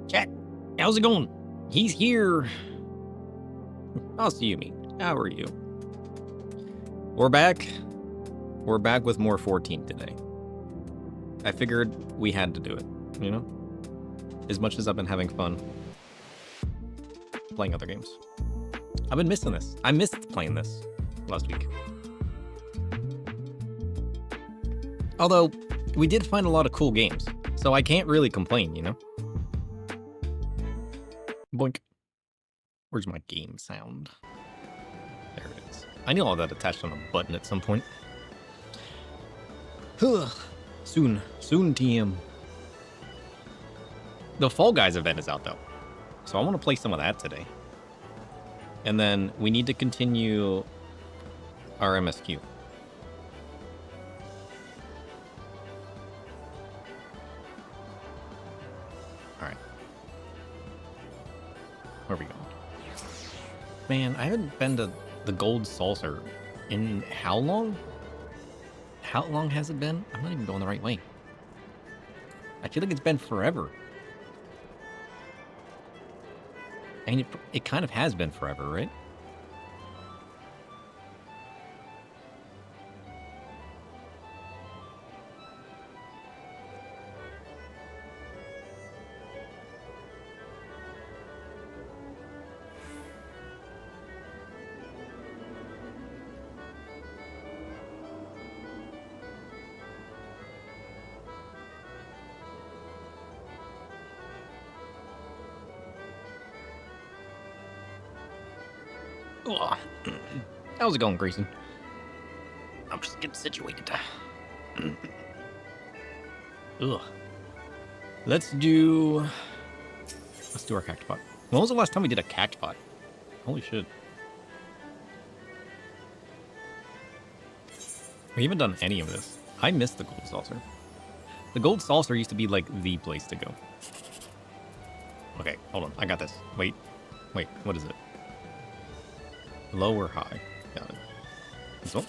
Chat, how's it going? He's here. I'll see you, mean. How are you? We're back. We're back with more 14 today. I figured we had to do it, you know? As much as I've been having fun playing other games. I've been missing this. I missed playing this last week. Although, we did find a lot of cool games, so I can't really complain, you know? Boink. Where's my game sound? There it is. I need all that attached on a button at some point. Soon, TM. The Fall Guys event is out, though. So I want to play some of that today. And then we need to continue our MSQ. Alright. Where are we going? Man, I haven't been to the Gold Saucer In how long? How long has it been? I'm not even going the right way. I feel like it's been forever. And it kind of has been forever, right? Ugh. How's it going, Grayson? I'm just getting situated. Ugh. Let's do our cactopod. When was the last time we did a cactopod? Holy shit. We haven't done any of this. I missed the gold saucer. The gold saucer used to be like the place to go. Okay, hold on. I got this. Wait, what is it? Low or high? Got it. This one?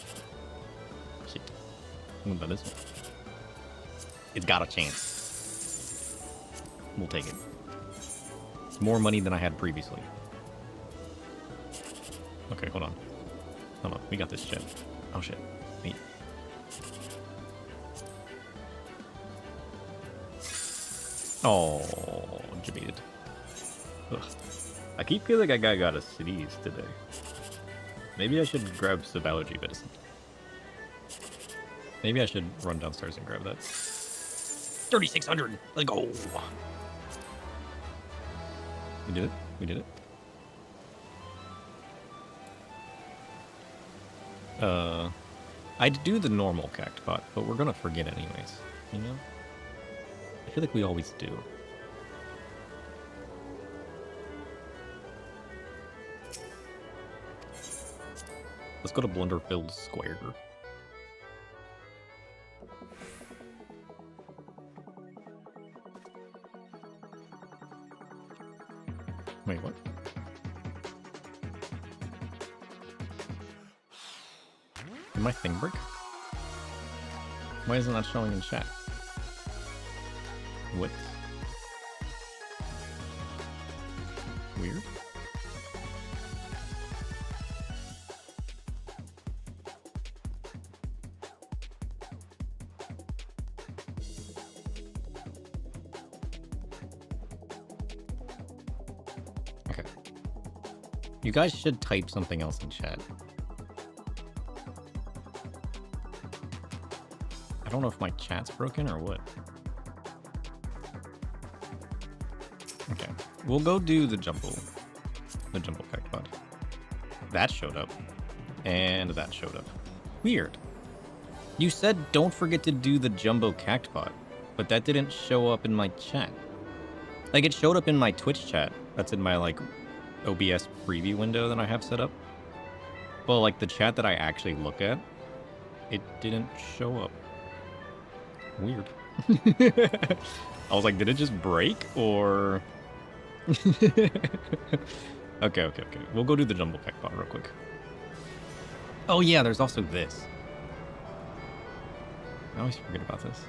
Shit. What about this one? It's got a chance. We'll take it. It's more money than I had previously. Okay, hold on. Hold on. We got this shit. Oh shit. Wait. Oh, debated. Ugh. I keep feeling like I got a sneeze today. Maybe I should grab some allergy medicine. Maybe I should run downstairs and grab that. 3,600! Let's go! We did it? We did it? I'd do the normal cactopod, but we're gonna forget anyways, you know? I feel like we always do. Let's go to Blunderfield Square. Wait, what? Did my thing break? Why isn't that showing in chat? What? Weird. Okay. You guys should type something else in chat. I don't know if my chat's broken or what. Okay, we'll go do the jumbo cactopod. That showed up, and that showed up. Weird. You said don't forget to do the jumbo cactopod, but that didn't show up in my chat. Like, it showed up in my Twitch chat. That's in my, like, OBS preview window that I have set up. Well, like, the chat that I actually look at, it didn't show up. Weird. I was like, did it just break, or... Okay. We'll go do the jumbo cactopod real quick. Oh yeah, there's also this. I always forget about this.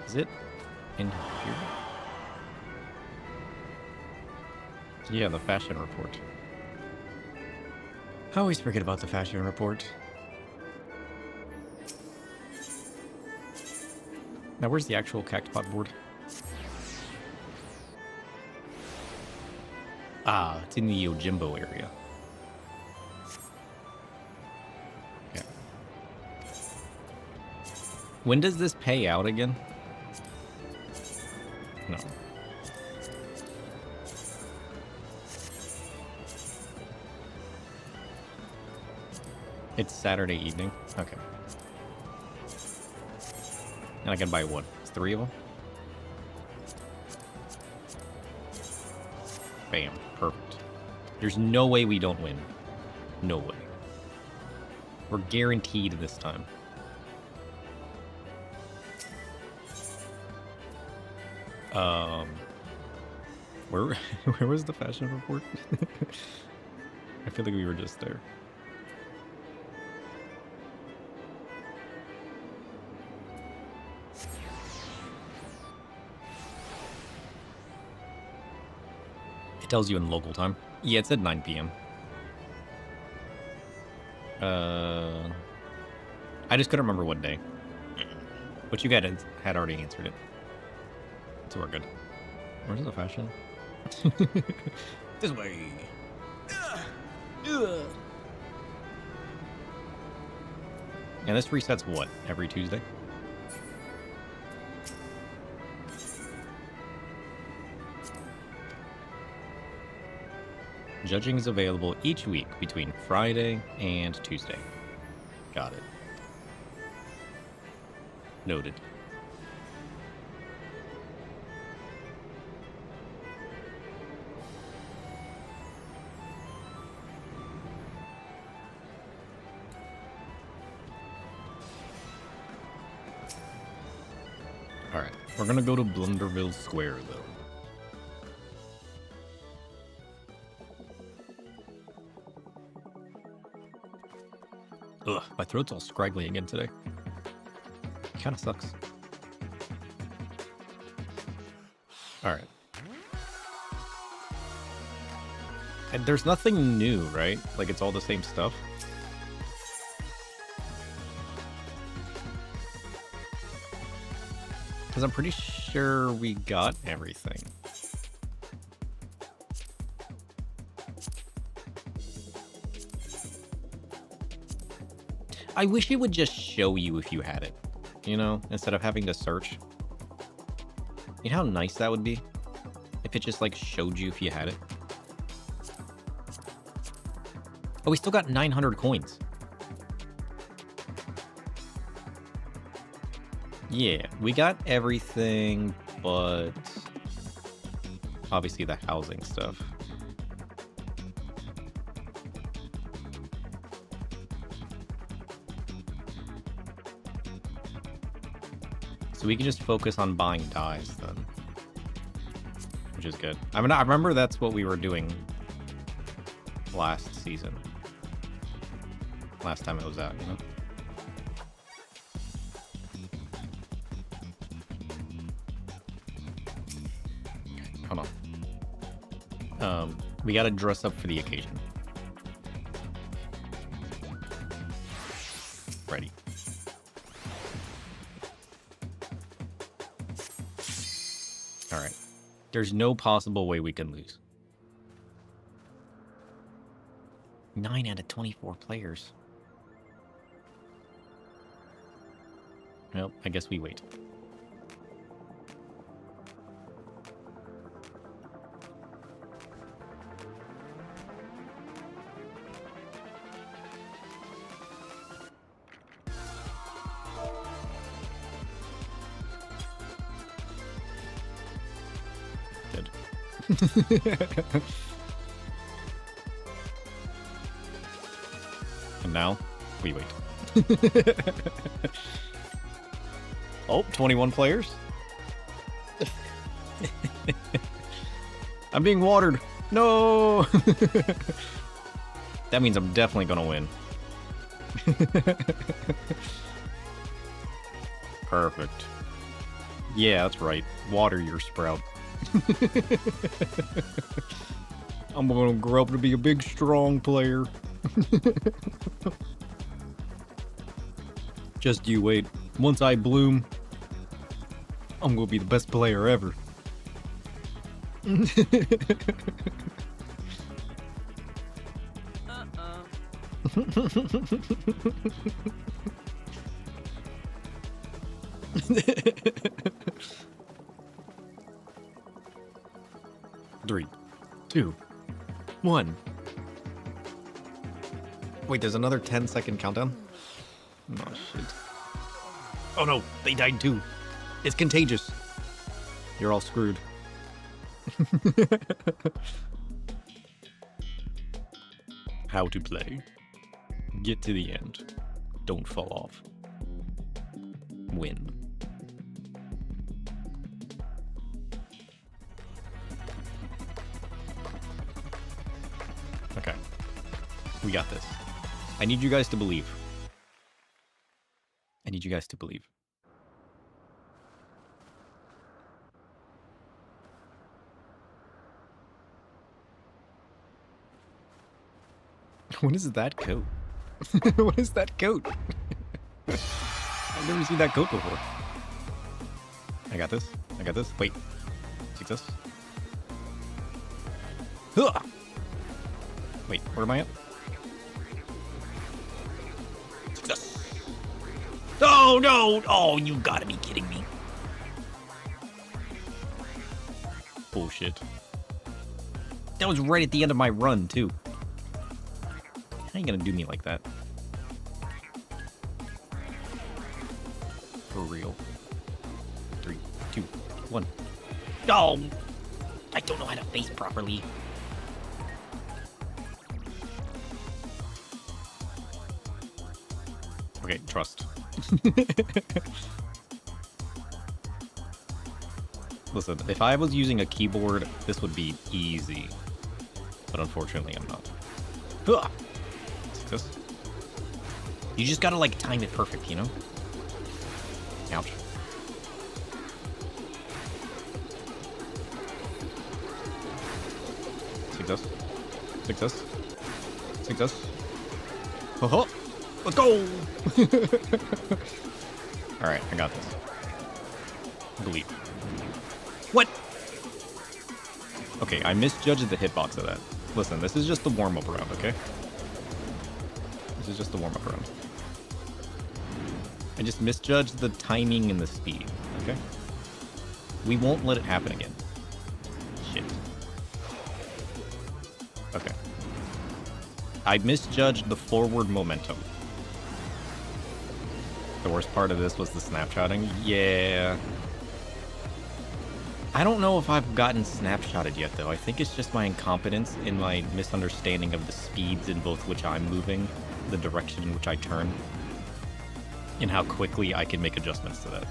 Is it in here? Yeah, the fashion report. I always forget about the fashion report. Now, where's the actual cactopod board? Ah, it's in the Yojimbo area. Yeah. When does this pay out again? No. It's Saturday evening? Okay. And I can buy what? It's 3 of them? Bam. Perfect. There's no way we don't win. No way. We're guaranteed this time. Where where was the fashion report? I feel like we were just there. It tells you in local time. Yeah, it's at 9 p.m. I just couldn't remember what day. But you had already answered it. So we're good. Where's the fashion? This way. And this resets what? Every Tuesday? Judging is available each week between Friday and Tuesday. Got it. Noted. Alright, we're gonna go to Blunderville Square, though. Ugh, my throat's all scraggly again today. Kinda sucks. Alright. And there's nothing new, right? Like, it's all the same stuff. Because I'm pretty sure we got everything. I wish it would just show you if you had it, you know, instead of having to search. You know how nice that would be? If it just, like, showed you if you had it. Oh, we still got 900 coins. Yeah, we got everything, but obviously the housing stuff. So we can just focus on buying dyes then, which is good. I mean, I remember that's what we were doing last season. Last time it was out, you know? Hold on. We gotta dress up for the occasion. Ready. Alright. There's no possible way we can lose. 9 out of 24 players. Well, I guess we wait. Good. And now, we wait. Oh, 21 players. I'm being watered. No! That means I'm definitely gonna win. Perfect. Yeah, that's right. Water your sprout. I'm gonna grow up to be a big, strong player. Just you wait. Once I bloom, I'm gonna be the best player ever. Three, two, one. Wait, there's another 10-second countdown? Oh, shit. Oh no, they died too. It's contagious. You're all screwed. How to play. Get to the end. Don't fall off. Win. We got this. I need you guys to believe. I need you guys to believe. What is that coat? What is that coat? I've never seen that coat before. I got this. I got this. Wait. Take this. Huh! Wait, where am I at? Success. Oh, no! Oh, you gotta be kidding me. Bullshit. That was right at the end of my run, too. How are you gonna do me like that? For real. 3, 2, 1. No! I don't know how to face properly. Okay, trust. Listen, if I was using a keyboard, this would be easy. But unfortunately, I'm not. Huh! Success. You just gotta, like, time it perfect, you know? Ouch. Success. Success. Success. Ho-ho! Let's go! Alright, I got this. Believe. What? Okay, I misjudged the hitbox of that. Listen, this is just the warm-up round, okay? This is just the warm-up round. I just misjudged the timing and the speed, okay? We won't let it happen again. Shit. Okay. I misjudged the forward momentum. The worst part of this was the snapshotting. Yeah. I don't know if I've gotten snapshotted yet, though. I think it's just my incompetence in my misunderstanding of the speeds in both which I'm moving, the direction in which I turn, and how quickly I can make adjustments to that.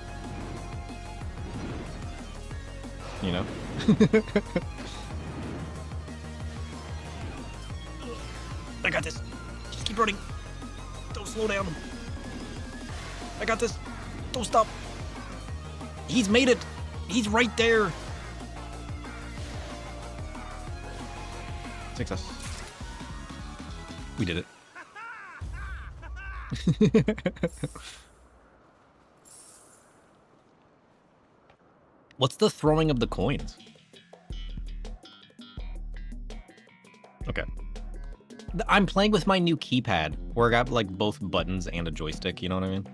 You know? I got this. Just keep running. Don't slow down. I got this. Don't stop. He's made it. He's right there. Success. We did it. What's the throwing of the coins? Okay. I'm playing with my new keypad, where I got like both buttons and a joystick, you know what I mean?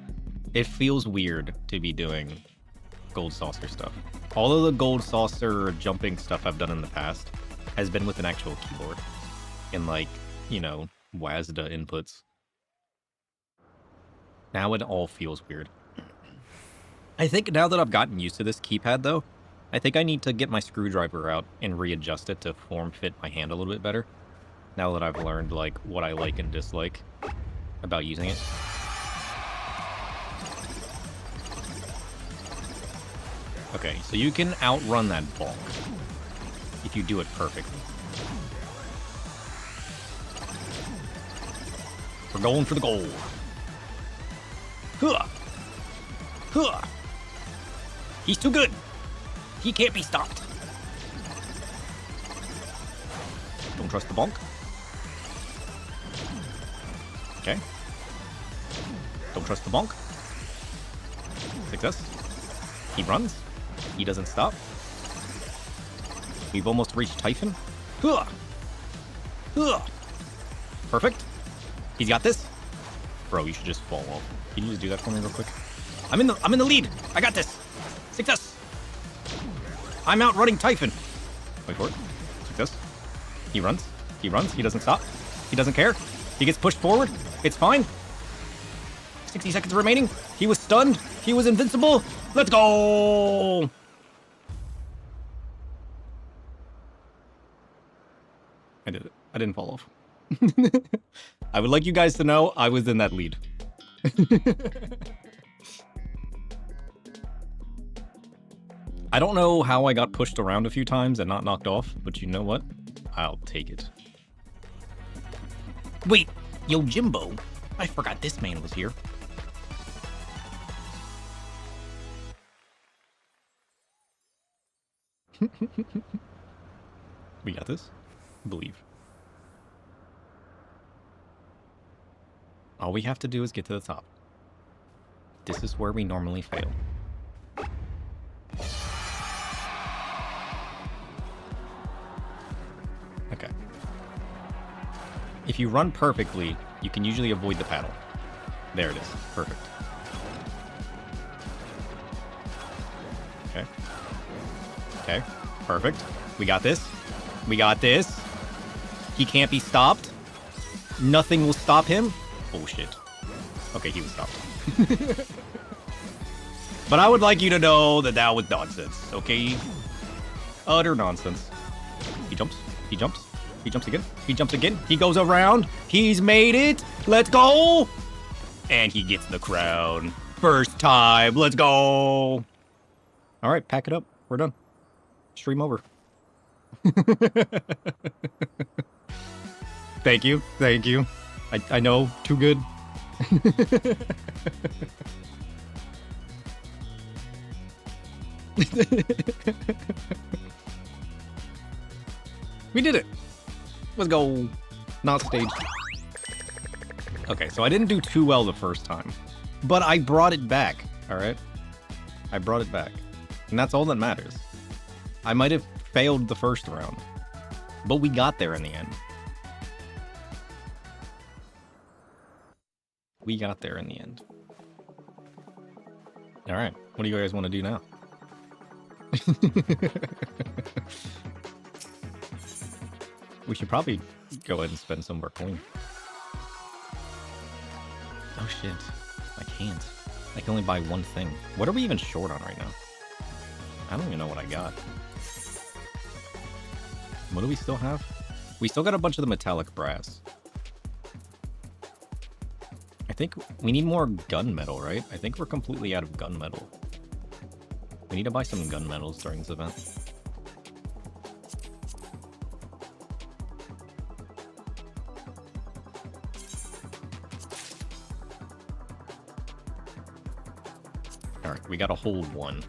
It feels weird to be doing gold saucer stuff. All of the gold saucer jumping stuff I've done in the past has been with an actual keyboard and like, you know, WASD inputs. Now it all feels weird. I think now that I've gotten used to this keypad though, I think I need to get my screwdriver out and readjust it to form fit my hand a little bit better. Now that I've learned like what I like and dislike about using it. Okay, so you can outrun that bonk if you do it perfectly. We're going for the goal. Huh. Huh. He's too good. He can't be stopped. Don't trust the bonk. Okay. Don't trust the bonk. Success. He runs. He doesn't stop. We've almost reached Typhon. Huh. Huh. Perfect. He's got this. Bro, you should just fall off. Can you just do that for me real quick? I'm in the lead. I got this. Success. I'm outrunning Typhon. Wait for it. Success. He runs. He runs. He doesn't stop. He doesn't care. He gets pushed forward. It's fine. 60 seconds remaining. He was stunned. He was invincible. Let's go. I did it. I didn't fall off. I would like you guys to know I was in that lead. I don't know how I got pushed around a few times and not knocked off, but you know what? I'll take it. Wait, yo, Jimbo. I forgot this man was here. We got this. Believe. All we have to do is get to the top. This is where we normally fail. Okay. If you run perfectly, you can usually avoid the paddle. There it is. Perfect. Okay. Okay. Perfect. We got this. We got this. He can't be stopped. Nothing will stop him. Oh, shit. Okay, he was stopped. But I would like you to know that that was nonsense, okay? Utter nonsense. He jumps. He jumps. He jumps again. He jumps again. He goes around. He's made it. Let's go. And he gets the crown. First time. Let's go. All right, pack it up. We're done. Stream over. Thank you. Thank you. I know. Too good. We did it. Let's go. Not staged. Okay, so I didn't do too well the first time, but I brought it back. All right, I brought it back, and that's all that matters. I might have failed the first round, but we got there in the end. We got there in the end. All right, what do you guys want to do now? We should probably go ahead and spend some more coin. Oh shit, I can't. I can only buy one thing. What are we even short on right now? I don't even know what I got. What do we still have? We still got a bunch of the metallic brass. I think we need more gunmetal, right? I think we're completely out of gunmetal. We need to buy some gunmetals during this event. Alright, we got a whole one.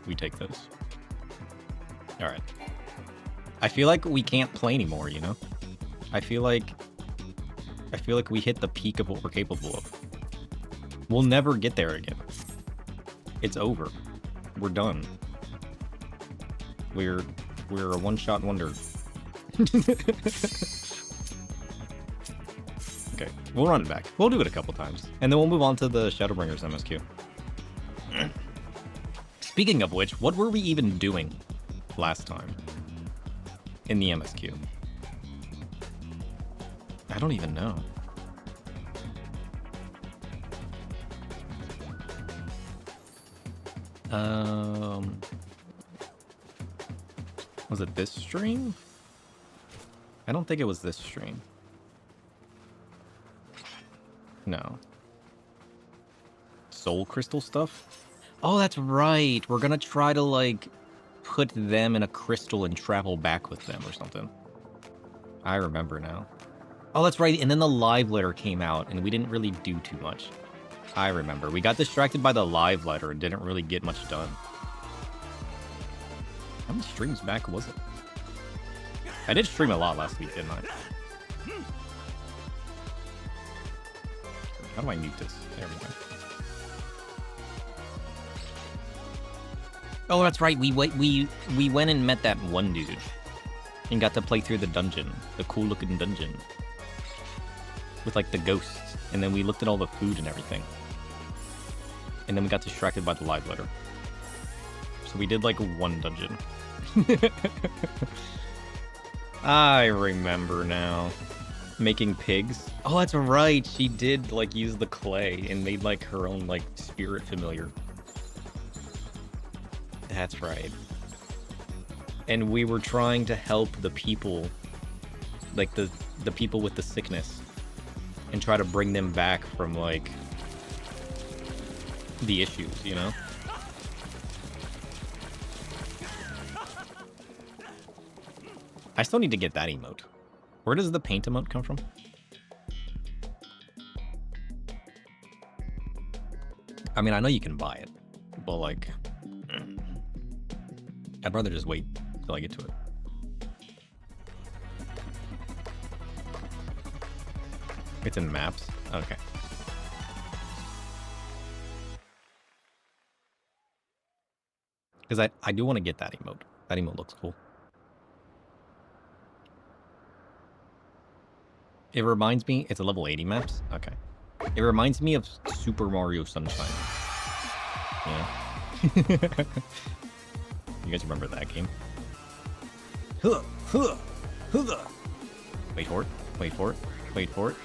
We take those. Alright. I feel like we can't play anymore, you know? I feel like we hit the peak of what we're capable of. We'll never get there again. It's over. We're done. We're a one-shot wonder. Okay, we'll run it back. We'll do it a couple times. And then we'll move on to the Shadowbringers MSQ. Speaking of which, what were we even doing last time in the MSQ? I don't even know. Was it this stream? I don't think it was this stream. No. Soul crystal stuff? Oh, that's right. We're gonna try to, like, put them in a crystal and travel back with them or something. I remember now. Oh, that's right. And then the live letter came out, and we didn't really do too much. I remember. We got distracted by the live letter and didn't really get much done. How many streams back was it? I did stream a lot last week, didn't I? How do I mute this? There we go. Oh, that's right. We went and met that one dude and got to play through the dungeon, the cool looking dungeon with like the ghosts. And then we looked at all the food and everything. And then we got distracted by the live letter. So we did like one dungeon. I remember now. Making pigs. Oh, that's right. She did like use the clay and made like her own like spirit familiar. That's right. And we were trying to help the people, like the people with the sickness, and try to bring them back from like the issues, you know? I still need to get that emote. Where does the paint emote come from? I mean, I know you can buy it, but like, I'd rather just wait till I get to it. It's in maps? Okay. Because I do want to get that emote. That emote looks cool. It reminds me, it's a level 80 maps? Okay. It reminds me of Super Mario Sunshine. Yeah. You guys remember that game? Wait for it. Wait for it. Wait for it.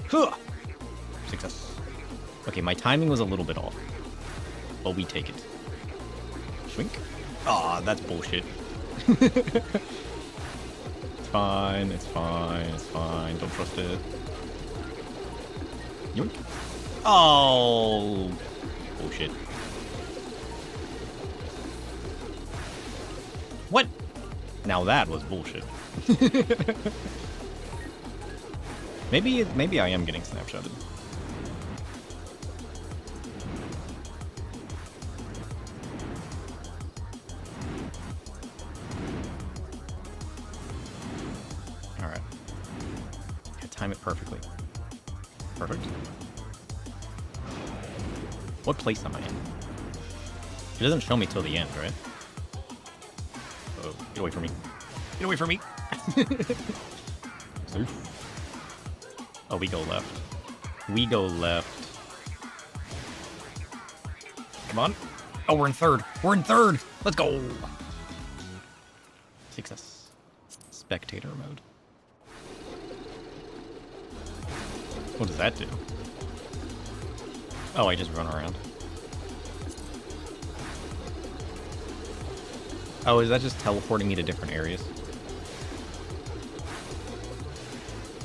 Success. Okay, my timing was a little bit off. But we take it. Shrink. Aw, that's bullshit. It's fine, it's fine, it's fine. Don't trust it. Yoink. Oh, bullshit. What? Now that was bullshit. Maybe I am getting snapshotted. All right. Time it perfectly. Perfect. What place am I in? It doesn't show me till the end, right? Oh, get away from me. Get away from me. Oh, we go left. We go left. Come on. Oh, we're in third. We're in third. Let's go. Success. Spectator mode. What does that do? Oh, I just run around. Oh, is that just teleporting me to different areas?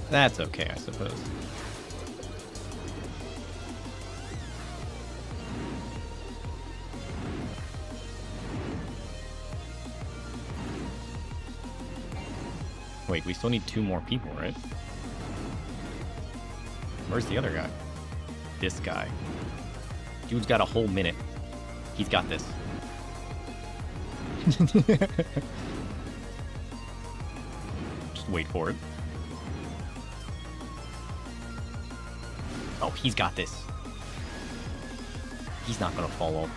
That's okay, I suppose. Wait, we still need 2 more people, right? Where's the other guy? This guy. Dude's got a whole minute. He's got this. Just wait for it. Oh, he's got this. He's not gonna fall off.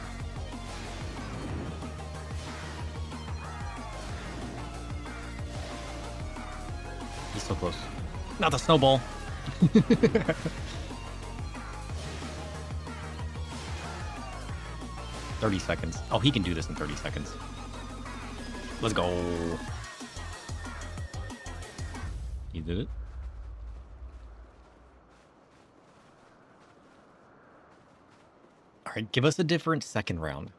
He's so close. Not the snowball. 30 seconds. Oh, he can do this in 30 seconds. Let's go. He did it. All right, give us a different second round.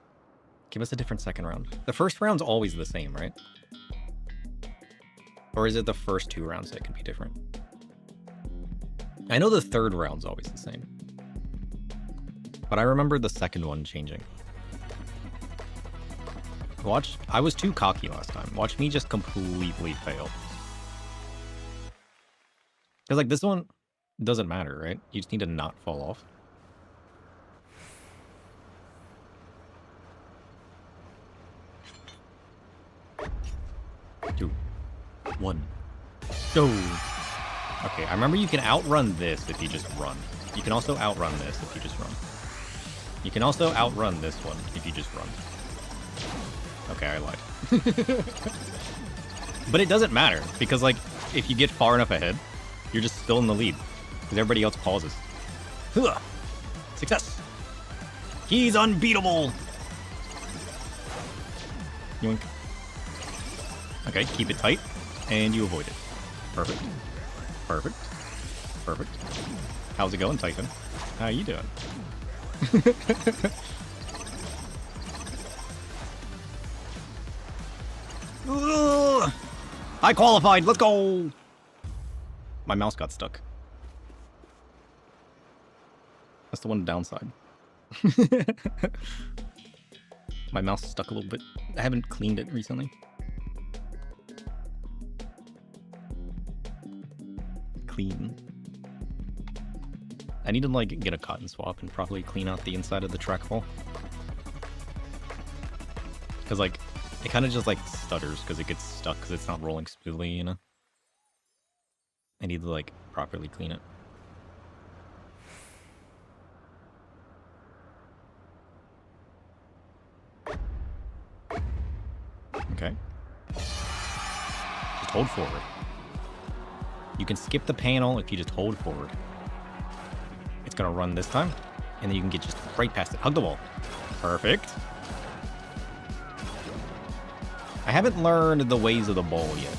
Give us a different second round. The first round's always the same, right? Or is it the first 2 rounds that can be different? I know the third round's always the same. But I remember the second one changing. Watch, I was too cocky last time. Watch me just completely fail. Because like this one doesn't matter, right? You just need to not fall off. Two, 1, go. Okay, I remember you can outrun this if you just run. You can also outrun this if you just run. You can also outrun this one if you just run. Okay, I lied. But it doesn't matter, because like, if you get far enough ahead, you're just still in the lead, because everybody else pauses. Success! He's unbeatable! Yoink. Okay, keep it tight, and you avoid it. Perfect. Perfect. Perfect. How's it going, Typhon? How you doing? I qualified! Let's go! My mouse got stuck. That's the one downside. My mouse is stuck a little bit. I haven't cleaned it recently. clean. I need to, like, get a cotton swap and probably clean out the inside of the trackball. Because, like, it kind of just, like, stutters because it gets stuck because it's not rolling smoothly, you know? I need to, like, properly clean it. Okay. Just hold forward. You can skip the panel if you just hold forward. It's gonna run this time, and then you can get just right past it. Hug the wall. Perfect. I haven't learned the ways of the ball yet.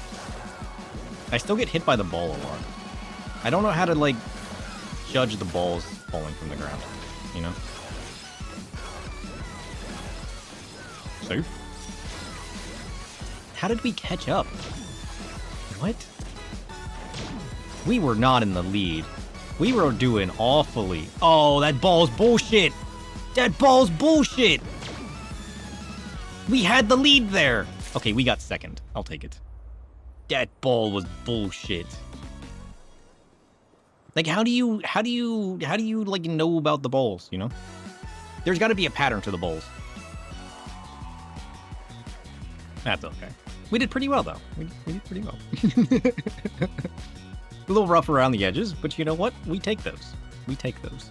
I still get hit by the ball a lot. I don't know how to, like, judge the balls falling from the ground, you know? Safe. How did we catch up? What? We were not in the lead. We were doing awfully. Oh, that ball's bullshit. That ball's bullshit. We had the lead there. Okay, we got second. I'll take it. That ball was bullshit. Like, how do you like know about the balls, you know? There's got to be a pattern to the balls. That's okay. We did pretty well, though. We did pretty well. A little rough around the edges, but you know what? We take those. We take those.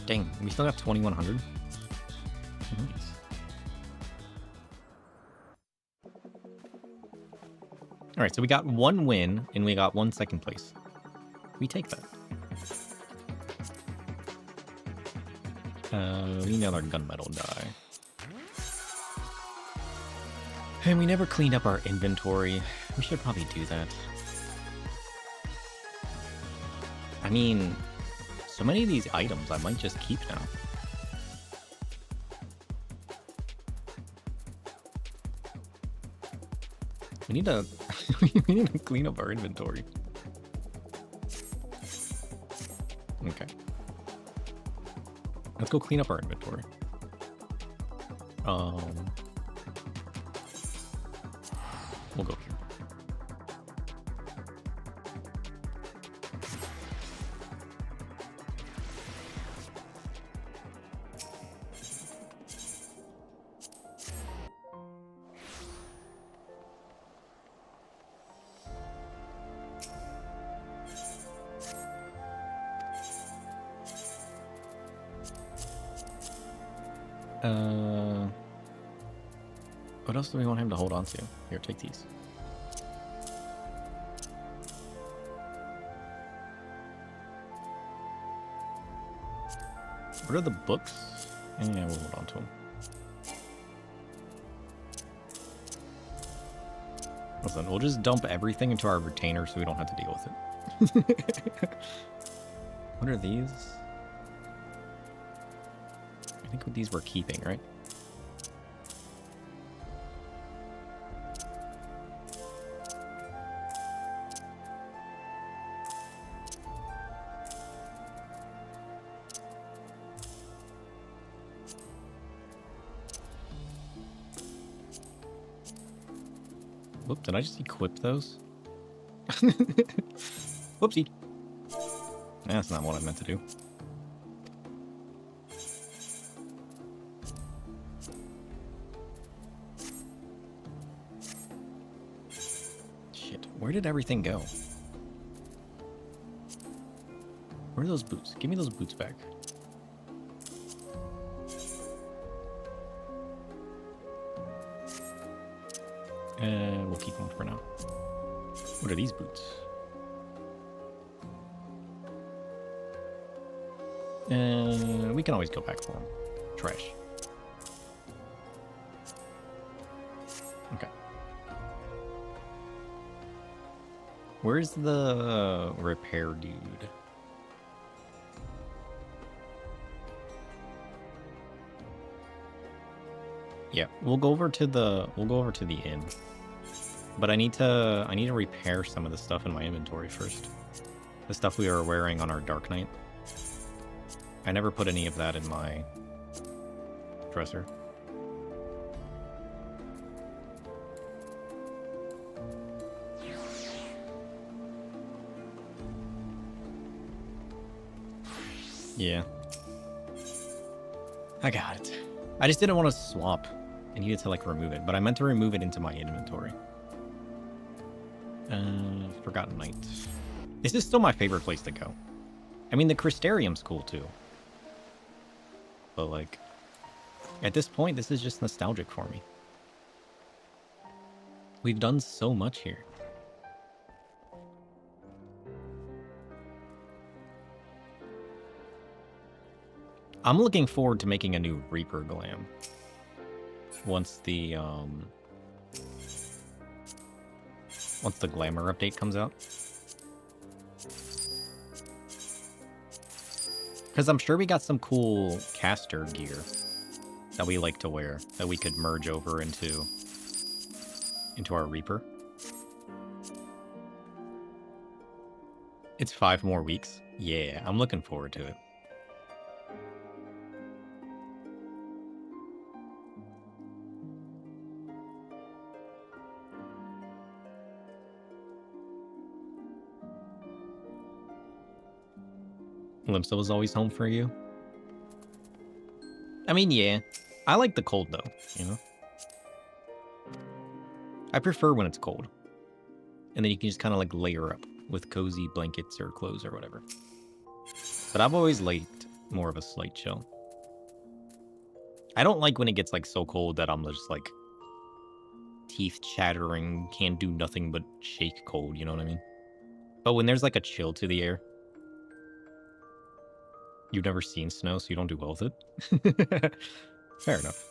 Dang, we still got 2,100. Nice. All right, so we got 1 win, and we got 1 second place. We take that. We need another gunmetal die. And we never cleaned up our inventory. We should probably do that. I mean, so many of these items I might just keep now. We need to we need to clean up our inventory. Okay. Let's go clean up our inventory. We'll go here. What else do we want him to hold on to? Here, take these. What are the books? Yeah, we'll hold on to them. Listen, we'll just dump everything into our retainer so we don't have to deal with it. What are these? I think what these we're keeping, right? Whoop, did I just equip those? Whoopsie. That's not what I meant to do. Shit, where did everything go? Where are those boots? Give me those boots back. We'll keep them for now. What are these boots? We can always go back for them. Trash. Okay. Where's the repair dude? Yeah, we'll go over to the inn. But I need to repair some of the stuff in my inventory first. The stuff we were wearing on our Dark Knight. I never put any of that in my dresser. Yeah. I got it. I just didn't want to swap. I needed to, like, remove it, but I meant to remove it into my inventory. Forgotten Night. This is still my favorite place to go. I mean, the Crystarium's cool, too. But, like, at this point, this is just nostalgic for me. We've done so much here. I'm looking forward to making a new Reaper Glam. Once the Glamour update comes out. Because I'm sure we got some cool caster gear that we like to wear that we could merge over into our Reaper. It's 5 more weeks. Yeah, I'm looking forward to it. Limsa was always home for you? I mean, yeah. I like the cold, though, you know? I prefer when it's cold. And then you can just kind of, like, layer up with cozy blankets or clothes or whatever. But I've always liked more of a slight chill. I don't like when it gets, like, so cold that I'm just, like, teeth chattering, can't do nothing but shake cold, you know what I mean? But when there's, like, a chill to the air, you've never seen snow, so you don't do well with it. Fair enough.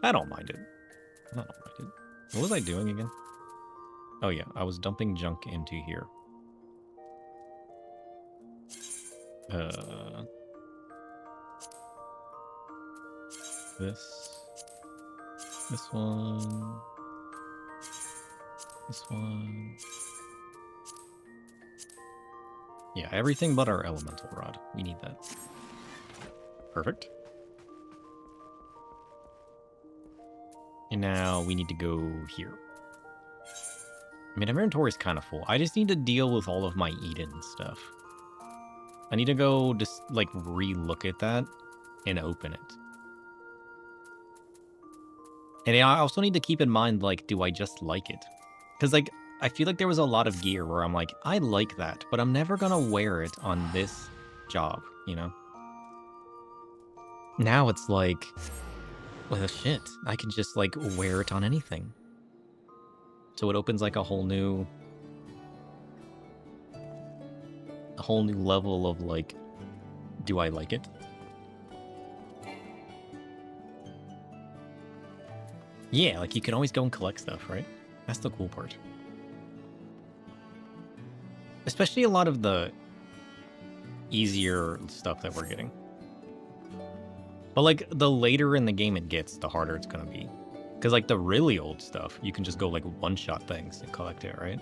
I don't mind it. I don't mind it. What was I doing again? Oh yeah, I was dumping junk into here. This one. This one. Yeah, everything but our elemental rod. We need that. Perfect. And now we need to go here. I mean, inventory is kind of full. I just need to deal with all of my Eden stuff. I need to go just, like, re-look at that and open it. And I also need to keep in mind, like, do I just like it? Because, like, I feel like there was a lot of gear where I'm like, I like that, but I'm never gonna wear it on this job, you know? Now it's like, well, shit, I can just, like, wear it on anything. So it opens, like, a whole new level of, like, do I like it? Yeah, like, you can always go and collect stuff, right? That's the cool part. Especially a lot of the easier stuff that we're getting. But, like, the later in the game it gets, the harder it's gonna be. Because, like, the really old stuff, you can just go, like, one-shot things and collect it, right?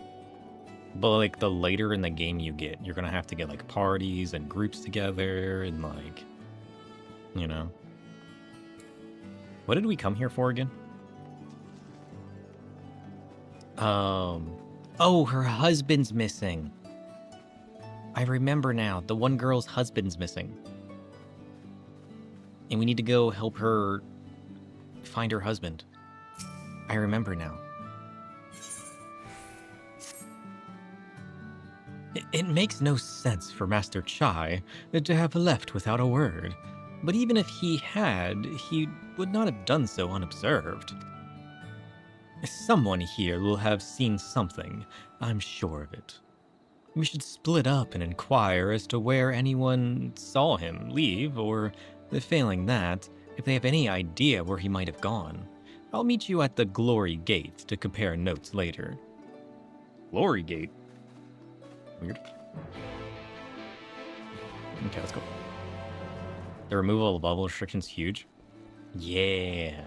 But, like, the later in the game you get, you're gonna have to get, like, parties and groups together and, like, you know. What did we come here for again? Oh, her husband's missing. I remember now. The one girl's husband's missing. And we need to go help her find her husband. I remember now. It makes no sense for Master Chai to have left without a word. But even if he had, he would not have done so unobserved. Someone here will have seen something, I'm sure of it. We should split up and inquire as to where anyone saw him leave, or, failing that, if they have any idea where he might have gone. I'll meet you at the Glory Gate to compare notes later. Glory Gate? Weird. Okay, let's go. The removal of level restrictions huge. Yeah.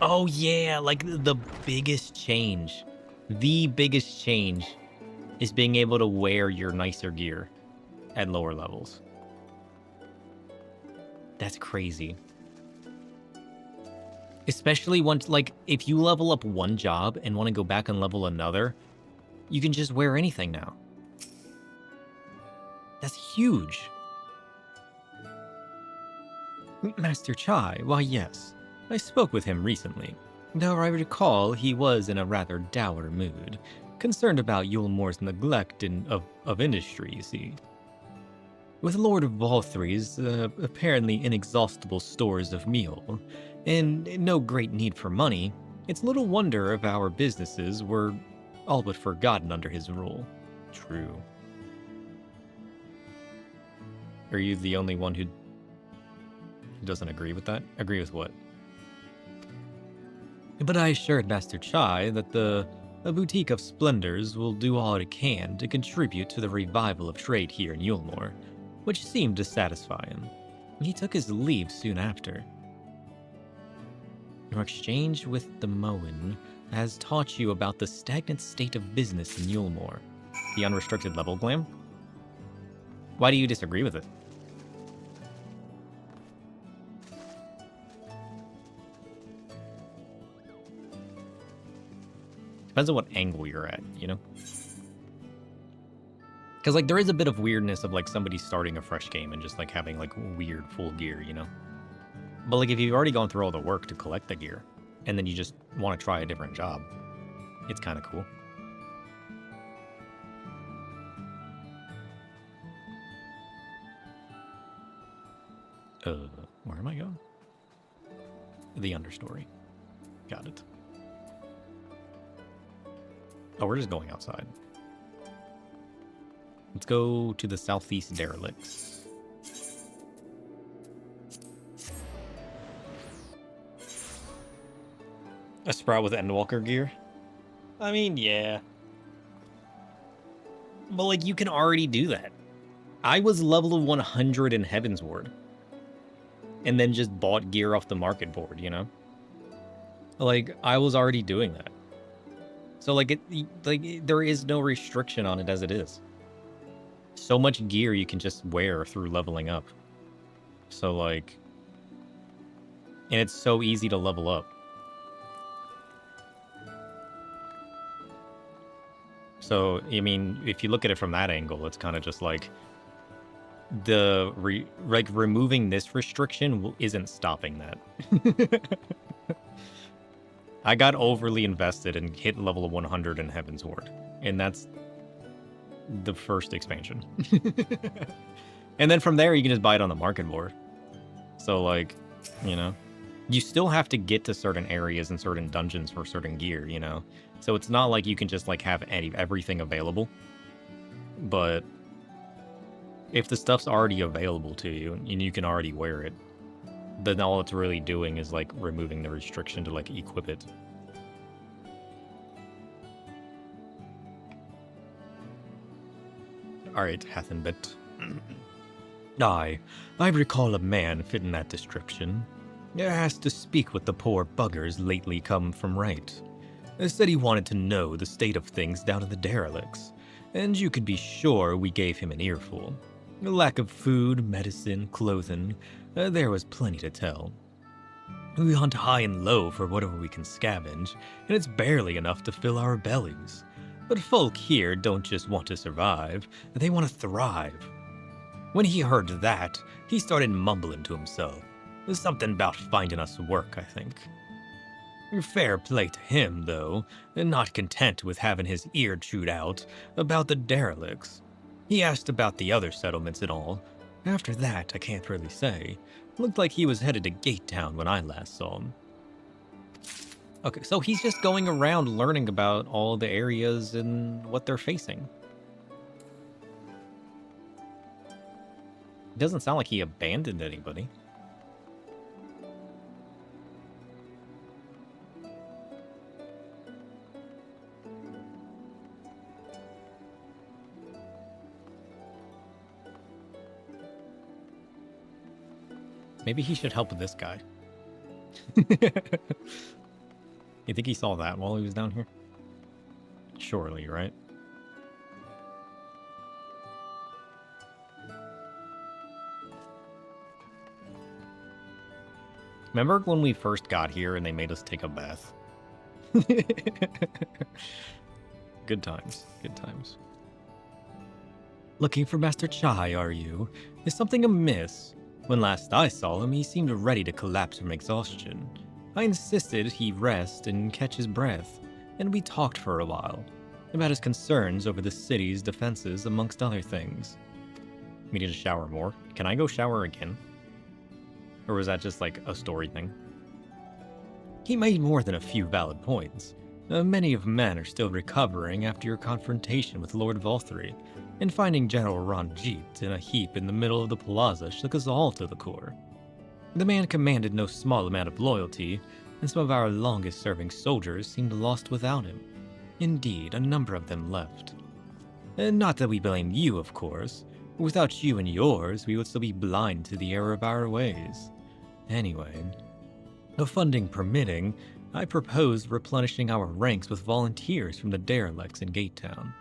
Oh yeah, like the biggest change. The biggest change is being able to wear your nicer gear at lower levels. That's crazy. Especially once, like, if you level up one job and want to go back and level another, you can just wear anything now. That's huge. Master Chai, why yes. I spoke with him recently. Though I recall he was in a rather dour mood, concerned about Yulmore's neglect of industry, you see. With Lord of Valthry's apparently inexhaustible stores of meal, and no great need for money, it's little wonder if our businesses were all but forgotten under his rule. True. Are you the only one who doesn't agree with that? Agree with what? But I assured Master Chai that the Boutique of Splendors will do all it can to contribute to the revival of trade here in Yulmore, which seemed to satisfy him. He took his leave soon after. Your exchange with the Moen has taught you about the stagnant state of business in Yulmore. The unrestricted level glam? Why do you disagree with it? Depends on what angle you're at, you know? Because, like, there is a bit of weirdness of, like, somebody starting a fresh game and just, like, having, like, weird full gear, you know? But, like, if you've already gone through all the work to collect the gear, and then you just want to try a different job, it's kind of cool. Where am I going? The understory. Got it. Oh, we're just going outside. Let's go to the southeast derelicts. A Sprout with Endwalker gear? I mean, yeah. But, like, you can already do that. I was level 100 in Heavensward. And then just bought gear off the market board, you know? Like, I was already doing that. So, like, there is no restriction on it as it is. So much gear you can just wear through leveling up. So, like... And it's so easy to level up. So, I mean, if you look at it from that angle, it's kind of just like... removing this restriction isn't stopping that. I got overly invested and hit level 100 in Heavensward, and that's the first expansion. And then from there, you can just buy it on the market board. So, like, you know, you still have to get to certain areas and certain dungeons for certain gear, you know? So it's not like you can just, like, have everything available. But if the stuff's already available to you and you can already wear it, then all it's really doing is, like, removing the restriction to, like, equip it. Alright, Hathenbit. I recall a man fitting that description. Asked to speak with the poor buggers lately come from right. Said he wanted to know the state of things down in the derelicts, and you could be sure we gave him an earful. Lack of food, medicine, clothing, there was plenty to tell. We hunt high and low for whatever we can scavenge, and it's barely enough to fill our bellies. But folk here don't just want to survive, they want to thrive. When he heard that, he started mumbling to himself. Something about finding us work, I think. Fair play to him, though, not content with having his ear chewed out about the derelicts. He asked about the other settlements and all. After that, I can't really say. Looked like he was headed to Gate Town when I last saw him. Okay, so he's just going around learning about all the areas and what they're facing. It doesn't sound like he abandoned anybody. Maybe he should help with this guy. You think he saw that while he was down here? Surely, right? Remember when we first got here and they made us take a bath? Good times. Good times. Looking for Master Chai, are you? Is something amiss? When last I saw him, he seemed ready to collapse from exhaustion. I insisted he rest and catch his breath, and we talked for a while about his concerns over the city's defenses, amongst other things. We need to shower more. Can I go shower again? Or was that just like a story thing? He made more than a few valid points. Many of men are still recovering after your confrontation with Lord Volthrey, and finding General Ranjit in a heap in the middle of the plaza shook us all to the core. The man commanded no small amount of loyalty, and some of our longest-serving soldiers seemed lost without him. Indeed, a number of them left. Not that we blame you, of course. Without you and yours, we would still be blind to the error of our ways. Anyway, the funding permitting, I proposed replenishing our ranks with volunteers from the derelicts in Gatetown.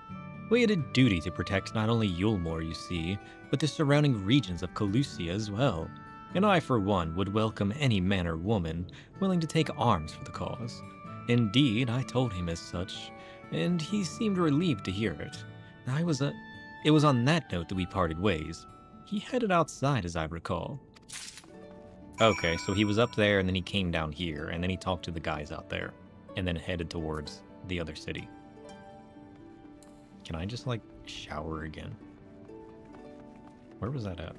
We had a duty to protect not only Yulmore, you see, but the surrounding regions of Calusia as well, and I, for one, would welcome any man or woman willing to take arms for the cause. Indeed, I told him as such, and he seemed relieved to hear it. It was on that note that we parted ways. He headed outside, as I recall. Okay, so he was up there, and then he came down here, and then he talked to the guys out there, and then headed towards the other city. Can I just, like, shower again? Where was that at?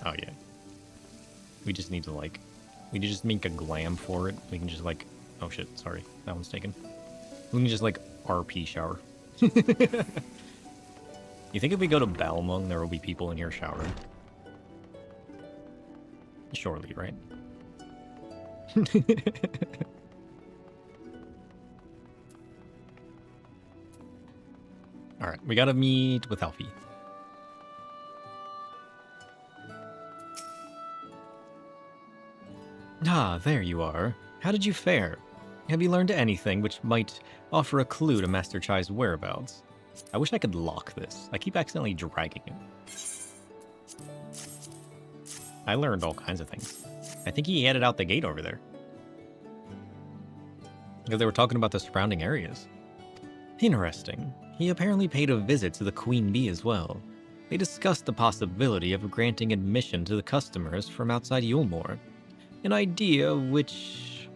Oh, yeah. We just need to, like... We just make a glam for it. We can just, like... Oh, shit. Sorry. That one's taken. We can just, like, RP shower. You think if we go to Balmung, there will be people in here showering? Surely, right? Alright, we gotta meet with Alfie. Ah, there you are. How did you fare? Have you learned anything which might offer a clue to Master Chai's whereabouts? I wish I could lock this. I keep accidentally dragging it. I learned all kinds of things. I think he headed out the gate over there. Because they were talking about the surrounding areas. Interesting. He apparently paid a visit to the Queen Bee as well. They discussed the possibility of granting admission to the customers from outside Yulmore. An idea to which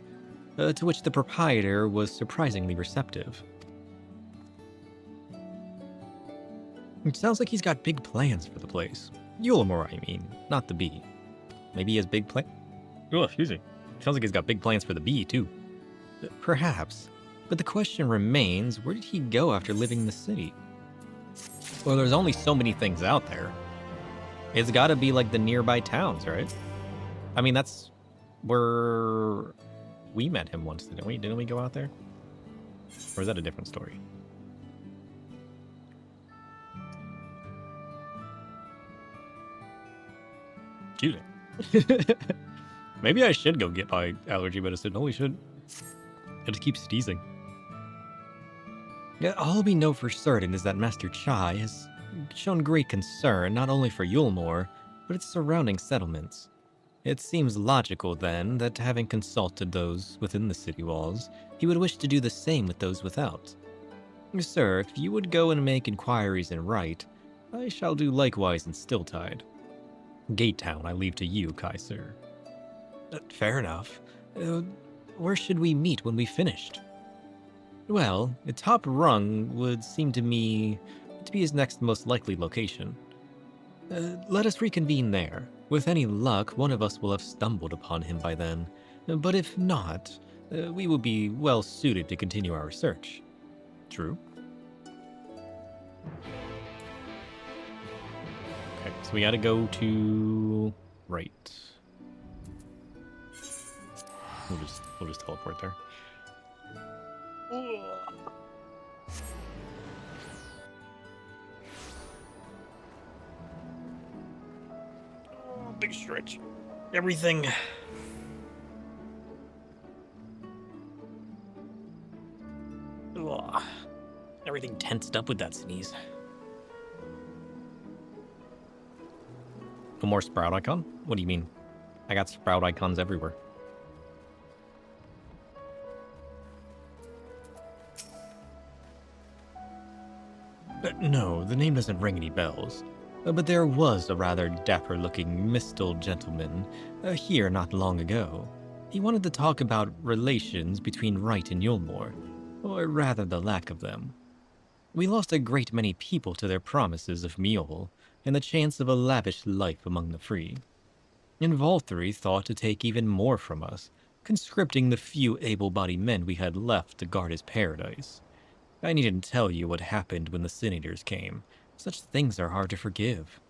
the proprietor was surprisingly receptive. It sounds like he's got big plans for the place. Yulmore, I mean, not the bee. Maybe he has big plans. Oh, excuse me. Sounds like he's got big plans for the bee, too. Perhaps. But the question remains, where did he go after living in the city? Well, there's only so many things out there. It's gotta be like the nearby towns, right? I mean, that's where we met him once, didn't we? Didn't we go out there? Or is that a different story? Excuse me. Maybe I should go get my allergy medicine. Holy shit. I just keep sneezing. Yeah, all we know for certain is that Master Chai has shown great concern not only for Yulmore, but its surrounding settlements. It seems logical, then, that having consulted those within the city walls, he would wish to do the same with those without. Sir, if you would go and make inquiries in Right, I shall do likewise in Stilltide. Gatetown I leave to you, Kaiser. Fair enough. Where should we meet when we finished? Well, the top rung would seem to me to be his next most likely location. Let us reconvene there. With any luck, one of us will have stumbled upon him by then. But if not, we will be well suited to continue our search. True. Okay, so we gotta go to... Right. We'll just teleport there. Oh, big stretch. Everything. Ugh. Everything tensed up with that sneeze. No more sprout icon? What do you mean? I got sprout icons everywhere. No, the name doesn't ring any bells. But there was a rather dapper-looking Mistal gentleman here not long ago. He wanted to talk about relations between Wright and Yulmore, or rather the lack of them. We lost a great many people to their promises of Mule and the chance of a lavish life among the free. And Valtteri thought to take even more from us, conscripting the few able-bodied men we had left to guard his paradise. I needn't tell you what happened when the senators came. Such things are hard to forgive.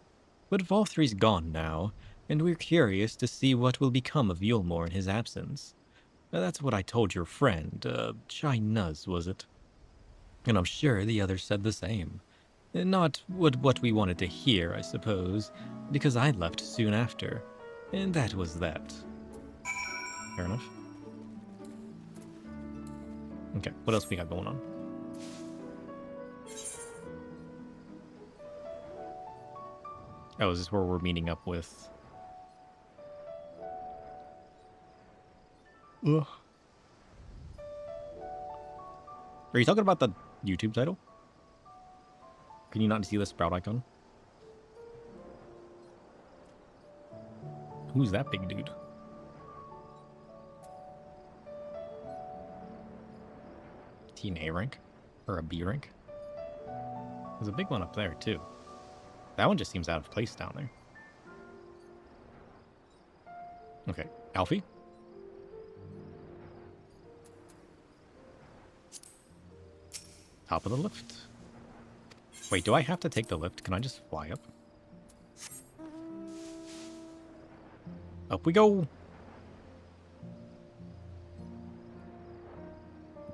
But Valtteri's gone now, and we're curious to see what will become of Yulmore in his absence. That's what I told your friend, Chai Nuz, was it? And I'm sure the others said the same. Not what we wanted to hear, I suppose, because I left soon after. And that was that. Fair enough. Okay, what else we got going on? Oh, is this where we're meeting up with... Ugh. Are you talking about the YouTube title? Can you not see the sprout icon? Who's that big dude? Is he an A rank? Or a B rank? There's a big one up there, too. That one just seems out of place down there. Okay, Alfie? Top of the lift. Wait, do I have to take the lift? Can I just fly up? Up we go!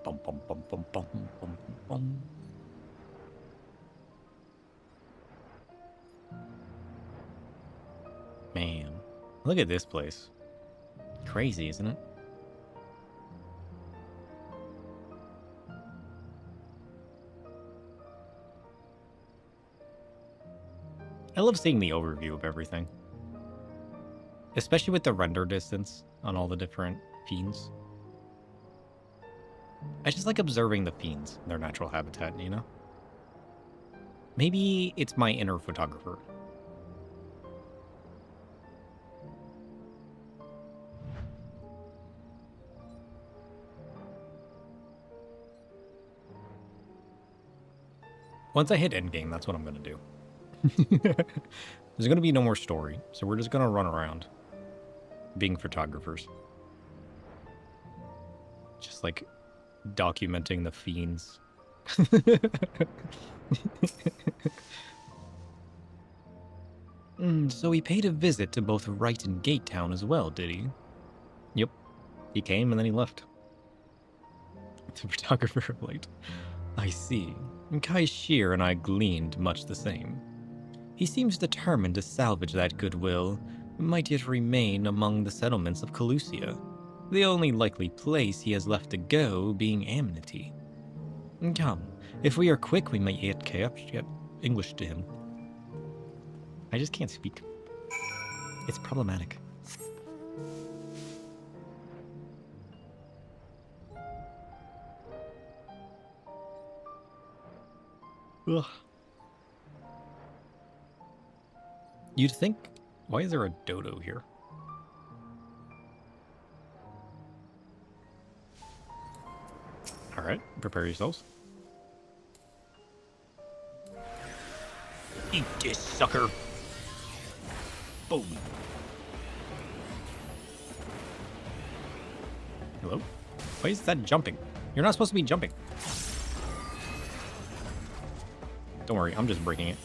Bum, bum, bum, bum, bum, bum, bum. Man, look at this place. Crazy, isn't it? I love seeing the overview of everything. Especially with the render distance on all the different fiends. I just like observing the fiends, their natural habitat, you know? Maybe it's my inner photographer. Once I hit endgame, that's what I'm going to do. There's going to be no more story, so we're just going to run around being photographers. Just like documenting the fiends. So he paid a visit to both Wright and Gate Town as well, did he? Yep. He came and then he left. The photographer of late. I see. Kai Shear and I gleaned much the same. He seems determined to salvage that goodwill, might yet remain among the settlements of Calusia, the only likely place he has left to go being Amity. Come, if we are quick, we might yet get English to him. I just can't speak. It's problematic. Ugh. You'd think... Why is there a dodo here? Alright, prepare yourselves. Eat this, sucker! Boom! Hello? Why is that jumping? You're not supposed to be jumping. Don't worry, I'm just breaking it.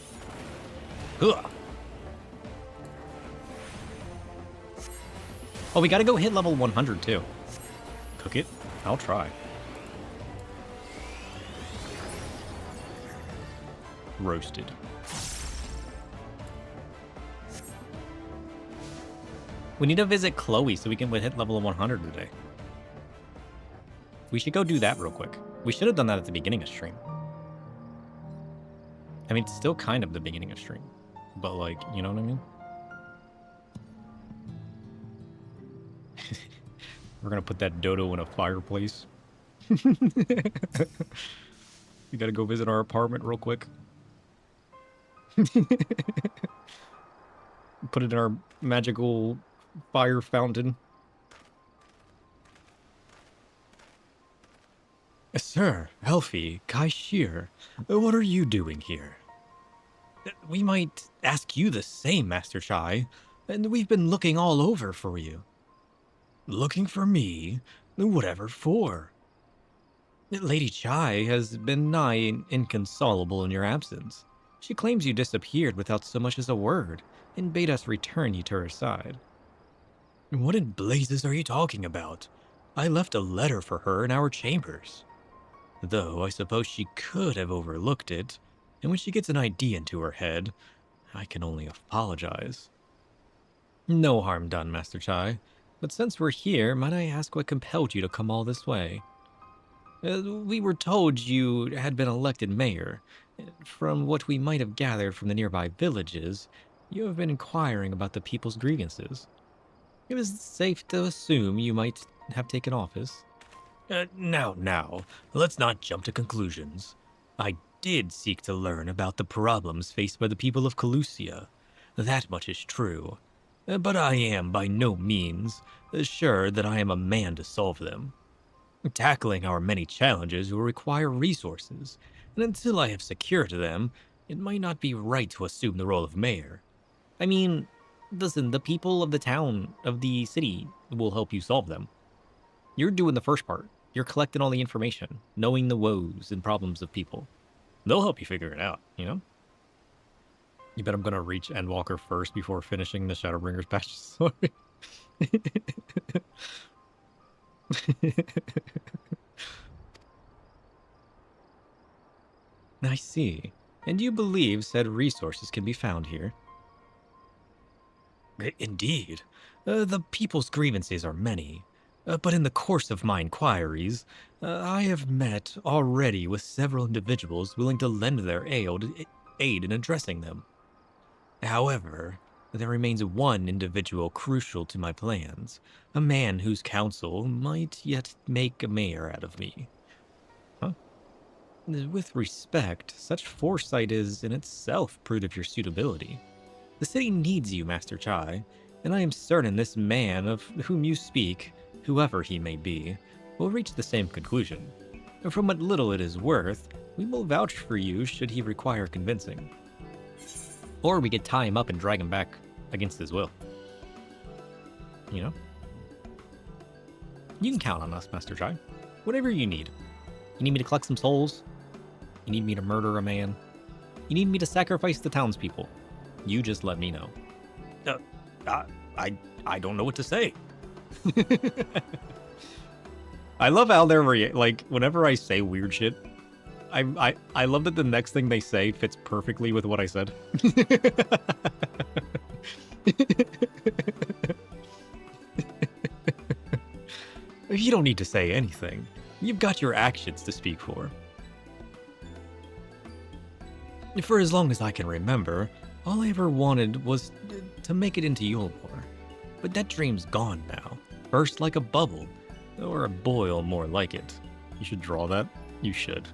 Ugh. Oh, we gotta go hit level 100 too. Cook it? I'll try. Roasted. We need to visit Chloe so we can hit level 100 today. We should go do that real quick. We should have done that at the beginning of stream. I mean, it's still kind of the beginning of stream. But like, you know what I mean? We're gonna put that dodo in a fireplace. We gotta go visit our apartment real quick. Put it in our magical fire fountain. Sir, Elfie, Kaishir, what are you doing here? We might ask you the same, Master Chai, and we've been looking all over for you. Looking for me? Whatever for? Lady Chai has been nigh inconsolable in your absence. She claims you disappeared without so much as a word, and bade us return you to her side. What in blazes are you talking about? I left a letter for her in our chambers. Though I suppose she could have overlooked it, and when she gets an idea into her head, I can only apologize. No harm done, Master Chai, but since we're here, might I ask what compelled you to come all this way? We were told you had been elected mayor. From what we might have gathered from the nearby villages, you have been inquiring about the people's grievances. It was safe to assume you might have taken office. Now, let's not jump to conclusions. I did seek to learn about the problems faced by the people of Calusia. That much is true. But I am by no means sure that I am a man to solve them. Tackling our many challenges will require resources, and until I have secured them, it might not be right to assume the role of mayor. I mean, listen, the people of the town, of the city, will help you solve them. You're doing the first part. You're collecting all the information, knowing the woes and problems of people. They'll help you figure it out, you know? You bet I'm gonna reach Endwalker first before finishing the Shadowbringers patch. Sorry. I see. And you believe said resources can be found here? Indeed. The people's grievances are many. But in the course of my inquiries, I have met already with several individuals willing to lend their aid in addressing them. However, there remains one individual crucial to my plans, a man whose counsel might yet make a mayor out of me. Huh? With respect, such foresight is in itself proof of your suitability. The city needs you, Master Chai, and I am certain this man of whom you speak, whoever he may be, will reach the same conclusion. From what little it is worth, we will vouch for you should he require convincing. Or we could tie him up and drag him back against his will. You know? You can count on us, Master Chai. Whatever you need. You need me to collect some souls? You need me to murder a man? You need me to sacrifice the townspeople? You just let me know. I don't know what to say. I love how they're like, whenever I say weird shit, I love that the next thing they say fits perfectly with what I said. You don't need to say anything. You've got your actions to speak for. For as long as I can remember, all I ever wanted was to make it into Yulmore. But that dream's gone now. Burst like a bubble. Or a boil more like it. You should draw that. You should.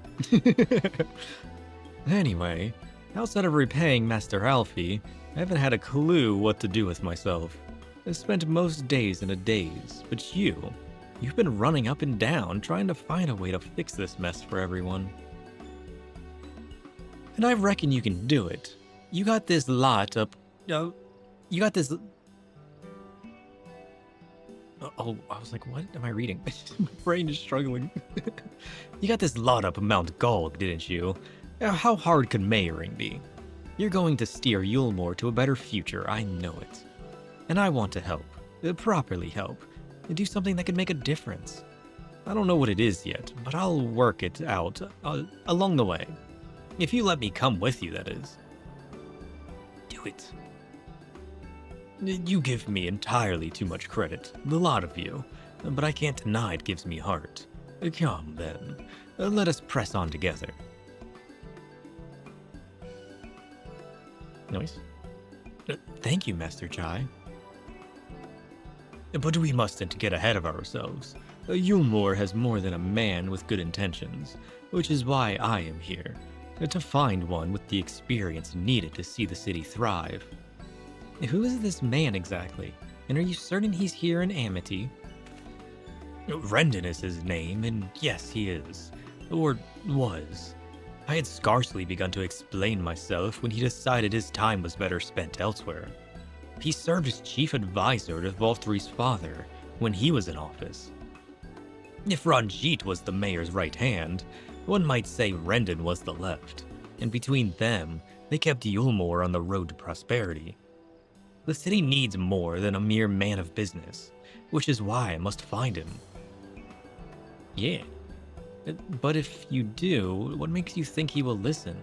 Anyway, outside of repaying Master Alfie, I haven't had a clue what to do with myself. I've spent most days in a daze, but you've been running up and down trying to find a way to fix this mess for everyone. And I reckon you can do it. You got this lot up... you got this... Oh, I was like, what am I reading? My brain is struggling. You got this lot up Mount Gulg, didn't you? How hard could mayoring be? You're going to steer Yulmore to a better future, I know it. And I want to help. Properly help. And do something that could make a difference. I don't know what it is yet, but I'll work it out along the way. If you let me come with you, that is. Do it. You give me entirely too much credit, the lot of you, but I can't deny it gives me heart. Come then, let us press on together. Nice. Thank you, Master Chai. But we mustn't get ahead of ourselves. Yulmore has more than a man with good intentions, which is why I am here. to find one with the experience needed to see the city thrive. Who is this man exactly? And are you certain he's here in Amity? Rendon is his name, and yes, he is. Or was. I had scarcely begun to explain myself when he decided his time was better spent elsewhere. He served as chief advisor to Valtteri's father when he was in office. If Ranjit was the mayor's right hand, one might say Rendon was the left, and between them, they kept Yulmore on the road to prosperity. The city needs more than a mere man of business, which is why I must find him. Yeah. But if you do, what makes you think he will listen?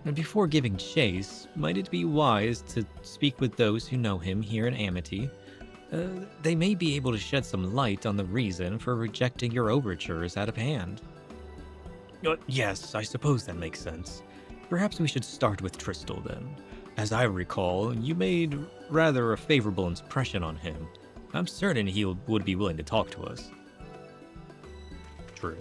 And before giving chase, might it be wise to speak with those who know him here in Amity? They may be able to shed some light on the reason for rejecting your overtures out of hand. Yes, I suppose that makes sense. Perhaps we should start with Tristal then. As I recall, you made rather a favorable impression on him. I'm certain he would be willing to talk to us. True.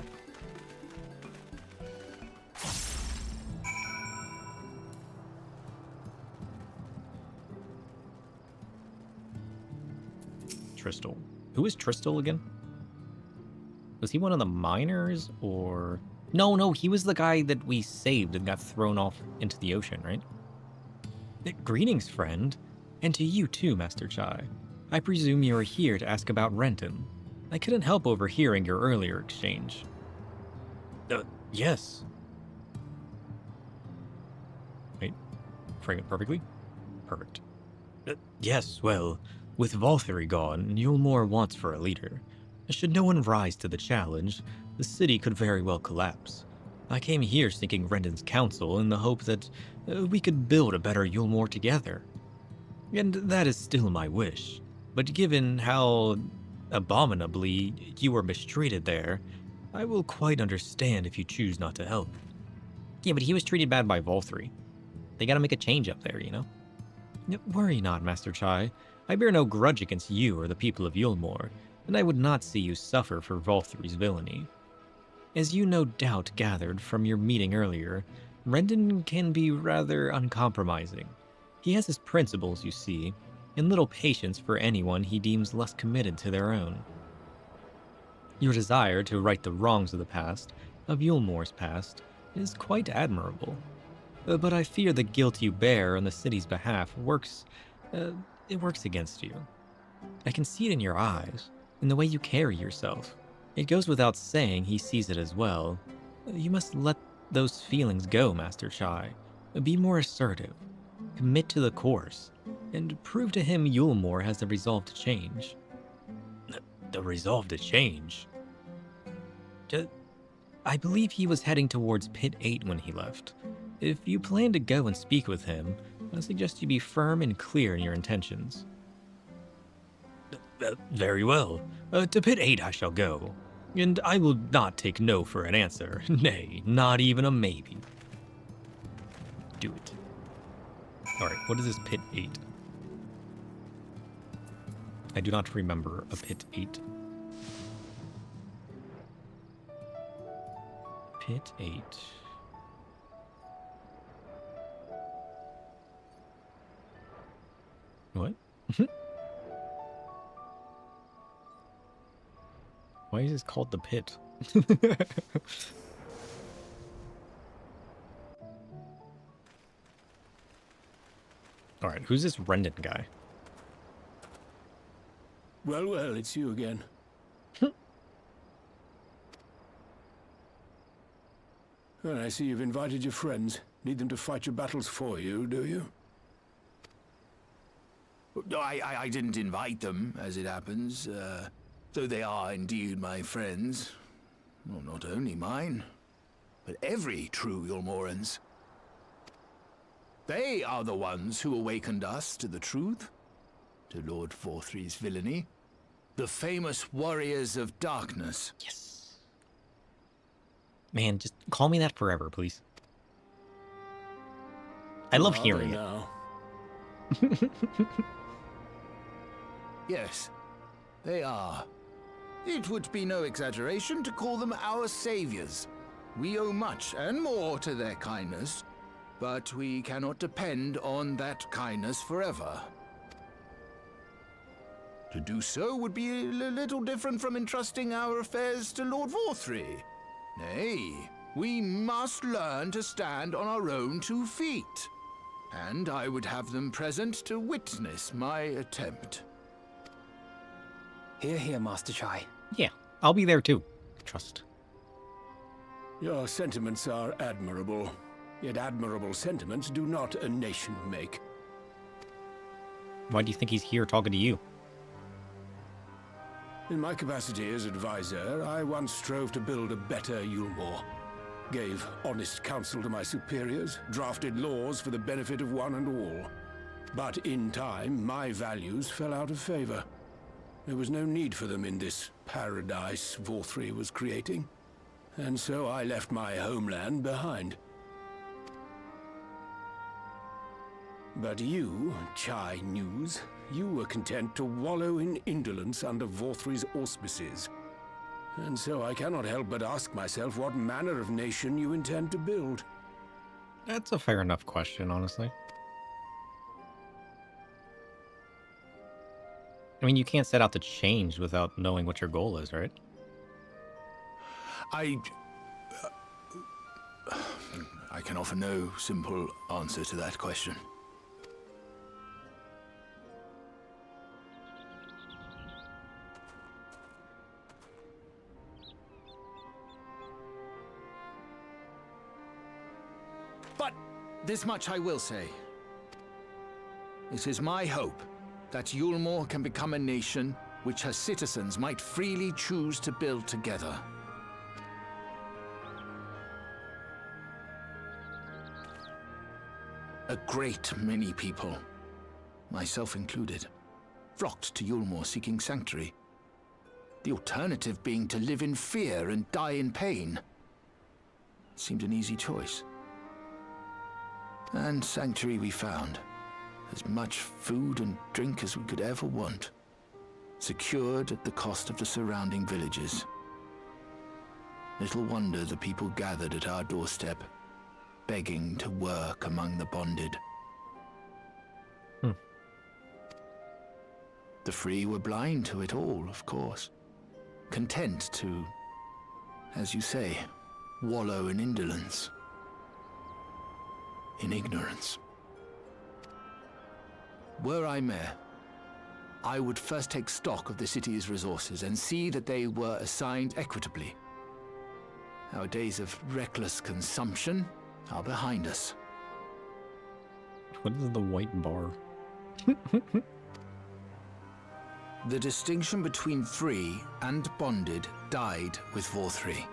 Tristal. Who is Tristal again? Was he one of the miners, or... No, he was the guy that we saved and got thrown off into the ocean, right? Greetings, friend. And to you too, Master Chai. I presume you are here to ask about Renton. I couldn't help overhearing your earlier exchange. Yes. Wait, frame it perfectly? Perfect. Yes, well, with Valtteri gone, Yulmore wants for a leader. Should no one rise to the challenge, the city could very well collapse. I came here seeking Rendon's counsel in the hope that we could build a better Yulmore together. And that is still my wish. But given how abominably you were mistreated there, I will quite understand if you choose not to help. Yeah, but he was treated bad by Valtteri. They gotta make a change up there, you know? Worry not, Master Chai. I bear no grudge against you or the people of Yulmore, and I would not see you suffer for Valtteri's villainy. As you no doubt gathered from your meeting earlier, Rendon can be rather uncompromising. He has his principles, you see, and little patience for anyone he deems less committed to their own. Your desire to right the wrongs of the past, of Yulmore's past, is quite admirable. But I fear the guilt you bear on the city's behalf works against you. I can see it in your eyes, in the way you carry yourself. It goes without saying he sees it as well. You must let those feelings go, Master Chai. Be more assertive. Commit to the course, and prove to him Yulmore has the resolve to change. The resolve to change? I believe he was heading towards Pit 8 when he left. If you plan to go and speak with him, I suggest you be firm and clear in your intentions. Very well. To Pit 8 I shall go, and I will not take no for an answer. Nay, not even a maybe. Do it. Alright, what is this Pit 8? I do not remember a Pit 8. Pit 8. What? Why is this called the Pit? Alright, who's this Rendon guy? Well, it's you again. Well, I see you've invited your friends. Need them to fight your battles for you, do you? I didn't invite them, as it happens, though they are indeed my friends. Well, not only mine, but every true Yulmoran's. They are the ones who awakened us to the truth, to Lord Valtteri's villainy, the famous warriors of darkness. Yes. Man, just call me that forever, please. I love hearing it. Yes, they are. It would be no exaggeration to call them our saviors. We owe much and more to their kindness, but we cannot depend on that kindness forever. To do so would be a little different from entrusting our affairs to Lord Vorthry. Nay, we must learn to stand on our own 2 feet. And I would have them present to witness my attempt. Hear, hear, Master Chai. Yeah, I'll be there too. Trust. Your sentiments are admirable. Yet admirable sentiments do not a nation make. Why do you think he's here talking to you? In my capacity as advisor, I once strove to build a better Yulmore. Gave honest counsel to my superiors, drafted laws for the benefit of one and all. But in time, my values fell out of favor. There was no need for them in this paradise Vorthry was creating. And so I left my homeland behind. But you, Chai News, you were content to wallow in indolence under Vorthry's auspices. And so I cannot help but ask myself what manner of nation you intend to build. That's a fair enough question, honestly. I mean, you can't set out to change without knowing what your goal is, right? I can offer no simple answer to that question. But this much I will say. It is my hope that Yulmore can become a nation which her citizens might freely choose to build together. A great many people, myself included, flocked to Yulmore seeking sanctuary. The alternative being to live in fear and die in pain. It seemed an easy choice. And sanctuary we found. As much food and drink as we could ever want. Secured at the cost of the surrounding villages. Little wonder the people gathered at our doorstep, begging to work among the bonded. The free were blind to it all, of course. Content to, as you say, wallow in indolence. In ignorance. Were I mayor, I would first take stock of the city's resources and see that they were assigned equitably. Our days of reckless consumption are behind us. What is the white bar? The distinction between free and bonded died with Vorthry.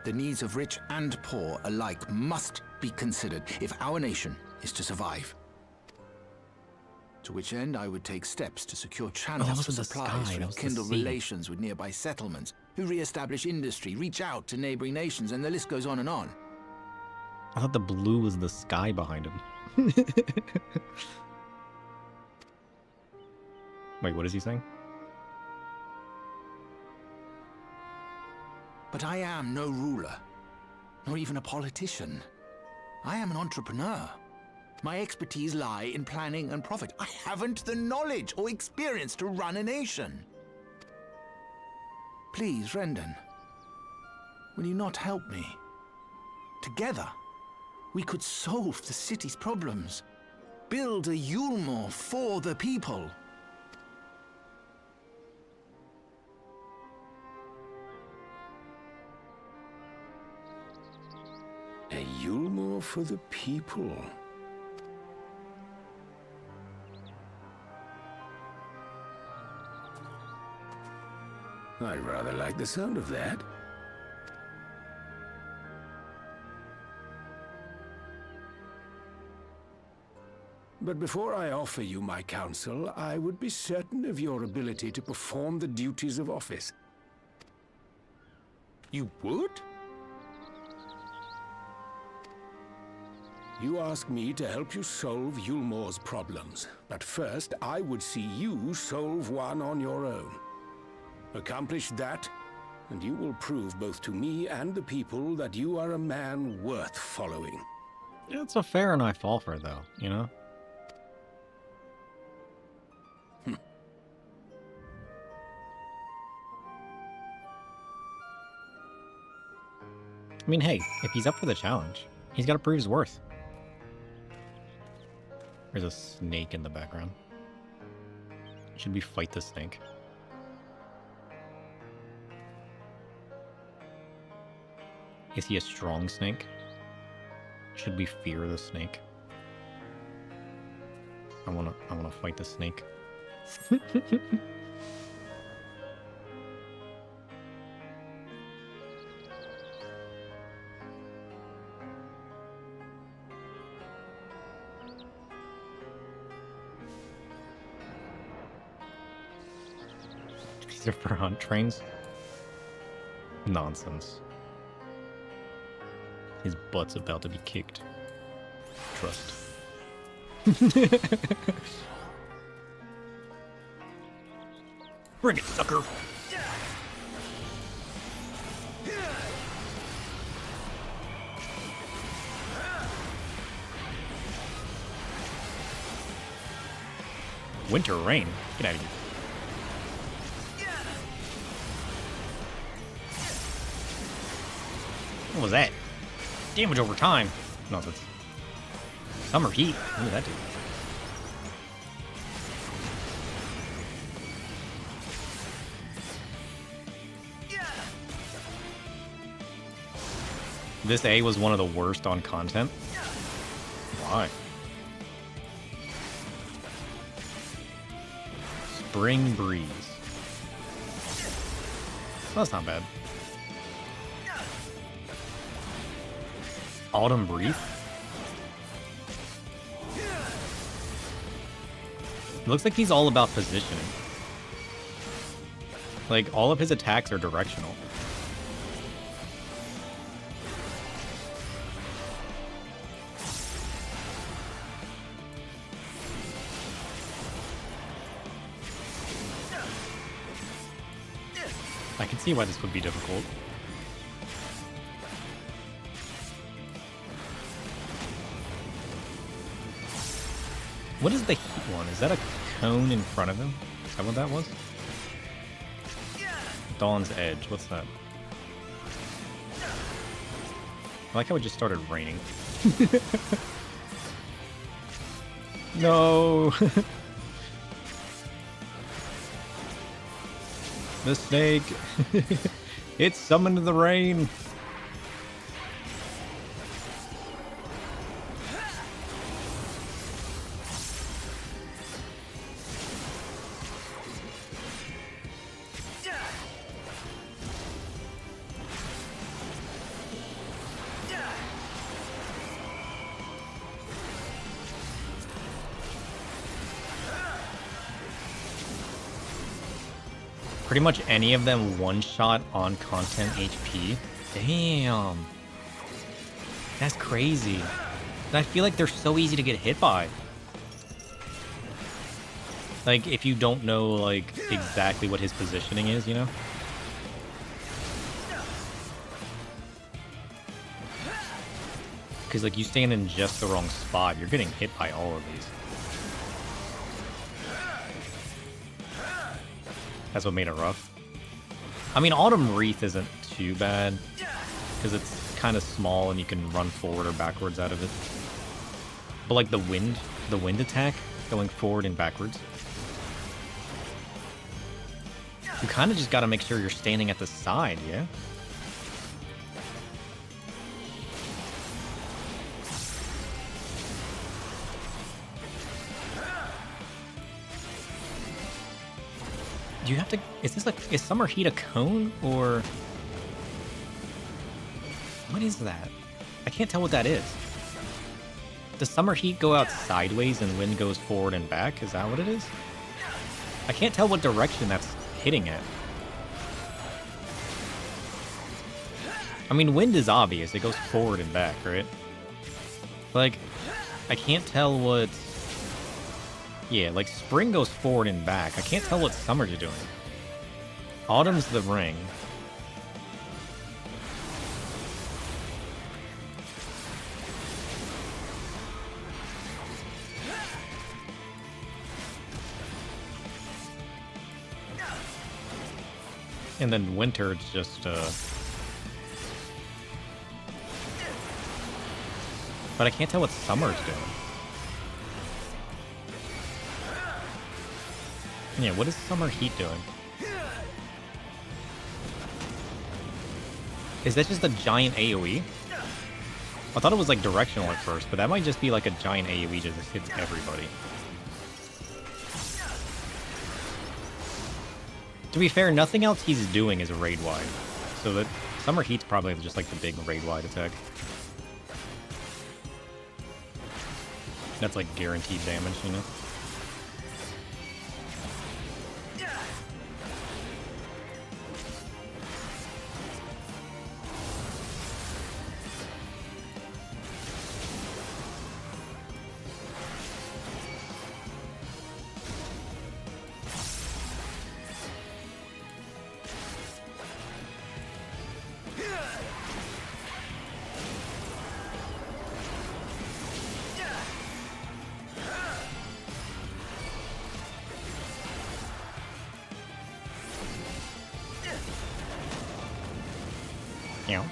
The needs of rich and poor alike must be considered if our nation is to survive. To which end I would take steps to secure channels for supplies, rekindle relations with nearby settlements, who re-establish industry, reach out to neighboring nations, and the list goes on and on. I thought the blue was the sky behind him. Wait, what is he saying? But I am no ruler, nor even a politician. I am an entrepreneur. My expertise lie in planning and profit. I haven't the knowledge or experience to run a nation. Please, Rendon, will you not help me? Together, we could solve the city's problems. Build a Yulmore for the people. A Yulmore for the people. I rather like the sound of that. But before I offer you my counsel, I would be certain of your ability to perform the duties of office. You would? You ask me to help you solve Yulmore's problems, but first I would see you solve one on your own. Accomplish that, and you will prove both to me and the people that you are a man worth following. Yeah, it's a fair and I fall for it, though, you know? I mean, hey, if he's up for the challenge, he's got to prove his worth. There's a snake in the background. Should we fight the snake? Is he a strong snake? Should we fear the snake? I wanna fight the snake. These are for hunt trains? Nonsense. His butt's about to be kicked. Trust. Bring it, sucker! Winter rain? Get out of here. What was that? Damage over time. No, that's summer heat. What did that do? This A was one of the worst on content. Why? Spring breeze. That's not bad. Autumn breeze? It looks like he's all about positioning. Like, all of his attacks are directional. I can see why this would be difficult. What is the heat one? Is that a cone in front of him? Is that what that was? Dawn's Edge. What's that? I like how it just started raining. No! The snake! It's summoned the rain! Pretty much any of them one-shot on content HP. Damn. That's crazy. And I feel like they're so easy to get hit by. Like, if you don't know, like, exactly what his positioning is, you know? Because, like, you stand in just the wrong spot, you're getting hit by all of these. That's what made it rough. I mean, Autumn Wreath isn't too bad, because it's kind of small and you can run forward or backwards out of it. But like the wind attack, going forward and backwards. You kind of just got to make sure you're standing at the side, yeah? Do you have to... Is this like... Is Summer Heat a cone, or... What is that? I can't tell what that is. Does Summer Heat go out sideways and wind goes forward and back? Is that what it is? I can't tell what direction that's hitting at. I mean, wind is obvious. It goes forward and back, right? Like, I can't tell what... Yeah, like spring goes forward and back. I can't tell what summer's doing. Autumn's the ring. And then winter, it's just, but I can't tell what summer's doing. Yeah, what is summer heat doing? Is that just a giant AoE? I thought it was like directional at first, but that might just be like a giant AoE that just hits everybody. To be fair, nothing else he's doing is raid-wide. So that Summer Heat's probably just like the big raid-wide attack. That's like guaranteed damage, you know? Yeah.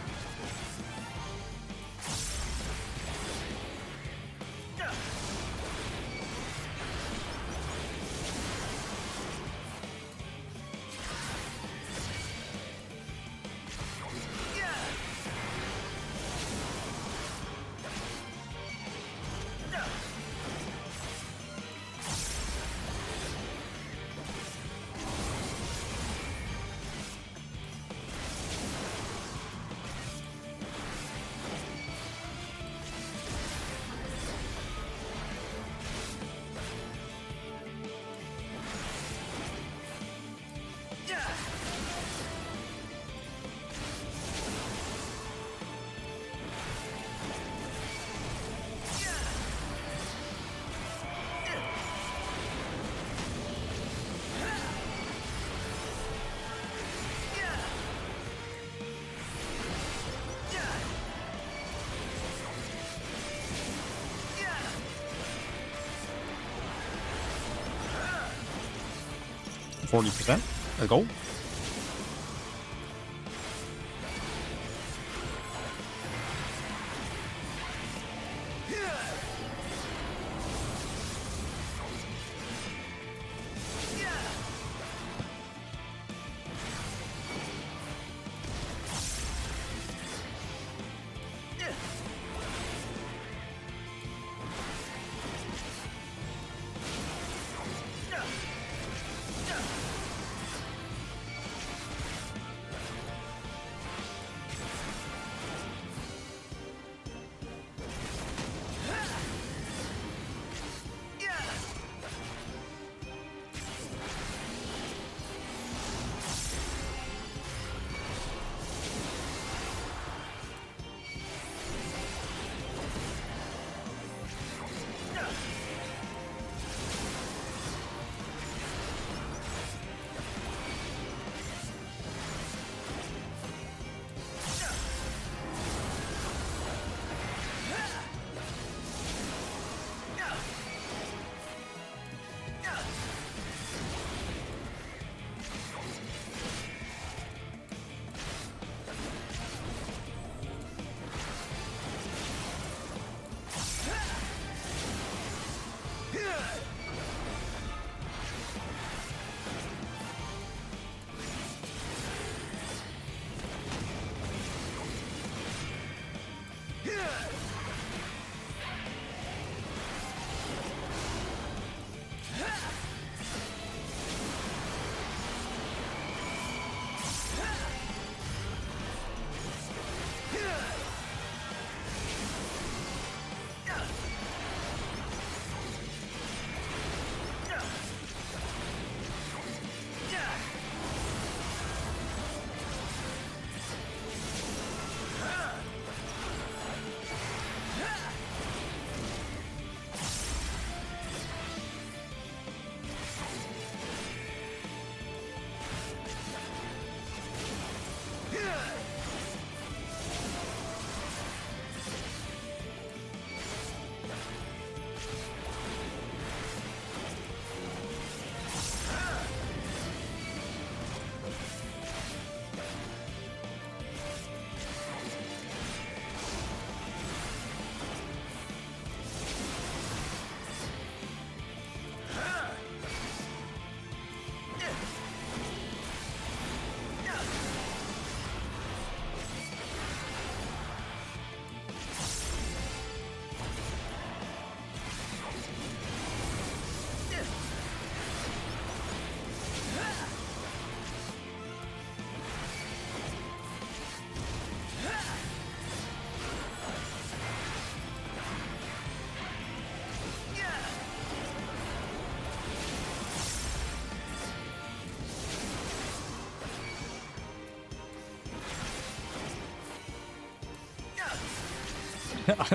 %? A goal?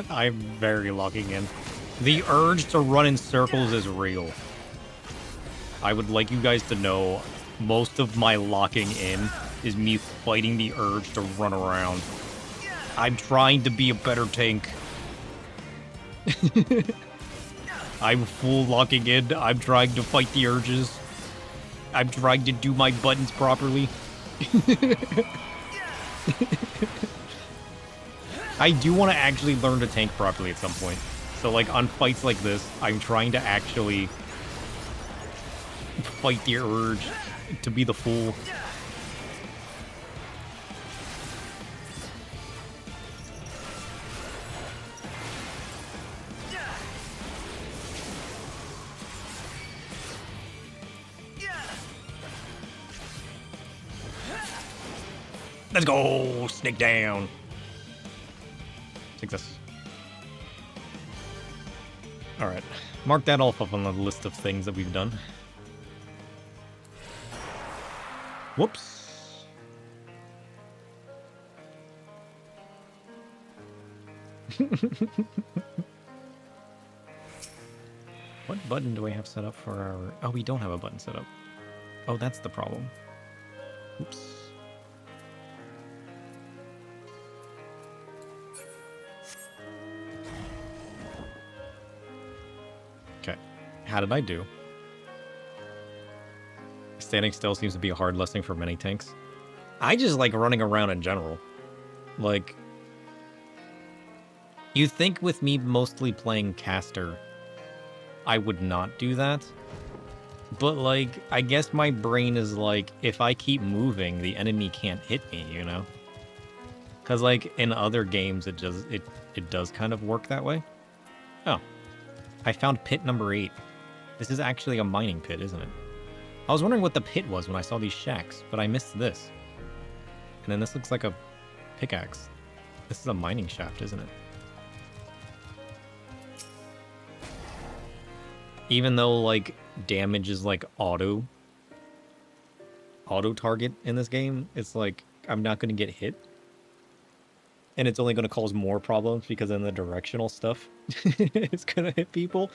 I'm very locking in. The urge to run in circles is real. I would like you guys to know most of my locking in is me fighting the urge to run around. I'm trying to be a better tank. I'm full locking in. I'm trying to fight the urges. I'm trying to do my buttons properly. I do want to actually learn to tank properly at some point. So, like, on fights like this, I'm trying to actually fight the urge to be the fool. Let's go! Snake down! Take this. Alright. Mark that off on the list of things that we've done. Whoops. What button do I have set up for our... Oh, we don't have a button set up. Oh, that's the problem. Oops. Okay. How did I do? Standing still seems to be a hard lesson for many tanks. I just like running around in general. Like, you think with me mostly playing caster, I would not do that. But like, I guess my brain is like, if I keep moving, the enemy can't hit me, you know? Because like in other games, it does kind of work that way. Oh, I found pit number 8. This is actually a mining pit, isn't it? I was wondering what the pit was when I saw these shacks, but I missed this. And then this looks like a pickaxe. This is a mining shaft, isn't it? Even though, like, damage is, like, auto target in this game, it's like, I'm not going to get hit. And it's only going to cause more problems because then the directional stuff is going to hit people.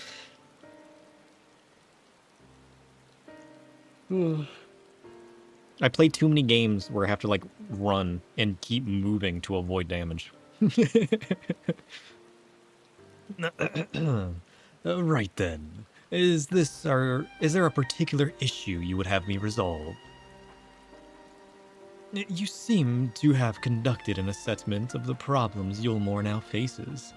I play too many games where I have to, like, run and keep moving to avoid damage. Right then. Is there a particular issue you would have me resolve? You seem to have conducted an assessment of the problems Yulmore now faces.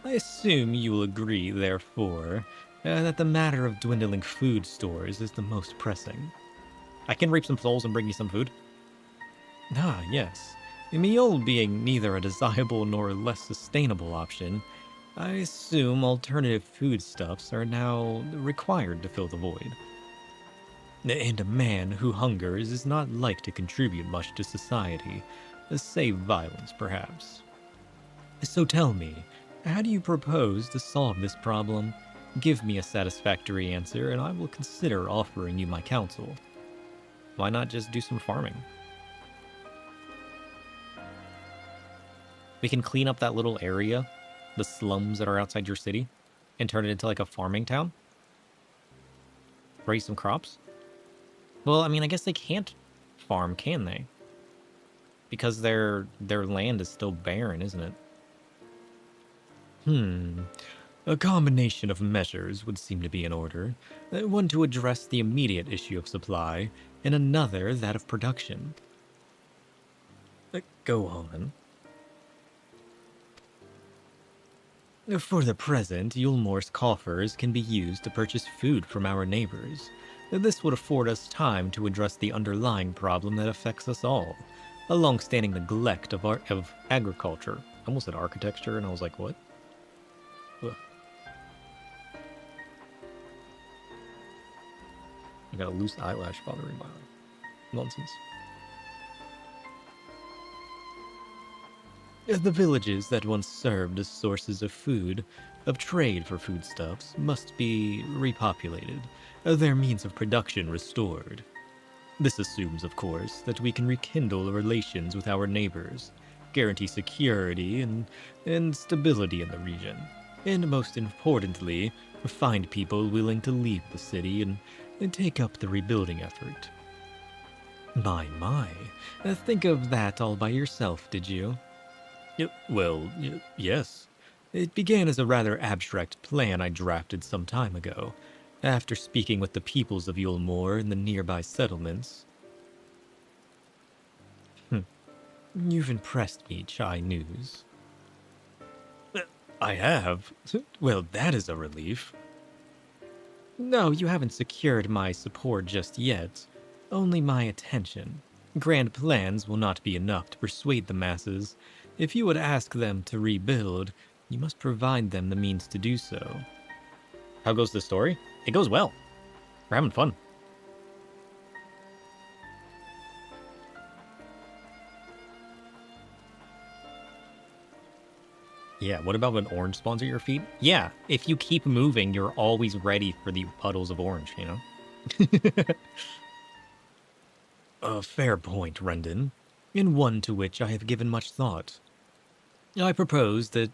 I assume you will agree, therefore, that the matter of dwindling food stores is the most pressing. I can reap some souls and bring you some food. Ah, yes. A meal being neither a desirable nor less sustainable option, I assume alternative foodstuffs are now required to fill the void. And a man who hungers is not like to contribute much to society, save violence, perhaps. So tell me, how do you propose to solve this problem? Give me a satisfactory answer, and I will consider offering you my counsel. Why not just do some farming? We can clean up that little area, the slums that are outside your city, and turn it into like a farming town. Raise some crops. Well, I mean, I guess they can't farm, can they? Because their land is still barren, isn't it? A combination of measures would seem to be in order. One to address the immediate issue of supply, and another that of production. Go on. For the present, Yulmore's coffers can be used to purchase food from our neighbors. This would afford us time to address the underlying problem that affects us all, a long-standing neglect of agriculture. I almost said architecture, and I was like, what? Ugh. I got a loose eyelash bothering my eye. Nonsense. The villages that once served as sources of food, of trade for foodstuffs, must be repopulated, their means of production restored. This assumes, of course, that we can rekindle relations with our neighbors, guarantee security and stability in the region. And most importantly, find people willing to leave the city and take up the rebuilding effort. My, think of that all by yourself, did you? Well, yes. It began as a rather abstract plan I drafted some time ago, after speaking with the peoples of Yulmore and the nearby settlements. You've impressed me, Chai News. I have? Well, that is a relief. No, you haven't secured my support just yet. Only my attention. Grand plans will not be enough to persuade the masses. If you would ask them to rebuild, you must provide them the means to do so. How goes the story? It goes well. We're having fun. Yeah, what about when orange spawns at your feet? Yeah, if you keep moving, you're always ready for the puddles of orange, you know? A fair point, Rendon, and one to which I have given much thought. I propose that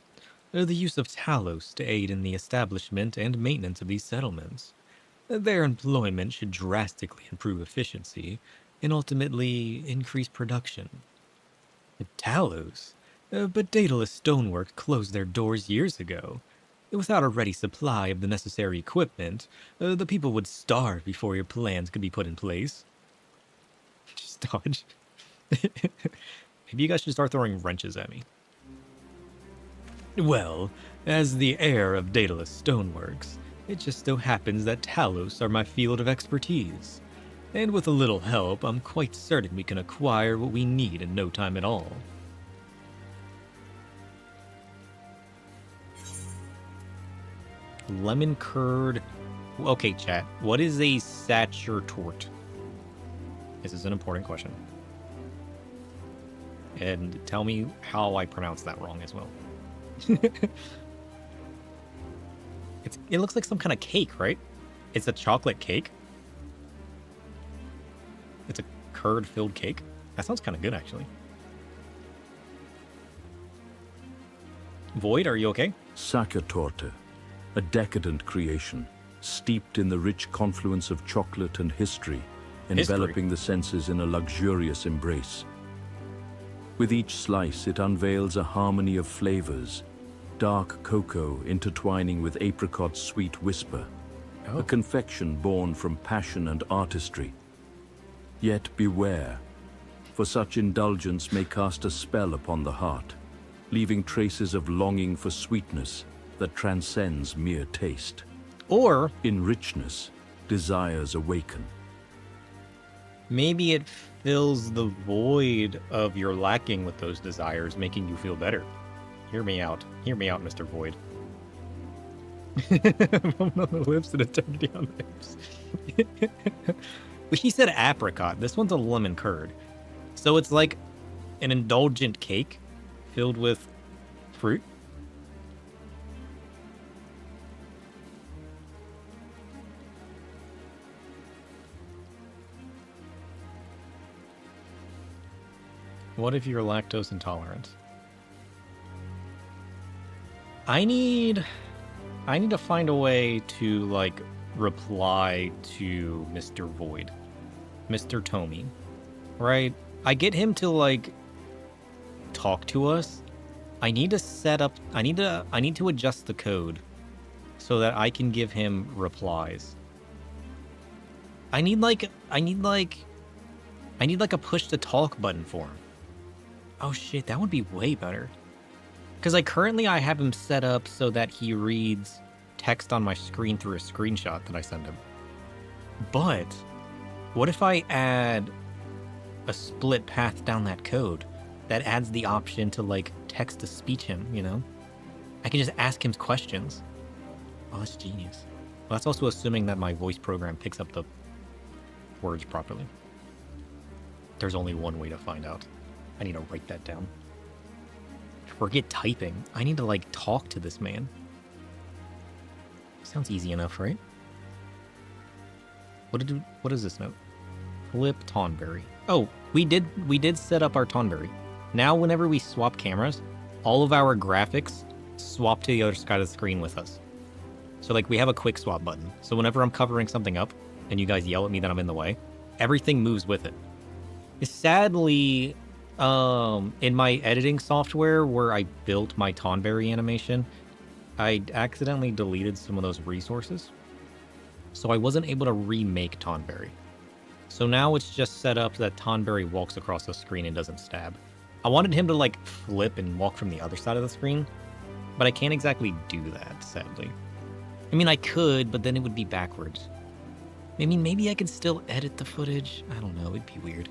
the use of Talos to aid in the establishment and maintenance of these settlements. Their employment should drastically improve efficiency and ultimately increase production. Talos? But Daedalus Stonework closed their doors years ago. Without a ready supply of the necessary equipment, the people would starve before your plans could be put in place. Just dodge. Maybe you guys should start throwing wrenches at me. Well, as the heir of Daedalus Stoneworks, it just so happens that Talos are my field of expertise. And with a little help, I'm quite certain we can acquire what we need in no time at all. Lemon curd. Okay, chat. What is a sacher-tort? This is an important question. And tell me how I pronounced that wrong as well. It looks like some kind of cake, right? It's a chocolate cake. It's a curd-filled cake. That sounds kind of good, actually. Void, are you okay? Sacher-torte, a decadent creation, steeped in the rich confluence of chocolate and history, enveloping the senses in a luxurious embrace. With each slice, it unveils a harmony of flavors, dark cocoa intertwining with apricot sweet whisper, a confection born from passion and artistry. Yet beware, for such indulgence may cast a spell upon the heart, leaving traces of longing for sweetness that transcends mere taste. Or in richness, desires awaken. Maybe it fills the void of your lacking with those desires, making you feel better. Hear me out. Hear me out, Mr. Void. On the lips and eternity on the lips. Well, he said apricot. This one's a lemon curd. So it's like an indulgent cake filled with fruit. What if you're lactose intolerant? I need to find a way to, like, reply to Mr. Void. Mr. Tommy. Right? I get him to, like, talk to us. I need to set up... I need to adjust the code so that I can give him replies. I need like a push-to-talk button for him. Oh shit, that would be way better. Because like currently I have him set up so that he reads text on my screen through a screenshot that I send him. But what if I add a split path down that code that adds the option to like text to speech him, you know? I can just ask him questions. Oh, that's genius. Well, that's also assuming that my voice program picks up the words properly. There's only one way to find out. I need to write that down. Forget typing. I need to, like, talk to this man. Sounds easy enough, right? What is this note? Flip Tonberry. Oh, we did set up our Tonberry. Now whenever we swap cameras, all of our graphics swap to the other side of the screen with us. So like we have a quick swap button. So whenever I'm covering something up and you guys yell at me that I'm in the way, everything moves with it. Sadly, in my editing software where I built my Tonberry animation, I accidentally deleted some of those resources. So I wasn't able to remake Tonberry. So now it's just set up that Tonberry walks across the screen and doesn't stab. I wanted him to like flip and walk from the other side of the screen, but I can't exactly do that, sadly. I mean, I could, but then it would be backwards. I mean, maybe I could still edit the footage. I don't know, it'd be weird.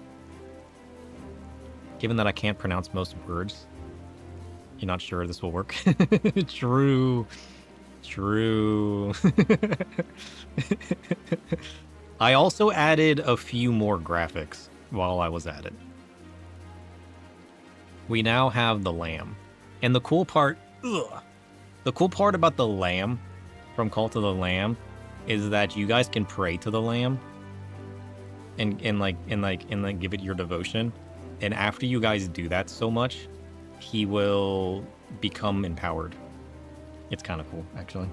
Given that I can't pronounce most words, you're not sure this will work? True. True. I also added a few more graphics while I was at it. We now have the lamb. And the cool part, the cool part about the lamb from Call to the Lamb is that you guys can pray to the lamb and give it your devotion. And after you guys do that so much, he will become empowered. It's kind of cool, actually.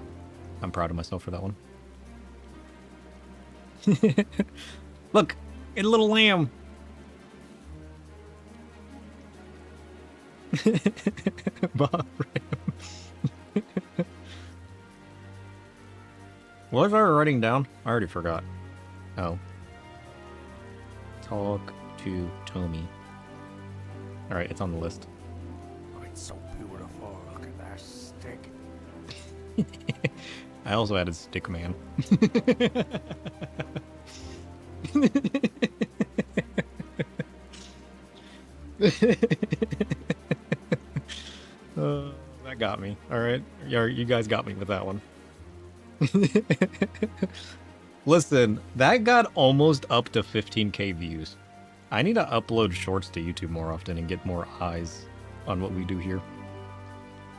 I'm proud of myself for that one. Look, a little lamb. Bob Ram. What was I writing down? I already forgot. Oh. Talk to Tommy. Alright, it's on the list. Oh, it's so beautiful. Look at that stick. I also added Stickman. That got me. Alright. You guys got me with that one. Listen, that got almost up to 15k views. I need to upload shorts to YouTube more often and get more eyes on what we do here.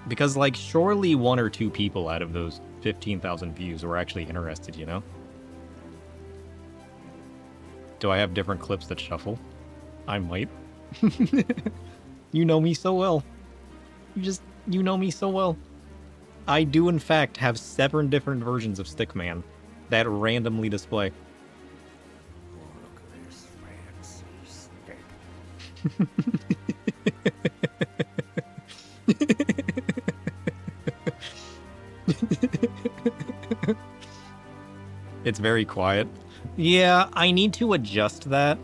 Because, like, surely 1 or 2 people out of those 15,000 views were actually interested, you know? Do I have different clips that shuffle? I might. You know me so well. You know me so well. I do, in fact, have 7 different versions of Stickman that randomly display. Oh, look at this fancy stick. It's very quiet. Yeah, I need to adjust that.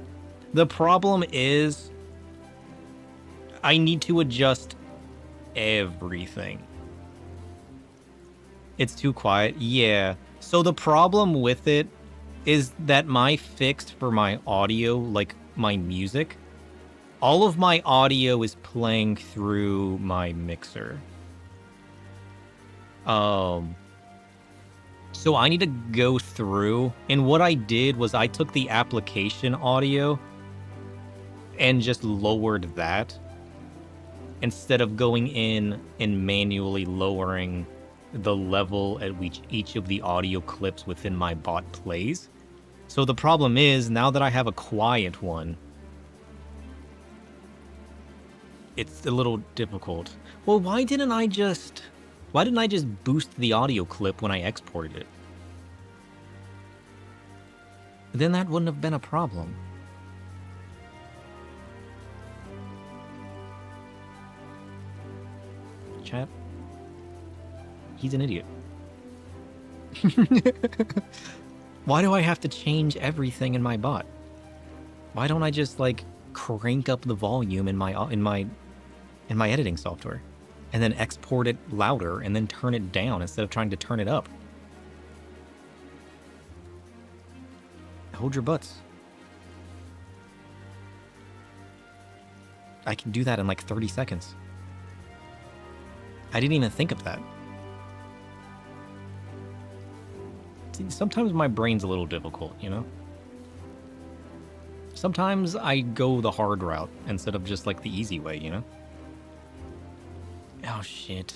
The problem is I need to adjust everything. It's too quiet. Yeah. So the problem with it is that my fixed for my audio, like my music, all of my audio is playing through my mixer. So I need to go through, and what I did was I took the application audio and just lowered that instead of going in and manually lowering the level at which each of the audio clips within my bot plays. So the problem is, now that I have a quiet one, it's a little difficult. Well, why didn't I just boost the audio clip when I exported it? Then that wouldn't have been a problem. Chat. He's an idiot. Why do I have to change everything in my bot? Why don't I just like crank up the volume in my editing software and then export it louder and then turn it down instead of trying to turn it up? Hold your butts. I can do that in like 30 seconds. I didn't even think of that. Sometimes my brain's a little difficult, you know? Sometimes I go the hard route instead of just like the easy way, you know? Oh shit.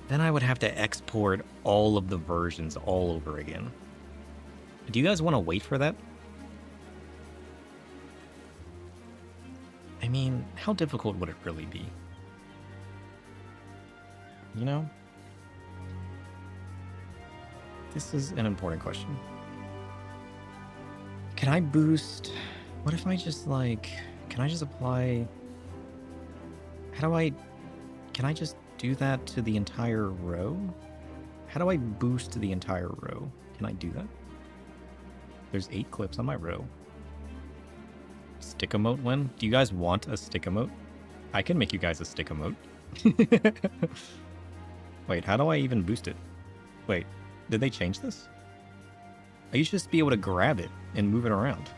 Then I would have to export all of the versions all over again. Do you guys want to wait for that? I mean, how difficult would it really be? You know? This is an important question. Can I boost? What if I just like, can I just apply? Can I just do that to the entire row? How do I boost the entire row? Can I do that? There's 8 clips on my row. Stick emote one? Do you guys want a stick emote? I can make you guys a stick emote. Wait, how do I even boost it? Wait, did they change this? I used to just be able to grab it and move it around.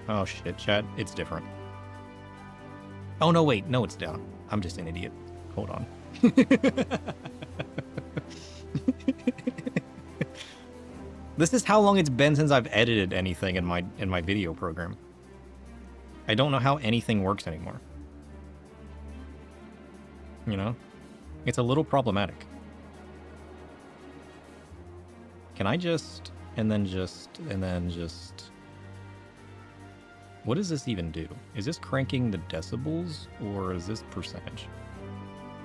Oh shit, chat, it's different. Oh no, wait, no, it's down. I'm just an idiot. Hold on. This is how long it's been since I've edited anything in my video program. I don't know how anything works anymore. You know? It's a little problematic. Can I just... and then just... What does this even do? Is this cranking the decibels, or is this percentage?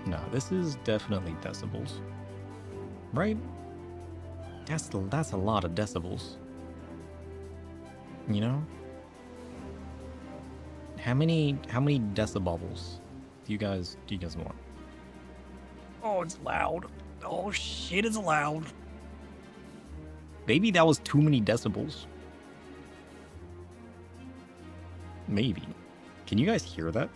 No, this is definitely decibels. Right? That's a lot of decibels. You know? How many decibels do you guys want? Oh, it's loud. Oh shit, it's loud. Maybe that was too many decibels. Maybe. Can you guys hear that?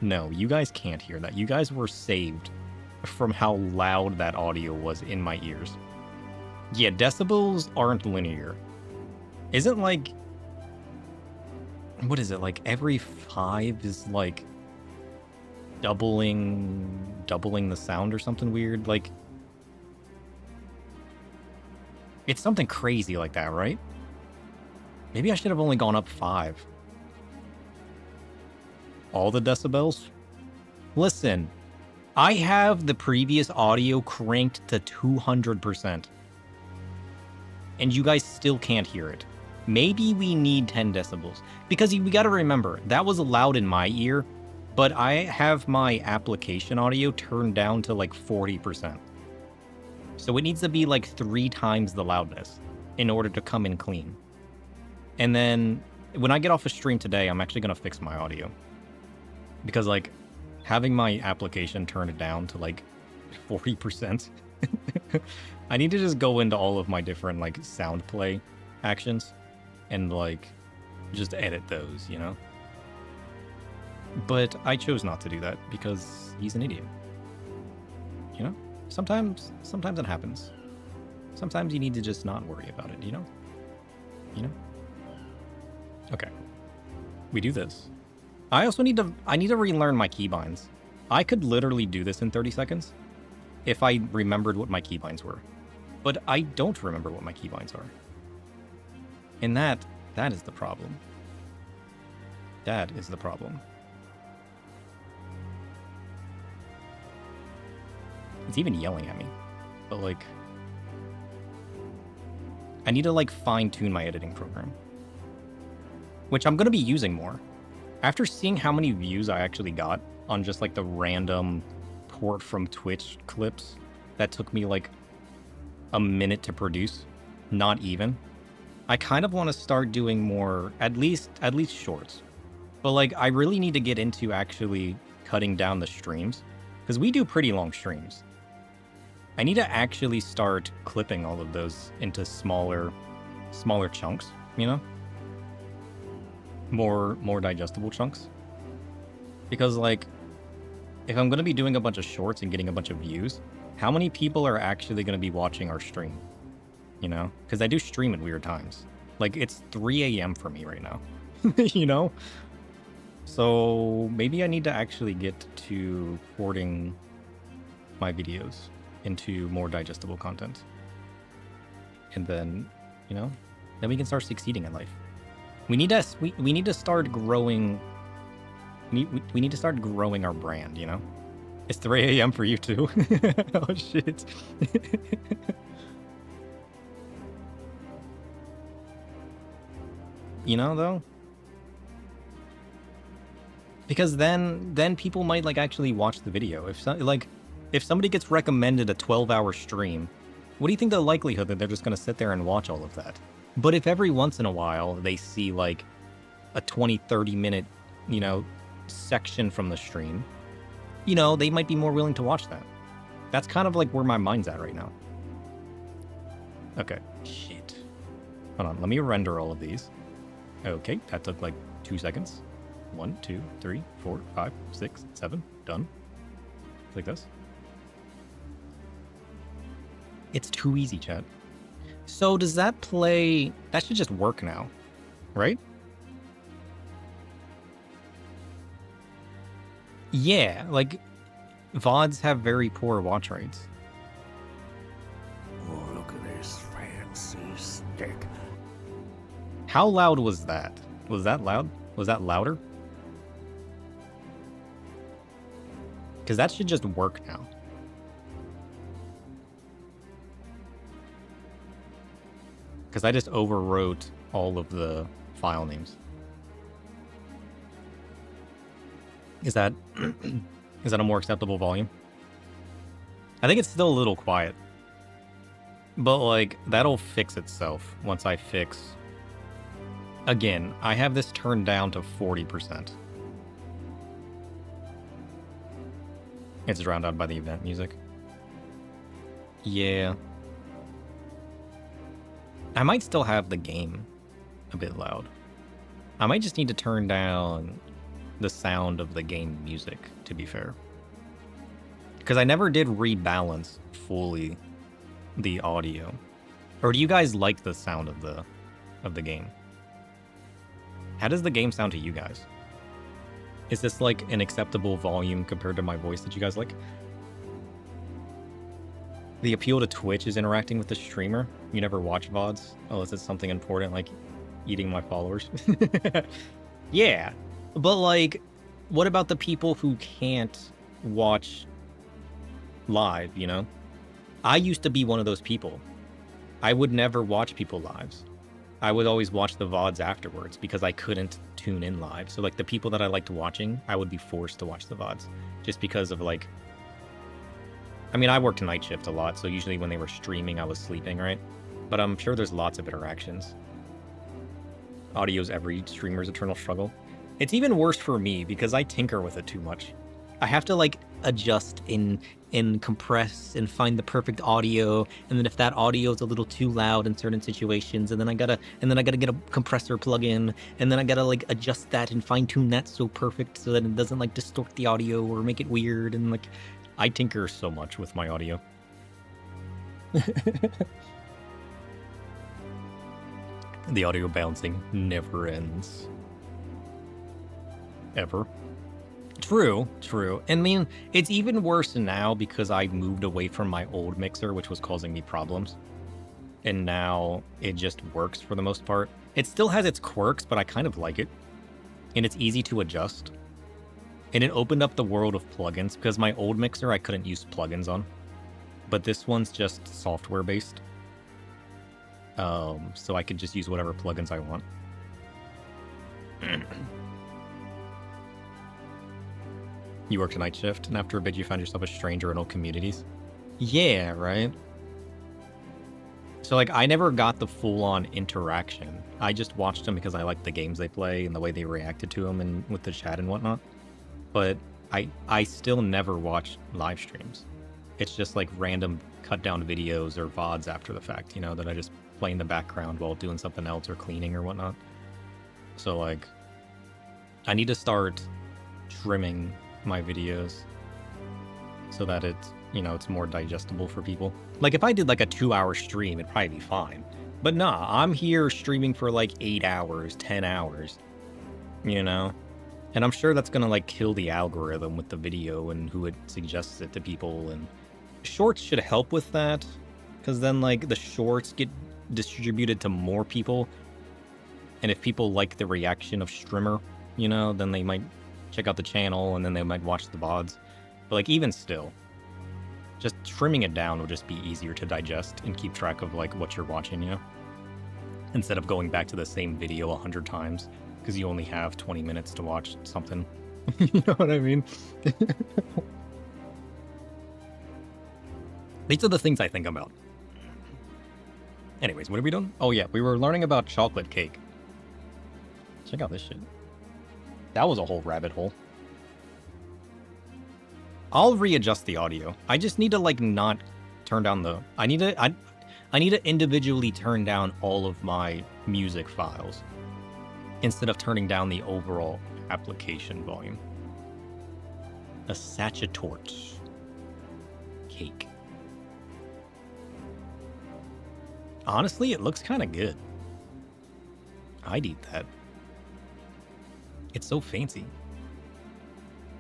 No, you guys can't hear that. You guys were saved from how loud that audio was in my ears. Yeah, decibels aren't linear. Isn't like... what is it? Like every 5 is like doubling the sound or something weird? Like... it's something crazy like that, right? Maybe I should have only gone up 5. All the decibels? Listen, I have the previous audio cranked to 200%. And you guys still can't hear it. Maybe we need 10 decibels. Because we gotta remember, that was loud in my ear, but I have my application audio turned down to like 40%. So it needs to be like 3 times the loudness in order to come in clean. And then when I get off a stream today, I'm actually gonna fix my audio. Because like having my application turn it down to like 40%, I need to just go into all of my different like sound play actions and like just edit those, you know? But I chose not to do that because he's an idiot. You know? Sometimes it happens. Sometimes you need to just not worry about it, you know? You know? Okay. We do this. I also need to relearn my keybinds. I could literally do this in 30 seconds if I remembered what my keybinds were. But I don't remember what my keybinds are. And that is the problem. That is the problem. It's even yelling at me. But like, I need to like fine-tune my editing program, which I'm gonna be using more. After seeing how many views I actually got on just like the random port from Twitch clips that took me like a minute to produce, not even, I kind of want to start doing more, at least shorts. But like, I really need to get into actually cutting down the streams because we do pretty long streams. I need to actually start clipping all of those into smaller chunks, you know? More digestible chunks. Because like, if I'm going to be doing a bunch of shorts and getting a bunch of views, how many people are actually going to be watching our stream? You know? Because I do stream at weird times. Like, it's 3 a.m. for me right now. You know? So maybe I need to actually get to porting my videos into more digestible content. And then, you know, then we can start succeeding in life. We need to start growing. We need to start growing our brand, you know? It's 3 a.m. for you too. Oh shit. You know though? Because then people might like actually watch the video. If somebody gets recommended a 12-hour stream, what do you think the likelihood that they're just going to sit there and watch all of that? But if every once in a while they see like a 20-30 minute, section from the stream, they might be more willing to watch that. That's kind of like where my mind's at right now. Okay, shit. Hold on, let me render all of these. Okay, that took like 2 seconds. 1, 2, 3, 4, 5, 6, 7. Done. Like this. It's too easy, chat. So does that play... That should just work now, right? Yeah, like, VODs have very poor watch rates. Oh, look at this fancy stick. How loud was that? Was that loud? Was that louder? Because that should just work now. Because I just overwrote all of the file names. Is that is that a more acceptable volume? I think it's still a little quiet. But like, that'll fix itself once I fix... Again, I have this turned down to 40%. It's drowned out by the event music. Yeah. I might still have the game a bit loud. I might just need to turn down the sound of the game music, to be fair. Because I never did rebalance fully the audio. Or do you guys like the sound of the game? How does the game sound to you guys? Is this like an acceptable volume compared to my voice that you guys like? The appeal to Twitch is interacting with the streamer. You never watch VODs unless it's something important like eating my followers. Yeah, but like, what about the people who can't watch live, I used to be one of those people. I would never watch people lives. I would always watch the VODs afterwards because I couldn't tune in live. So like the people that I liked watching, I would be forced to watch the VODs just because of like... I mean, I worked night shift a lot, so usually when they were streaming, I was sleeping, right? But I'm sure there's lots of interactions. Audio's every streamer's eternal struggle. It's even worse for me because I tinker with it too much. I have to like adjust and compress and find the perfect audio, and then if that audio is a little too loud in certain situations, and then I gotta get a compressor plug-in, and then I gotta like adjust that and fine-tune that so perfect so that it doesn't like distort the audio or make it weird, and like I tinker so much with my audio. The audio bouncing never ends. Ever. True. I mean, it's even worse now because I moved away from my old mixer, which was causing me problems. And now it just works for the most part. It still has its quirks, but I kind of like it. And it's easy to adjust. And it opened up the world of plugins because my old mixer I couldn't use plugins on. But this one's just software based. So I could just use whatever plugins I want. You worked a night shift, and after a bit you found yourself a stranger in old communities? Yeah, right? So, like, I never got the full-on interaction. I just watched them because I liked the games they play and the way they reacted to them and with the chat and whatnot. But I still never watched live streams. It's just, like, random cut-down videos or VODs after the fact, that I just play in the background while doing something else or cleaning or whatnot. So, like, I need to start trimming my videos so that it's it's more digestible for people. Like if I did like a 2-hour stream, it'd probably be fine, but nah, I'm here streaming for like 8 hours, 10 hours, and I'm sure that's gonna like kill the algorithm with the video and who it suggests it to people. And shorts should help with that, because then like the shorts get distributed to more people, and if people like the reaction of streamer, then they might check out the channel, and then they might watch the VODs. But like, even still, just trimming it down will just be easier to digest and keep track of like what you're watching, instead of going back to the same video 100 times because you only have 20 minutes to watch something. You know what I mean? These are the things I think about. Anyways, what are we doing? Oh yeah, we were learning about chocolate cake. Check out this shit. That was a whole rabbit hole. I'll readjust the audio. I just need to like not turn down the... I need to individually turn down all of my music files instead of turning down the overall application volume. A Sachatort cake. Honestly, it looks kind of good. I'd eat that. It's so fancy.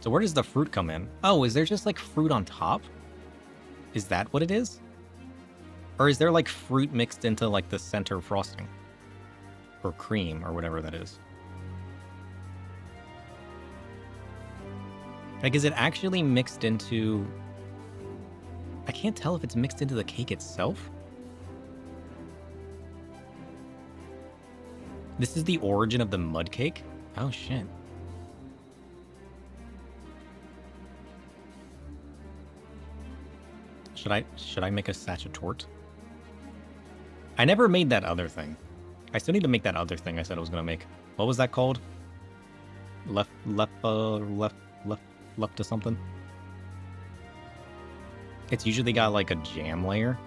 So where does the fruit come in? Oh, is there just like fruit on top? Is that what it is? Or is there like fruit mixed into like the center frosting? Or cream or whatever that is? Like, is it actually mixed into... I can't tell if it's mixed into the cake itself. This is the origin of the mud cake? Oh, shit. Should I make a Sachatort? I never made that other thing. I still need to make that other thing I said I was gonna make. What was that called? Left to something? It's usually got like a jam layer.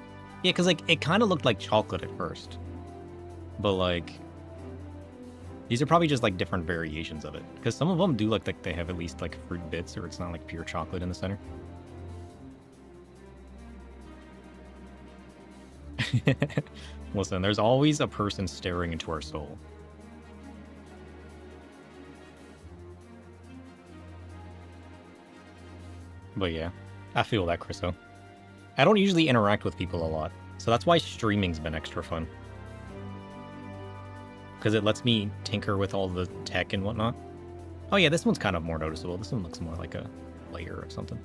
Yeah, because like it kind of looked like chocolate at first. But like these are probably just like different variations of it. Because some of them do look like they have at least like fruit bits, or it's not like pure chocolate in the center. Listen, there's always a person staring into our soul. But yeah, I feel that, Chriso. I don't usually interact with people a lot, so that's why streaming's been extra fun. Because it lets me tinker with all the tech and whatnot. Oh yeah, this one's kind of more noticeable. This one looks more like a layer or something.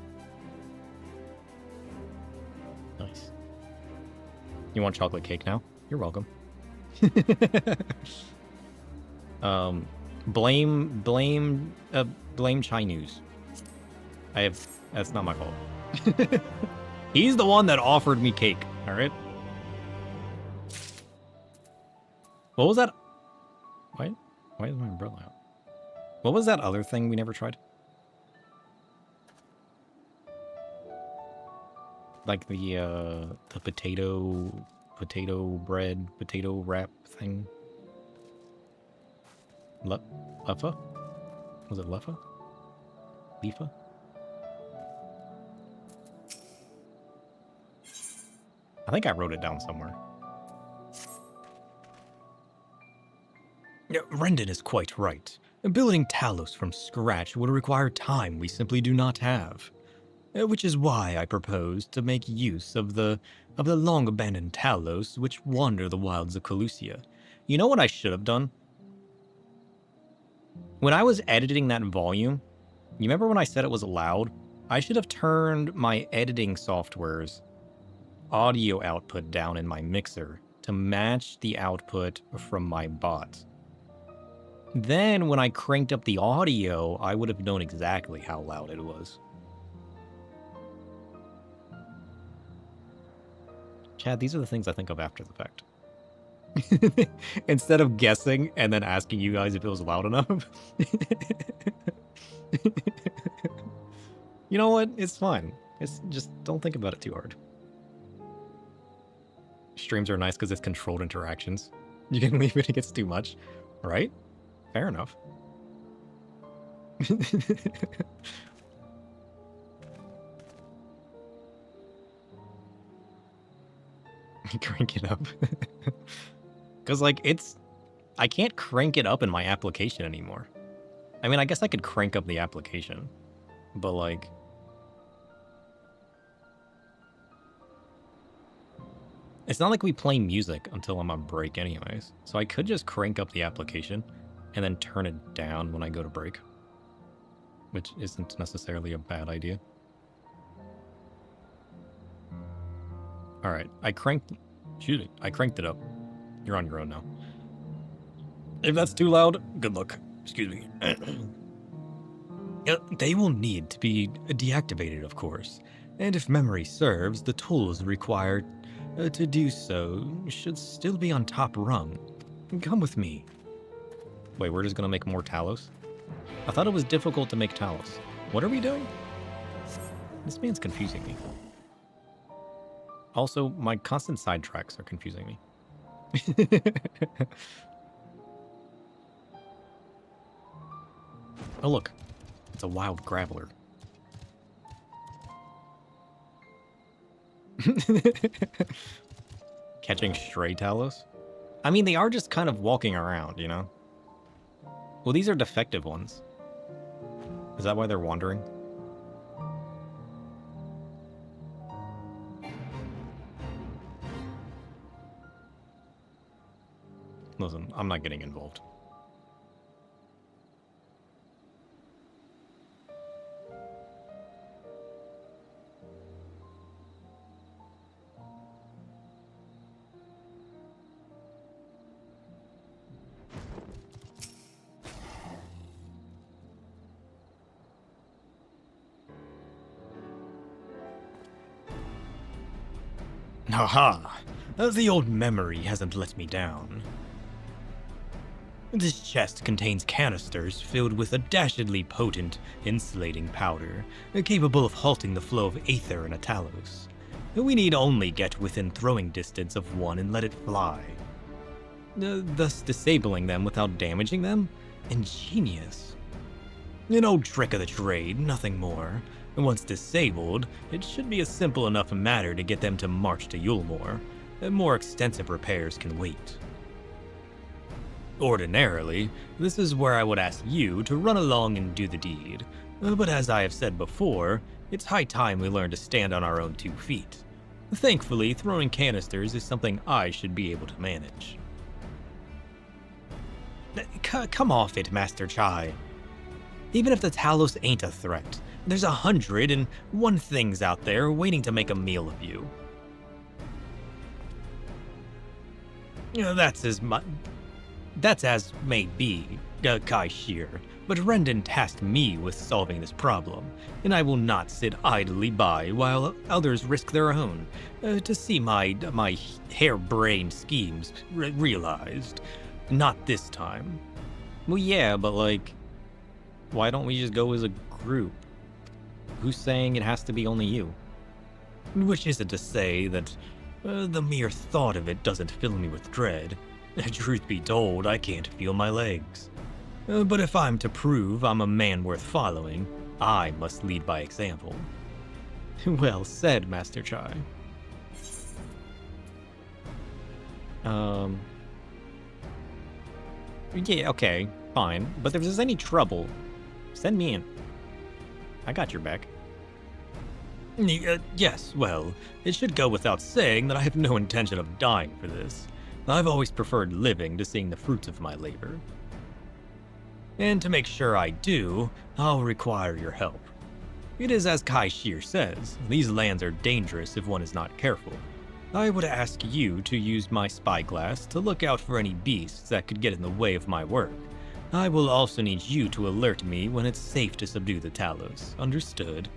Nice. You want chocolate cake now? You're welcome. Blame Chinese. That's not my fault. He's the one that offered me cake, all right? What was that? Why is my umbrella out? What was that other thing we never tried? Like the potato bread, potato wrap thing. Leffa? Was it Leffa? Lefa? I think I wrote it down somewhere. Rendon is quite right. Building Talos from scratch would require time we simply do not have. Which is why I propose to make use of the long-abandoned Talos which wander the wilds of Calusia. You know what I should have done? When I was editing that volume, you remember when I said it was loud? I should have turned my editing software's audio output down in my mixer to match the output from my bot. Then when I cranked up the audio, I would have known exactly how loud it was. Chad, these are the things I think of after the fact. Instead of guessing and then asking you guys if it was loud enough. You know what? It's fine. It's just don't think about it too hard. Streams are nice because it's controlled interactions. You can leave it, it gets too much, right? Fair enough. Crank it up. Because, like, I can't crank it up in my application anymore. I mean, I guess I could crank up the application. But, like... It's not like we play music until I'm on break anyways. So I could just crank up the application and then turn it down when I go to break. Which isn't necessarily a bad idea. Alright, I cranked it up. You're on your own now. If that's too loud, good luck. Excuse me. They will need to be deactivated, of course. And if memory serves, the tools required to do so should still be on top rung. Come with me. Wait, we're just gonna make more Talos? I thought it was difficult to make Talos. What are we doing? This man's confusing me. Also, my constant sidetracks are confusing me. Oh look, it's a wild graveler. Catching stray Talos? I mean, they are just kind of walking around, you know? Well, these are defective ones. Is that why they're wandering? Listen, I'm not getting involved. Aha! The old memory hasn't let me down. This chest contains canisters filled with a dastardly potent insulating powder, capable of halting the flow of aether in a Talos. We need only get within throwing distance of one and let it fly, thus disabling them without damaging them? Ingenious. An old trick of the trade, nothing more. Once disabled, it should be a simple enough matter to get them to march to Yulmore. More extensive repairs can wait. Ordinarily, this is where I would ask you to run along and do the deed. But as I have said before, it's high time we learn to stand on our own 2 feet. Thankfully, throwing canisters is something I should be able to manage. Come off it, Master Chai. Even if the Talos ain't a threat, there's 101 things out there waiting to make a meal of you. That's as may be, Kai Shear, but Rendon tasked me with solving this problem, and I will not sit idly by while others risk their own, to see my harebrained schemes realized. Not this time. Well, yeah, but like, why don't we just go as a group? Who's saying it has to be only you? Which isn't to say that the mere thought of it doesn't fill me with dread. Truth be told, I can't feel my legs. But if I'm to prove I'm a man worth following, I must lead by example. Well said, Master Chai. Yeah, okay, fine. But if there's any trouble, send me in. I got your back. Yes, well, it should go without saying that I have no intention of dying for this. I've always preferred living to seeing the fruits of my labor. And to make sure I do, I'll require your help. It is as Kai Shear says, these lands are dangerous if one is not careful. I would ask you to use my spyglass to look out for any beasts that could get in the way of my work. I will also need you to alert me when it's safe to subdue the Talos. Understood?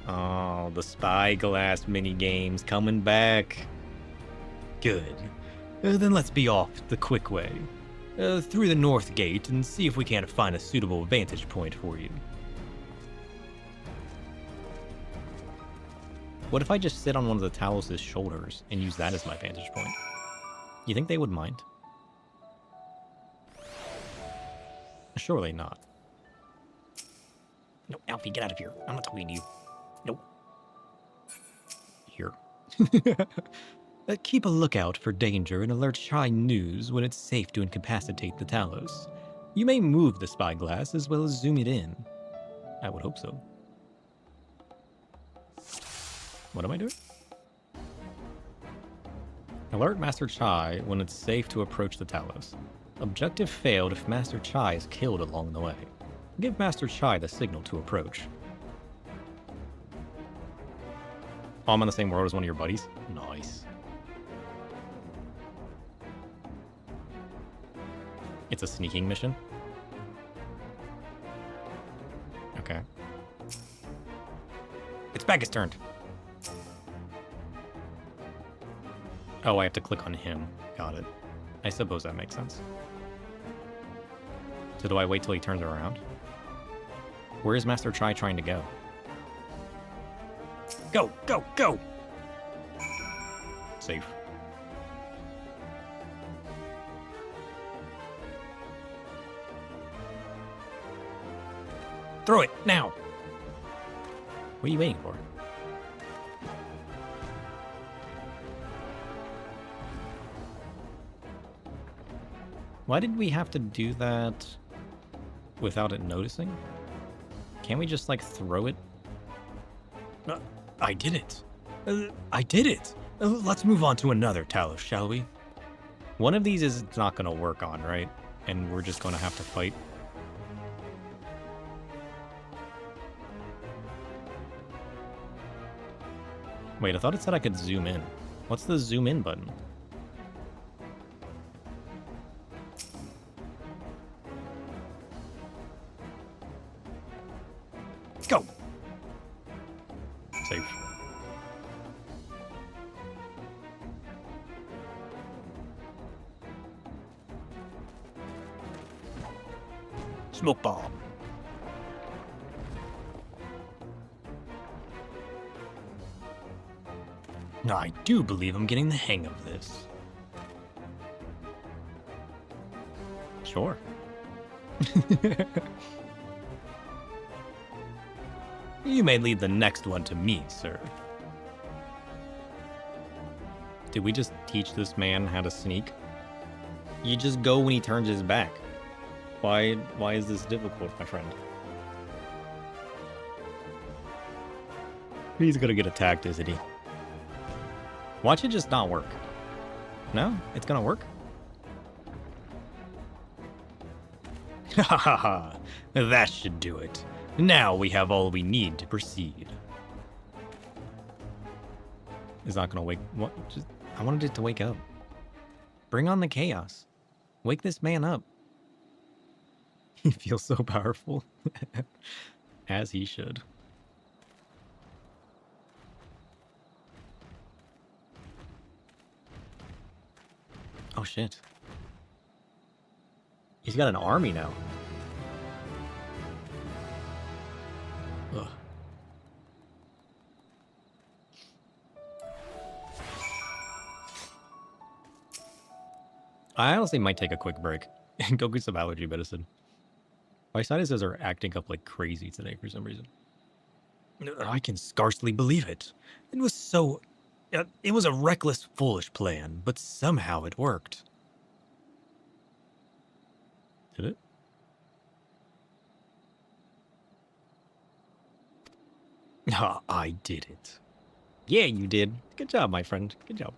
Oh, the spyglass minigames coming back. Good. Then let's be off the quick way. Through the north gate and see if we can't find a suitable vantage point for you. What if I just sit on one of the Talos' shoulders and use that as my vantage point? You think they would mind? Surely not. No, Alfie, get out of here. I'm not talking to you. Nope. Here. Keep a lookout for danger and alert Shy News when it's safe to incapacitate the Talos. You may move the spyglass as well as zoom it in. I would hope so. What am I doing? Alert Master Chai when it's safe to approach the Talos. Objective failed if Master Chai is killed along the way. Give Master Chai the signal to approach. Oh, I'm on the same world as one of your buddies? Nice. It's a sneaking mission? Okay. Its back is turned. Oh, I have to click on him. Got it. I suppose that makes sense. So do I wait till he turns around? Where is Master Chai trying to go? Go, go, go! Safe. Throw it, now! What are you waiting for? Why did we have to do that without it noticing? Can't we just, like, throw it? I did it. I did it. Let's move on to another Talos, shall we? One of these is not going to work on, right? And we're just going to have to fight. Wait, I thought it said I could zoom in. What's the zoom in button? Go! Safe. Smoke bomb. I do believe I'm getting the hang of this. Sure. You may leave the next one to me, sir. Did we just teach this man how to sneak? You just go when he turns his back. Why is this difficult, my friend? He's gonna get attacked, isn't he? Watch it just not work. No? It's gonna work? Ha ha ha! That should do it. Now we have all we need to proceed. It's not gonna wake... What? Just, I wanted it to wake up. Bring on the chaos. Wake this man up. He feels so powerful. As he should. Oh shit. He's got an army now. Ugh. I honestly might take a quick break and go get some allergy medicine. My sinuses are acting up like crazy today for some reason. I can scarcely believe it. It was so... it was a reckless, foolish plan, but somehow it worked. Did it? Ah, I did it. Yeah, you did. Good job, my friend. Good job.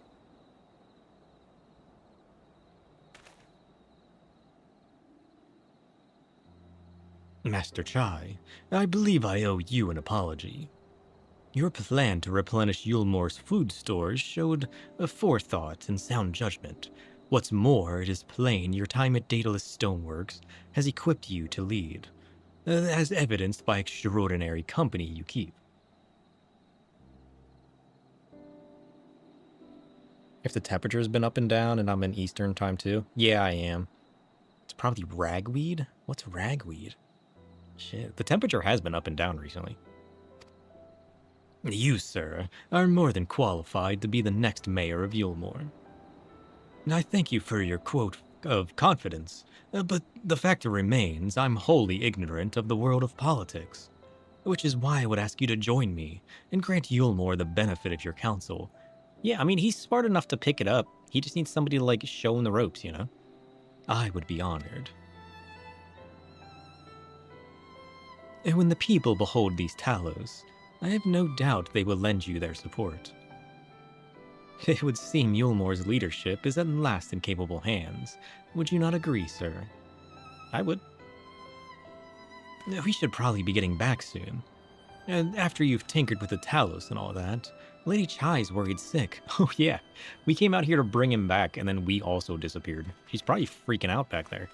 Master Chai, I believe I owe you an apology. Your plan to replenish Yulmore's food stores showed a forethought and sound judgment. What's more, it is plain your time at Daedalus Stoneworks has equipped you to lead, as evidenced by extraordinary company you keep. If the temperature's been up and down and I'm in Eastern time too? Yeah, I am. It's probably ragweed? What's ragweed? Shit, the temperature has been up and down recently. You, sir, are more than qualified to be the next mayor of Yulmore. I thank you for your quote of confidence, but the fact remains I'm wholly ignorant of the world of politics, which is why I would ask you to join me and grant Yulmore the benefit of your counsel. Yeah, I mean, he's smart enough to pick it up. He just needs somebody to, like, show him the ropes, you know? I would be honored. And when the people behold these Talos, I have no doubt they will lend you their support. It would seem Yulmore's leadership is at last in capable hands. Would you not agree, sir? I would. We should probably be getting back soon. And after you've tinkered with the Talos and all that, Lady Chai's worried sick. Oh yeah, we came out here to bring him back and then we also disappeared. She's probably freaking out back there.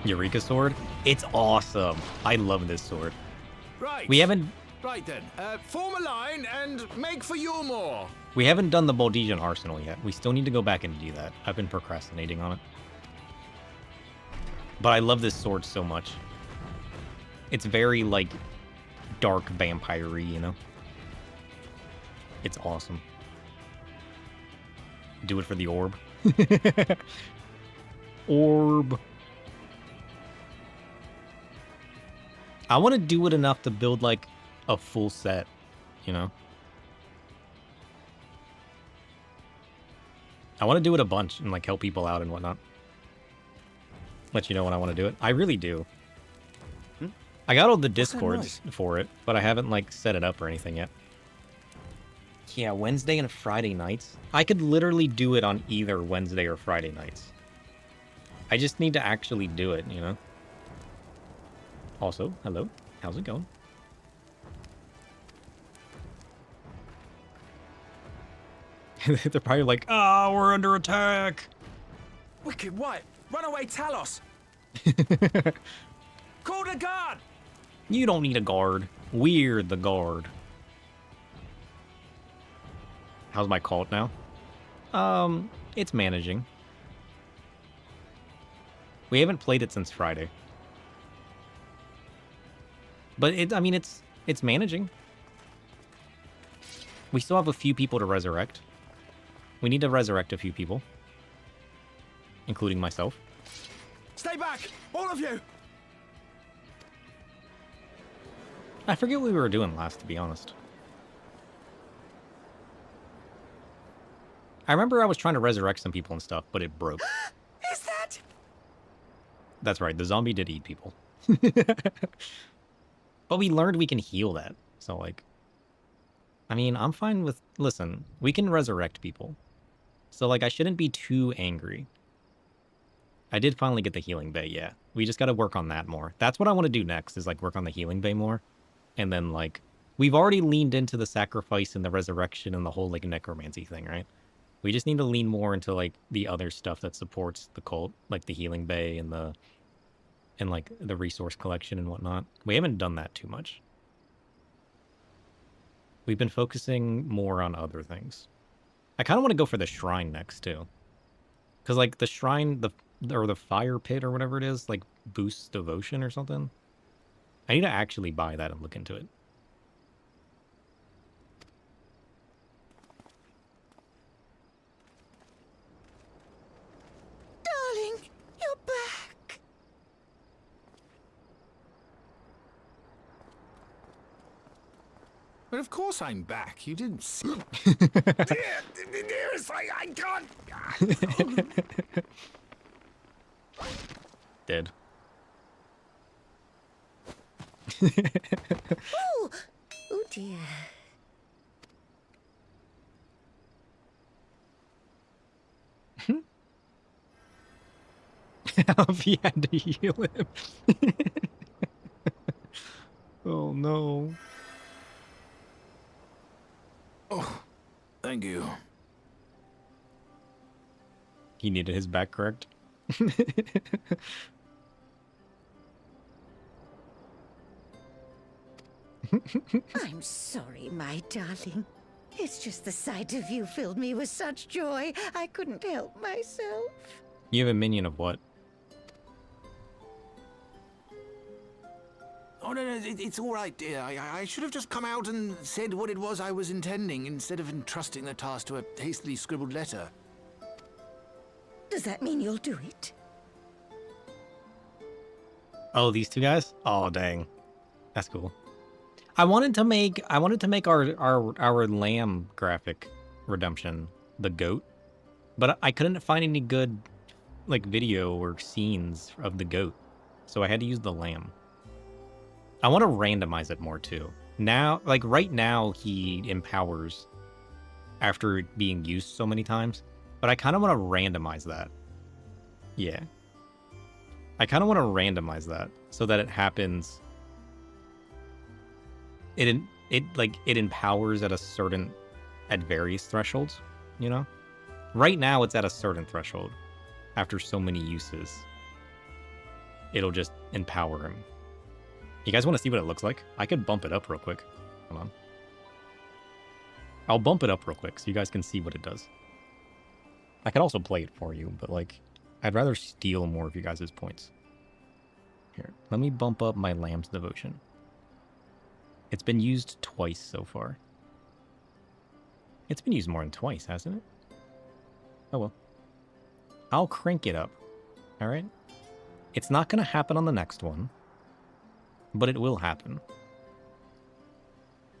Eureka sword. It's awesome. I love this sword. Right. We haven't Right then. Form a line and make for Yulmore. done the Baldesian Arsenal yet. We still need to go back and do that. I've been procrastinating on it. But I love this sword so much. It's very, like, dark vampire-y, you know? It's awesome. Do it for the orb. Orb. I want to do it enough to build, like, a full set, you know? I want to do it a bunch and, like, help people out and whatnot. Let you know when I want to do it. I really do. I got all the discords for it, but I haven't, like, set it up or anything yet. Yeah, Wednesday and Friday nights. I could literally do it on either Wednesday or Friday nights. I just need to actually do it, you know? Also, hello. How's it going? They're probably like, oh, we're under attack. Wicked White! Runaway Talos! Call the guard! You don't need a guard. We're the guard. How's my cult now? It's managing. We haven't played it since Friday. But I mean, it's managing. We still have a few people to resurrect. We need to resurrect a few people. Including myself. Stay back! All of you! I forget what we were doing last, to be honest. I remember I was trying to resurrect some people and stuff, but it broke. Is that? That's right, the zombie did eat people. But we learned we can heal that. So, like... I mean, I'm fine with... Listen, we can resurrect people. So, like, I shouldn't be too angry. I did finally get the healing bay, yeah. We just gotta work on that more. That's what I want to do next, is, like, work on the healing bay more. And then, like... We've already leaned into the sacrifice and the resurrection and the whole, like, necromancy thing, right? We just need to lean more into, like, the other stuff that supports the cult. Like, the healing bay and the... And, like, the resource collection and whatnot. We haven't done that too much. We've been focusing more on other things. I kind of want to go for the shrine next, too. Because, like, the shrine, or the fire pit or whatever it is, like, boosts devotion or something. I need to actually buy that and look into it. Darling, you're back. But of course I'm back. You didn't see. I can't! Dead. Oh, oh dear. Alfie had to heal him. Oh no. Oh, thank you. He needed his back correct. I'm sorry, my darling. It's just the sight of you filled me with such joy, I couldn't help myself. You have a minion of what? Oh, no, it's all right, dear. I should have just come out and said what it was I was intending, instead of entrusting the task to a hastily scribbled letter. Does that mean you'll do it? Oh, these two guys? Oh, dang. That's cool. I wanted to make our lamb graphic redemption the goat, but I couldn't find any good like video or scenes of the goat, so I had to use the lamb. I want to randomize it more too. Now, like right now, he empowers after being used so many times, but I kind of want to randomize that. Yeah. I kind of want to randomize that so that it happens. It empowers at various thresholds, you know? Right now it's at a certain threshold after so many uses. it'll just empower him. You guys want to see what it looks like? I could bump it up real quick. Hold on. I'll bump it up real quick so you guys can see what it does. I could also play it for you, but like, I'd rather steal more of you guys' points. Here, let me bump up my Lamb's Devotion. It's been used twice so far. It's been used more than twice, hasn't it? Oh well. I'll crank it up. Alright? It's not going to happen on the next one, but it will happen.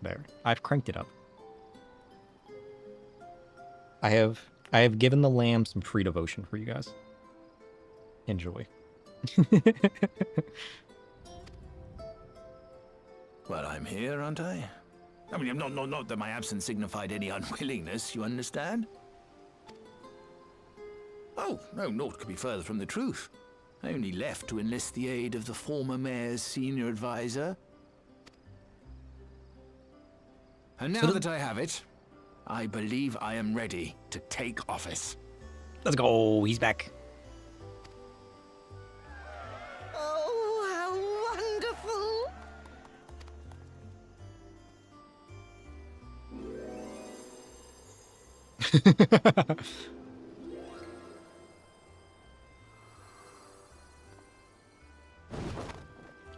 There. I've cranked it up. I have given the lamb some free devotion for you guys. Enjoy. Well, I'm here, aren't I? I mean, not that my absence signified any unwillingness, you understand? Oh, no, naught could be further from the truth. I only left to enlist the aid of the former mayor's senior advisor. And now that I have it, I believe I am ready to take office. Let's go. He's back. Oh, how wonderful!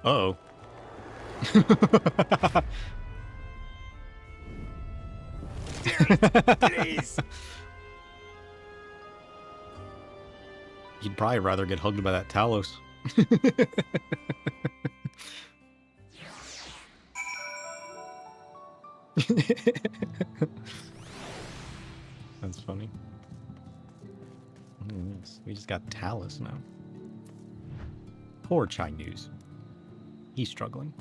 Uh-oh. Please. You'd probably rather get hugged by that Talos. That's funny. We just got Talos now. Poor Chinese. He's struggling.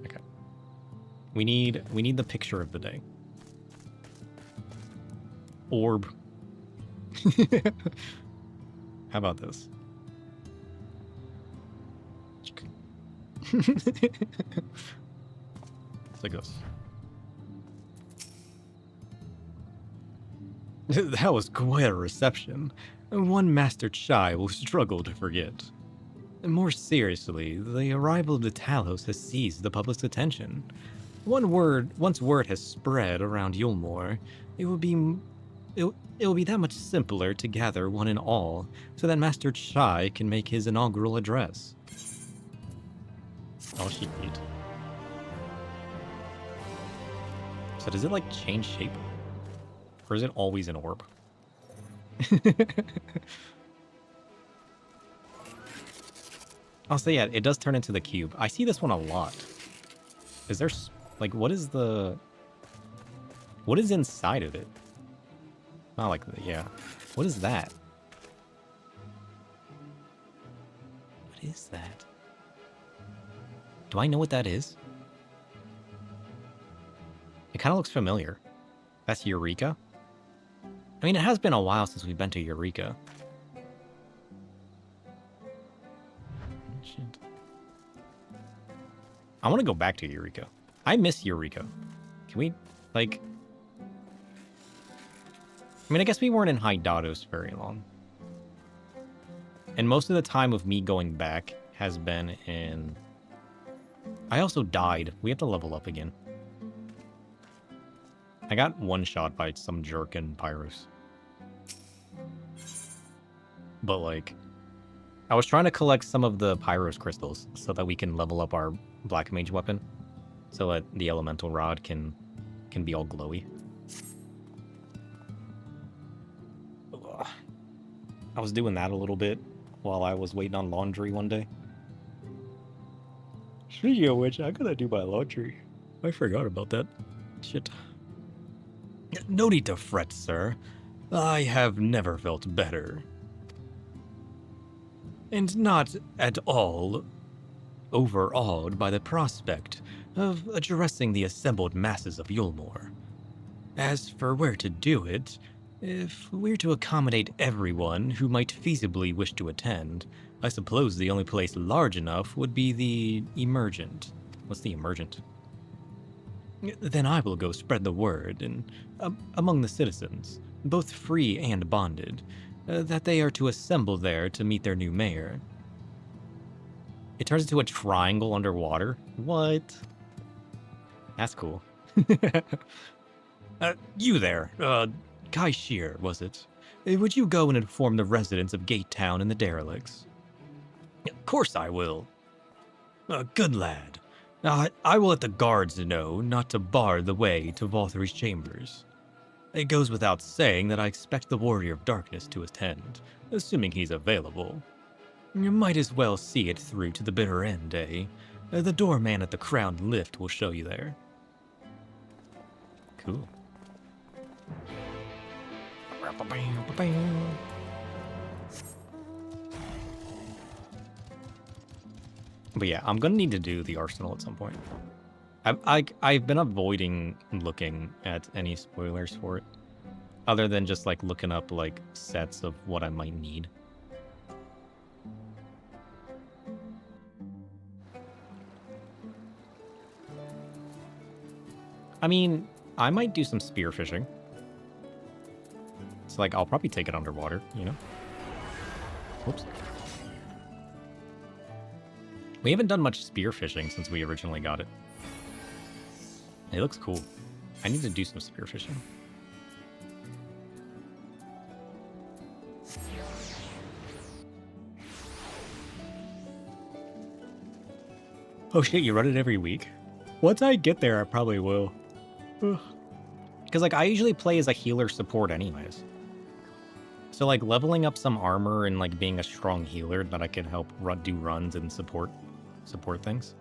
Okay. We need the picture of the day. Orb. How about this? It's like this. That was quite a reception. One Master Chai will struggle to forget. More seriously, the arrival of the Talos has seized the public's attention. Once word has spread around Yulmore, it will be that much simpler to gather one and all, so that Master Chai can make his inaugural address. Oh, she cute. So does it like change shape? Or is it always an orb? I'll say, yeah, it does turn into the cube. I see this one a lot. Is there, like, what is inside of it? Not like, yeah. What is that? What is that? Do I know what that is? It kind of looks familiar. That's Eureka? I mean, it has been a while since we've been to Eureka. Shit. I want to go back to Eureka. I miss Eureka. Can we, like... I mean, I guess we weren't in Hydatos very long. And most of the time of me going back has been in... I also died. We have to level up again. I got one shot by some jerk in Pyros. But, like, I was trying to collect some of the Pyros crystals so that we can level up our Black Mage weapon. So that the Elemental Rod can be all glowy. Ugh. I was doing that a little bit while I was waiting on laundry one day. Speaking of which, I gotta do my laundry. I forgot about that. Shit. No need to fret, sir. I have never felt better. And not at all overawed by the prospect of addressing the assembled masses of Yulmore. As for where to do it, if we're to accommodate everyone who might feasibly wish to attend, I suppose the only place large enough would be the Emergent. What's the Emergent? Then I will go spread the word and among the citizens, both free and bonded, that they are to assemble there to meet their new mayor. It turns into a triangle underwater? What? That's cool. You there, Kai Shear, was it? Would you go and inform the residents of Gate Town and the derelicts? Of course I will. Good lad. I will let the guards know not to bar the way to Volthry's chambers. It goes without saying that I expect the Warrior of Darkness to attend, assuming he's available. You might as well see it through to the bitter end, eh? The doorman at the crowned lift will show you there. Cool. But yeah, I'm gonna need to do the arsenal at some point. I've been avoiding looking at any spoilers for it, other than just like looking up like sets of what I might need. I mean, I might do some spearfishing. So like, I'll probably take it underwater, you know? Whoops. We haven't done much spearfishing since we originally got it. It looks cool. I need to do some spearfishing. Oh shit, you run it every week? Once I get there, I probably will. Because like, I usually play as a healer support anyways. So like, leveling up some armor and like being a strong healer that I can help do runs and support things.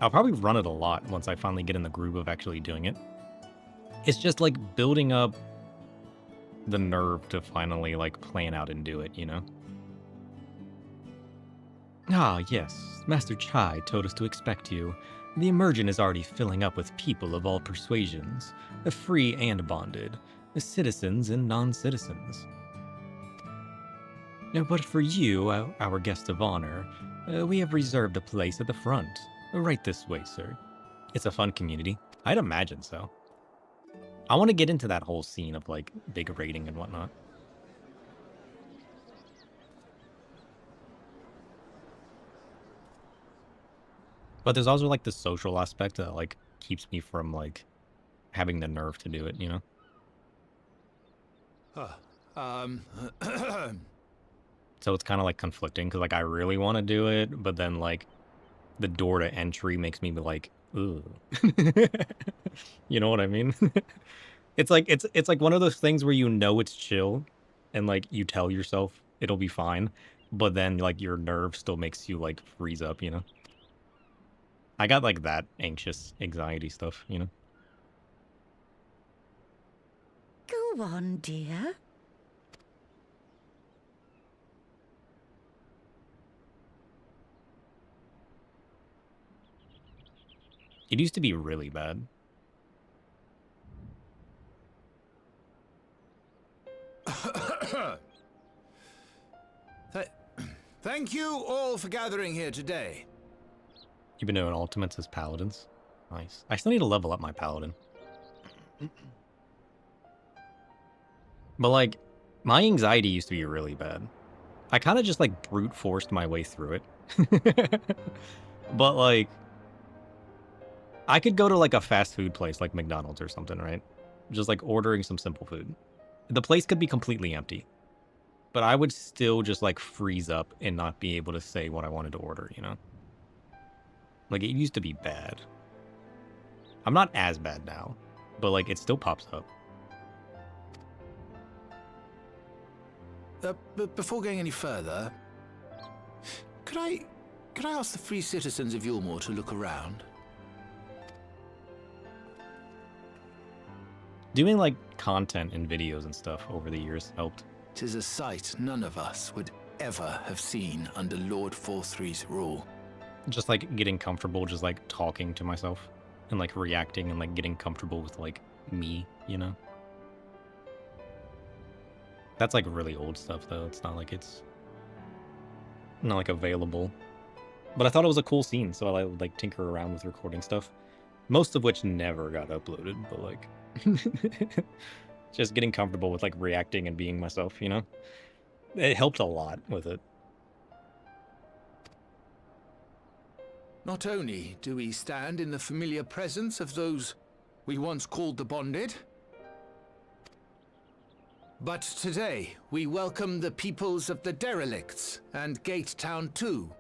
I'll probably run it a lot once I finally get in the groove of actually doing it. It's just like building up the nerve to finally like plan out and do it, you know? Ah, yes. Master Chai told us to expect you. The Emergent is already filling up with people of all persuasions, free and bonded, citizens and non-citizens. But for you, our guest of honor, we have reserved a place at the front. Right this way, sir. It's a fun community. I'd imagine so. I want to get into that whole scene of like big raiding and whatnot. But there's also like the social aspect that like keeps me from like having the nerve to do it, you know? So it's kind of like conflicting because like I really want to do it, but then like the door to entry makes me be like, ooh. You know what I mean? It's like it's like one of those things where you know it's chill and like you tell yourself it'll be fine, but then like your nerve still makes you like freeze up, you know? I got like that anxious anxiety stuff, you know? Go on, dear. It used to be really bad. Thank you all for gathering here today. You've been doing ultimates as paladins. Nice. I still need to level up my paladin. But like, my anxiety used to be really bad. I kind of just like brute forced my way through it. But like, I could go to like a fast food place like McDonald's or something, right? Just like ordering some simple food. The place could be completely empty, but I would still just like freeze up and not be able to say what I wanted to order, you know? Like, it used to be bad. I'm not as bad now, but like, it still pops up. But before going any further, could I ask the free citizens of Yulmore to look around? Doing like content and videos and stuff over the years helped. 'Tis a sight none of us would ever have seen under Lord Volthry's rule. Just like getting comfortable, just like talking to myself and like reacting and like getting comfortable with like me, you know? That's like really old stuff though. It's not like it's not like available. But I thought it was a cool scene, so I would like tinker around with recording stuff. Most of which never got uploaded, but like Just getting comfortable with like reacting and being myself, you know? It helped a lot with it. Not only do we stand in the familiar presence of those we once called the Bonded, but today we welcome the peoples of the Derelicts and Gate Town too.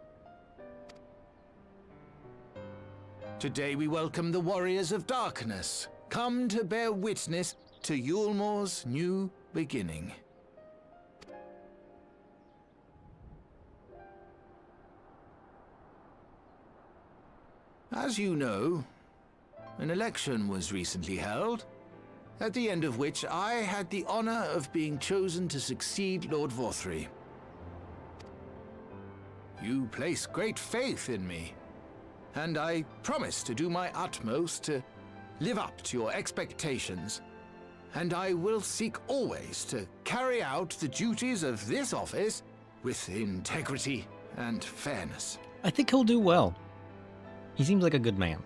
Today we welcome the Warriors of Darkness, come to bear witness to Yulmore's new beginning. As you know, an election was recently held, at the end of which I had the honor of being chosen to succeed Lord Vorthry. You place great faith in me, and I promise to do my utmost to live up to your expectations, and I will seek always to carry out the duties of this office with integrity and fairness. I think he'll do well. He seems like a good man.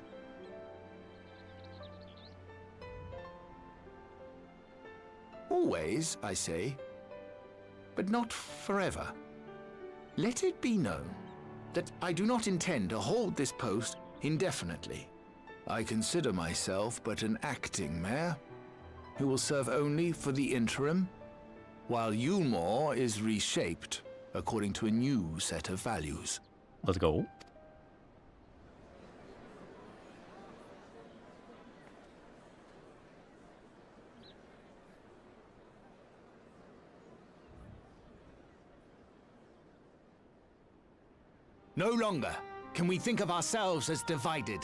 Always, I say, but not forever. Let it be known that I do not intend to hold this post indefinitely. I consider myself but an acting mayor, who will serve only for the interim, while Yulmore is reshaped according to a new set of values. Let's go. No longer can we think of ourselves as divided,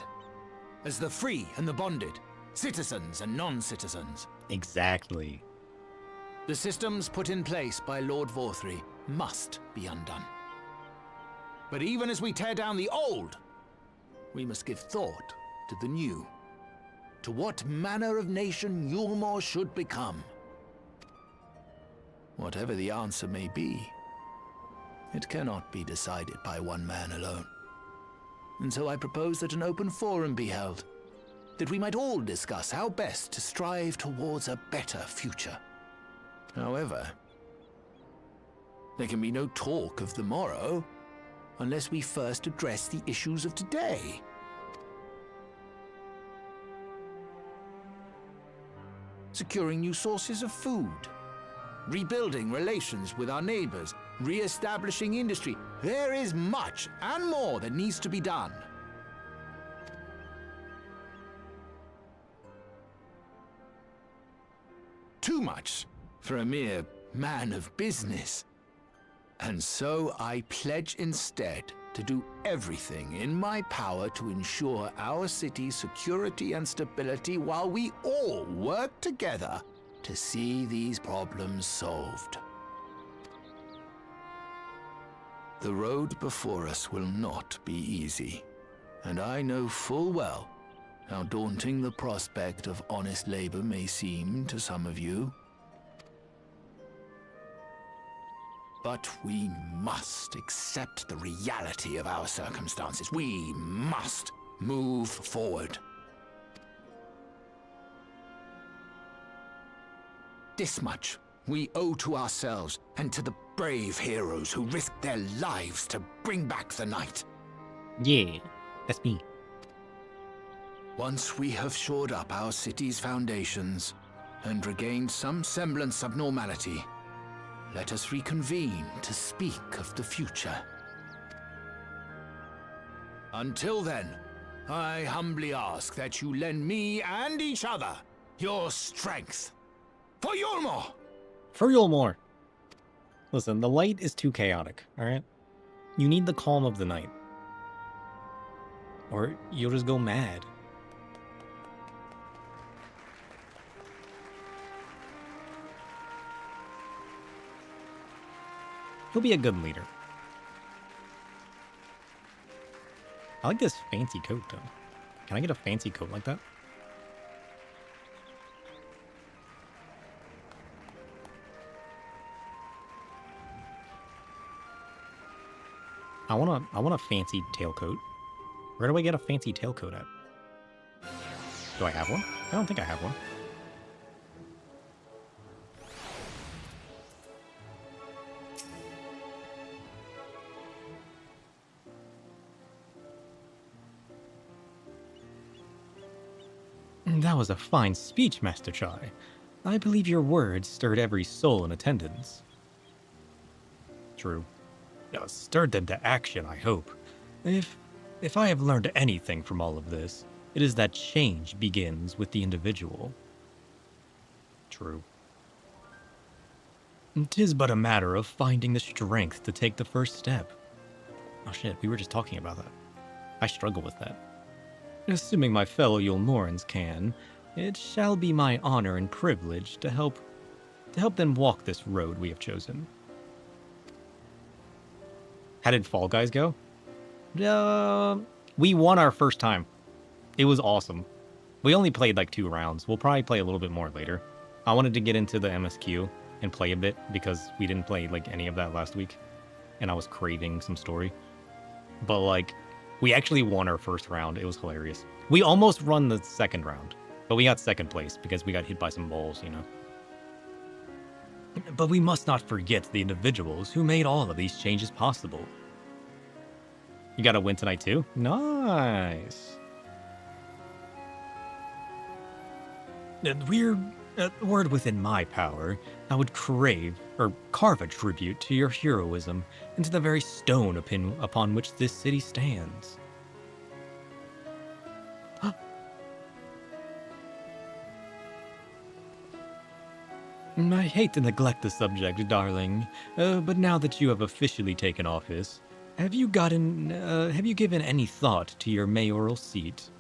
as the free and the bonded, citizens and non-citizens. Exactly. The systems put in place by Lord Vorthry must be undone. But even as we tear down the old, we must give thought to the new, to what manner of nation Yulmore should become. Whatever the answer may be, it cannot be decided by one man alone. And so I propose that an open forum be held, that we might all discuss how best to strive towards a better future. However, there can be no talk of the morrow unless we first address the issues of today. Securing new sources of food, rebuilding relations with our neighbors, re-establishing industry. There is much and more that needs to be done. Too much for a mere man of business. And so I pledge instead to do everything in my power to ensure our city's security and stability while we all work together to see these problems solved. The road before us will not be easy, and I know full well how daunting the prospect of honest labor may seem to some of you. But we must accept the reality of our circumstances. We must move forward. This much we owe to ourselves and to the brave heroes who risked their lives to bring back the night. Yeah, that's me. Once we have shored up our city's foundations and regained some semblance of normality, let us reconvene to speak of the future. Until then, I humbly ask that you lend me and each other your strength. For Yulmore! For Yulmore. Listen, the light is too chaotic, alright? You need the calm of the night. Or you'll just go mad. He'll be a good leader. I like this fancy coat, though. Can I get a fancy coat like that? I want a fancy tailcoat. Where do I get a fancy tailcoat at? Do I have one? I don't think I have one. That was a fine speech, Master Chai. I believe your words stirred every soul in attendance. True. Stirred them to action, I hope. If I have learned anything from all of this, it is that change begins with the individual. True. 'Tis but a matter of finding the strength to take the first step. Oh shit, we were just talking about that. I struggle with that. Assuming my fellow Yulmorans can, it shall be my honor and privilege to help them walk this road we have chosen. How did Fall Guys go? We won our first time. It was awesome. We only played like 2 rounds. We'll probably play a little bit more later. I wanted to get into the MSQ and play a bit because we didn't play like any of that last week. And I was craving some story. But like, we actually won our first round. It was hilarious. We almost won the second round, but we got second place because we got hit by some balls, you know. But we must not forget the individuals who made all of these changes possible. You got to win tonight too? Nice. Word within my power, I would carve a tribute to your heroism and to the very stone upon which this city stands. I hate to neglect the subject, darling, but now that you have officially taken office, have you given any thought to your mayoral seat?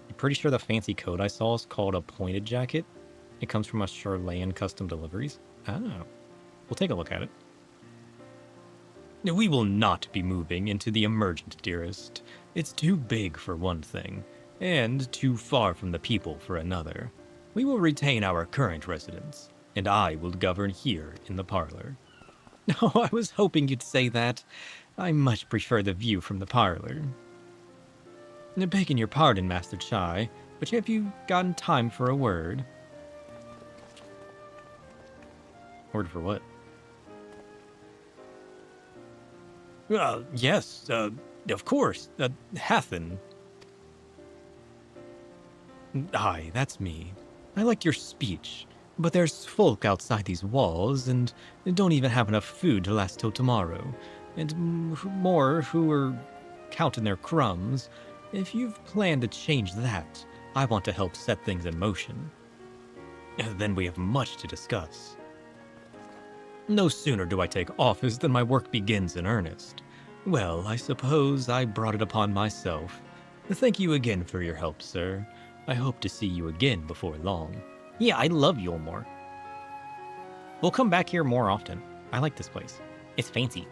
I'm pretty sure the fancy coat I saw is called a pointed jacket. It comes from a Charlayan Custom Deliveries. Oh, we'll take a look at it. We will not be moving into the emergent, dearest. It's too big for one thing, and too far from the people for another. We will retain our current residence, and I will govern here in the parlor. No, I was hoping you'd say that. I much prefer the view from the parlor. Begging your pardon, Master Chai, but have you gotten time for a word? Word for what? Yes, of course, Hathen. Aye, that's me. I liked your speech, but there's folk outside these walls and don't even have enough food to last till tomorrow, and more who are counting their crumbs. If you've planned to change that, I want to help set things in motion. Then we have much to discuss. No sooner do I take office than my work begins in earnest. Well, I suppose I brought it upon myself. Thank you again for your help, sir. I hope to see you again before long. Yeah, I love Yulmore. We'll come back here more often. I like this place. It's fancy.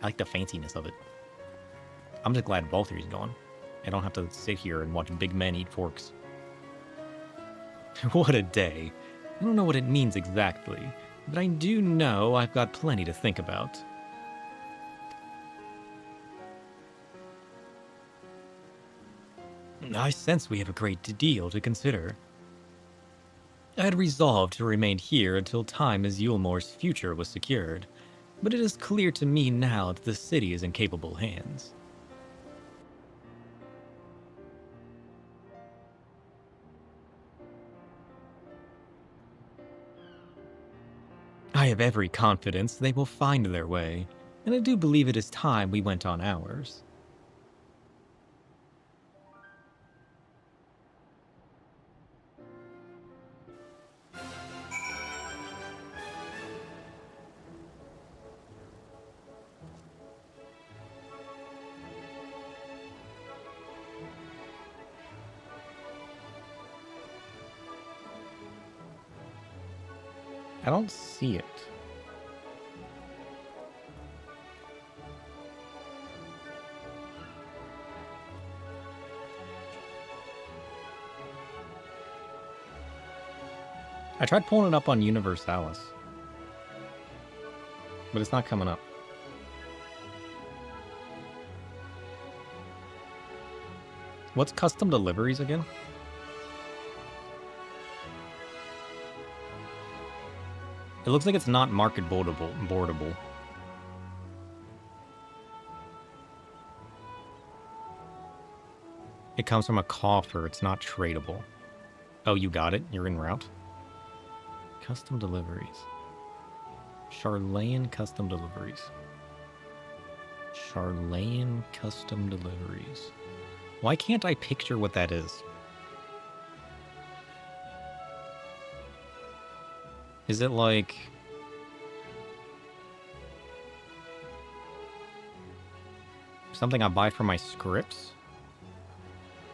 I like the fanciness of it. I'm just glad Balthire's gone. I don't have to sit here and watch big men eat forks. What a day. I don't know what it means exactly, but I do know I've got plenty to think about. I sense we have a great deal to consider. I had resolved to remain here until time as Yulmore's future was secured, but it is clear to me now that the city is in capable hands. I have every confidence they will find their way, and I do believe it is time we went on ours. I don't see it. I tried pulling it up on Universalis, but it's not coming up. What's custom deliveries again? It looks like it's not market boardable. It comes from a coffer. It's not tradable. Oh, you got it? You're en route? Custom deliveries. Charlayan custom deliveries. Charlayan custom deliveries. Why can't I picture what that is? Is it like... something I buy for my scripts?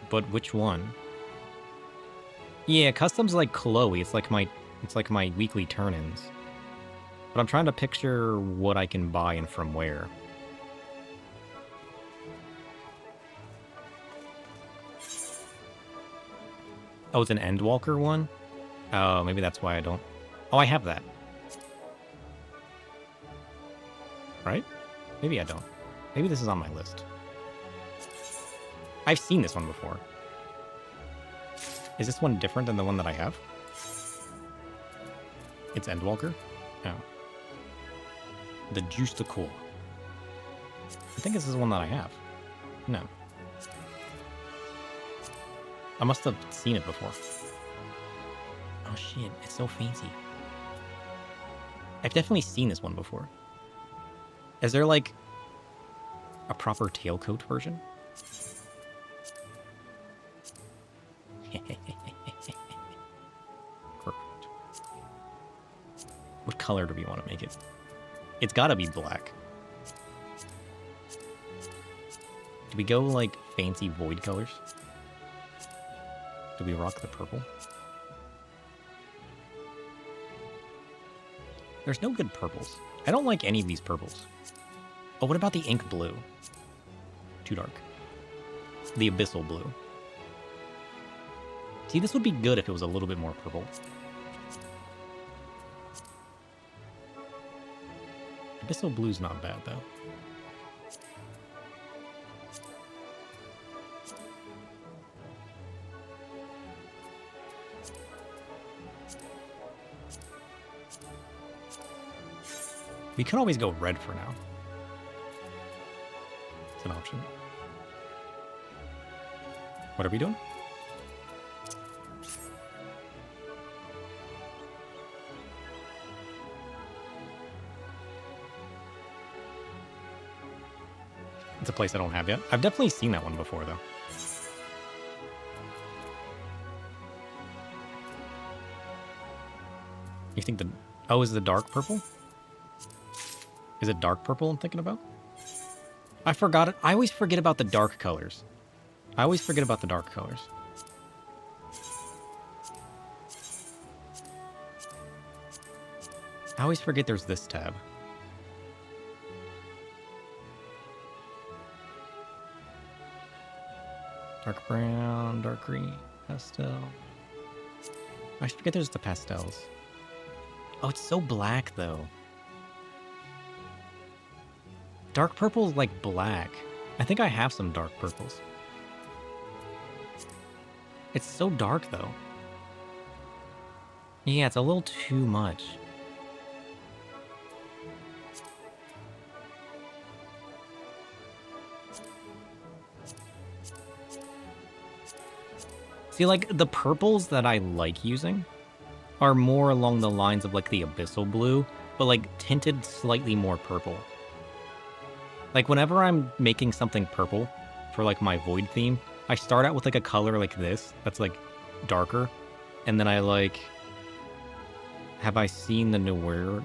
But which one? Yeah, custom's like Chloe. It's like my weekly turn-ins. But I'm trying to picture what I can buy and from where. Oh, it's an Endwalker one? Oh, maybe that's why I don't... Oh, I have that. Right? Maybe I don't. Maybe this is on my list. I've seen this one before. Is this one different than the one that I have? It's Endwalker? Oh. The Juice the Core. I think this is one that I have. No. I must have seen it before. Oh shit, it's so fancy. I've definitely seen this one before. Is there like a proper tailcoat version? Perfect. What color do we want to make it? It's gotta be black. Do we go like fancy void colors? Do we rock the purple? There's no good purples. I don't like any of these purples. Oh, what about the ink blue? Too dark. The abyssal blue. See, this would be good if it was a little bit more purple. Abyssal blue's not bad, though. We could always go red for now. It's an option. What are we doing? It's a place I don't have yet. I've definitely seen that one before, though. You think the... Oh, is it the dark purple? Is it dark purple I'm thinking about? I forgot it. I always forget about the dark colors. I always forget about the dark colors. I always forget there's this tab. Dark brown, dark green, pastel. I forget there's the pastels. Oh, it's so black, though. Dark purple is like black. I think I have some dark purples. It's so dark, though. Yeah, it's a little too much. See, like, the purples that I like using are more along the lines of, like, the abyssal blue, but, like, tinted slightly more purple. Like, whenever I'm making something purple for, like, my void theme, I start out with, like, a color like this that's, like, darker, and then I, like... Have I seen the Noir...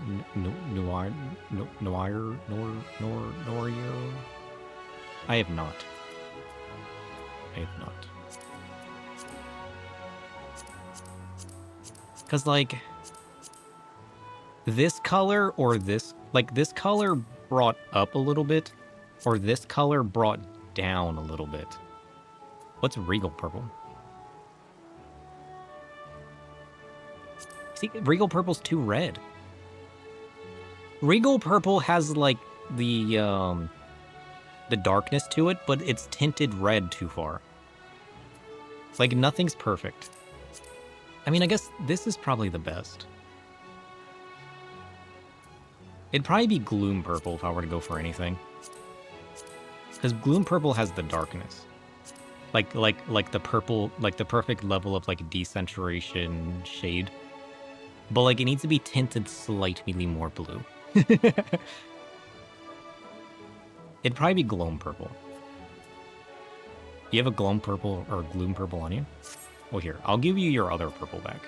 Noir... I have not. I have not. Because, like, this color or this... Like, this color brought up a little bit, or this color brought down a little bit. What's Regal Purple? See, Regal Purple's too red. Regal Purple has, like, the darkness to it, but it's tinted red too far. It's like, nothing's perfect. I mean, I guess this is probably the best. It'd probably be Gloom Purple if I were to go for anything. Because Gloom Purple has the darkness. Like the purple, like the perfect level of like desaturation shade. But like it needs to be tinted slightly more blue. It'd probably be gloam purple. You have a gloam purple or gloom purple on you? Well, here, I'll give you your other purple back.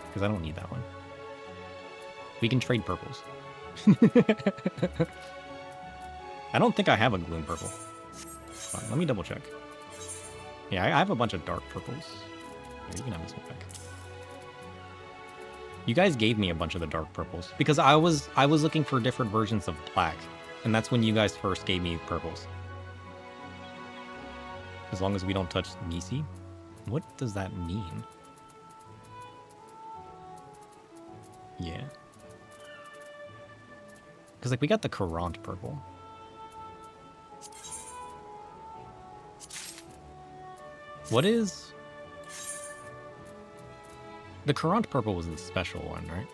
Because I don't need that one. We can trade purples. I don't think I have a gloom purple. Fine, let me double check. Yeah, I have a bunch of dark purples. Here, you can have this one back. You guys gave me a bunch of the dark purples because I was looking for different versions of black, and that's when you guys first gave me purples. As long as we don't touch Nisi. What does that mean? Yeah. Because like we got the Courant purple. What is... The Courant purple was the special one, right?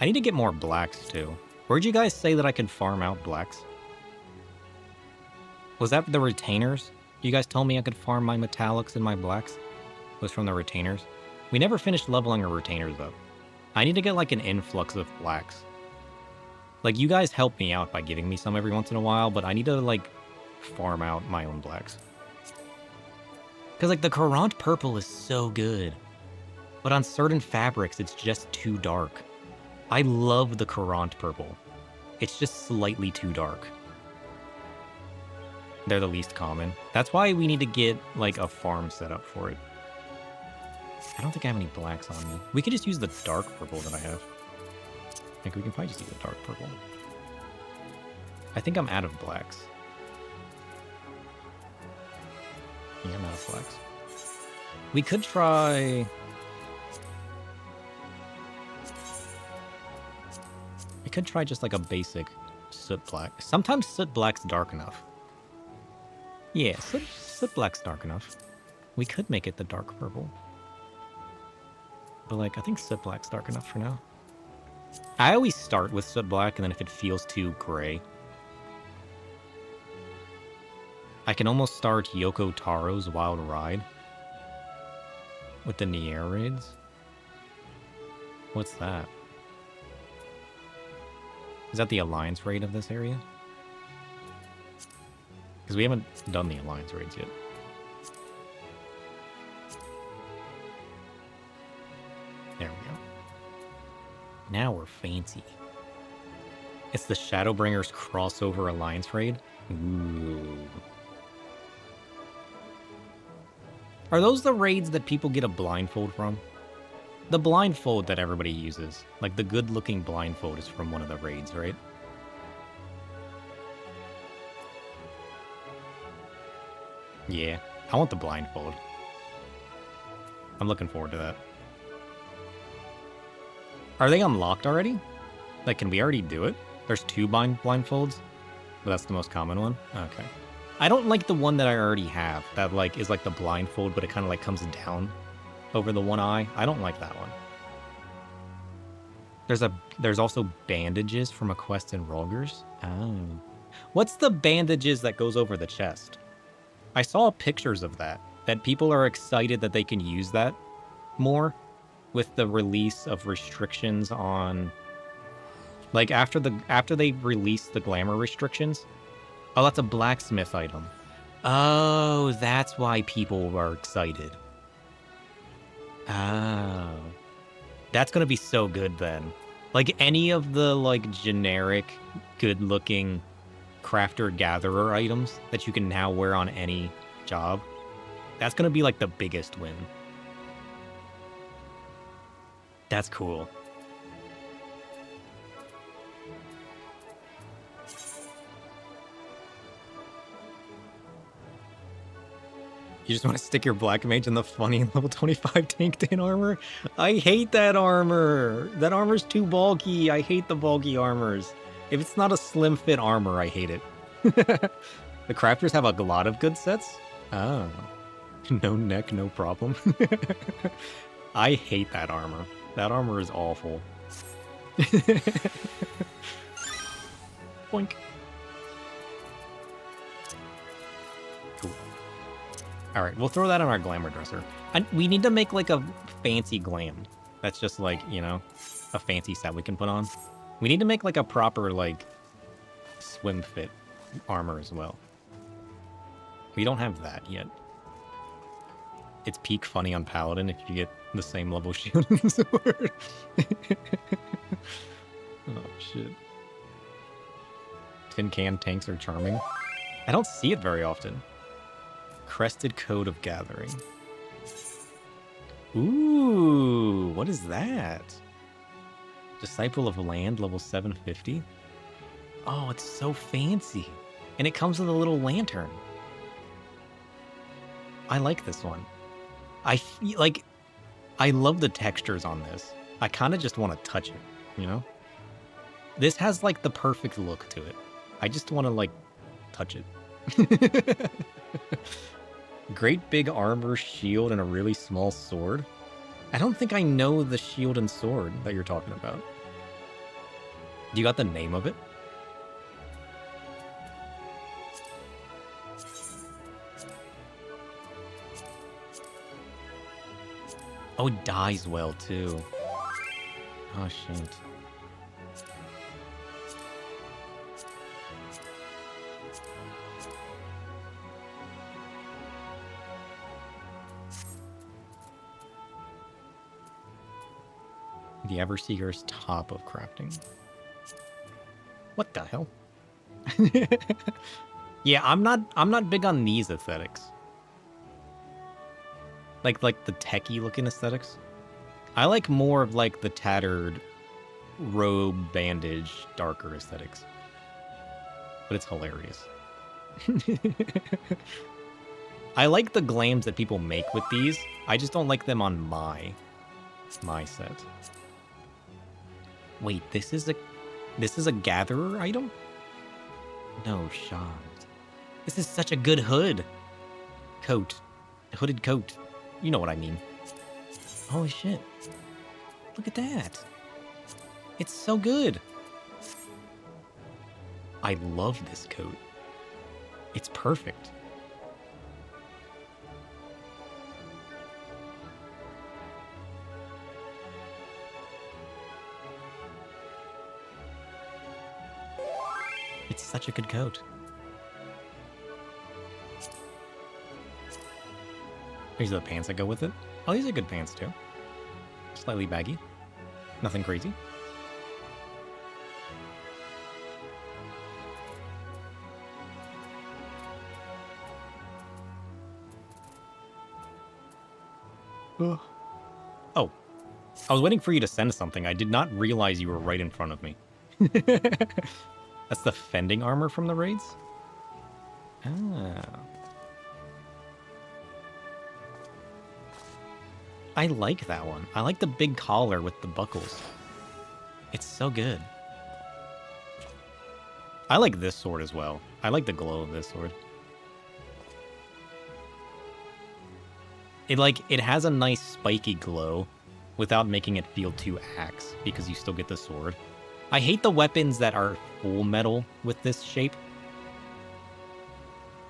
I need to get more blacks, too. Where'd you guys say that I could farm out blacks? Was that the retainers? You guys told me I could farm my metallics and my blacks? It was from the retainers? We never finished leveling our retainers, though. I need to get, like, an influx of blacks. Like, you guys help me out by giving me some every once in a while, but I need to, like, farm out my own blacks. Because, like, the Courant purple is so good. But on certain fabrics, it's just too dark. I love the Courant purple. It's just slightly too dark. They're the least common. That's why we need to get, like, a farm set up for it. I don't think I have any blacks on me. We could just use the dark purple that I have. I think we can probably just use the dark purple. I think I'm out of blacks. Yeah, I'm out of blacks. We could try... I could try just like a basic soot black. Sometimes soot black's dark enough. Yeah, soot black's dark enough. We could make it the dark purple. But like, I think soot black's dark enough for now. I always start with soot black, and then if it feels too gray, I can almost start Yoko Taro's Wild Ride with the Nier raids. What's that? Is that the Alliance raid of this area? Because we haven't done the Alliance raids yet. There we go. Now we're fancy. It's the Shadowbringers crossover Alliance raid. Ooh. Are those the raids that people get a blindfold from? The blindfold that everybody uses. Like, the good-looking blindfold is from one of the raids, right? Yeah, I want the blindfold. I'm looking forward to that. Are they unlocked already? Like, can we already do it? There's 2 blindfolds? But that's the most common one? Okay. I don't like the one that I already have. That, like, is like the blindfold, but it kind of, like, comes down over the one eye. I don't like that one. There's also bandages from a quest in Rolgers. Oh. What's the bandages that goes over the chest? I saw pictures of that people are excited that they can use that more with the release of restrictions on, like, after they release the glamour restrictions. Oh, that's a blacksmith item. Oh, that's why people are excited. Oh. That's gonna be so good then. Like, any of the, like, generic, good-looking crafter-gatherer items that you can now wear on any job, that's gonna be, like, the biggest win. That's cool. You just want to stick your black mage in the funny level 25 tanked in armor? I hate that armor. That armor's too bulky. I hate the bulky armors. If it's not a slim fit armor, I hate it. The crafters have a lot of good sets? Oh. No neck, no problem. I hate that armor. That armor is awful. Boink. Cool. Alright, we'll throw that on our glamour dresser. And we need to make like a fancy glam. That's just like, you know, a fancy set we can put on. We need to make like a proper like swim fit armor as well. We don't have that yet. It's peak funny on Paladin if you get the same level shield and sword. Oh shit. Tin can tanks are charming. I don't see it very often. Crested Code of Gathering. Ooh, what is that? Disciple of Land, level 750. Oh, it's so fancy. And it comes with a little lantern. I like this one. I feel like I love the textures on this. I kind of just want to touch it, you know? This has like the perfect look to it. I just want to like touch it. Great big armor, shield, and a really small sword. I don't think I know the shield and sword that you're talking about. You got the name of it? Oh, it dies well, too. Oh, shit. The Everseeker's top of crafting. What the hell? Yeah, I'm not big on these aesthetics. Like the techie looking aesthetics. I like more of like the tattered robe, bandage, darker aesthetics. But it's hilarious. I like the glams that people make with these. I just don't like them on my set. Wait, this is a gatherer item? No shot. This is such a good hood. Coat. Hooded coat. You know what I mean. Holy shit. Look at that. It's so good. I love this coat. It's perfect. It's such a good coat. These are the pants that go with it. Oh, these are good pants too. Slightly baggy. Nothing crazy. Oh. I was waiting for you to send something. I did not realize you were right in front of me. That's the fending armor from the raids? Ah. I like that one. I like the big collar with the buckles. It's so good. I like this sword as well. I like the glow of this sword. It has a nice spiky glow without making it feel too axe because you still get the sword. I hate the weapons that are full metal with this shape.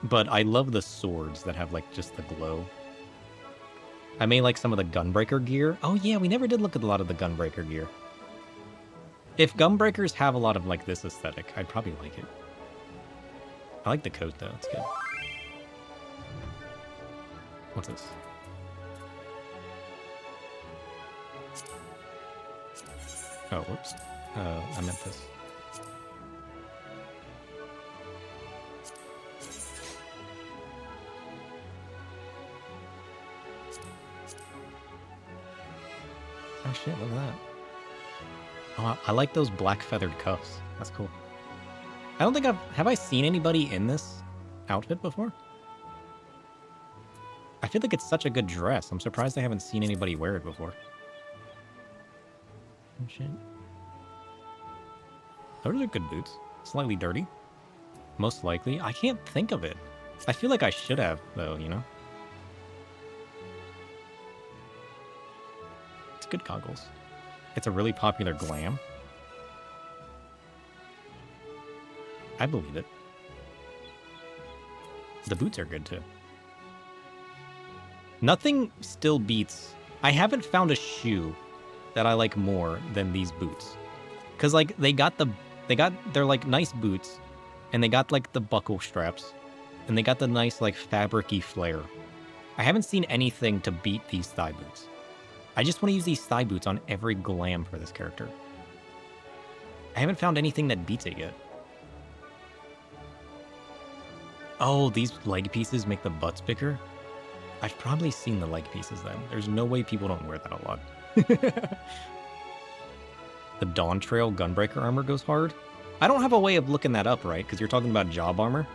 But I love the swords that have like just the glow. I may like some of the Gunbreaker gear. Oh yeah, we never did look at a lot of the Gunbreaker gear. If Gunbreakers have a lot of like this aesthetic, I'd probably like it. I like the coat though, it's good. What's this? Oh, whoops. I meant this. Oh shit, look at that. Oh, I like those black feathered cuffs. That's cool. I don't think have I seen anybody in this outfit before? I feel like it's such a good dress. I'm surprised I haven't seen anybody wear it before. Oh shit. Those are good boots. Slightly dirty. Most likely. I can't think of it. I feel like I should have, though, you know? It's good goggles. It's a really popular glam. I believe it. The boots are good too. Nothing still beats. I haven't found a shoe that I like more than these boots. Cause like they're like nice boots, and they got like the buckle straps, and they got the nice like fabric-y flare. I haven't seen anything to beat these thigh boots. I just want to use these thigh boots on every glam for this character. I haven't found anything that beats it yet. Oh, these leg pieces make the butts bigger? I've probably seen the leg pieces then. There's no way people don't wear that a lot. The Dawn Trail Gunbreaker armor goes hard? I don't have a way of looking that up, right? Because you're talking about job armor.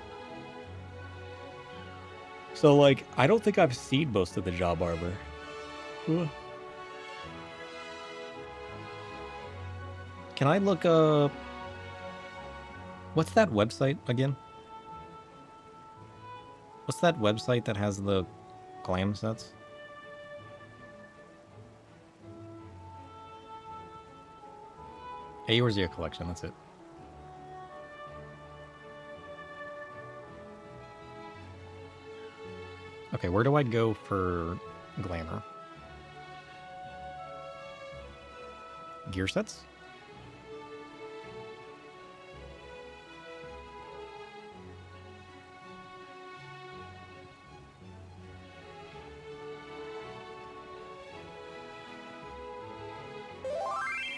So, like, I don't think I've seen most of the job armor. Can I look up... What's that website again? What's that website that has the glam sets? Eorzea collection, that's it. Okay, where do I go for glamour? Gear sets?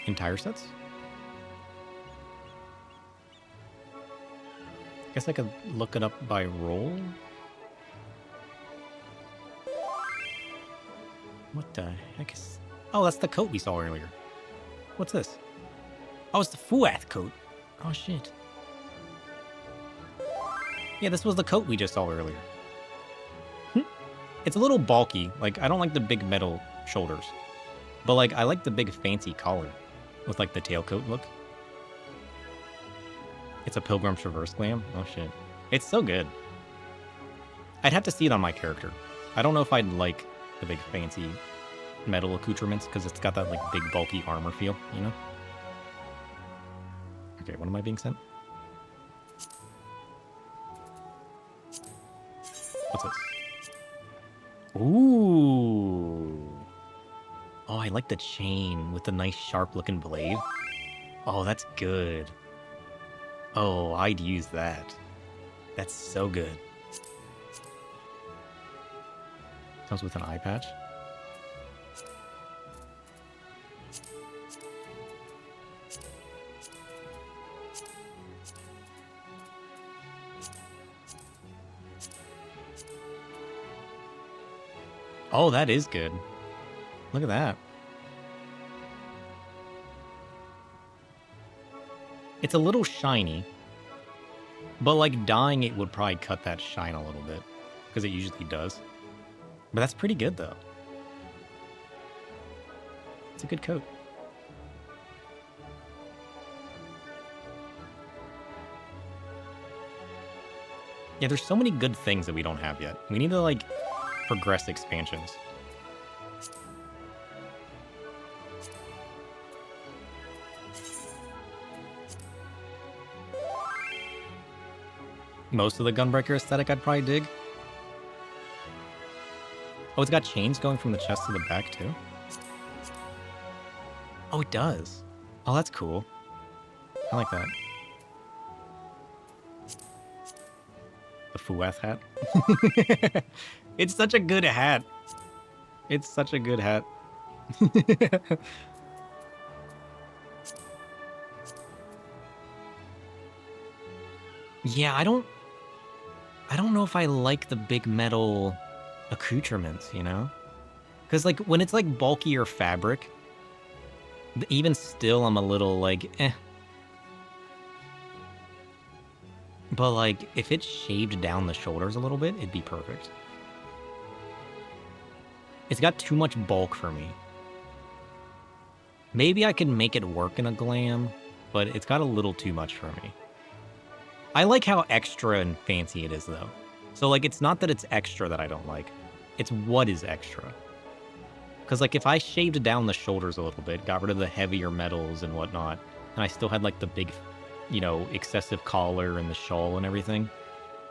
Entire sets? Guess I could look it up by role? What the heck is... Oh, that's the coat we saw earlier. What's this? Oh, it's the Fuath coat. Oh, shit. Yeah, this was the coat we just saw earlier. It's a little bulky. Like, I don't like the big metal shoulders. But, like, I like the big fancy collar with, like, the tailcoat look. It's a Pilgrim's Traverse glam? Oh, shit. It's so good. I'd have to see it on my character. I don't know if I'd like the big fancy metal accoutrements, because it's got that, like, big bulky armor feel, you know? Okay, what am I being sent? What's this? Ooh. Oh, I like the chain with the nice sharp-looking blade. Oh, that's good. Oh, I'd use that. That's so good. Comes with an eye patch. Oh, that is good. Look at that. It's a little shiny, but like dyeing it would probably cut that shine a little bit, because it usually does. But that's pretty good though. It's a good coat. Yeah, there's so many good things that we don't have yet. We need to like progress expansions. Most of the Gunbreaker aesthetic I'd probably dig. Oh, it's got chains going from the chest to the back too? Oh, it does. Oh, that's cool. I like that. The Fuath hat. It's such a good hat. It's such a good hat. Yeah, I don't know if I like the big metal accoutrements, you know? Because, like, when it's, like, bulkier fabric, even still I'm a little, like, eh. But, like, if it shaved down the shoulders a little bit, it'd be perfect. It's got too much bulk for me. Maybe I could make it work in a glam, but it's got a little too much for me. I like how extra and fancy it is, though. So, like, it's not that it's extra that I don't like. It's what is extra. Because, like, if I shaved down the shoulders a little bit, got rid of the heavier metals and whatnot, and I still had, like, the big you know, excessive collar and the shawl and everything,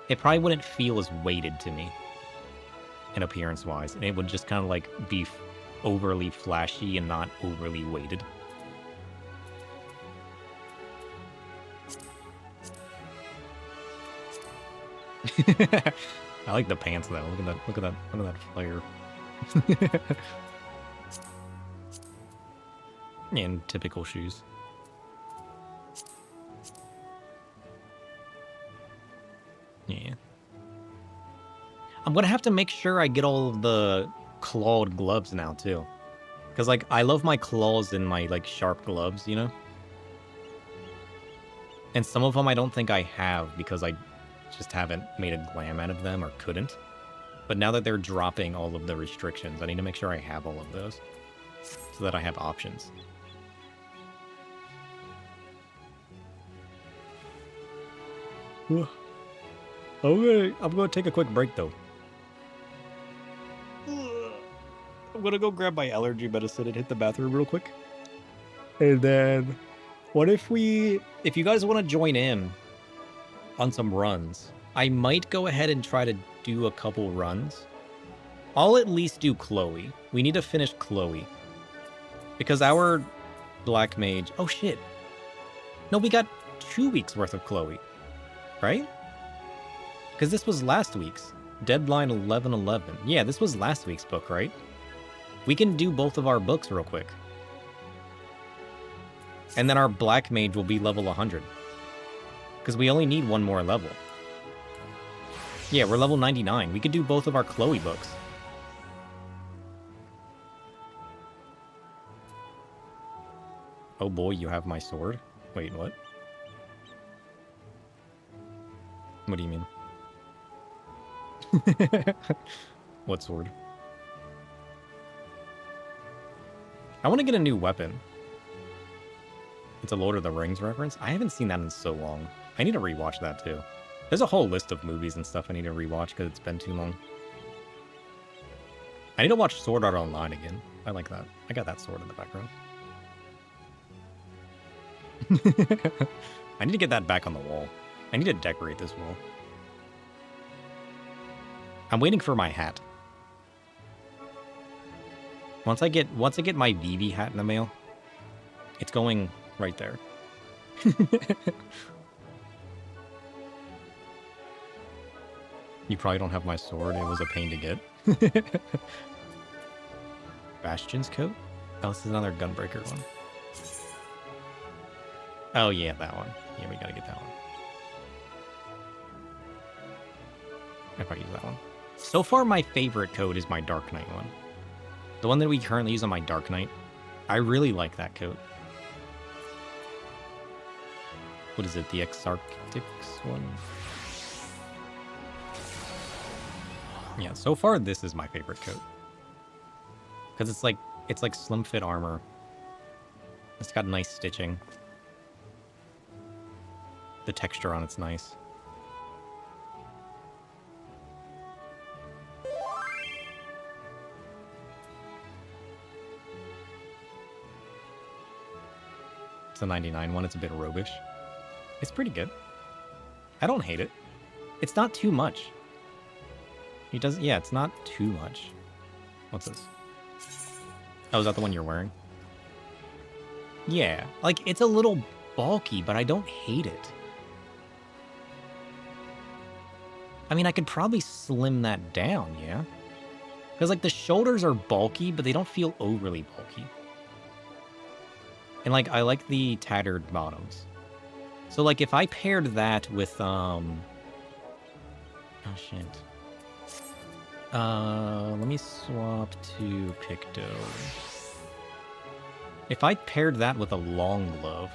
it probably wouldn't feel as weighted to me in appearance-wise. And it would just kind of like be overly flashy and not overly weighted. I like the pants though. Look at that flare. And typical shoes. Yeah. I'm gonna have to make sure I get all of the clawed gloves now too. Cause like I love my claws in my like sharp gloves, you know? And some of them I don't think I have because I just haven't made a glam out of them or couldn't. But now that they're dropping all of the restrictions, I need to make sure I have all of those so that I have options. I'm gonna take a quick break though. I'm gonna go grab my allergy medicine and hit the bathroom real quick. And then, what if you guys want to join in on some runs, I might go ahead and try to do a couple runs. I'll at least do Chloe. We need to finish Chloe. Because our Black Mage... Oh, shit. No, we got 2 weeks worth of Chloe. Right? Because this was last week's. Deadline 11/11. Yeah, this was last week's book, right? We can do both of our books real quick. And then our Black Mage will be level 100. Because we only need one more level. Yeah, we're level 99. We could do both of our Chloe books. Oh boy, you have my sword? Wait, what? What do you mean? What sword? I want to get a new weapon. It's a Lord of the Rings reference? I haven't seen that in so long. I need to rewatch that too. There's a whole list of movies and stuff I need to rewatch because it's been too long. I need to watch Sword Art Online again. I like that. I got that sword in the background. I need to get that back on the wall. I need to decorate this wall. I'm waiting for my hat. Once I get my Vivi hat in the mail, it's going right there. You probably don't have my sword. It was a pain to get. Bastion's coat? Oh, this is another Gunbreaker one. Oh, yeah, that one. Yeah, we gotta get that one. I probably use that one. So far, my favorite coat is my Dark Knight one. The one that we currently use on my Dark Knight. I really like that coat. What is it? The Exarchtics one? Yeah, so far this is my favorite coat. Because it's like slim fit armor. It's got nice stitching. The texture on it's nice. It's a 99 one. It's a bit roguish. It's pretty good. I don't hate it. It's not too much. He does, yeah, it's not too much. What's this? Oh, is that the one you're wearing? Yeah, like, it's a little bulky, but I don't hate it. I mean, I could probably slim that down, yeah? Because, like, the shoulders are bulky, but they don't feel overly bulky. And, like, I like the tattered bottoms. So, like, if I paired that with, oh, shit. Let me swap to Picto. If I paired that with a long glove.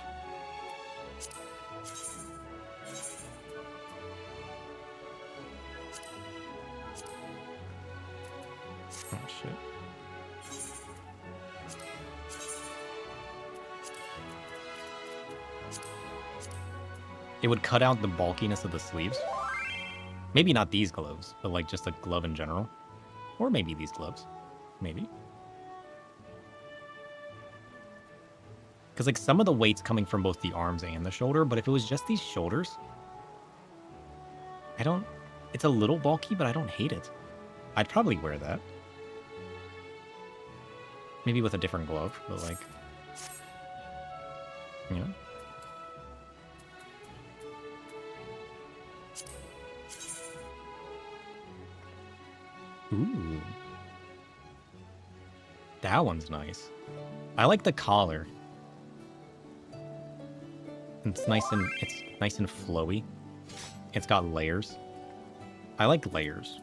Oh, shit. It would cut out the bulkiness of the sleeves. Maybe not these gloves, but like just a glove in general. Or maybe these gloves. Maybe. Because, like, some of the weight's coming from both the arms and the shoulder, but if it was just these shoulders, I don't... It's a little bulky, but I don't hate it. I'd probably wear that. Maybe with a different glove, but, like... You know? Ooh. That one's nice. I like the collar. It's nice and flowy. It's got layers. I like layers.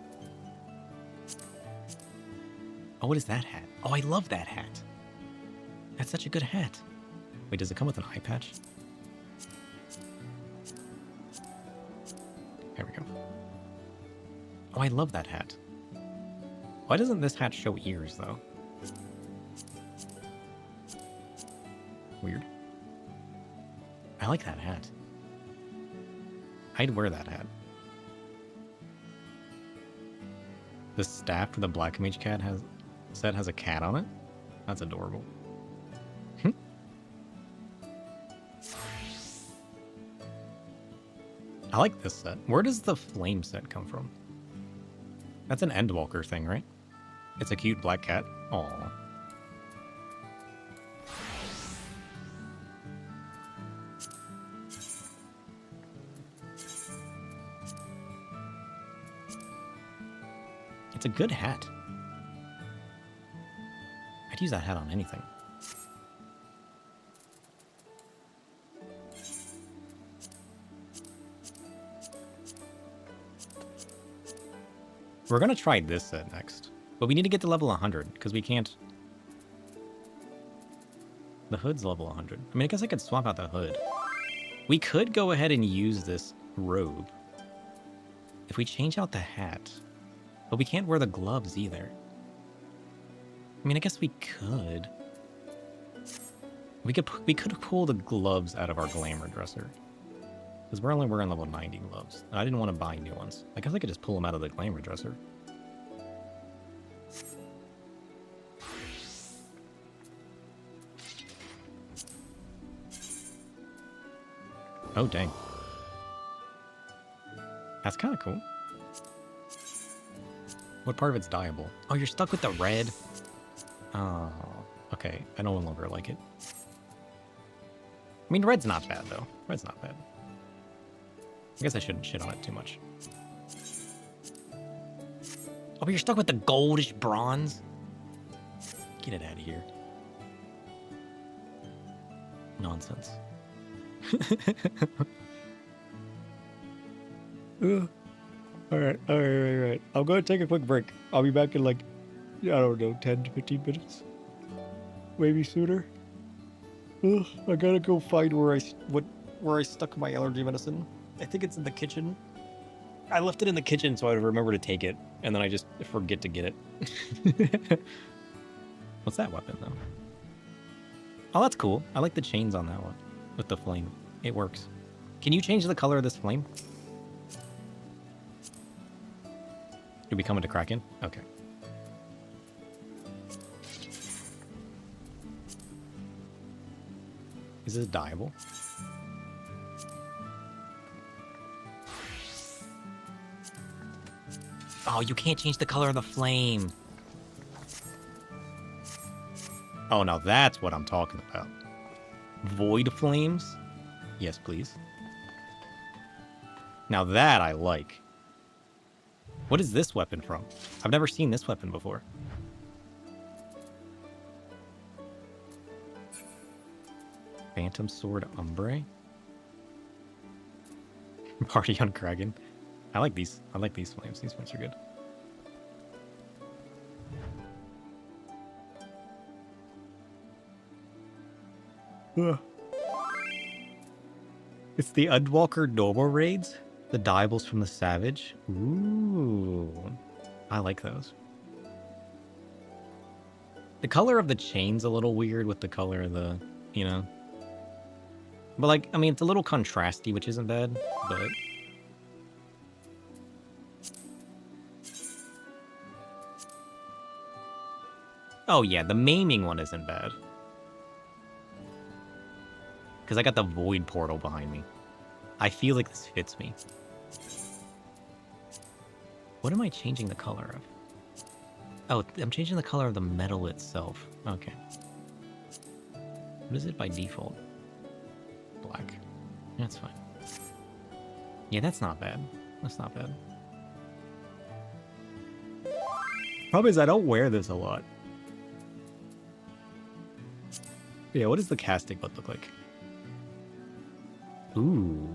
Oh, what is that hat? Oh, I love that hat. That's such a good hat. Wait, does it come with an eye patch? There we go. Oh, I love that hat. Why doesn't this hat show ears, though? Weird. I like that hat. I'd wear that hat. The staff for the Black Mage cat has a cat on it? That's adorable. I like this set. Where does the flame set come from? That's an Endwalker thing, right? It's a cute black cat. Aww. It's a good hat. I'd use that hat on anything. We're gonna try this set next. But we need to get to level 100, because we can't... The hood's level 100. I mean, I guess I could swap out the hood. We could go ahead and use this robe. If we change out the hat. But we can't wear the gloves either. I mean, I guess we could. We could pull the gloves out of our glamour dresser. Because we're only wearing level 90 gloves. And I didn't want to buy new ones. I guess I could just pull them out of the glamour dresser. Oh, dang. That's kind of cool. What part of it's dyeable? Oh, you're stuck with the red? Oh, okay. I no longer like it. I mean, red's not bad, though. Red's not bad. I guess I shouldn't shit on it too much. Oh, but you're stuck with the goldish bronze? Get it out of here. Nonsense. Alright. I'm gonna take a quick break. I'll be back in like, I don't know, 10 to 15 minutes. Maybe sooner. I gotta go find where I stuck my allergy medicine. I think it's in the kitchen. I left it in the kitchen so I would remember to take it, and then I just forget to get it. What's that weapon, though? Oh, that's cool. I like the chains on that one. With the flame. It works. Can you change the color of this flame? Did we come into Kraken? Okay. Is this dyeable? Oh, you can't change the color of the flame. Oh, now that's what I'm talking about. Void flames? Yes, please. Now that I like. What is this weapon from? I've never seen this weapon before. Phantom Sword Umbre? Party on Kraken. I like these flames. These ones are good. It's the Endwalker normal raids. The dyeables from the Savage. Ooh. I like those. The color of the chain's a little weird with the color of the, you know. But like, I mean, it's a little contrasty, which isn't bad, but... Oh yeah, the maiming one isn't bad. because I got the void portal behind me. I feel like this fits me. What am I changing the color of? Oh, I'm changing the color of the metal itself. Okay. What is it by default? Black. That's fine. Yeah, that's not bad. That's not bad. Problem is I don't wear this a lot. Yeah, what does the casting look like? Ooh.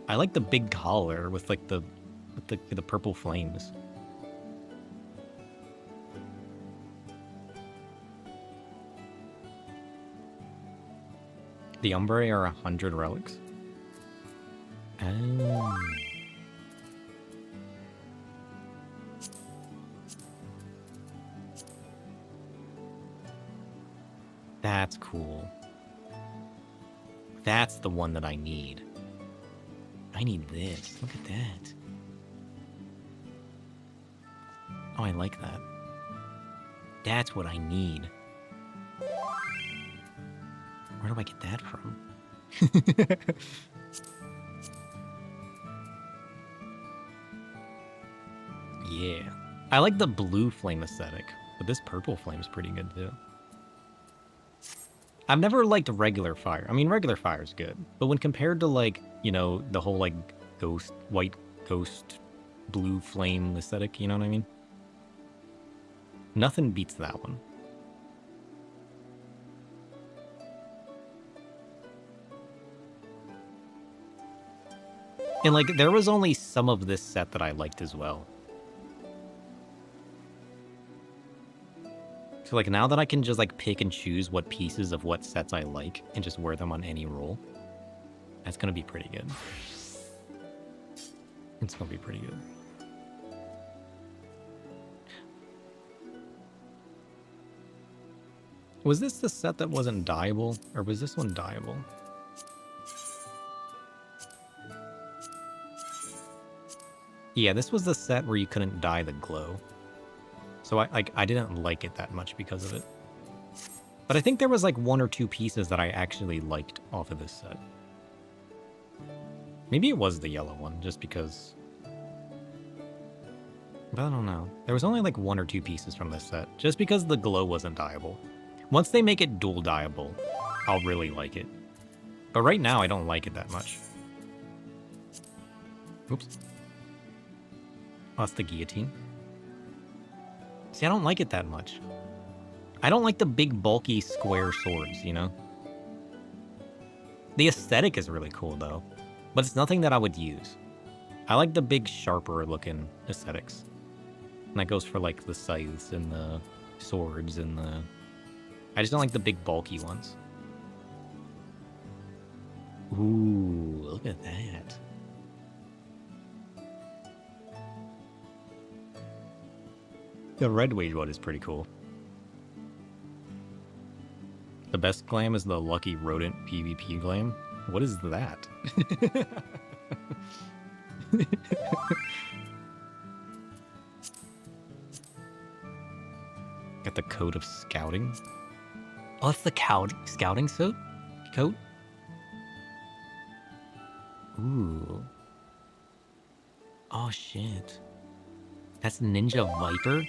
I like the big collar with like the purple flames. The Umbrae are 100 relics. Oh. That's cool. That's the one that I need. I need this. Look at that. Oh, I like that. That's what I need. Where do I get that from? Yeah. I like the blue flame aesthetic, but this purple flame is pretty good too. I've never liked regular fire. I mean, regular fire is good, but when compared to like, you know, the whole like ghost, white ghost, blue flame aesthetic, you know what I mean? Nothing beats that one. And like, there was only some of this set that I liked as well. So like, now that I can just like pick and choose what pieces of what sets I like and just wear them on any roll, that's gonna be pretty good. It's gonna be pretty good. Was this the set that wasn't dyeable, or was this one dyeable? Yeah, this was the set where you couldn't dye the glow. So I didn't like it that much because of it. But I think there was like 1 or 2 pieces that I actually liked off of this set. Maybe it was the yellow one, just because... But I don't know. There was only like 1 or 2 pieces from this set, just because the glow wasn't dyeable. Once they make it dual dyeable, I'll really like it. But right now, I don't like it that much. Oops. Oh, that's the guillotine. See, I don't like it that much. I don't like the big, bulky, square swords, you know? The aesthetic is really cool, though. But it's nothing that I would use. I like the big, sharper-looking aesthetics. And that goes for, like, the scythes and the swords and the... I just don't like the big, bulky ones. Ooh, look at that. The red wage one is pretty cool. The best glam is the Lucky Rodent PvP glam. What is that? Got the coat of scouting. Oh, that's the scouting suit? Coat? Ooh. Oh, shit. That's Ninja Viper?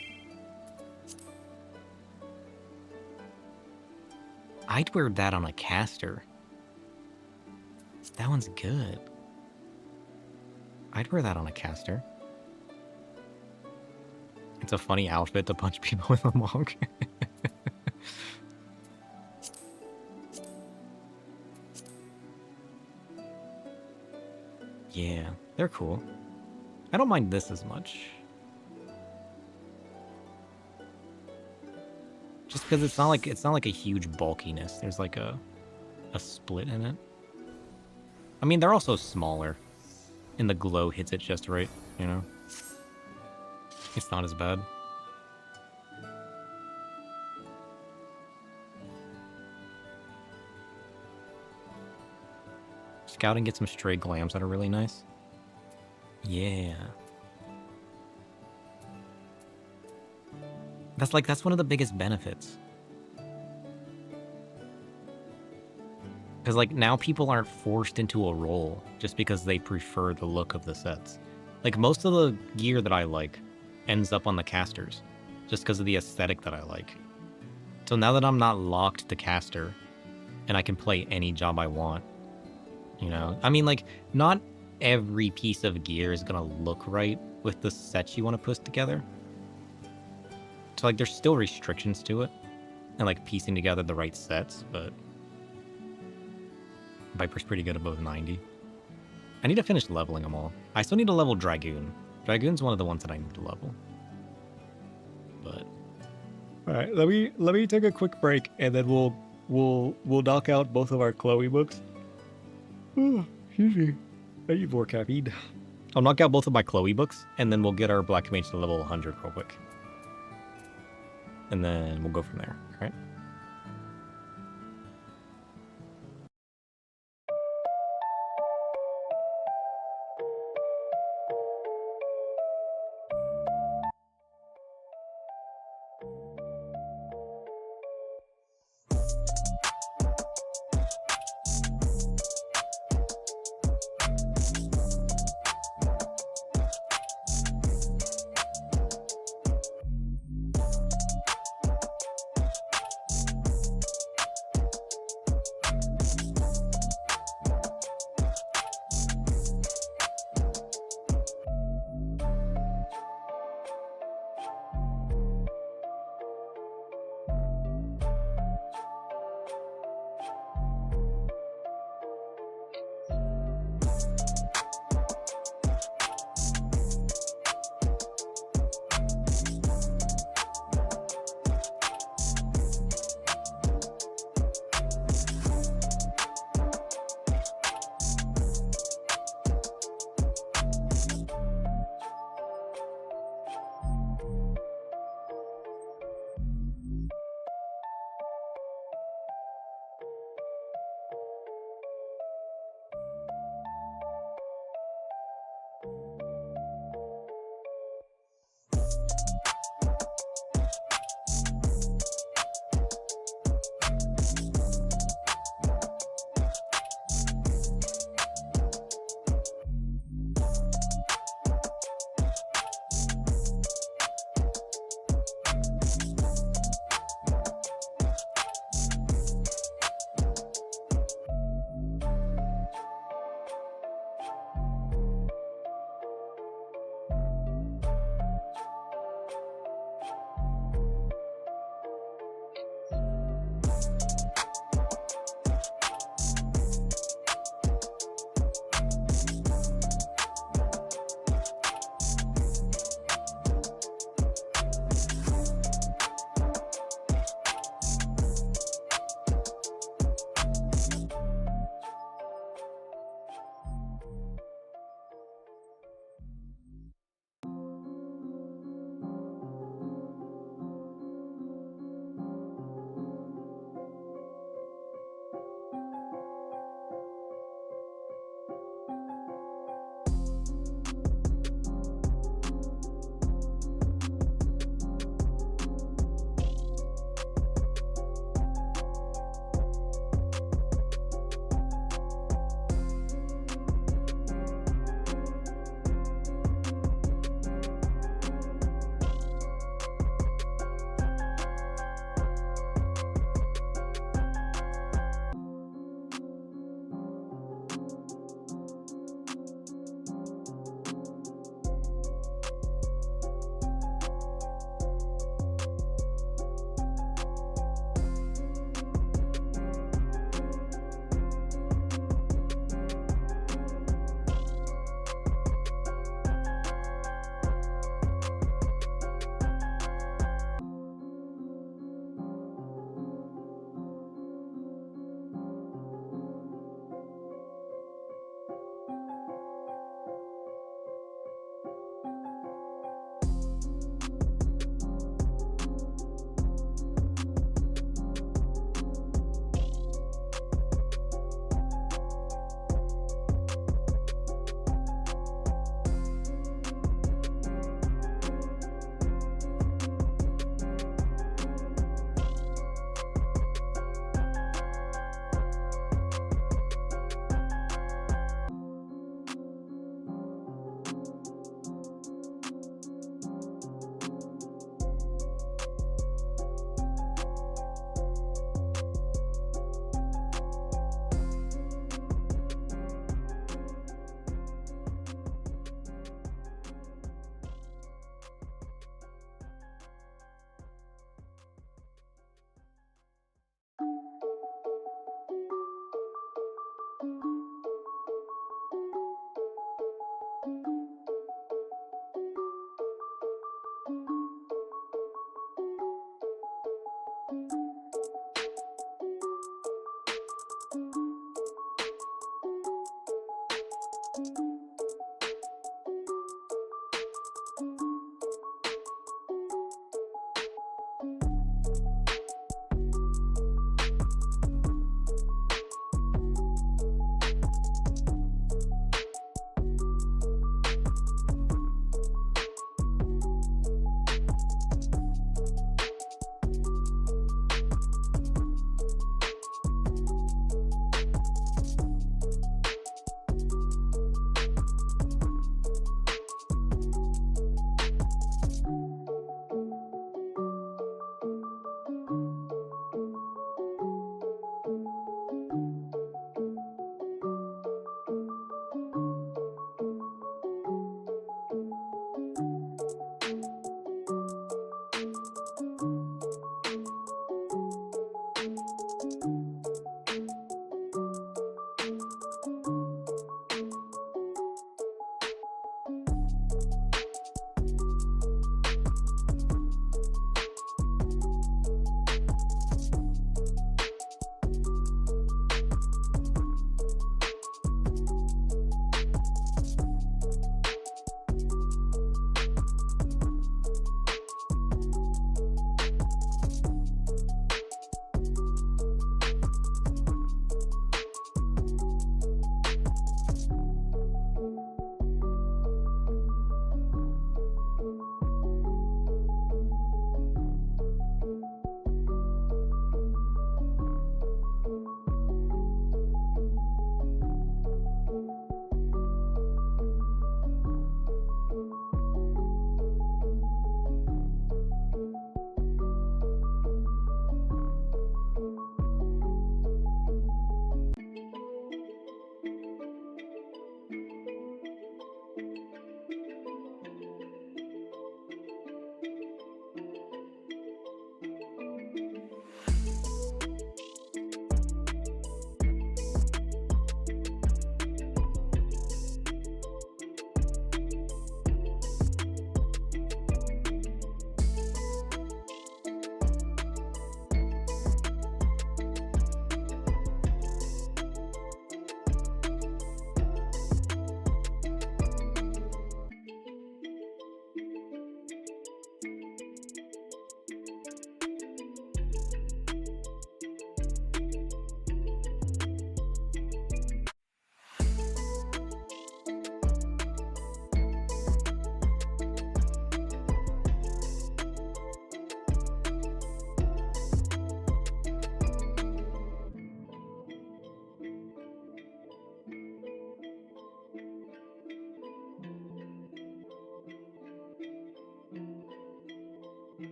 I'd wear that on a caster. That one's good. I'd wear that on a caster. It's a funny outfit to punch people with a monk. Yeah, they're cool. I don't mind this as much. Just because it's not like a huge bulkiness. There's like a split in it. I mean, they're also smaller, and the glow hits it just right, you know? It's not as bad. Scouting gets some stray glams that are really nice. Yeah. That's one of the biggest benefits. Because, like, now people aren't forced into a role just because they prefer the look of the sets. Like, most of the gear that I like ends up on the casters just because of the aesthetic that I like. So now that I'm not locked to caster and I can play any job I want, you know? I mean, like, not every piece of gear is going to look right with the sets you want to put together. So, like, there's still restrictions to it and, like, piecing together the right sets, but Viper's pretty good above 90. I need to finish leveling them all. I still need to level Dragoon. Dragoon's one of the ones that I need to level. But all right, let me take a quick break, and then we'll knock out both of our Chloe books. Oh, excuse me. I need more caffeine. I'll knock out both of my Chloe books, and then we'll get our Black Mage to level 100 real quick. And then we'll go from there, all right?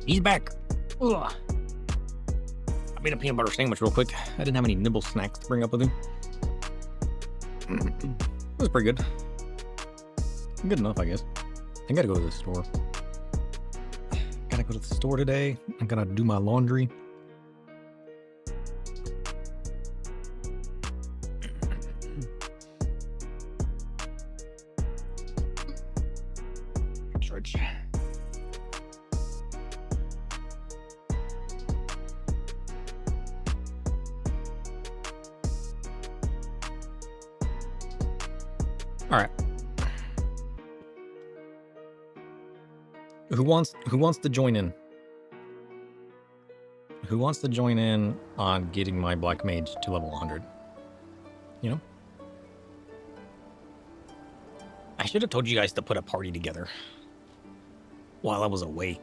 He's back. Ugh. I made a peanut butter sandwich real quick. I didn't have any nibble snacks to bring up with me. It was pretty good. Good enough, I guess. I gotta go to the store. Gotta go to the store today. I'm gonna do my laundry. Church. All right. Who wants to join in? Who wants to join in on getting my black mage to level 100? You know? I should have told you guys to put a party together while I was away.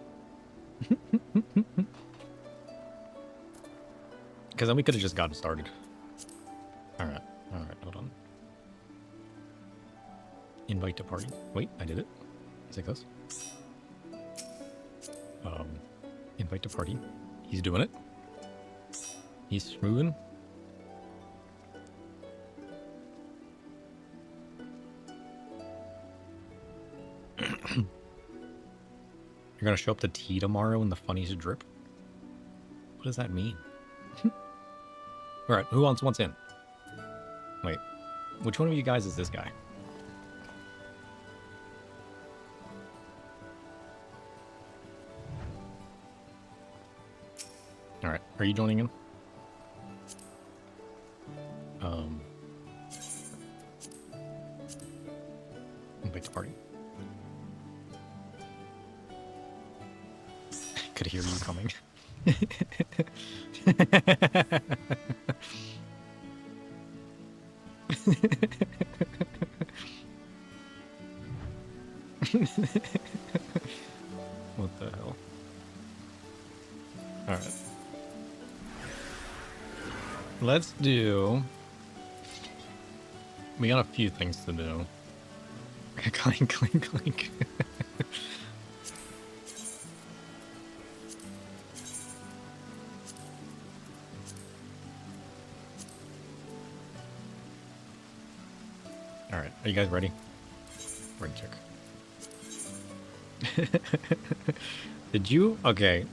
Because then we could have just gotten started. Alright, hold on. Invite to party. Wait, I did it. Is it close? Invite to party. He's doing it. He's moving. You're gonna show up to tea tomorrow in the funniest drip? What does that mean? Alright, who wants in? Wait, which one of you guys is this guy? Alright, are you joining in? Invite to party. I could hear you coming. What the hell? Alright. Let's do... We got a few things to do. Clink, clink, clink. Alright, are you guys ready? Ring check. Did you... Okay,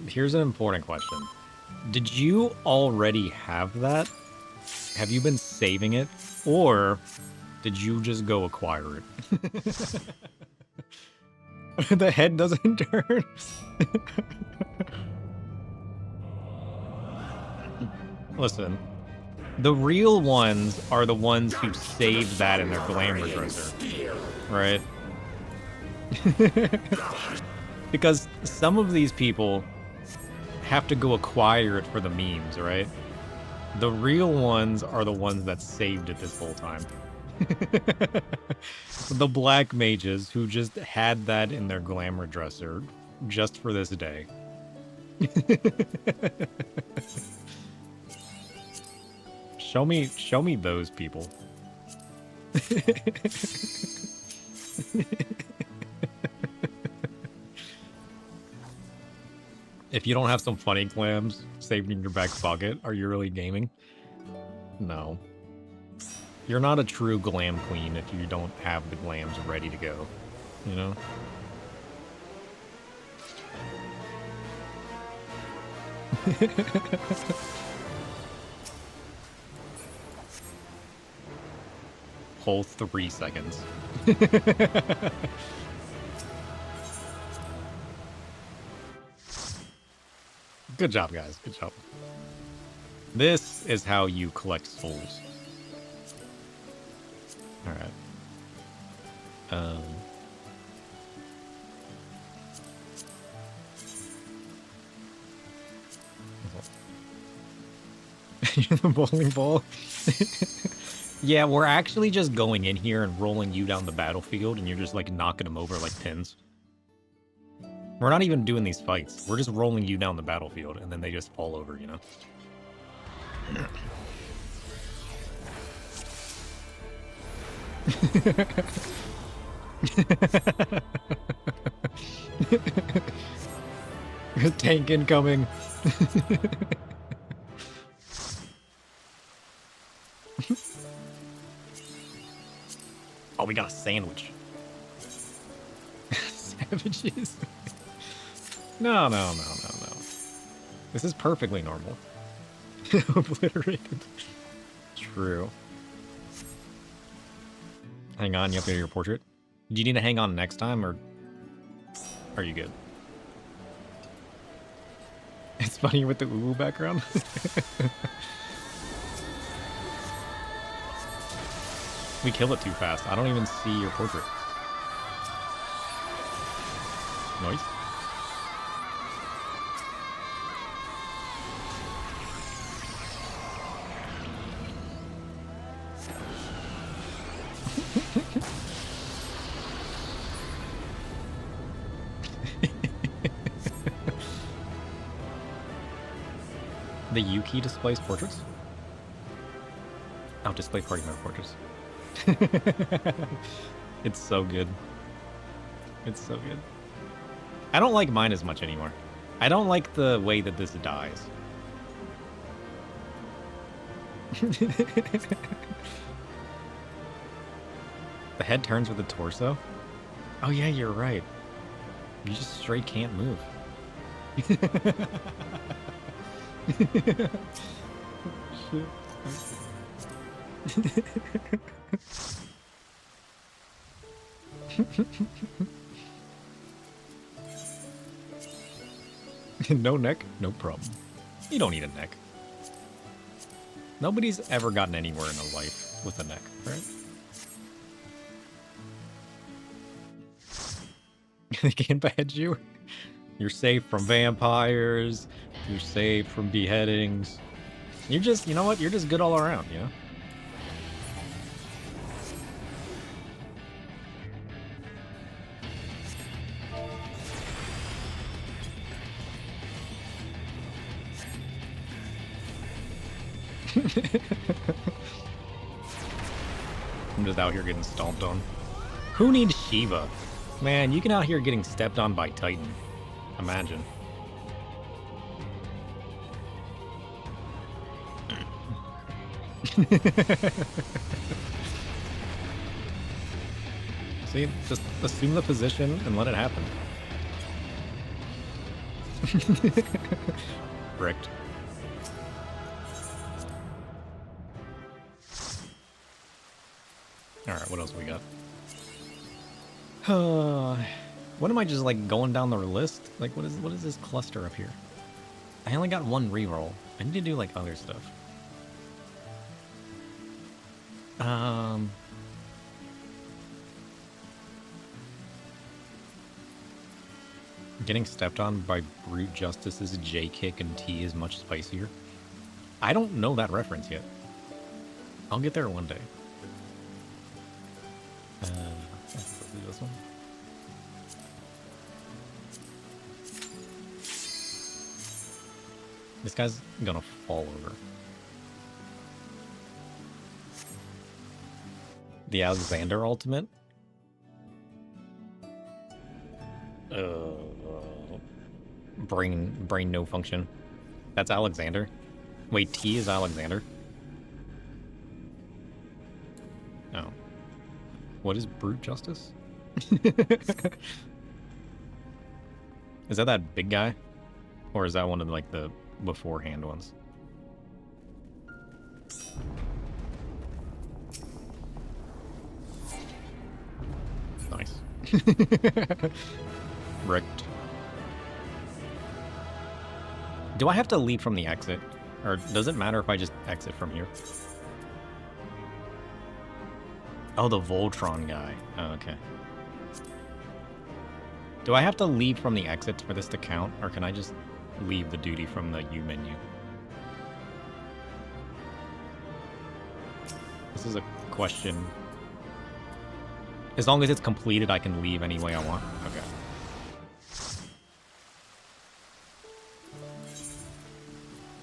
here's an important question. Did you already have that? Have you been saving it? Or did you just go acquire it? The head doesn't turn. Listen, the real ones are the ones who save that in their glamour dresser, right? Because some of these people have to go acquire it for the memes, right? The real ones are the ones that saved it this whole time. The black mages who just had that in their glamour dresser just for this day. Show me those people. If you don't have some funny clams saved in your back pocket, are you really gaming? No. You're not a true glam queen if you don't have the glams ready to go, you know? Whole 3 seconds. Good job, guys. Good job. This is how you collect souls. Alright. You're the bowling ball? Yeah, we're actually just going in here and rolling you down the battlefield, and you're just, like, knocking them over like pins. We're not even doing these fights. We're just rolling you down the battlefield, and then they just fall over, you know? Tank incoming. Oh, we got a sandwich. Savages. No. This is perfectly normal. Obliterated. True. Hang on, you updated your portrait? Do you need to hang on next time, or are you good? It's funny with the ooh background. We kill it too fast. I don't even see your portrait. Noise. The U key displays portraits? Oh, display party member portraits. It's so good. It's so good. I don't like mine as much anymore. I don't like the way that this dies. The head turns with the torso? Oh yeah, you're right. You just straight can't move. Shit. No neck? No problem. You don't need a neck. Nobody's ever gotten anywhere in a life with a neck, right? They can't behead you. You're safe from vampires. You're safe from beheadings. You're just, you know what? You're just good all around, you know? I'm just out here getting stomped on. Who needs Shiva? Man, you can out here getting stepped on by Titan. Imagine. See, just assume the position and let it happen. Bricked. Alright, what else we got? What am I just like going down the list? Like what is this cluster up here? I only got one reroll. I need to do like other stuff. Getting stepped on by brute justice's J kick and T is much spicier. I don't know that reference yet. I'll get there one day. Let's do this one. This guy's gonna fall over. The Alexander ultimate? Brain no function. That's Alexander. Wait, T is Alexander? Oh. What is brute justice? Is that big guy? Or is that one of like the beforehand ones? Nice. Wrecked. Do I have to leave from the exit? Or does it matter if I just exit from here? Oh, the Voltron guy. Oh, okay. Do I have to leave from the exit for this to count? Or can I just leave the duty from the U menu? This is a question. As long as it's completed, I can leave any way I want? Okay.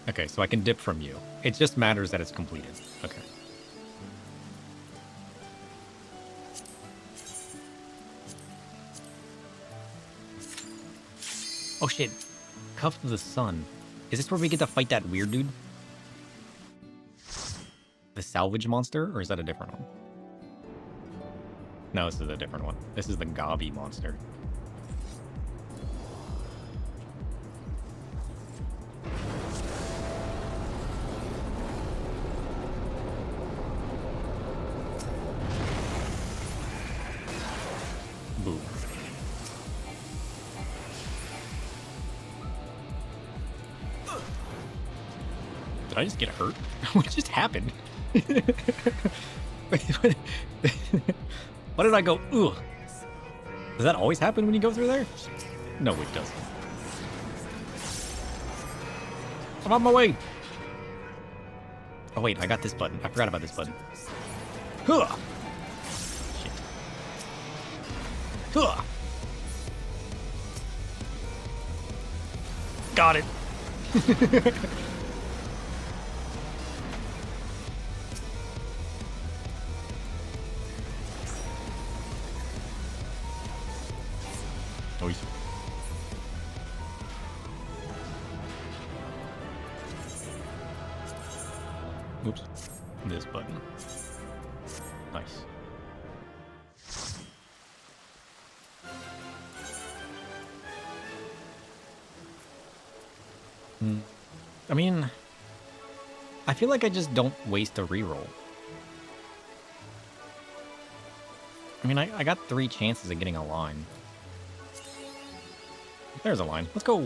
Okay, so I can dip from you. It just matters that it's completed. Okay. Oh shit. Cuff of the Sun. Is this where we get to fight that weird dude? The salvage monster? Or is that a different one? No, this is a different one. This is the Gobby monster. Boo. Did I just get hurt? What just happened? Wait, what did I go? Ugh. Does that always happen when you go through there? No, it doesn't. I'm on my way. Oh wait, I got this button. I forgot about this button. Huh. Shit. Huh. Got it. Noise. Oops. This button. Nice. I mean, I feel like I just don't waste a reroll. I mean, I got 3 chances of getting a line. There's a line. Let's go.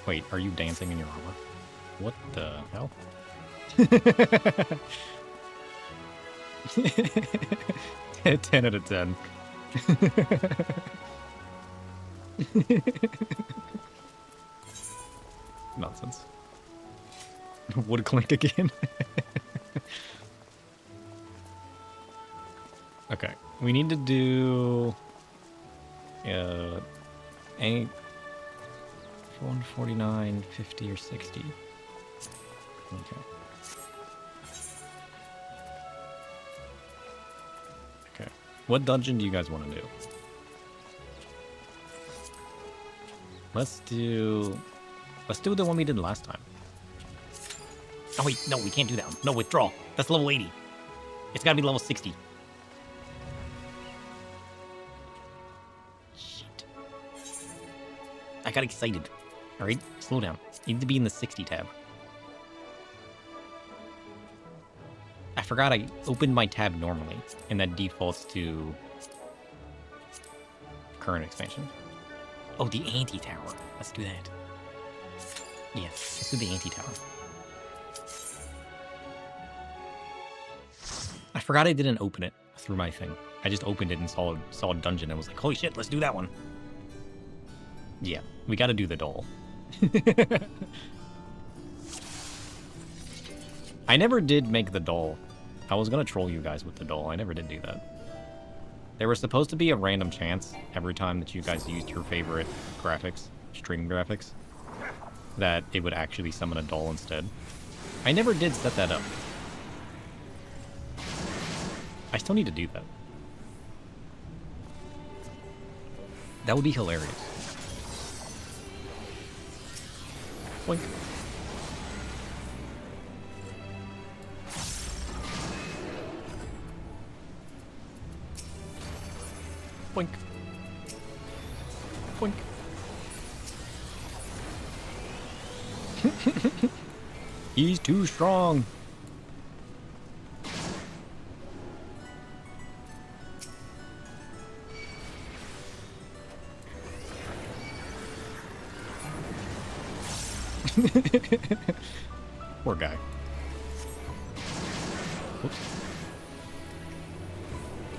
Wait, are you dancing in your armor? What the hell? 10 out of 10. Nonsense. Wood clink again. Okay, we need to do 149, 50, or 60. Okay. Okay. What dungeon do you guys want to do? Let's do the one we did last time. Oh wait, no, we can't do that one. No, withdraw. That's level 80. It's gotta be level 60. Shit. I got excited. Alright, slow down. You need to be in the 60 tab. I forgot I opened my tab normally, and that defaults to current expansion. Oh, the anti-tower. Let's do that. Yes, let's do the anti-tower. I forgot I didn't open it through my thing. I just opened it and saw a dungeon and was like, holy shit, let's do that one. Yeah, we gotta do the doll. I never did make the doll. I was gonna troll you guys with the doll. I never did do that. There was supposed to be a random chance every time that you guys used your favorite graphics, stream graphics, that it would actually summon a doll instead. I never did set that up. I still need to do that. That would be hilarious. Boink. Boink. Boink. He's too strong. Poor guy. Whoops.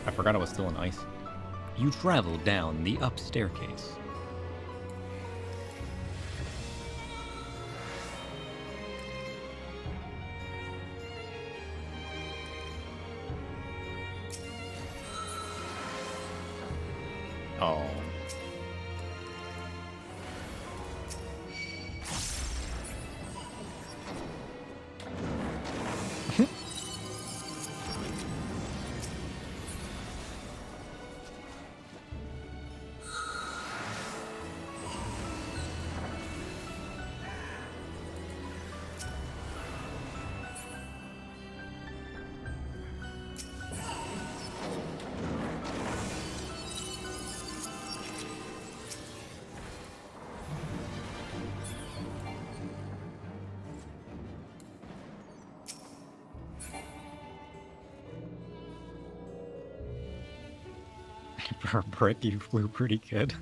I forgot I was still in ice. You travel down the up staircase. Oh. For a brick, you flew pretty good.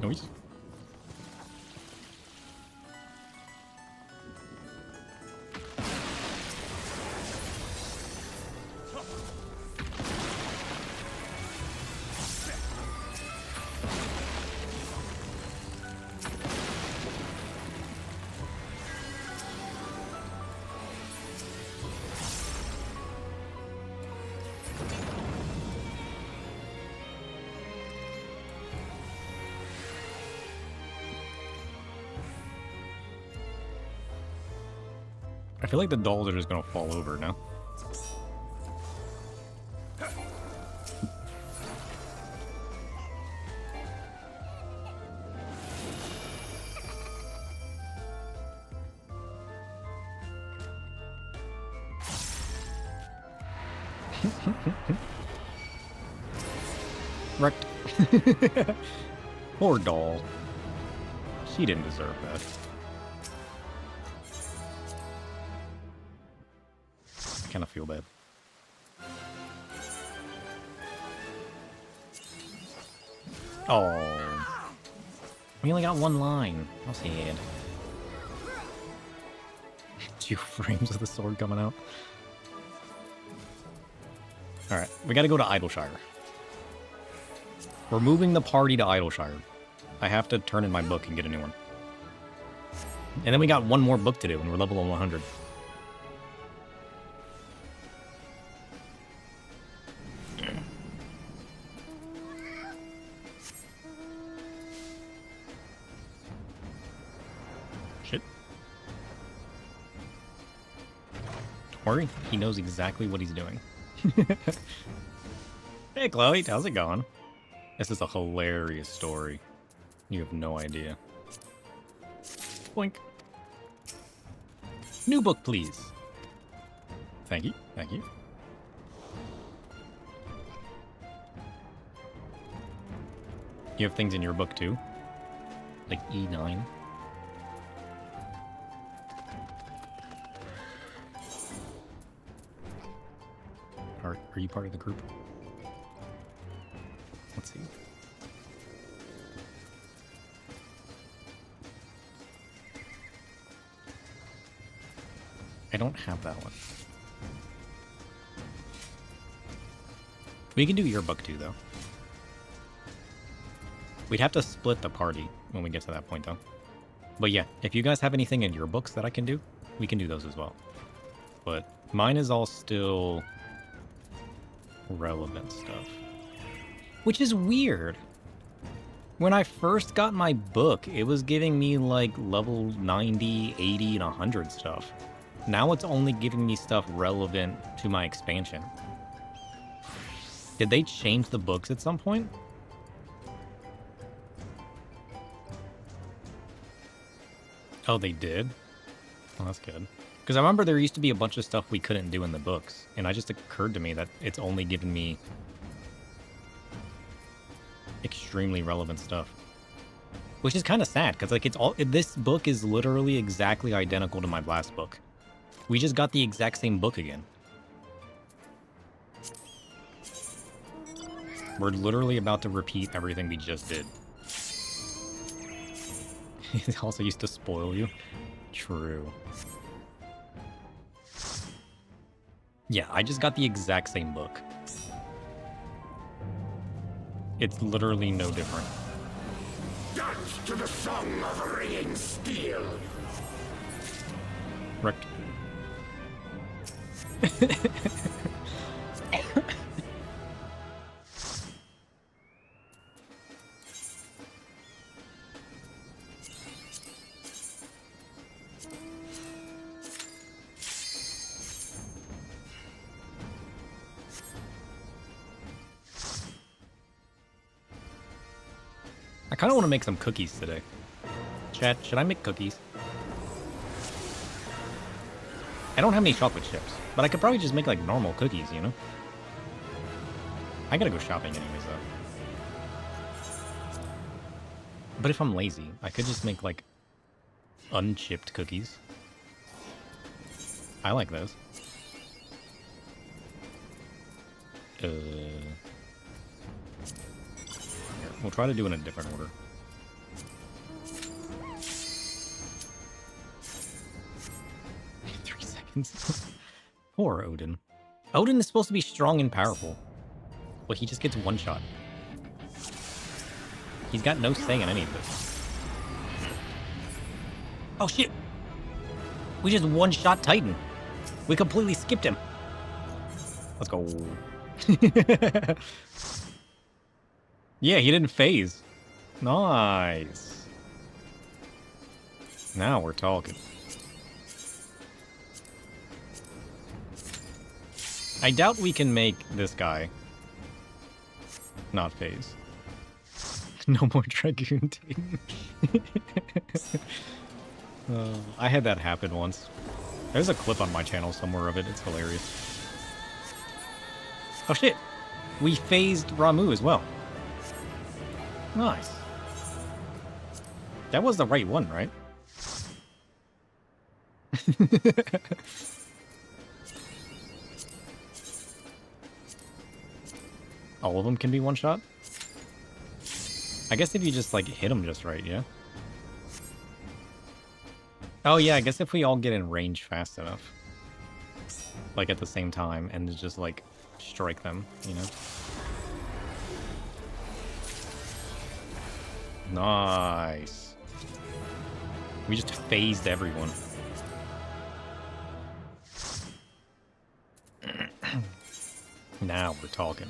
Noise. I feel like the dolls are just gonna fall over now. Wrecked. Poor doll. She didn't deserve that. I kind of feel bad. Oh. We only got one line. How sad. 2 frames of the sword coming out. Alright, we gotta go to Idleshire. We're moving the party to Idleshire. I have to turn in my book and get a new one. And then we got one more book to do, and we're level 100. Shit. Don't worry, he knows exactly what he's doing. Hey Chloe, how's it going? This is a hilarious story. You have no idea. Boink. New book, please. Thank you, thank you. You have things in your book too? Like E9? Are you part of the group? Let's see. I don't have that one. We can do your book too, though. We'd have to split the party when we get to that point, though. But yeah, if you guys have anything in your books that I can do, we can do those as well. But mine is all still relevant stuff. Which is weird. When I first got my book, it was giving me like level 90, 80, and 100 stuff. Now it's only giving me stuff relevant to my expansion. Did they change the books at some point? Oh, they did? Oh, that's good. Because I remember there used to be a bunch of stuff we couldn't do in the books, and it just occurred to me that it's only given me extremely relevant stuff. Which is kind of sad, because like this book is literally exactly identical to my last book. We just got the exact same book again. We're literally about to repeat everything we just did. It also used to spoil you. True. Yeah, I just got the exact same book. It's literally no different. Dance to the song of ringing steel. Wrecked. I kind of want to make some cookies today. Chat, should I make cookies? I don't have any chocolate chips, but I could probably just make like normal cookies, you know? I gotta go shopping anyways, though. But if I'm lazy, I could just make like unchipped cookies. I like those. Here, we'll try to do it in a different order. Poor Odin. Odin is supposed to be strong and powerful, but he just gets one shot. He's got no say in any of this. Oh shit! We just one-shot Titan. We completely skipped him. Let's go. Yeah, he didn't phase. Nice. Now we're talking. I doubt we can make this guy not phase. No more Dragoon Titan. I had that happen once. There's a clip on my channel somewhere of it. It's hilarious. Oh shit! We phased Ramu as well. Nice. That was the right one, right? All of them can be one shot? I guess if you just, like, hit them just right, yeah? Oh, yeah, I guess if we all get in range fast enough. Like, at the same time, and just, like, strike them, you know? Nice. We just phased everyone. Now we're talking.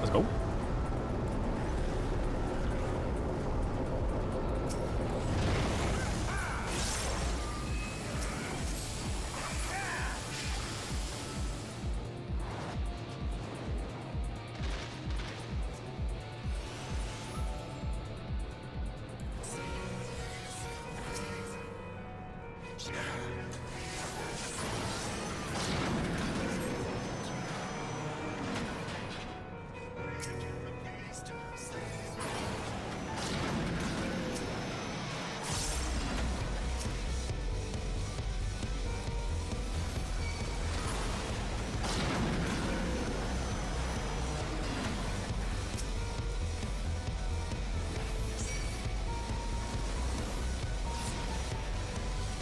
Let's go.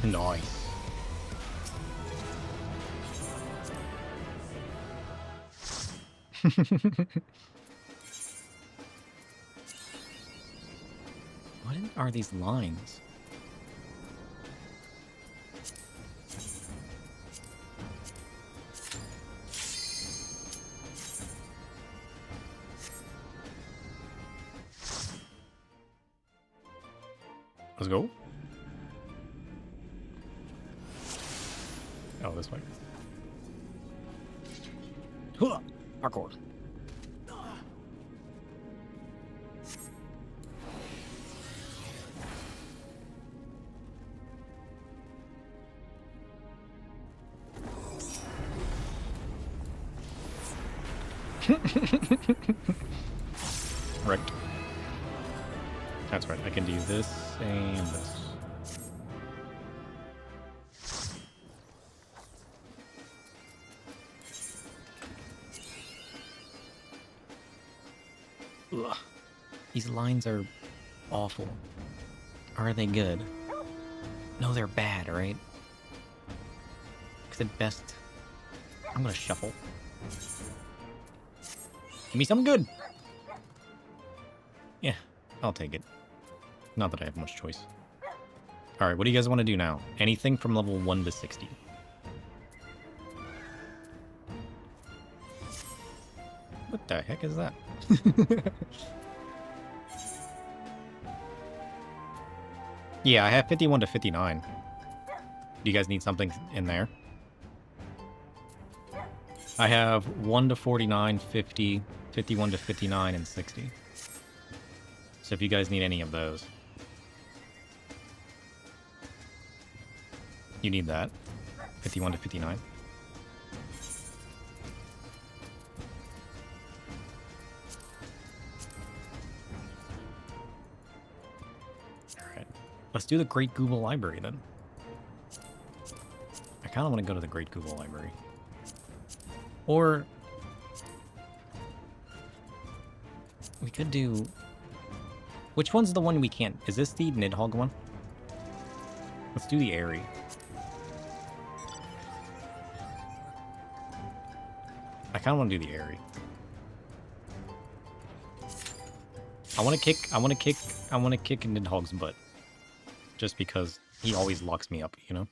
Nice. What are these lines? Let's go. Oh, this way. Huh! Parkour. Right. That's right, I can do this and this. Ugh. These lines are awful. Are they good? No, they're bad, right? Because at best, I'm gonna shuffle. Give me something good! Yeah, I'll take it. Not that I have much choice. Alright, what do you guys want to do now? Anything from level 1 to 60. What the heck is that? Yeah, I have 51 to 59. Do you guys need something in there? I have 1 to 49, 50, 51 to 59, and 60. So if you guys need any of those. You need that. 51 to 59. Alright. Let's do the Great Google Library then. I kind of want to go to the Great Google Library. Or we could do... Which one's the one we can't? Is this the Nidhogg one? Let's do the Airy. I kind of want to do the Airy. I want to kick Nidhogg's butt. Just because he always locks me up, you know?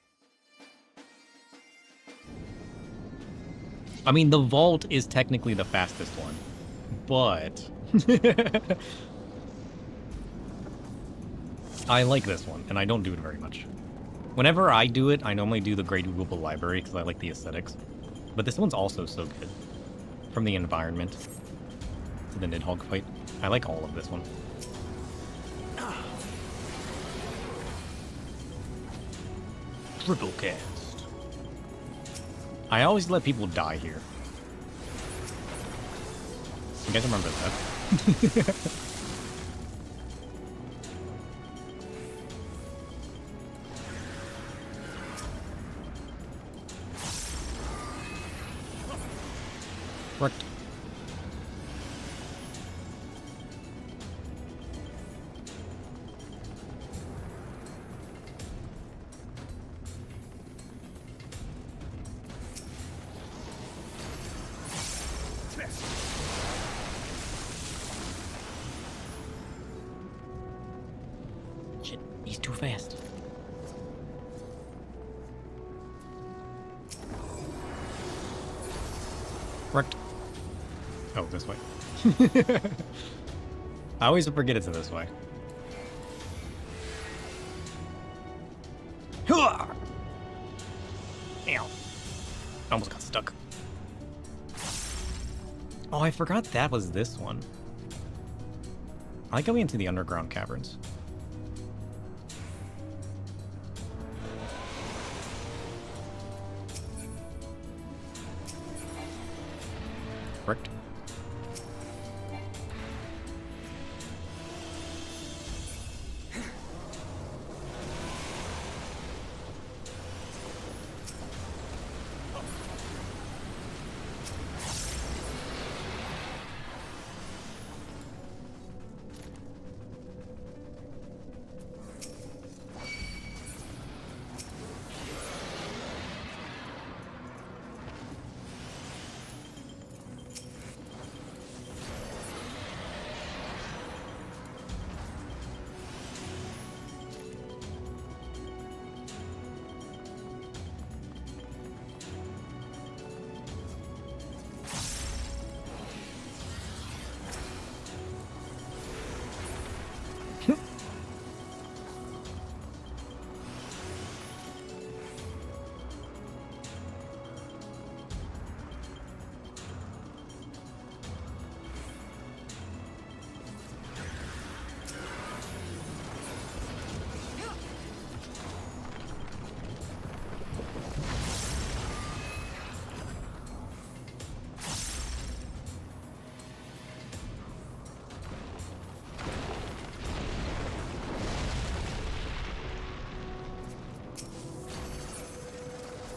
I mean, the Vault is technically the fastest one, but I like this one, and I don't do it very much. Whenever I do it, I normally do the Great Google Library because I like the aesthetics. But this one's also so good. From the environment to the Nidhogg fight. I like all of this one. Triple cast. I always let people die here. You guys remember that? Worked. Shit, he's too fast. Worked. Oh, this way. I always forget it's this way. Ow! Almost got stuck. Oh, I forgot that was this one. I like going into the underground caverns. Correct.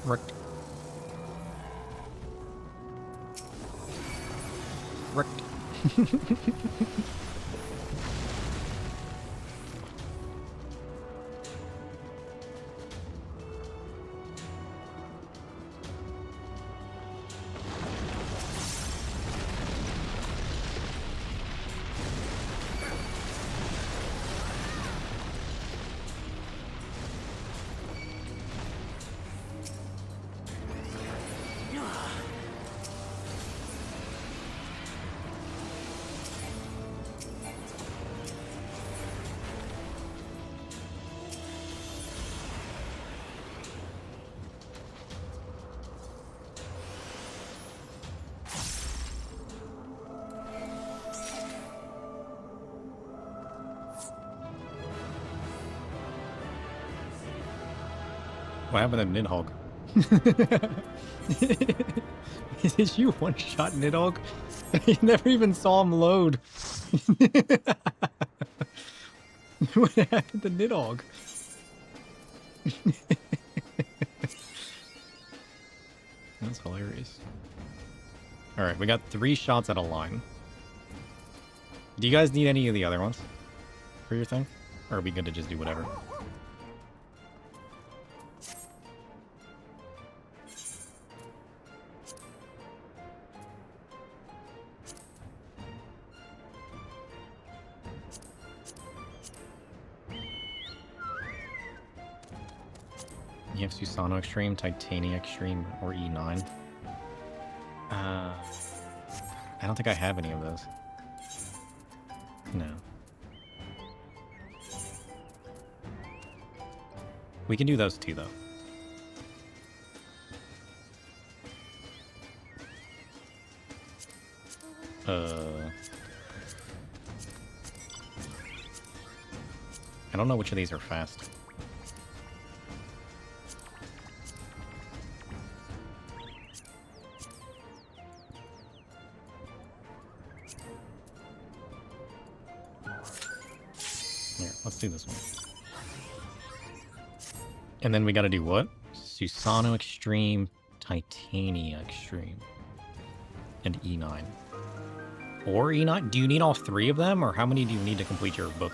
Wrecked. Wrecked. What happened to Nidhogg? Did you one-shot Nidhogg? You never even saw him load. What happened to Nidhogg? That's hilarious. Alright, we got 3 shots at a line. Do you guys need any of the other ones for your thing? Or are we good to just do whatever? You have Susano Extreme, Titania Extreme, or E9. I don't think I have any of those. No. We can do those too, though. I don't know which of these are fast. Here, let's do this one. And then we gotta do what? Susano Extreme, Titania Extreme, and E9. Or E9? Do you need all 3 of them, or how many do you need to complete your book?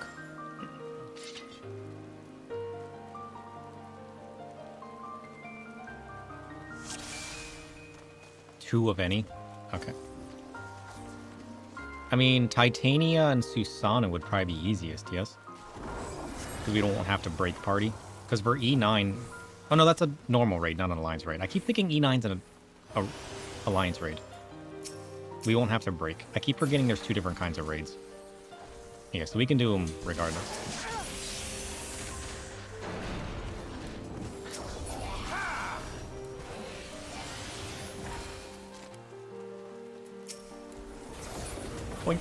Two of any? Okay. I mean, Titania and Susano would probably be easiest, yes? Because we don't have to break party. Because for E9... Oh no, that's a normal raid, not an alliance raid. I keep thinking E9's an alliance raid. We won't have to break. I keep forgetting there's 2 different kinds of raids. Yeah, so we can do them regardless. Boink.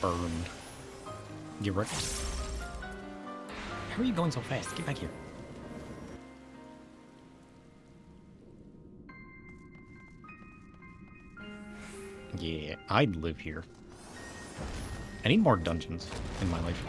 Burned. Get wrecked. How are you going so fast? Get back here. Yeah, I'd live here. I need more dungeons in my life.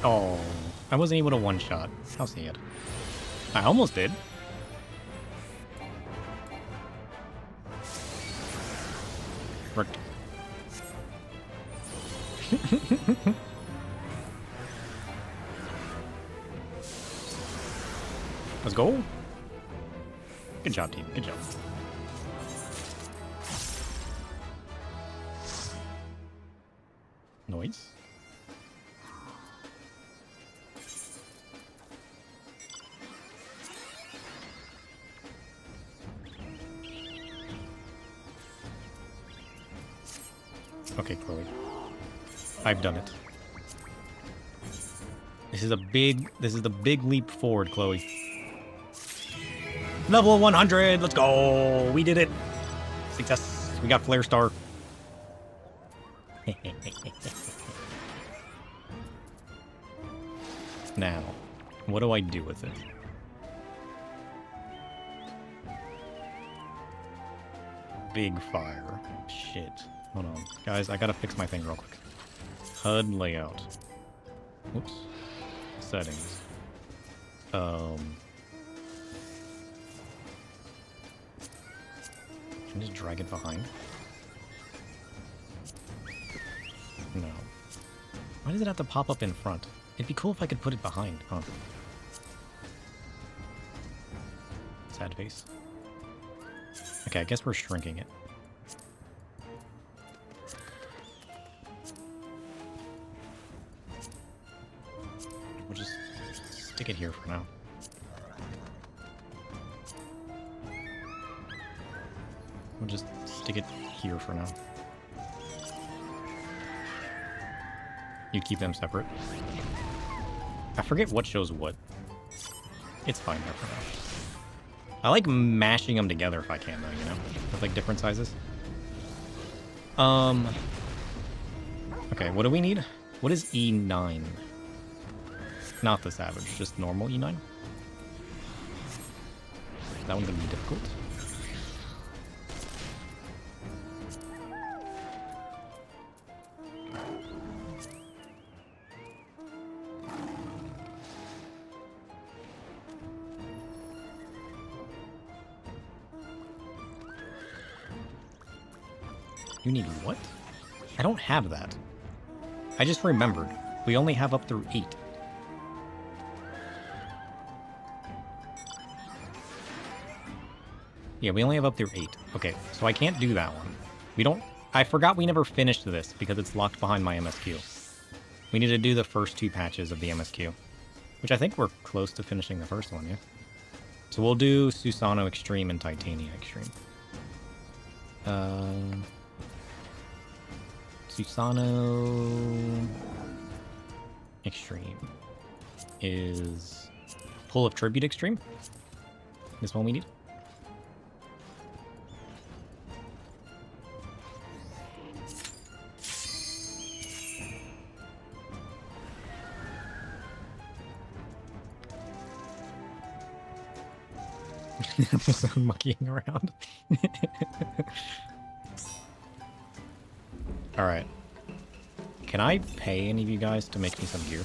Oh, I wasn't able to one-shot. How sad. I almost did. Frick. Let's go. Good job, team. Good job. Noise. Okay, Chloe. I've done it. This is the big leap forward, Chloe. Level 100, let's go! We did it! Success! We got Flare Star. Now, what do I do with it? Big fire. Shit. Hold on. Guys, I gotta fix my thing real quick. HUD layout. Whoops. Settings. Can I just drag it behind? No. Why does it have to pop up in front? It'd be cool if I could put it behind, huh? Sad face. Okay, I guess we're shrinking it. We'll just stick it here for now. We'll just stick it here for now. You keep them separate. I forget what shows what. It's fine there for now. I like mashing them together if I can, though, you know? With, like, different sizes. Okay, what do we need? What is E9? Not the Savage, just normal E9? That one's gonna be difficult. You need what? I don't have that. I just remembered. We only have up through 8. Yeah, we only have up through 8. Okay, so I can't do that one. We don't... I forgot we never finished this because it's locked behind my MSQ. We need to do the first 2 patches of the MSQ. Which I think we're close to finishing the first one, yeah? So we'll do Susano Extreme and Titania Extreme. Susano Extreme is Pull of Tribute Extreme. This one we need. I'm monkeying around. Alright. Can I pay any of you guys to make me some gear?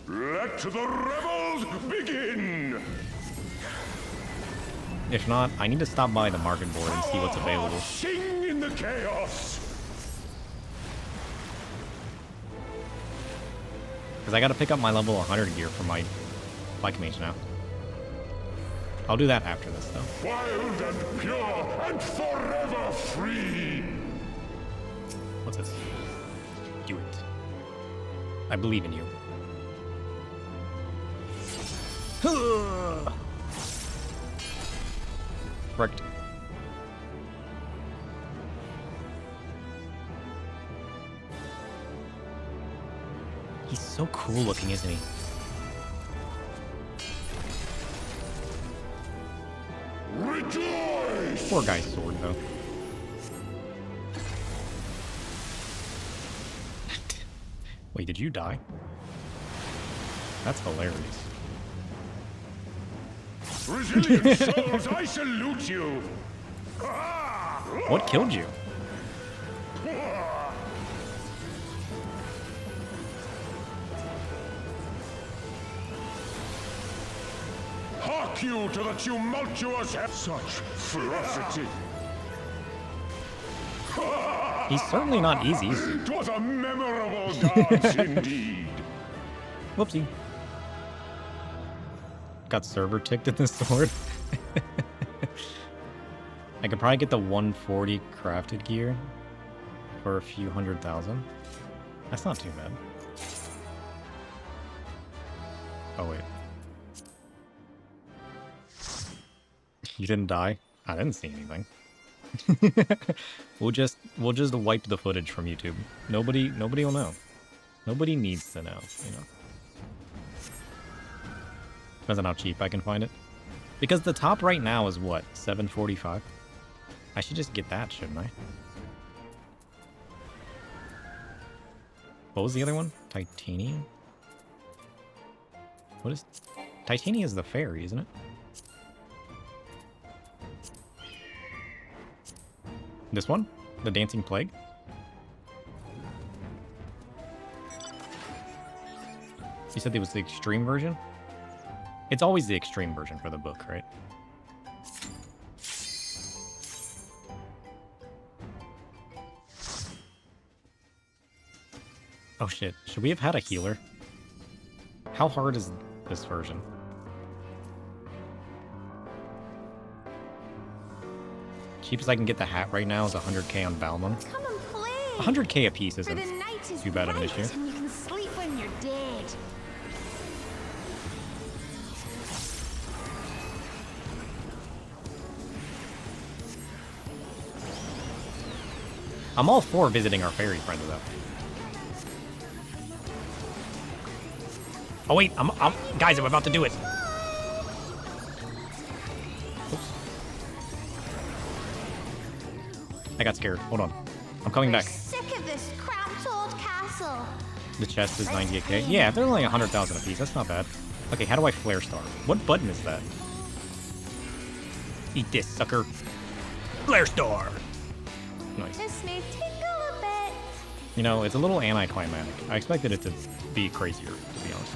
Let the rebels begin! If not, I need to stop by the market board and see what's available. Sing in the chaos! Because I gotta pick up my level 100 gear for my bike mage now. I'll do that after this, though. Wild and pure and forever free! What's this? Do it. I believe in you. Correct. He's so cool looking, isn't he? Rejoice! Poor guy's sword, though. Wait, did you die? That's hilarious. Resilient souls, I salute you! What killed you? Hark you to the tumultuous... Such ferocity! He's certainly not easy. 'Twas a memorable dance indeed. Whoopsie. Got server ticked at this sword. I could probably get the 140 crafted gear for a few 100,000. That's not too bad. Oh wait. You didn't die? I didn't see anything. We'll just wipe the footage from YouTube. Nobody will know. Nobody needs to know, you know. Depends on how cheap I can find it. Because the top right now is what? 745? I should just get that, shouldn't I? What was the other one? Titanium? What is... Titania is the fairy, isn't it? This one? The Dancing Plague? You said it was the extreme version? It's always the extreme version for the book, right? Oh shit, should we have had a healer? How hard is this version? Cheapest I can get the hat right now is 100k on Balmon. Come and play. 100k a piece For isn't the night is too bad of an bright issue. And you can sleep when you're dead. I'm all for visiting our fairy friends though. Oh wait, guys, I'm about to do it. Oops. I got scared. Hold on. I'm coming back. Sick of this cramped old castle. The chest is 98k. Yeah, they're only 100,000 a piece. That's not bad. Okay, how do I flare star? What button is that? Eat this, sucker. Flare star. Nice. This may tingle a bit. You know, it's a little anticlimactic. I expected it to be crazier, to be honest.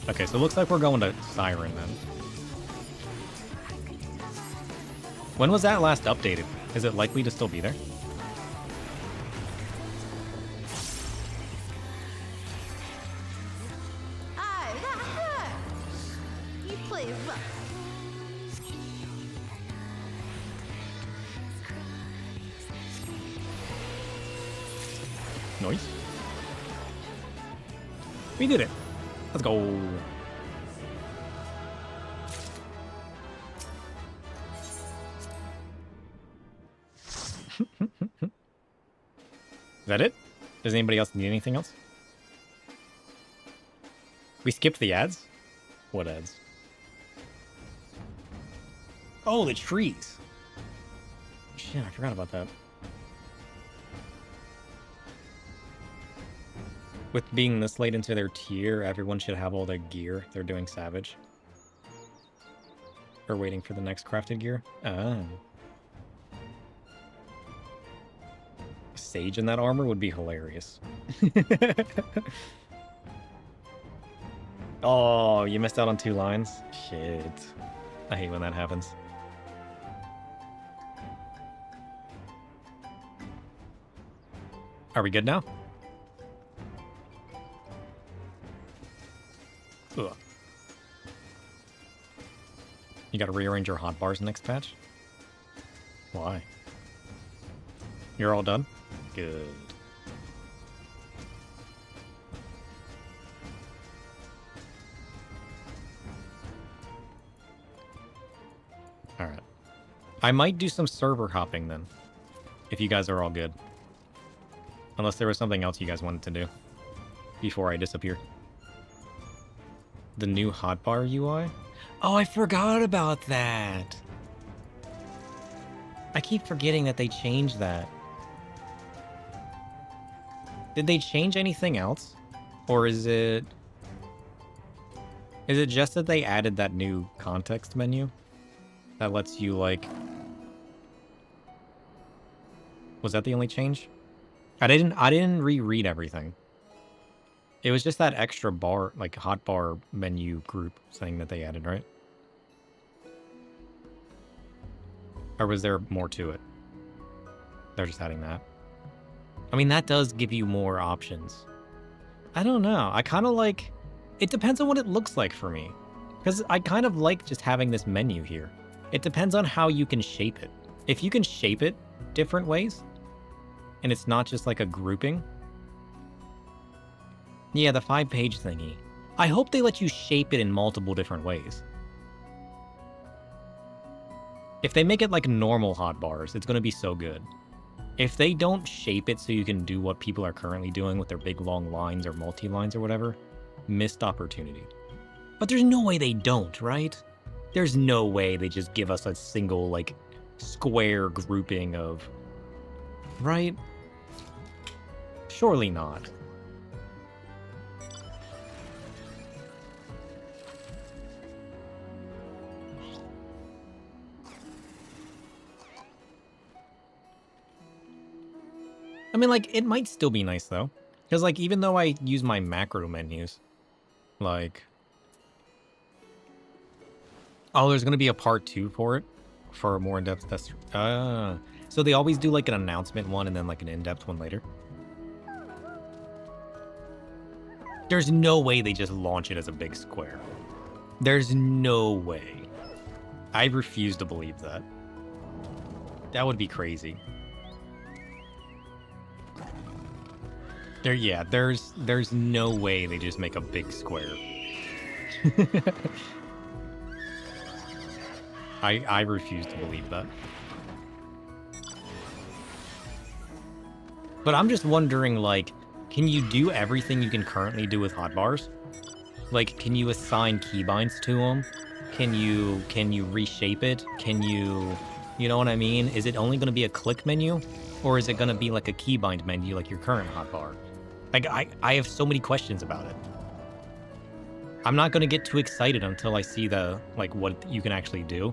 Okay, so it looks like we're going to Siren then. When was that last updated? Is it likely to still be there? Oh, that hurts. You play rough. Nice. We did it. Let's go. Is that it? Does anybody else need anything else? We skipped the ads? What ads? Oh, the trees. Shit, I forgot about that. With being this late into their tier, everyone should have all their gear. They're doing Savage. Or waiting for the next crafted gear. Oh. Sage in that armor would be hilarious. Oh, you missed out on 2 lines? Shit. I hate when that happens. Are we good now? Ugh. You gotta rearrange your hotbars next patch? Why? You're all done? Good. Alright. I might do some server hopping then. If you guys are all good. Unless there was something else you guys wanted to do. Before I disappear. The new hotbar UI? Oh, I forgot about that! I keep forgetting that they changed that. Did they change anything else? Or is it... Is it just that they added that new context menu? That lets you, like... Was that the only change? I didn't reread everything. It was just that extra bar, like hotbar menu group thing that they added, right? Or was there more to it? They're just adding that. I mean, that does give you more options. I don't know. I kind of like... It depends on what it looks like for me. Because I kind of like just having this menu here. It depends on how you can shape it. If you can shape it different ways, and it's not just like a grouping. Yeah, the 5-page thingy. I hope they let you shape it in multiple different ways. If they make it like normal hotbars, it's going to be so good. If they don't shape it so you can do what people are currently doing with their big long lines or multi-lines or whatever, missed opportunity. But there's no way they don't, right? There's no way they just give us a single, like, square grouping of... Right? Surely not. I mean, like, it might still be nice, though. Because, like, even though I use my macro menus, like... Oh, there's going to be a part 2 for it? For a more in-depth test. So they always do, like, an announcement one and then, like, an in-depth one later? There's no way they just launch it as a big square. There's no way. I refuse to believe that. That would be crazy. There's no way they just make a big square. I refuse to believe that. But I'm just wondering, like, can you do everything you can currently do with hotbars? Like, can you assign keybinds to them? Can you reshape it? Can you know what I mean? Is it only going to be a click menu? Or is it going to be like a keybind menu like your current hotbar? Like, I have so many questions about it. I'm not going to get too excited until I see the, like, what you can actually do.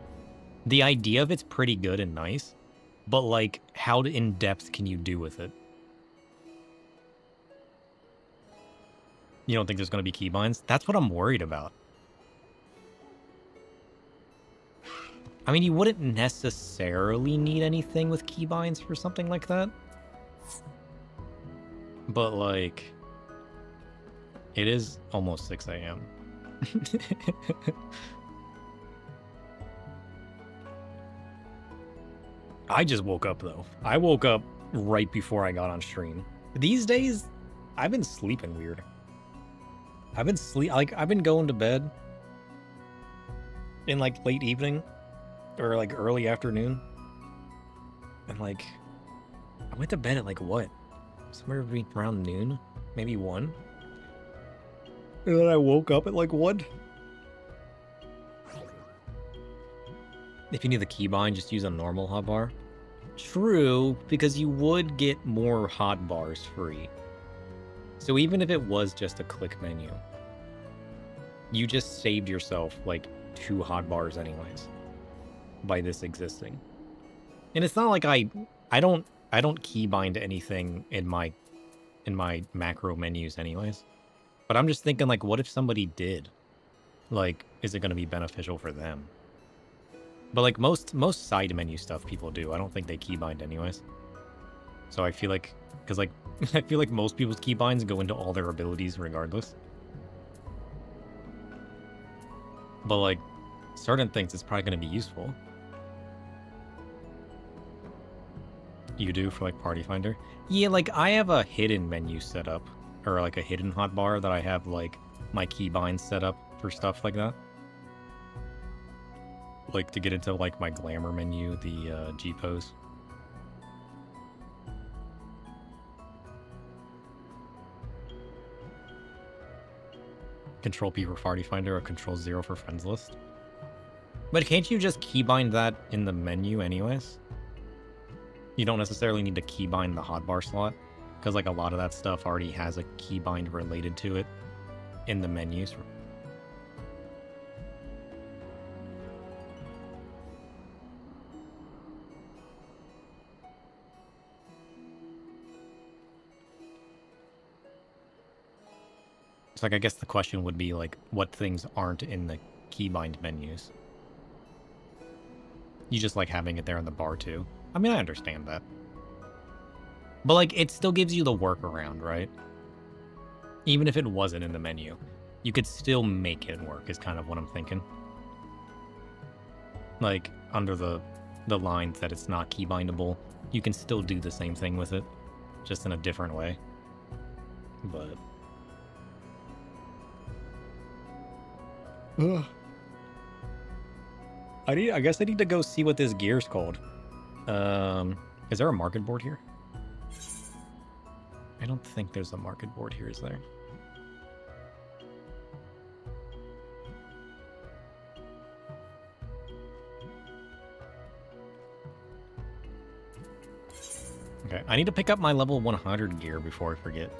The idea of it's pretty good and nice, but, like, how in-depth can you do with it? You don't think there's going to be keybinds? That's what I'm worried about. I mean, you wouldn't necessarily need anything with keybinds for something like that. But, like, it is almost 6 a.m. I just woke up, though. I woke up right before I got on stream. These days, I've been sleeping weird. I've been going to bed in, like, late evening or, like, early afternoon. And, like, I went to bed at, like, what? Somewhere around noon? Maybe 1? And then I woke up at, like, 1? If you need the keybind, just use a normal hotbar. True, because you would get more hotbars free. So even if it was just a click menu, you just saved yourself, like, 2 hotbars anyways by this existing. And it's not like I don't keybind anything in my macro menus anyways. But I'm just thinking, like, what if somebody did? Like, is it going to be beneficial for them? But, like, most side menu stuff people do, I don't think they keybind anyways. So I feel like, because, like, I feel like most people's keybinds go into all their abilities regardless. But, like, certain things it's probably going to be useful. You do for, like, Party Finder? Yeah, like, I have a hidden menu set up. Or, like, a hidden hotbar that I have, like, my keybinds set up for stuff like that. like to get into like my glamour menu, the G pose. Control P for Party Finder or Control 0 for Friends List. But can't you just keybind that in the menu anyways? You don't necessarily need to keybind the hotbar slot, because like a lot of that stuff already has a keybind related to it in the menus. It's like, I guess the question would be like, what things aren't in the keybind menus? You just like having it there in the bar too. I mean, I understand that. But like, it still gives you the workaround, right? Even if it wasn't in the menu, you could still make it work, is kind of what I'm thinking. Like, under the lines that it's not keybindable, you can still do the same thing with it, just in a different way. But... Ugh. I guess I need to go see what this gear's called. Is there a market board here? I don't think there's a market board here, is there? Okay, I need to pick up my level 100 gear before I forget.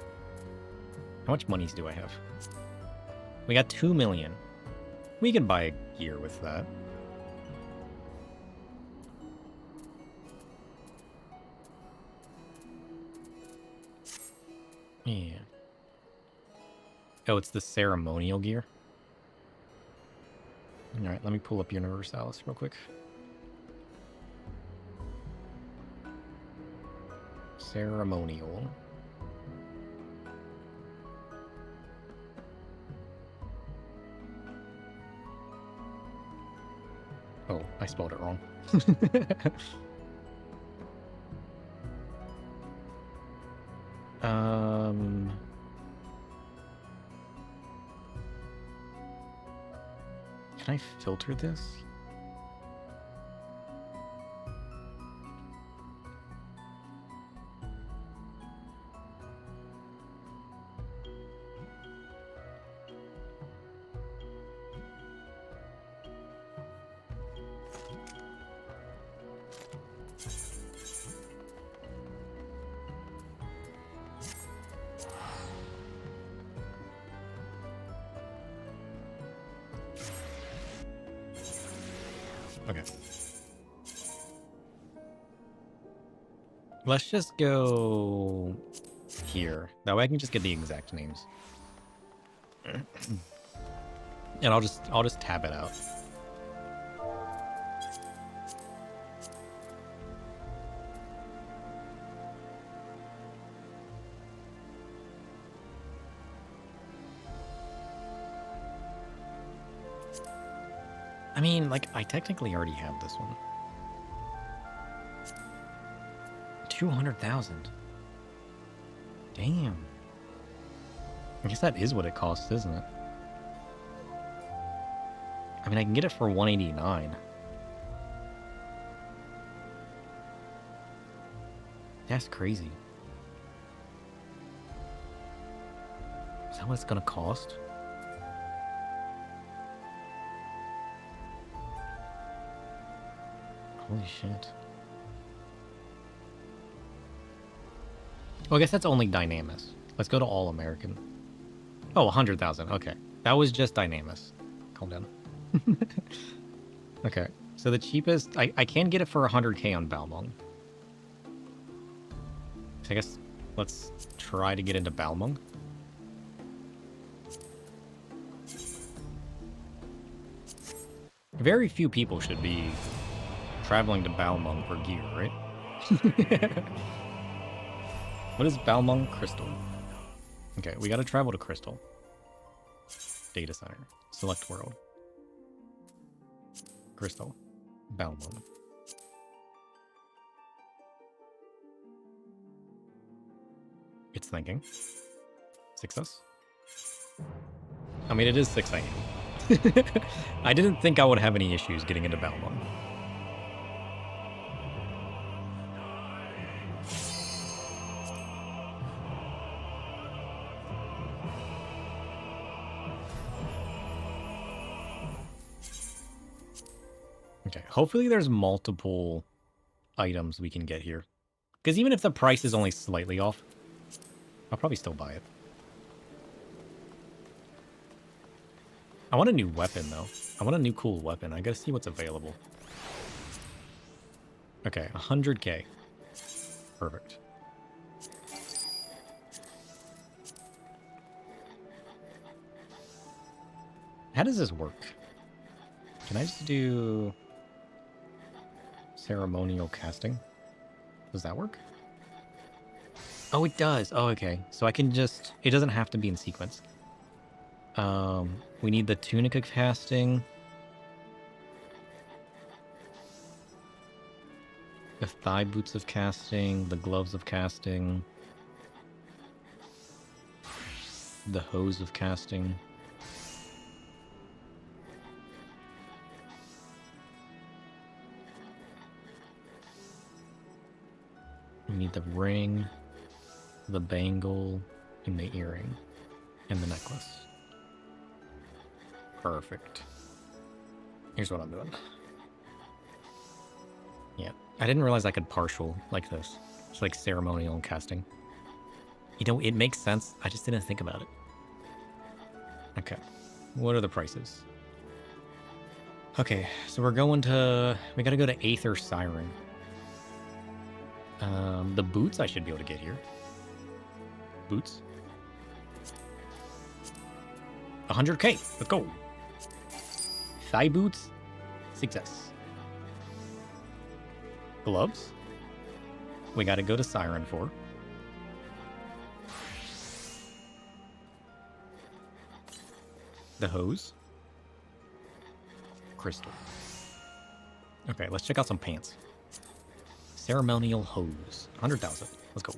How much monies do I have? We got 2 million. We can buy gear with that. Yeah. Oh, it's the ceremonial gear. Alright, let me pull up Universalis real quick. Ceremonial. Oh, I spelled it wrong. Can I filter this? Okay. Let's just go here. That way I can just get the exact names. And I'll just tab it out. I mean, like, I technically already have this one. 200,000. Damn. I guess that is what it costs, isn't it? I mean, I can get it for 189. That's crazy. Is that what it's gonna cost? Holy shit. Well, I guess that's only Dynamis. Let's go to All American. Oh, 100,000. Okay. That was just Dynamis. Calm down. Okay. So the cheapest... I can get it for 100k on Balmung. So I guess let's try to get into Balmung. Very few people should be traveling to Balmung for gear, right? What is Balmung? Crystal. Okay, we gotta travel to Crystal. Data center. Select world. Crystal. Balmung. It's thinking. Success. I mean, it is 6 a.m. I didn't think I would have any issues getting into Balmung. Okay, hopefully there's multiple items we can get here. Because even if the price is only slightly off, I'll probably still buy it. I want a new weapon, though. I want a new cool weapon. I gotta see what's available. Okay, 100k. Perfect. How does this work? Can I just do ceremonial casting? Does that work? Oh, it does. Oh, okay. So I can just... It doesn't have to be in sequence. We need the tunica casting. The thigh boots of casting. The gloves of casting. The hose of casting. We need the ring, the bangle, and the earring, and the necklace. Perfect. Here's what I'm doing. Yeah, I didn't realize I could partial like this. It's like ceremonial and casting. You know, it makes sense. I just didn't think about it. Okay, what are the prices? Okay, so we're going to... We gotta go to Aether Siren. The boots I should be able to get here. Boots. 100k. Let's go. Thigh boots. Success. Gloves. We gotta go to Siren for. The hose. Crystal. Okay, let's check out some pants. Ceremonial hose. 100,000. Let's go.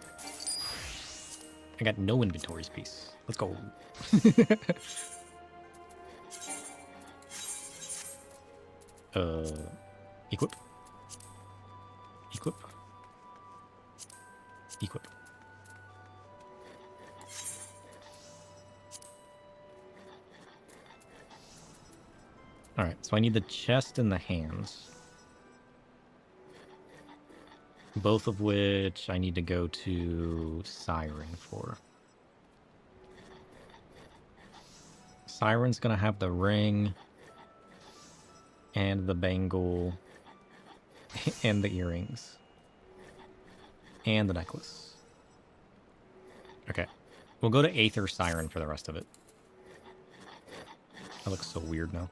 I got no inventory space. Let's go. Equip. Equip. Equip. Alright, so I need the chest and the hands. Both of which I need to go to Siren for. Siren's gonna have the ring and the bangle and the earrings and the necklace. Okay, we'll go to Aether Siren for the rest of it. That looks so weird now.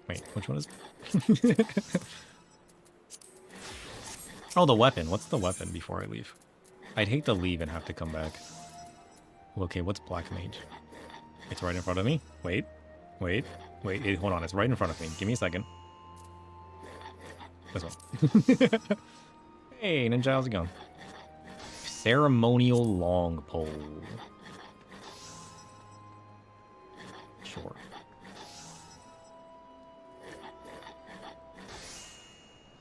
Wait, which one is... Oh, the weapon. What's the weapon before I leave? I'd hate to leave and have to come back. Okay, what's Black Mage? It's right in front of me. Wait. Hold on, it's right in front of me. Give me a second. This one. Hey, Ninja, how's it going? Ceremonial long pole. Sure.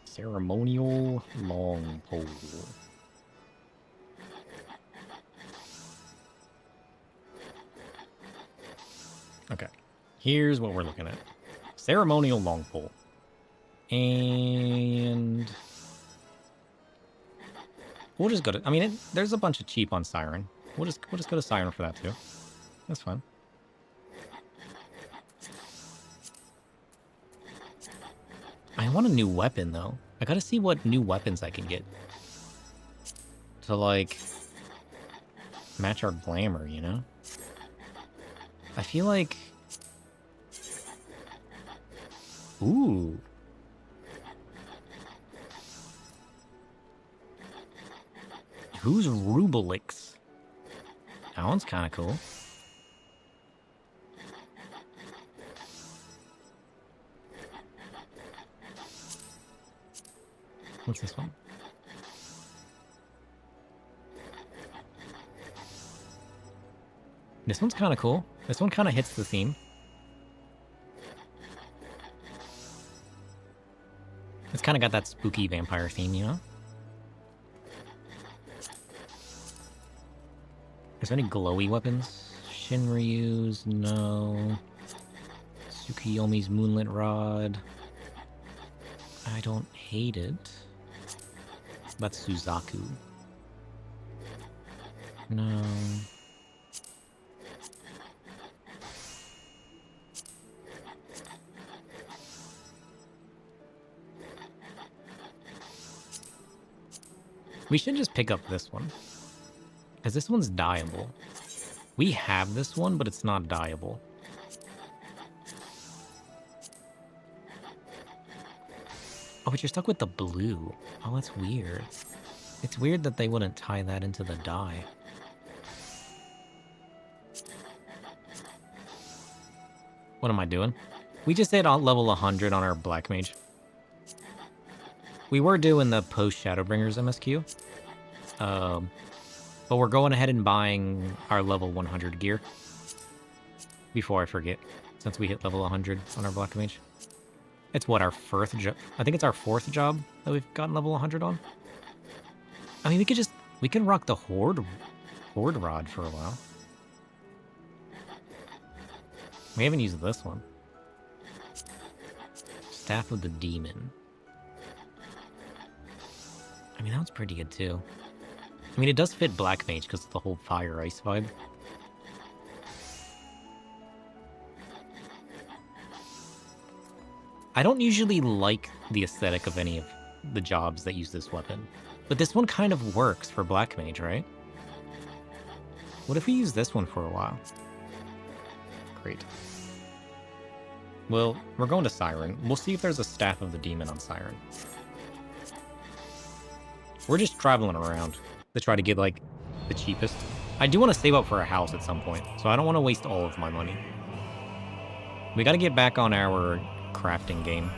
Ceremonial long pole. Okay, here's what we're looking at. Ceremonial long pole. And we'll just go to... I mean, there's a bunch of cheap on Siren. We'll just go to Siren for that too. That's fine. I want a new weapon though. I gotta see what new weapons I can get to like match our glamour, you know? I feel like... Ooh. Who's Rubelix? That one's kind of cool. What's this one? This one's kind of cool. This one kind of hits the theme. It's kind of got that spooky vampire theme, you know? Is there any glowy weapons? Shinryu's? No. Tsukiyomi's Moonlit Rod. I don't hate it. That's Suzaku. No. We should just pick up this one. Because this one's dyeable. We have this one, but it's not dyeable. Oh, but you're stuck with the blue. Oh, that's weird. It's weird that they wouldn't tie that into the dye. What am I doing? We just hit on level 100 on our Black Mage. We were doing the post-Shadowbringers MSQ. But we're going ahead and buying our level 100 gear. Before I forget, since we hit level 100 on our Black Mage. It's what, our fourth job? I think it's our fourth job that we've gotten level 100 on. I mean, we can rock the Horde Rod for a while. We haven't used this one. Staff of the Demon. I mean, that one's pretty good too. I mean, it does fit Black Mage because of the whole fire ice vibe. I don't usually like the aesthetic of any of the jobs that use this weapon, but this one kind of works for Black Mage, right? What if we use this one for a while? Great. Well, we're going to Siren. We'll see if there's a Staff of the Demon on Siren. We're just traveling around to try to get, like, the cheapest. I do want to save up for a house at some point, so I don't want to waste all of my money. We got to get back on our crafting game.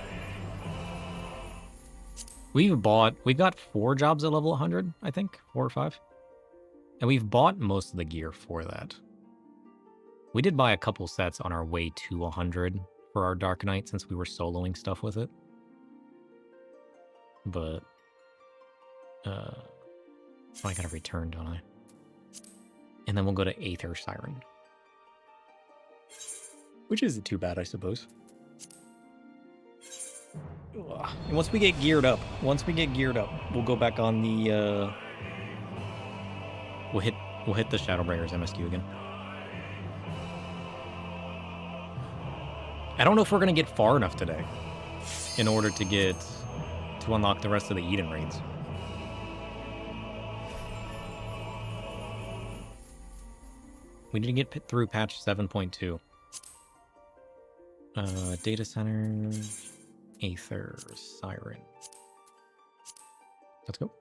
We've got 4 jobs at level 100, I think. 4 or 5. And we've bought most of the gear for that. We did buy a couple sets on our way to 100 for our Dark Knight since we were soloing stuff with it. But I gotta return, don't I? And then we'll go to Aether Siren. Which isn't too bad, I suppose. And once we get geared up, we'll go back on the we'll hit the Shadowbringers MSQ again. I don't know if we're gonna get far enough today in order to unlock the rest of the Eden raids. We need to get through patch 7.2. Data center, Aether, Siren. Let's go.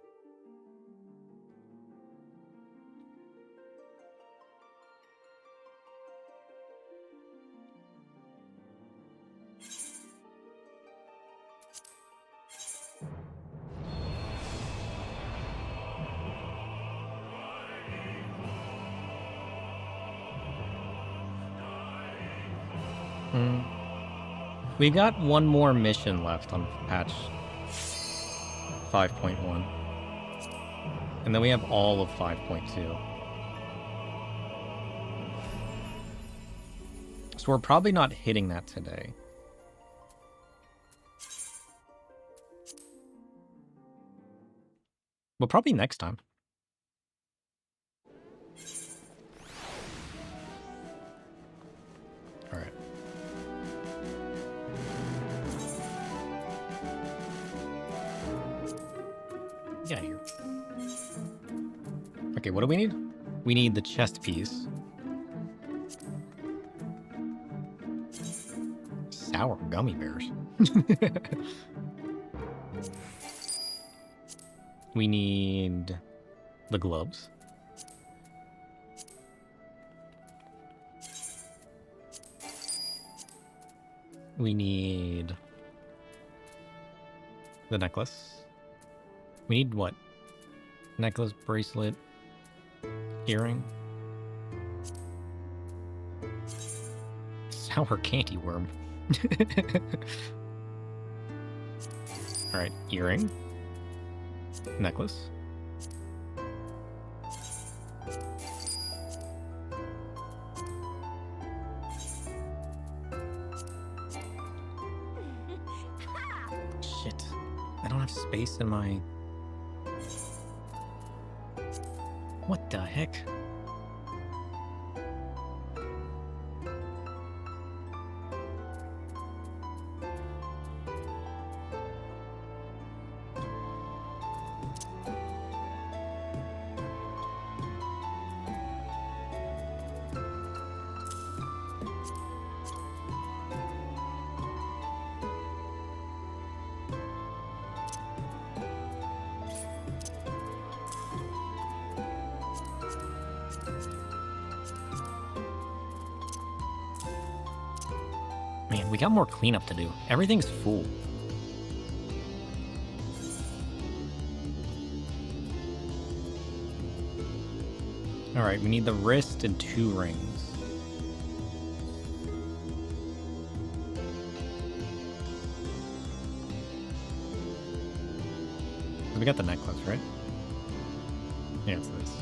We got one more mission left on patch 5.1. And then we have all of 5.2. So we're probably not hitting that today. Well, probably next time. All right. Get out of here. Okay, what do we need? We need the chest piece. Sour gummy bears. We need the gloves. We need the necklace. We need what? Necklace, bracelet, earring. Sour candy worm. Alright, earring. Necklace. Shit. I don't have space in my... What the heck? Man, we got more cleanup to do. Everything's full. Alright, we need the wrist and 2 rings. We got the necklace, right? Yeah, it's this.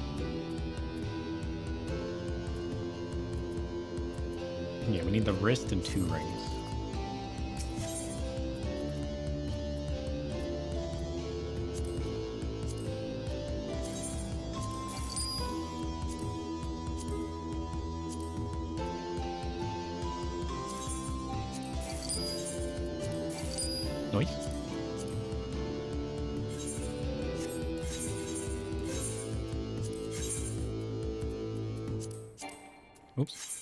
Yeah, we need the wrist and 2 rings. Nice. Oops.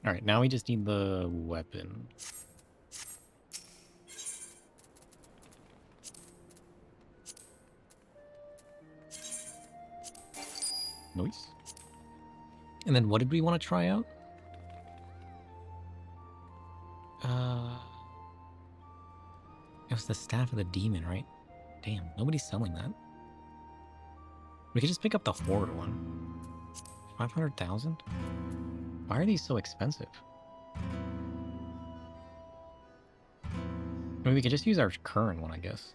Alright, now we just need the weapon. Nice. And then what did we want to try out? It was the Staff of the Demon, right? Damn, nobody's selling that. We could just pick up the Horde one. 500,000? Why are these so expensive? I mean, we could just use our current one, I guess.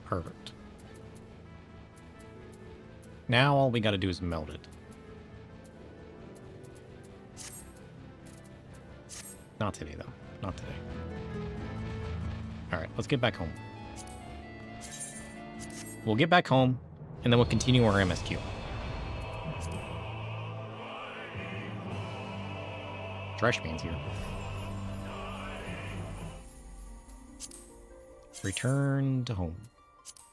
Perfect. Now all we gotta do is melt it. Not today, though. Not today. Alright, let's get back home. We'll get back home, and then we'll continue our MSQ. Trash man's here. Return to home.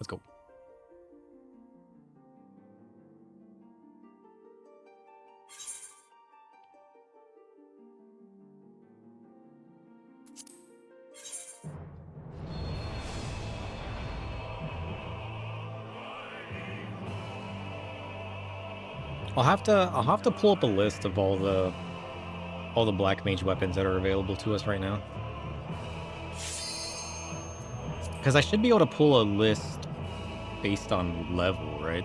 Let's go. I'll have to pull up a list of all the black mage weapons that are available to us right now. Because I should be able to pull a list based on level, right?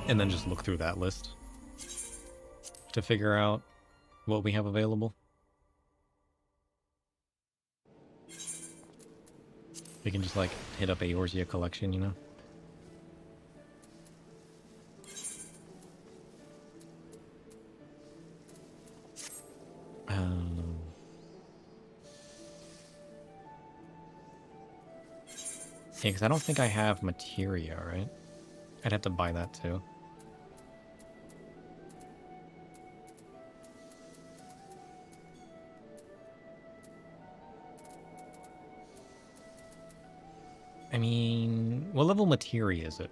And then just look through that list to figure out what we have available. We can just like hit up Eorzea collection, you know? Yeah, because I don't think I have materia, right? I'd have to buy that too. I mean, what level materia is it?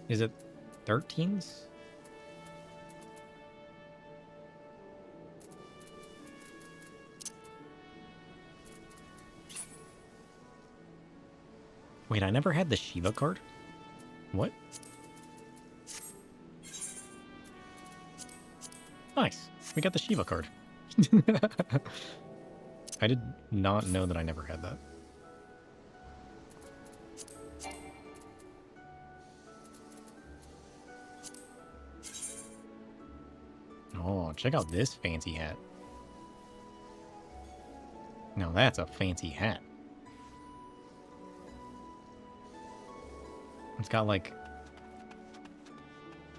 Is it 13s? Wait, I never had the Shiva card? What? Nice. We got the Shiva card. I did not know that I never had that. Oh, check out this fancy hat. Now that's a fancy hat. It's got like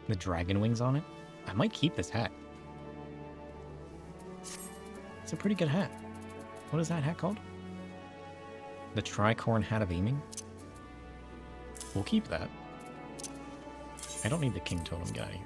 the dragon wings on it. I might keep this hat. It's a pretty good hat. What is that hat called? The tricorn hat of aiming? We'll keep that. I don't need the king totem guy here.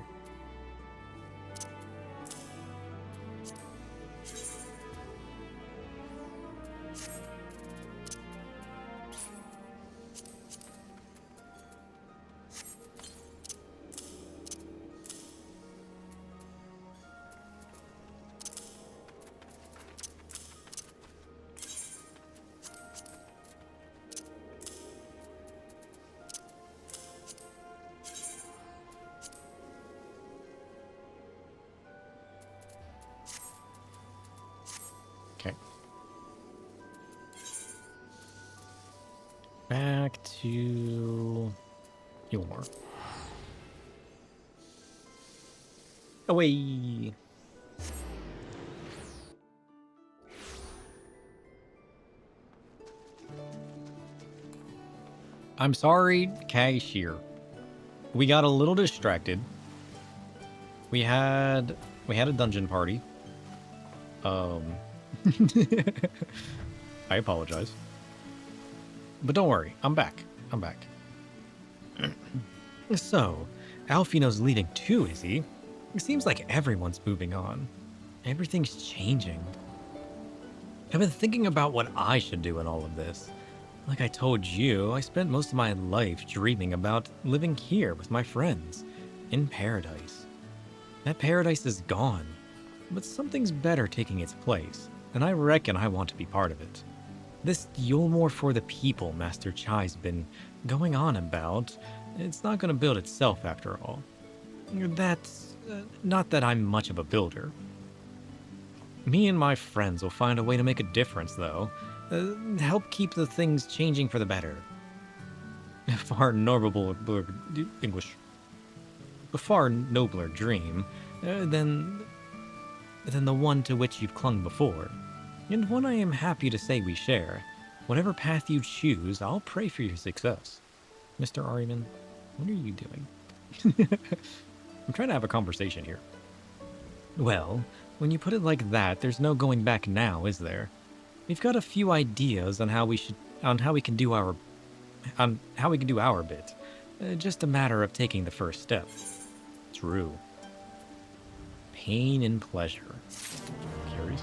Okay. Back to Yulmore. Away. I'm sorry, cashier. We got a little distracted. We had a dungeon party. I apologize. But don't worry, I'm back. I'm back. So, Alfino's leaving too, is he? It seems like everyone's moving on. Everything's changing. I've been thinking about what I should do in all of this. Like I told you, I spent most of my life dreaming about living here with my friends, in paradise. That paradise is gone, but something's better taking its place, and I reckon I want to be part of it. This Yulmore for the people Master Chai's been going on about, it's not going to build itself after all. That's not that I'm much of a builder. Me and my friends will find a way to make a difference, though. Help keep the things changing for the better. A far nobler English. A far nobler dream than the one to which you've clung before, and one I am happy to say we share. Whatever path you choose, I'll pray for your success. Mr. Ariman, what are you doing? I'm trying to have a conversation here. Well, when you put it like that, there's no going back now, is there? We've got a few ideas on how we can do our bit. Just a matter of taking the first step. True. Pain and pleasure. Curious?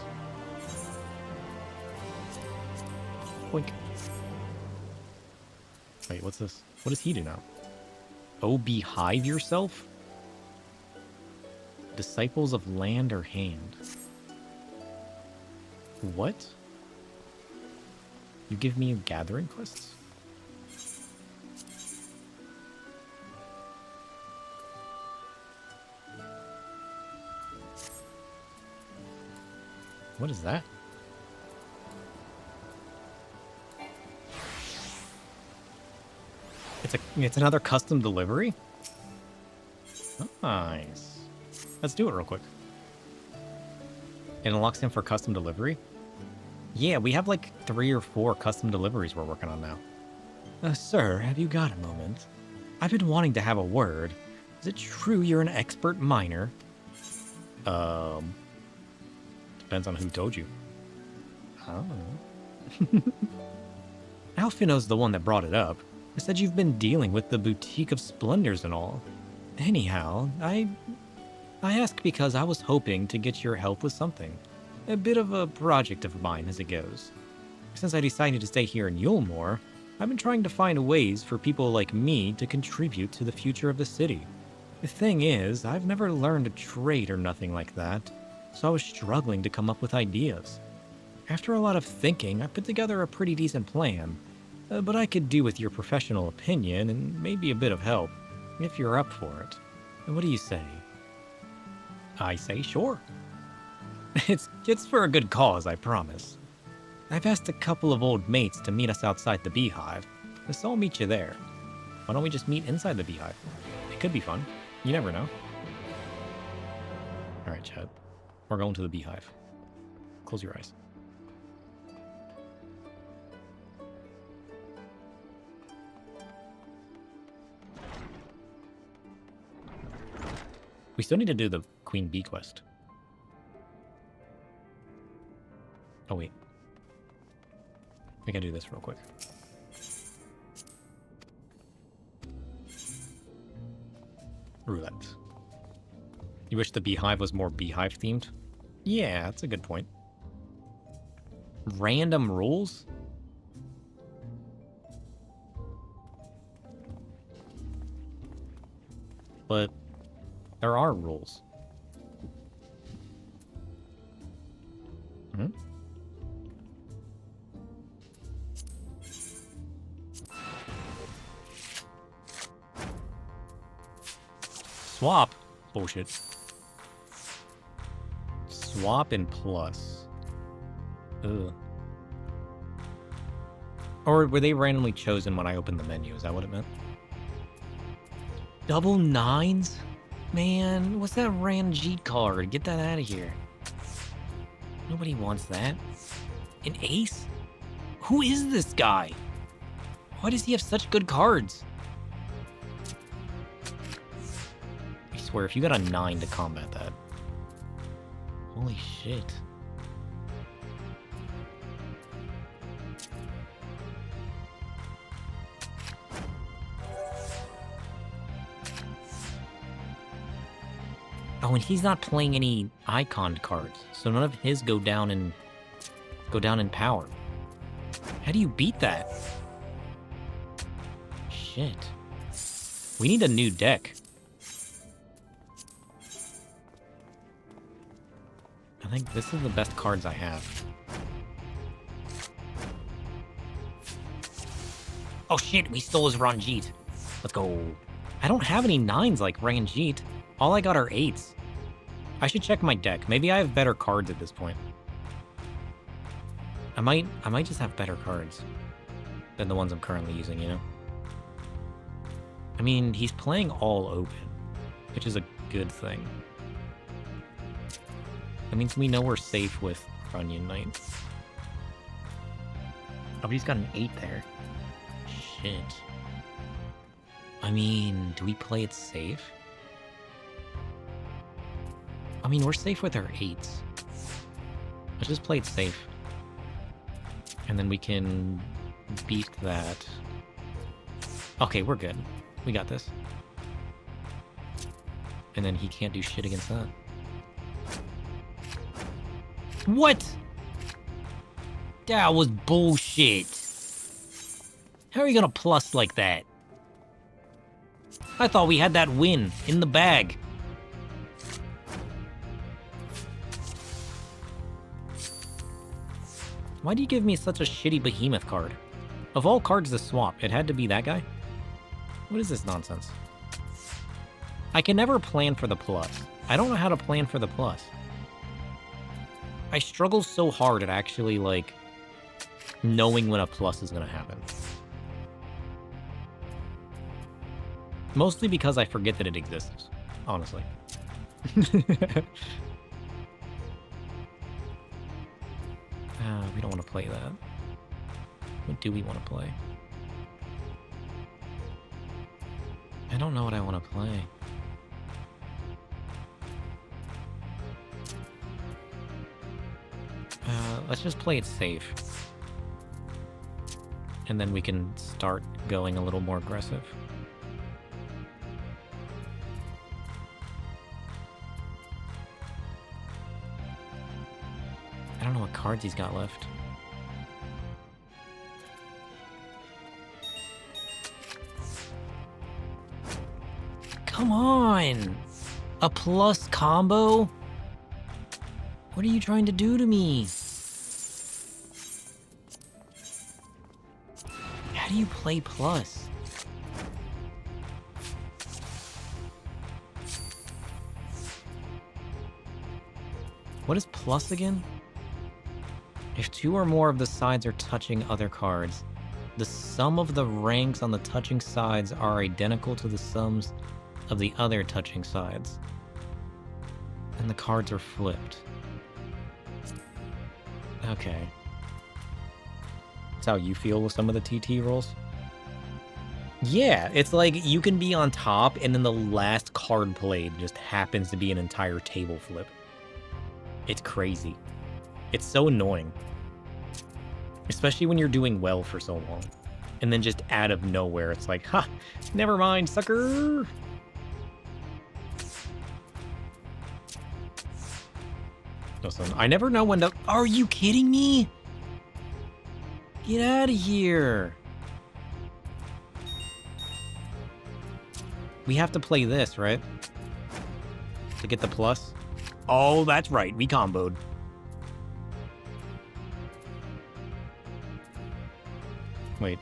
Boink. Wait, what's this? What does he do now? Oh, behive yourself? Disciples of land or hand. What? You give me gathering quests? What is that? It's another custom delivery? Nice. Let's do it real quick. It unlocks him for custom delivery? Yeah, we have like 3 or 4 custom deliveries we're working on now. Sir, have you got a moment? I've been wanting to have a word. Is it true you're an expert miner? Depends on who told you. I don't know. Alfino's the one that brought it up. I said you've been dealing with the Boutique of Splendors and all. Anyhow, I ask because I was hoping to get your help with something. A bit of a project of mine as it goes. Since I decided to stay here in Yulmore, I've been trying to find ways for people like me to contribute to the future of the city. The thing is, I've never learned a trade or nothing like that, so I was struggling to come up with ideas. After a lot of thinking, I put together a pretty decent plan. But I could do with your professional opinion and maybe a bit of help, if you're up for it. What do you say? I say sure. It's for a good cause, I promise. I've asked a couple of old mates to meet us outside the beehive, so I'll meet you there. Why don't we just meet inside the beehive? It could be fun. You never know. Alright, Chad. We're going to the beehive. Close your eyes. We still need to do the Queen Bee quest. Oh, wait. We gotta do this real quick. Roulette. You wish the beehive was more beehive themed? Yeah, that's a good point. Random rules? But there are rules. Hmm? Swap? Bullshit. Swap and plus. Ugh. Or were they randomly chosen when I opened the menu? Is that what it meant? Double nines? Man, what's that Ranjit card? Get that out of here. Nobody wants that. An ace? Who is this guy? Why does he have such good cards? I swear, if you got a 9 to combat that. Holy shit. Oh, and he's not playing any icon cards, so none of his go down in power. How do you beat that? Shit. We need a new deck. I think this is the best cards I have. Oh shit, we stole his Ranjit. Let's go. I don't have any 9s like Ranjit. All I got are 8s. I should check my deck. Maybe I have better cards at this point. I might just have better cards than the ones I'm currently using, you know? I mean, he's playing all open, which is a good thing. That means we know we're safe with Onion Knight. Oh, but he's got an 8 there. Shit. I mean, do we play it safe? I mean, we're safe with our 8s. Let's just play it safe. And then we can beat that. Okay, we're good. We got this. And then he can't do shit against that. What? That was bullshit. How are you gonna plus like that? I thought we had that win in the bag. Why do you give me such a shitty behemoth card? Of all cards to swap, it had to be that guy? What is this nonsense? I can never plan for the plus. I don't know how to plan for the plus. I struggle so hard at actually, like, knowing when a plus is gonna happen. Mostly because I forget that it exists, honestly. We don't want to play that. What do we want to play? I don't know what I want to play. Let's just play it safe. And then we can start going a little more aggressive. I don't know what cards he's got left. Come on! A plus combo? What are you trying to do to me? How do you play plus? What is plus again? If two or more of the sides are touching other cards, the sum of the ranks on the touching sides are identical to the sums of the other touching sides. And the cards are flipped. Okay. That's how you feel with some of the TT rolls? Yeah, it's like you can be on top and then the last card played just happens to be an entire table flip. It's crazy. It's so annoying. Especially when you're doing well for so long. And then just out of nowhere, it's like, ha, never mind, sucker. Listen, I never know when to... Are you kidding me? Get out of here. We have to play this, right? To get the plus? Oh, that's right. We comboed. Wait.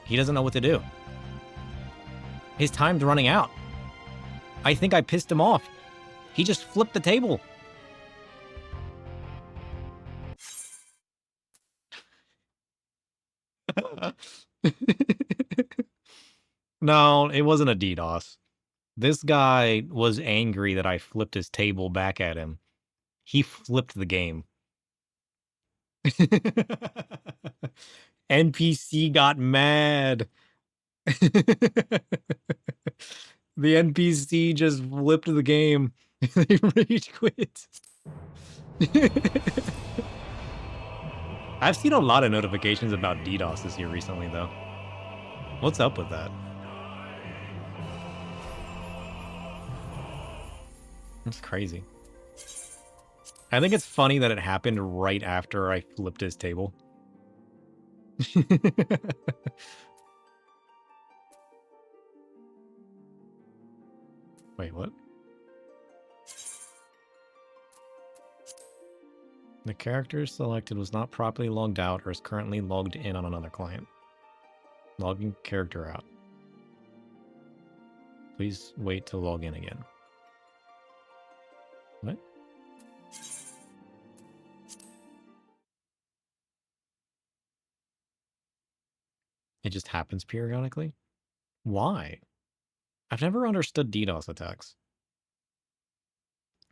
He doesn't know what to do. His time's running out. I think I pissed him off. He just flipped the table. No, it wasn't a DDoS. This guy was angry that I flipped his table back at him. He flipped the game. NPC got mad. The NPC just flipped the game. They rage quit. I've seen a lot of notifications about DDoS this year recently, though. What's up with that? That's crazy. I think it's funny that it happened right after I flipped his table. Wait, what? The character selected was not properly logged out or is currently logged in on another client. Logging character out. Please wait to log in again. What? It just happens periodically? Why? I've never understood DDoS attacks.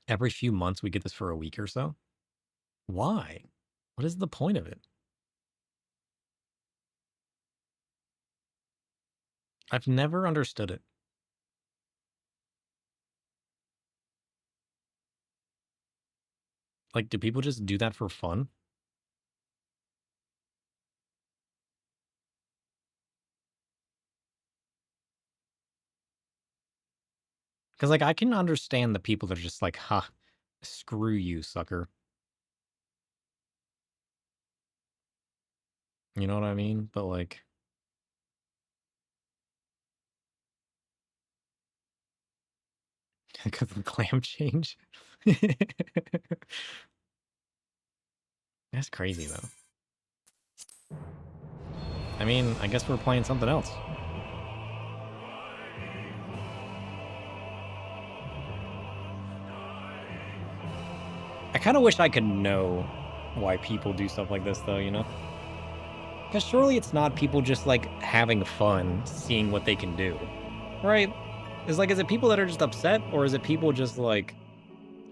Every few months we get this for a week or so? Why? What is the point of it? I've never understood it. Like, do people just do that for fun? Because, like, I can understand the people that are just like, ha, screw you, sucker. You know what I mean? But, like... Because of the clam change? That's crazy, though. I mean, I guess we're playing something else. I kind of wish I could know why people do stuff like this, though, you know? Because surely it's not people just, like, having fun, seeing what they can do. Right? It's like, is it people that are just upset, or is it people just like,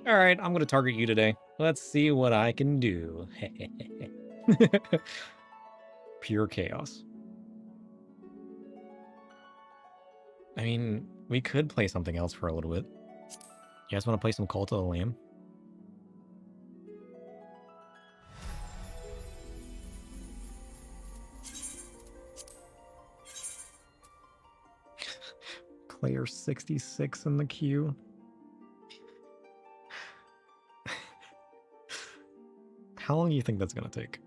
all right, I'm going to target you today. Let's see what I can do. Pure chaos. I mean, we could play something else for a little bit. You guys want to play some Cult of the Lamb? Player 66 in the queue. How long do you think that's going to take?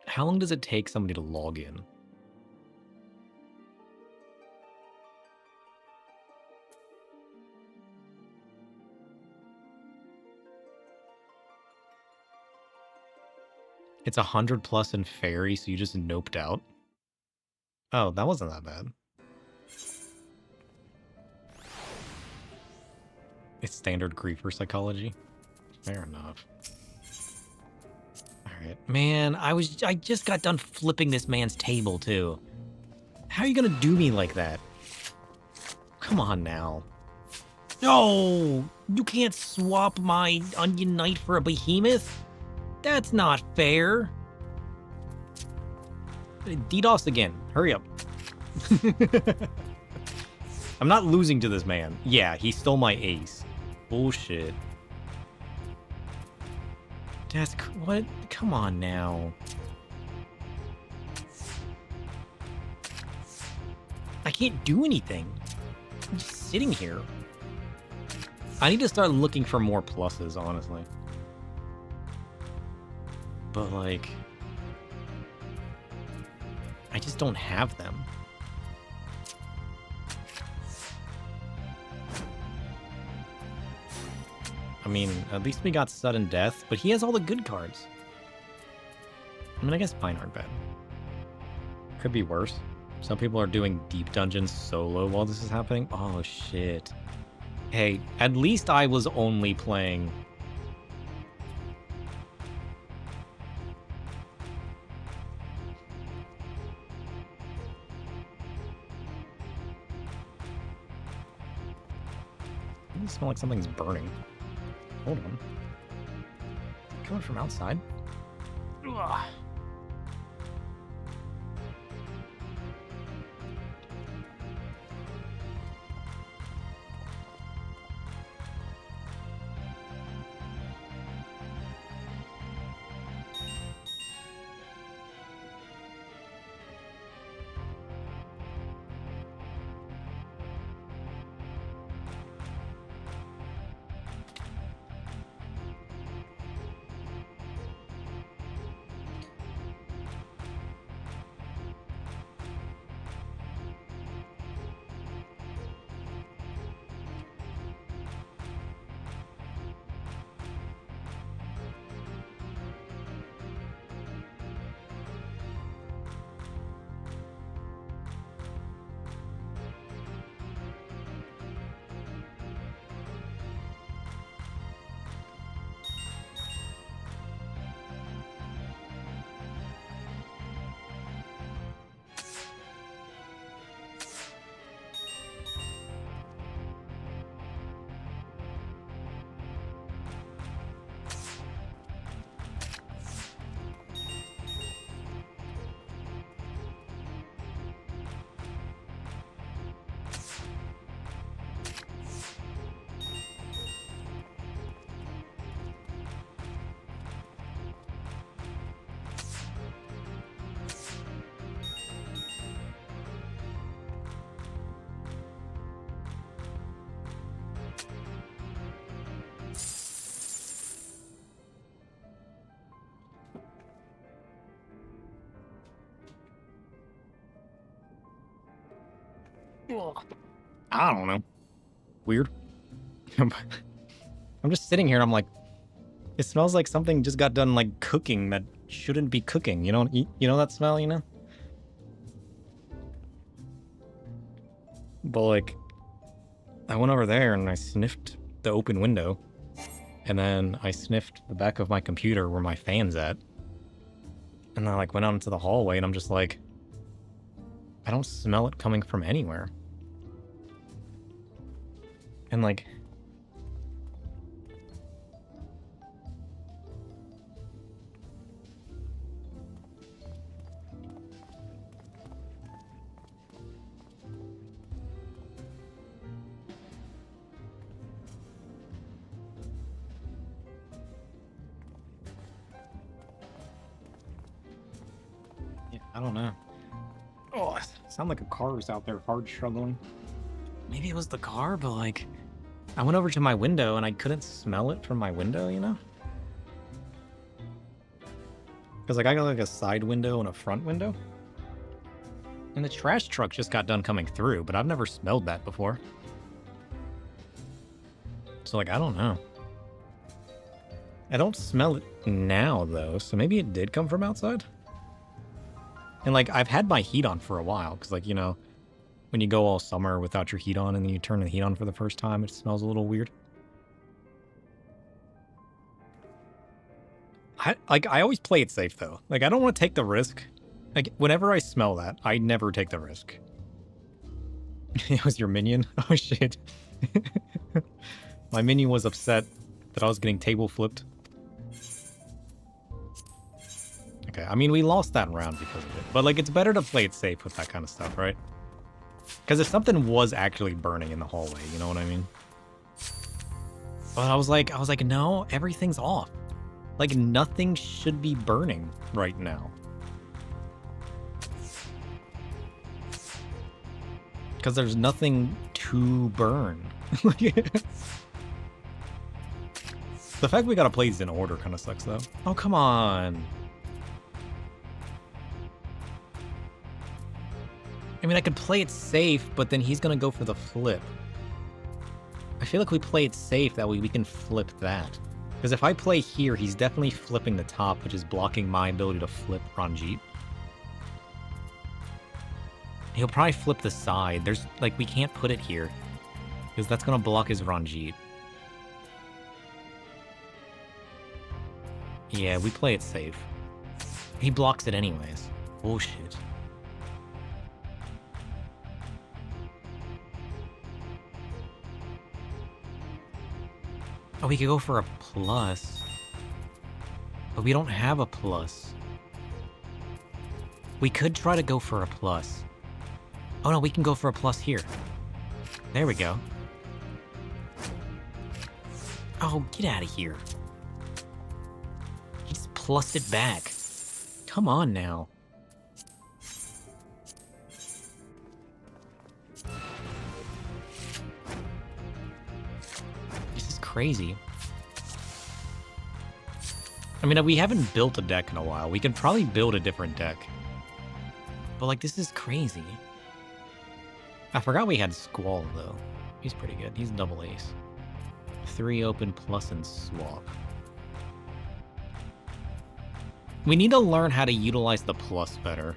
How long does it take somebody to log in? It's 100 plus in fairy, so you just noped out. Oh, that wasn't that bad. It's standard creeper psychology. Fair enough. Alright. Man, I just got done flipping this man's table too. How are you gonna do me like that? Come on now. No! You can't swap my Onion Knight for a behemoth? That's not fair. DDoS again. Hurry up. I'm not losing to this man. Yeah, he stole my ace. Bullshit. That's... what? Come on now. I can't do anything. I'm just sitting here. I need to start looking for more pluses, honestly. But, like... I just don't have them. I mean, at least we got sudden death, but he has all the good cards. I mean, I guess mine aren't bad. Could be worse. Some people are doing deep dungeons solo while this is happening. Oh, shit. Hey, at least I was only playing... It doesn't smell like something's burning. Hold on. Is it coming from outside? Ugh. I don't know. Weird. I'm just sitting here and I'm like, it smells like something just got done like cooking that shouldn't be cooking. You know that smell, you know? But like, I went over there and I sniffed the open window, and then I sniffed the back of my computer where my fan's at, and I like went out into the hallway and I'm just like, I don't smell it coming from anywhere. And like, yeah, I don't know. Oh, it sound like a car's out there hard struggling. Maybe it was the car, but like, I went over to my window and I couldn't smell it from my window, you know? Because like I got like a side window and a front window. And the trash truck just got done coming through, but I've never smelled that before. So like, I don't know. I don't smell it now, though, so maybe it did come from outside? And, like, I've had my heat on for a while, because, like, you know, when you go all summer without your heat on and then you turn the heat on for the first time, it smells a little weird. I always play it safe, though. Like, I don't want to take the risk. Like, whenever I smell that, I never take the risk. It was your minion? Oh, shit. My minion was upset that I was getting table flipped. Okay, I mean, we lost that round because of it. But, like, it's better to play it safe with that kind of stuff, right? Because if something was actually burning in the hallway, you know what I mean? But I was like, no, everything's off. Like, nothing should be burning right now. Because there's nothing to burn. The fact we gotta play these in order kind of sucks, though. Oh, come on. I mean, I could play it safe, but then he's gonna go for the flip. I feel like we play it safe, that way we can flip that. Because if I play here, he's definitely flipping the top, which is blocking my ability to flip Ranjit. He'll probably flip the side. There's, like, we can't put it here. Because that's gonna block his Ranjit. Yeah, we play it safe. He blocks it anyways. Bullshit. Oh, we could go for a plus. But we don't have a plus. We could try to go for a plus. Oh no, we can go for a plus here. There we go. Oh, get out of here. He just plussed it back. Come on now. This is crazy. I mean, we haven't built a deck in a while. We can probably build a different deck. But, like, this is crazy. I forgot we had Squall, though. He's pretty good. He's double ace. 3 open plus and swap. We need to learn how to utilize the plus better.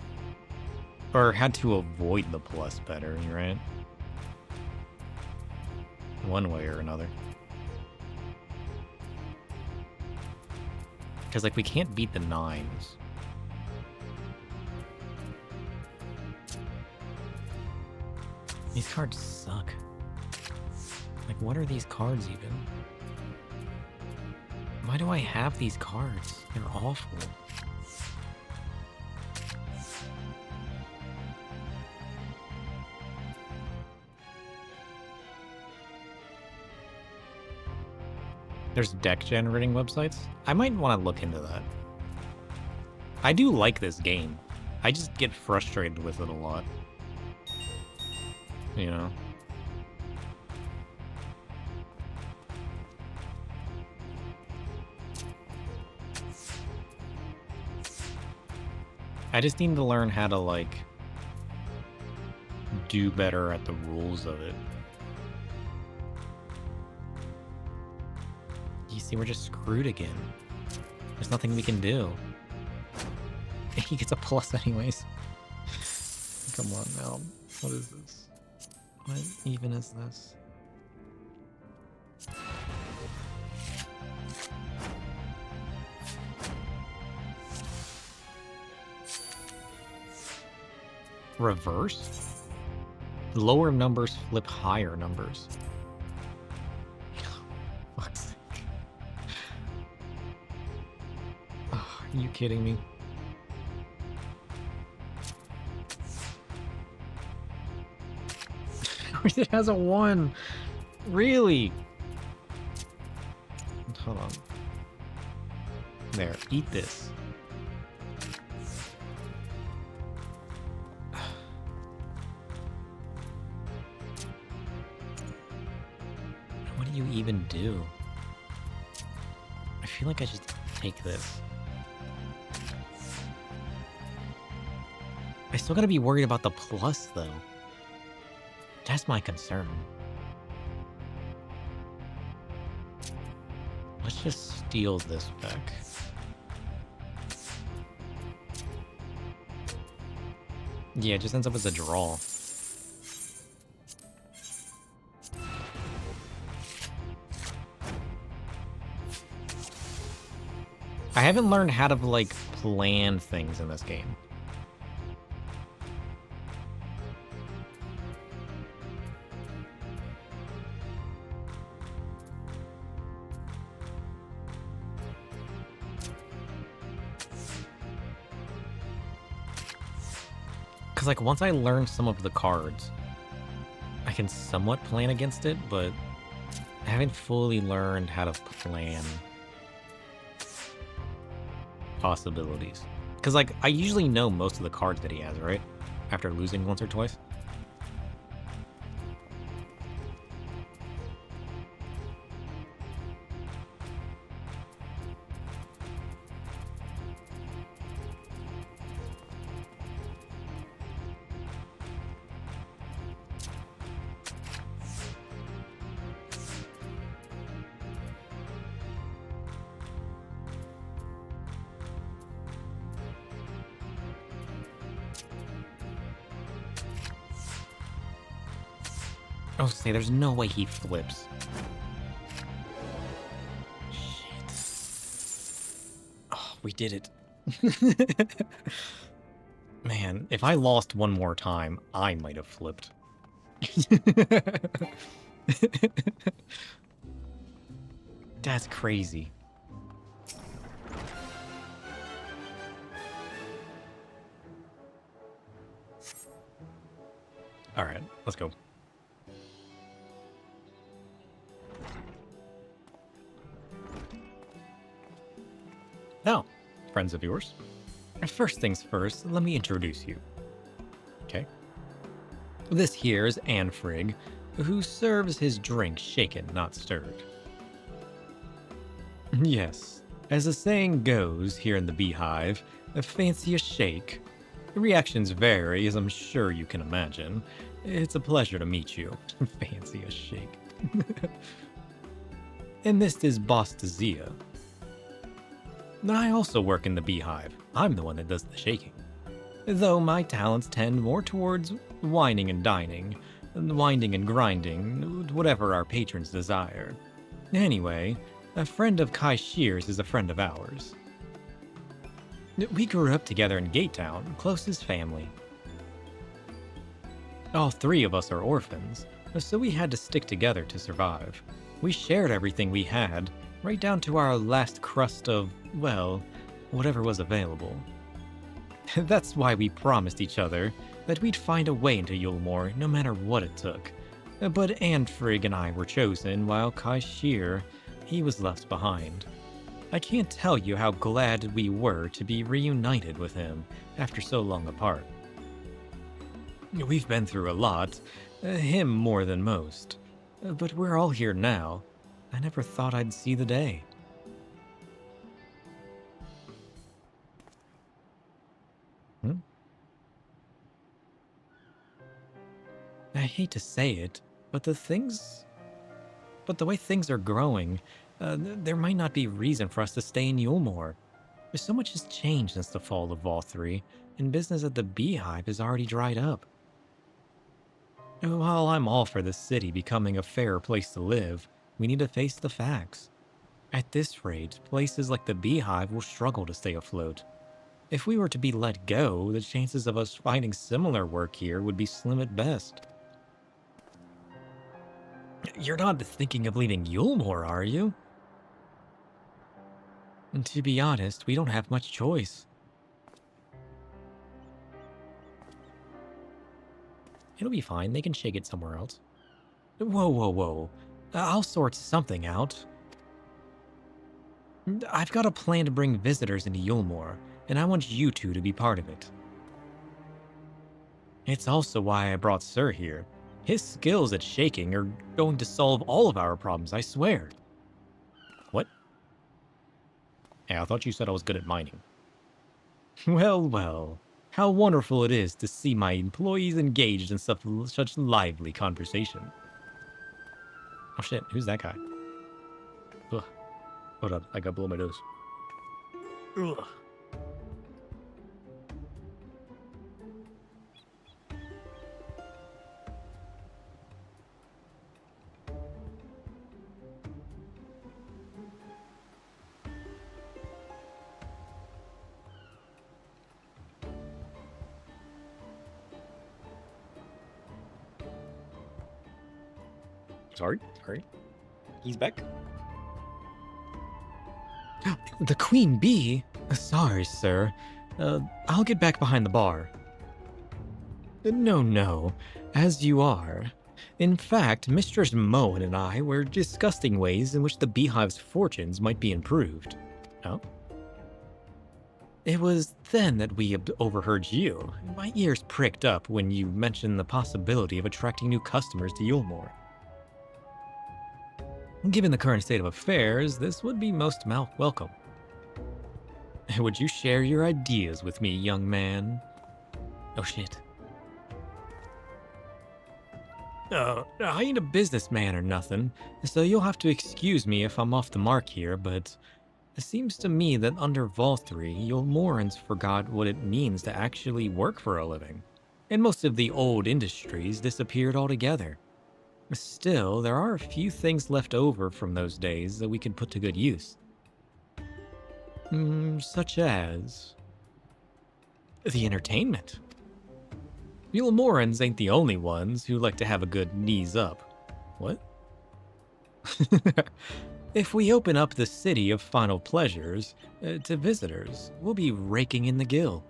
Or how to avoid the plus better, right? One way or another. Because, like, we can't beat the 9s. These cards suck. Like, what are these cards even? Why do I have these cards? They're awful. There's deck generating websites? I might want to look into that. I do like this game. I just get frustrated with it a lot. You know? I just need to learn how to, like, do better at the rules of it. You see, we're just screwed again. There's nothing we can do. He gets a plus anyways. Come on now. What is this? What even is this? Reverse? Lower numbers flip higher numbers. Fuck's sake. Oh, are you kidding me? It has a 1. Really? Hold on. There, eat this. What do you even do? I feel like I just take this. I still gotta be worried about the plus, though. That's my concern. Let's just steal this back. Yeah, it just ends up as a draw. I haven't learned how to, like, plan things in this game. Because, like, once I learn some of the cards, I can somewhat plan against it, but I haven't fully learned how to plan possibilities. Because, like, I usually know most of the cards that he has, right? After losing once or twice. I was gonna say, there's no way he flips. Shit. Oh, we did it. Man, if I lost one more time, I might have flipped. That's crazy. All right, let's go. Now, friends of yours, first things first, let me introduce you. Okay? This here is Anfrig, who serves his drink shaken, not stirred. Yes, as the saying goes here in the Beehive, fancy a shake. Reactions vary, as I'm sure you can imagine. It's a pleasure to meet you. Fancy a shake. And this is Boss Zia. I also work in the Beehive. I'm the one that does the shaking. Though my talents tend more towards whining and dining, winding and grinding, whatever our patrons desire. Anyway, a friend of Kai Shear's is a friend of ours. We grew up together in Gatetown, close as family. All three of us are orphans, so we had to stick together to survive. We shared everything we had, right down to our last crust of, well, whatever was available. That's why we promised each other that we'd find a way into Yulmore no matter what it took. But Anfrig and I were chosen, while Kai Shear, he was left behind. I can't tell you how glad we were to be reunited with him after so long apart. We've been through a lot, him more than most. But we're all here now. I never thought I'd see the day. I hate to say it, but the way things are growing, there might not be reason for us to stay in Yulmore. So much has changed since the fall of Vol 3, and business at the Beehive has already dried up. While I'm all for the city becoming a fairer place to live, we need to face the facts. At this rate, places like the Beehive will struggle to stay afloat. If we were to be let go, the chances of us finding similar work here would be slim at best. You're not thinking of leaving Yulmore, are you? And to be honest, we don't have much choice. It'll be fine, they can shake it somewhere else. Whoa, whoa, whoa. I'll sort something out. I've got a plan to bring visitors into Yulmore, and I want you two to be part of it. It's also why I brought Sir here. His skills at shaking are going to solve all of our problems, I swear. What? Hey, I thought you said I was good at mining. Well, well. How wonderful it is to see my employees engaged in such lively conversation. Oh shit, who's that guy? Ugh. Hold on, I gotta blow my nose. Ugh. Sorry. He's back. The Queen Bee? Sorry, sir. I'll get back behind the bar. No. As you are. In fact, Mistress Moen and I were discussing ways in which the beehive's fortunes might be improved. Oh? It was then that we overheard you. My ears pricked up when you mentioned the possibility of attracting new customers to Yulmore. Given the current state of affairs, this would be most welcome. Would you share your ideas with me, young man? Oh shit. I ain't a businessman or nothing, so you'll have to excuse me if I'm off the mark here, but it seems to me that under Volthree, Yulmorans forgot what it means to actually work for a living, and most of the old industries disappeared altogether. Still, there are a few things left over from those days that we can put to good use. Such as the entertainment. Yulmorans ain't the only ones who like to have a good knees up. What? If we open up the city of final pleasures to visitors, we'll be raking in the gill.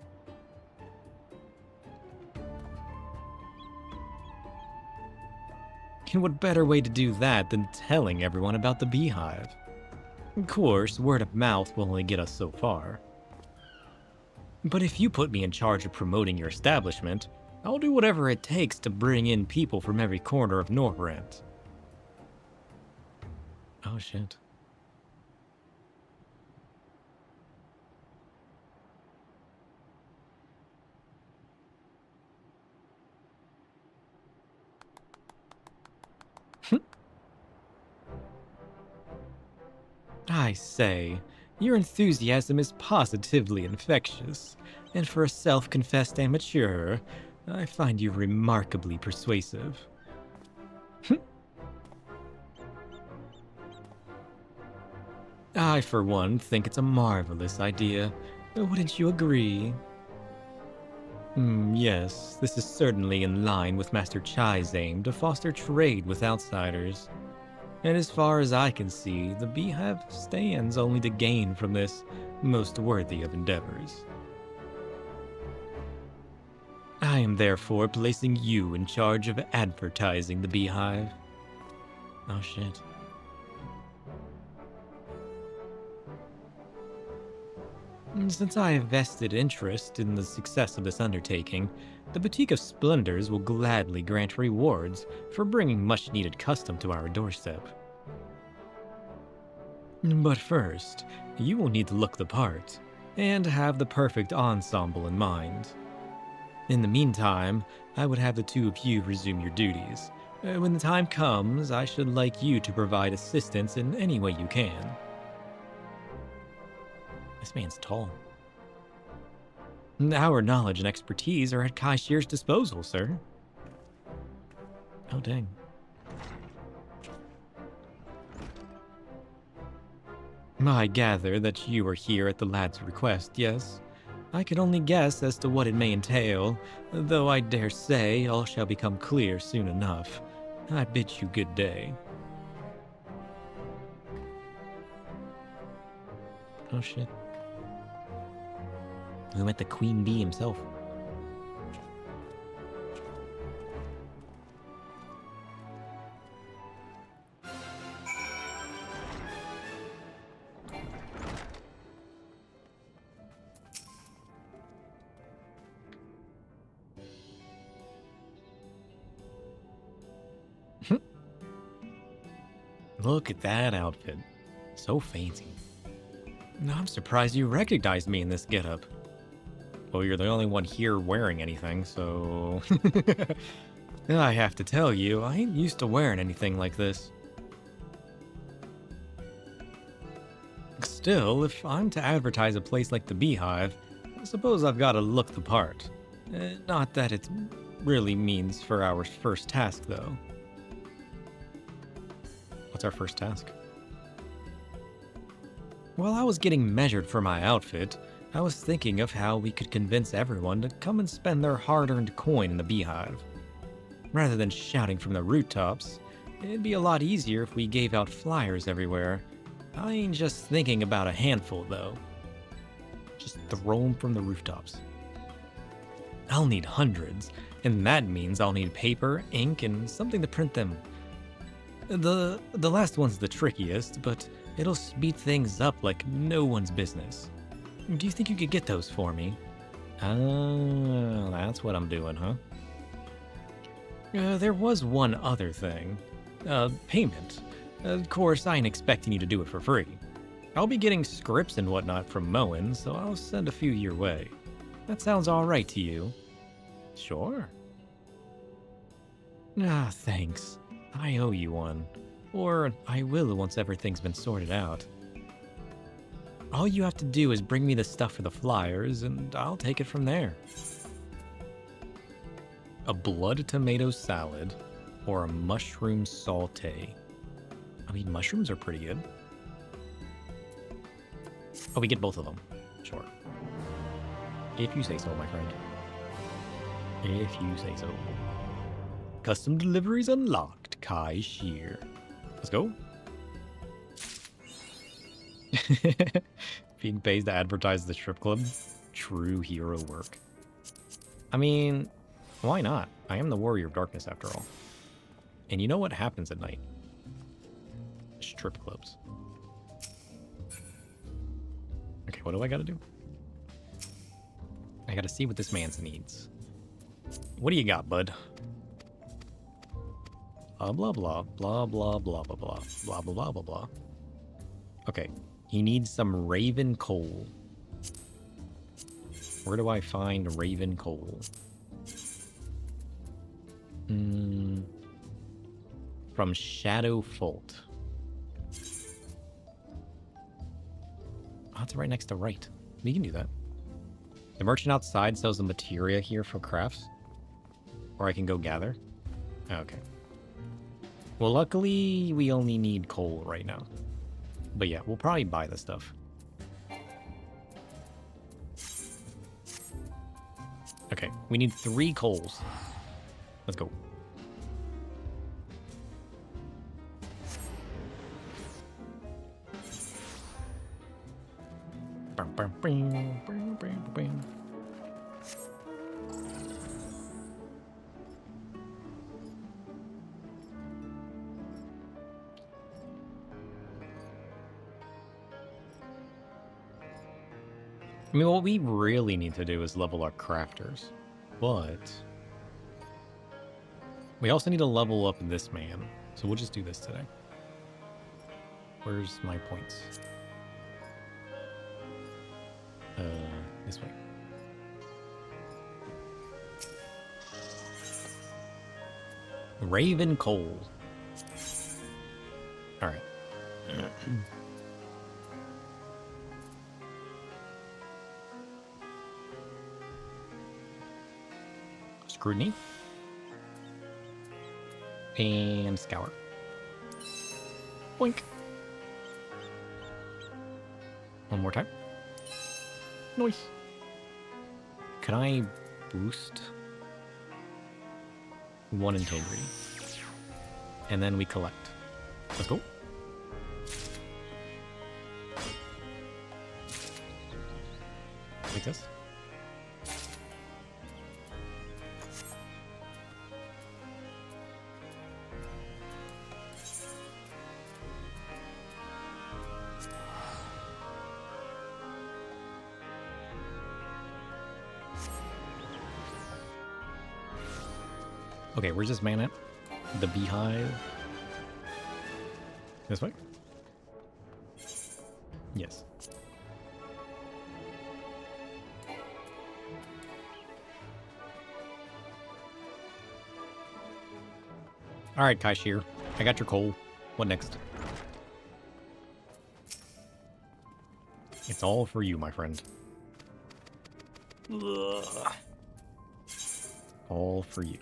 And what better way to do that than telling everyone about the beehive? Of course, word of mouth will only get us so far. But if you put me in charge of promoting your establishment, I'll do whatever it takes to bring in people from every corner of Northrend. Oh shit. I say, your enthusiasm is positively infectious, and for a self-confessed amateur, I find you remarkably persuasive. I, for one, think it's a marvelous idea. Wouldn't you agree? Yes, this is certainly in line with Master Chai's aim to foster trade with outsiders. And as far as I can see, the beehive stands only to gain from this most worthy of endeavors. I am therefore placing you in charge of advertising the beehive. Oh shit. Since I have vested interest in the success of this undertaking, the Boutique of Splendors will gladly grant rewards for bringing much-needed custom to our doorstep. But first, you will need to look the part, and have the perfect ensemble in mind. In the meantime, I would have the two of you resume your duties. When the time comes, I should like you to provide assistance in any way you can. This man's tall. Our knowledge and expertise are at Kaishir's disposal, sir. Oh, dang. I gather that you are here at the lad's request, yes? I can only guess as to what it may entail, though I dare say all shall become clear soon enough. I bid you good day. Oh shit. We met the Queen Bee himself. Look at that outfit. So fancy. I'm surprised you recognized me in this getup. Well, you're the only one here wearing anything, so... I have to tell you, I ain't used to wearing anything like this. Still, if I'm to advertise a place like the Beehive, I suppose I've got to look the part. Not that it really means for our first task, though. What's our first task? While I was getting measured for my outfit, I was thinking of how we could convince everyone to come and spend their hard-earned coin in the Beehive. Rather than shouting from the rooftops, it'd be a lot easier if we gave out flyers everywhere. I ain't just thinking about a handful, though. Just throw them from the rooftops. I'll need hundreds, and that means I'll need paper, ink, and something to print them. The last one's the trickiest, but it'll speed things up like no one's business. Do you think you could get those for me? Oh, that's what I'm doing, huh? There was one other thing. Payment. Of course, I ain't expecting you to do it for free. I'll be getting scripts and whatnot from Moen, so I'll send a few your way. That sounds alright to you? Sure. Ah, thanks. I owe you one. Or I will once everything's been sorted out. All you have to do is bring me the stuff for the flyers, and I'll take it from there. A blood tomato salad, or a mushroom saute. I mean, mushrooms are pretty good. Oh, we get both of them. Sure. If you say so, my friend. If you say so. Custom deliveries unlocked, Kai Shear. Let's go. Being paid to advertise the strip club. True hero work. I mean, why not? I am the warrior of darkness after all. And you know what happens at night? Strip clubs. Okay, what do I gotta do? I gotta see what this man's needs. What do you got, bud? Blah blah blah blah blah blah blah blah blah blah blah blah. Okay, he needs some raven coal. Where do I find raven coal? From Shadow Fault. Oh, it's right next to right. We can do that. The merchant outside sells the materia here for crafts. Or I can go gather. Okay. Well, luckily, we only need coal right now. But yeah, we'll probably buy the stuff. Okay, we need 3 coals. Let's go. I mean, what we really need to do is level our crafters, but we also need to level up this man, so we'll just do this today. Where's my points? This way. Raven Coal. All right. Scrutiny. And Scour. Boink. One more time. Nice. Can I boost 1 integrity? And then we collect. Let's go. Like this. Okay, where's this man at? The Beehive? This way? Yes. Alright, Kaishir. I got your coal. What next? It's all for you, my friend. Ugh. All for you.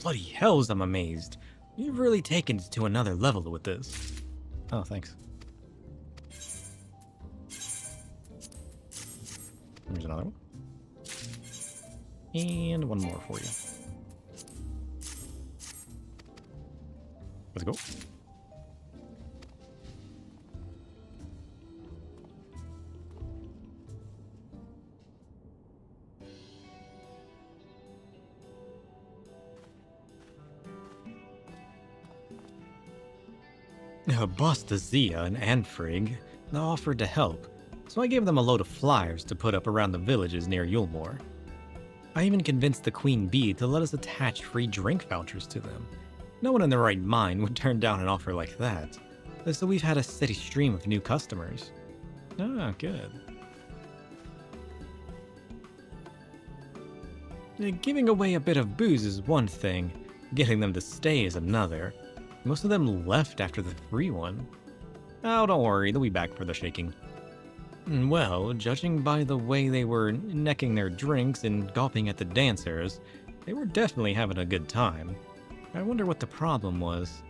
Bloody hells, I'm amazed. You've really taken it to another level with this. Oh, thanks. There's another one. And one more for you. Let's go. Boss Zia and Anfrig offered to help, so I gave them a load of flyers to put up around the villages near Yulmore. I even convinced the Queen Bee to let us attach free drink vouchers to them. No one in their right mind would turn down an offer like that, so we've had a steady stream of new customers. Ah, good. Giving away a bit of booze is one thing, getting them to stay is another. Most of them left after the free one. Oh, don't worry, they'll be back for the shaking. Well, judging by the way they were necking their drinks and gawping at the dancers, they were definitely having a good time. I wonder what the problem was.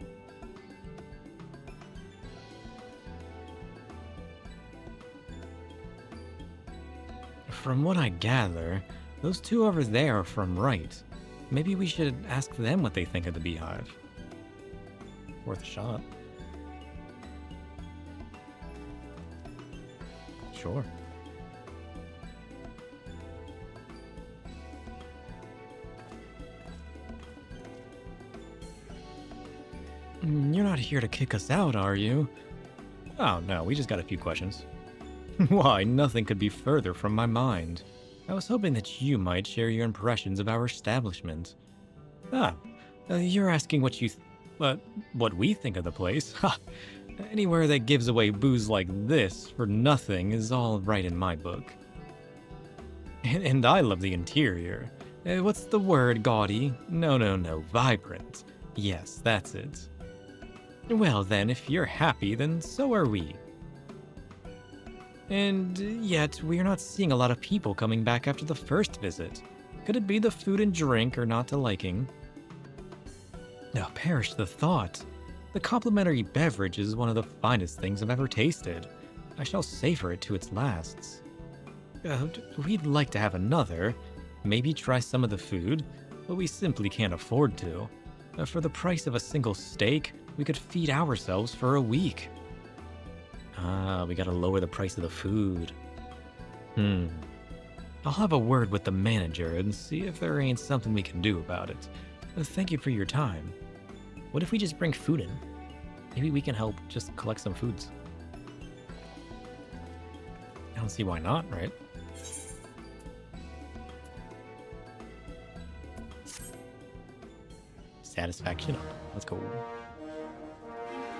From what I gather, those two over there are from Right. Maybe we should ask them what they think of the beehive. Worth a shot. Sure. You're not here to kick us out, are you? Oh, no, we just got a few questions. Why, nothing could be further from my mind. I was hoping that you might share your impressions of our establishment. You're asking what what we think of the place? Ha! Anywhere that gives away booze like this for nothing is all right in my book. And I love the interior. What's the word, gaudy? No, vibrant. Yes, that's it. Well then, if you're happy, then so are we. And yet, we're not seeing a lot of people coming back after the first visit. Could it be the food and drink are not to liking? Now, perish the thought. The complimentary beverage is one of the finest things I've ever tasted. I shall savor it to its lasts. We'd like to have another, maybe try some of the food, but we simply can't afford to. For the price of a single steak, we could feed ourselves for a week. We gotta lower the price of the food. I'll have a word with the manager and see if there ain't something we can do about it. Thank you for your time. What if we just bring food in? Maybe we can help just collect some foods. I don't see why not, right? Satisfaction up. Let's go.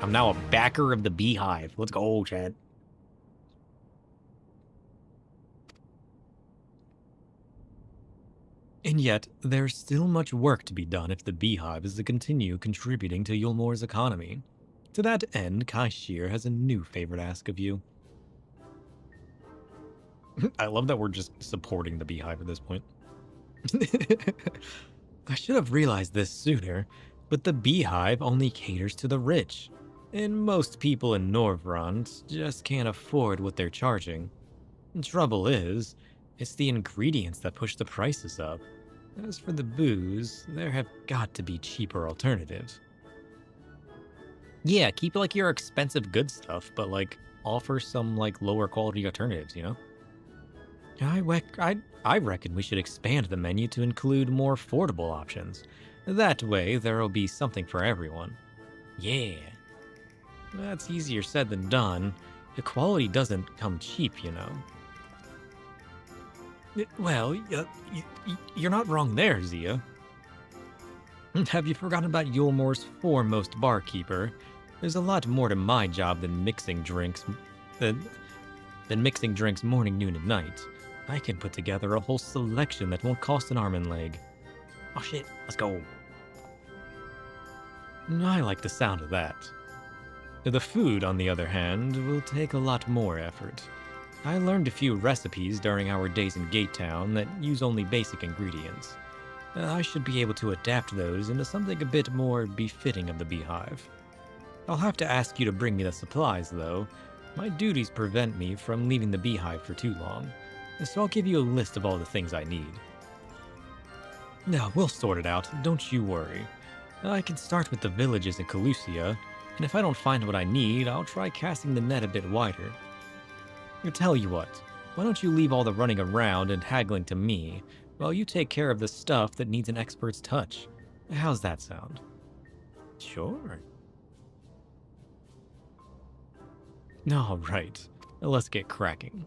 I'm now a backer of the beehive. Let's go, Chad. And yet, there's still much work to be done if the beehive is to continue contributing to Yulmore's economy. To that end, Kaishir has a new favor to ask of you. I love that we're just supporting the beehive at this point. I should have realized this sooner, but the beehive only caters to the rich, and most people in Norvrand just can't afford what they're charging. The trouble is, it's the ingredients that push the prices up. As for the booze, there have got to be cheaper alternatives. Yeah, keep like your expensive good stuff, but like offer some like lower quality alternatives, you know? I reckon we should expand the menu to include more affordable options. That way, there'll be something for everyone. Yeah. That's easier said than done. The quality doesn't come cheap, you know. Well, you're not wrong there, Zia. Have you forgotten about Yulmore's foremost barkeeper? There's a lot more to my job than mixing drinks morning, noon, and night. I can put together a whole selection that won't cost an arm and leg. Oh shit, let's go. I like the sound of that. The food, on the other hand, will take a lot more effort. I learned a few recipes during our days in Gate Town that use only basic ingredients. I should be able to adapt those into something a bit more befitting of the beehive. I'll have to ask you to bring me the supplies, though. My duties prevent me from leaving the beehive for too long, so I'll give you a list of all the things I need. No, we'll sort it out, don't you worry. I can start with the villages in Calusia, and if I don't find what I need, I'll try casting the net a bit wider. I tell you what, why don't you leave all the running around and haggling to me, while you take care of the stuff that needs an expert's touch? How's that sound? Sure. All right, let's get cracking.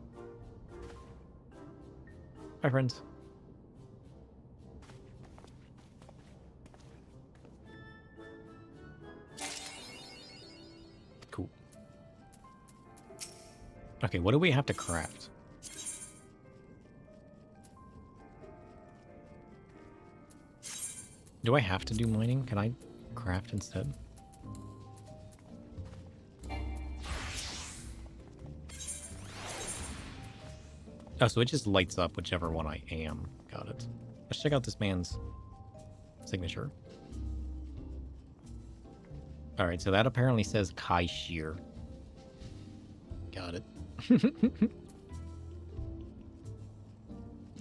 Hi, friends. Cool. Okay, what do we have to craft? Do I have to do mining? Can I craft instead? Oh, so it just lights up whichever one I am. Got it. Let's check out this man's signature. Alright, so that apparently says Kai Shear. Got it.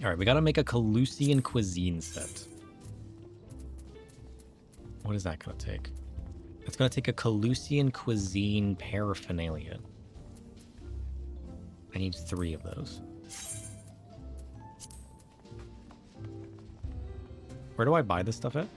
Alright, we gotta make a Calusian cuisine set. What is that gonna take? It's gonna take a Calusian cuisine paraphernalia. I need 3 of those. Where do I buy this stuff at?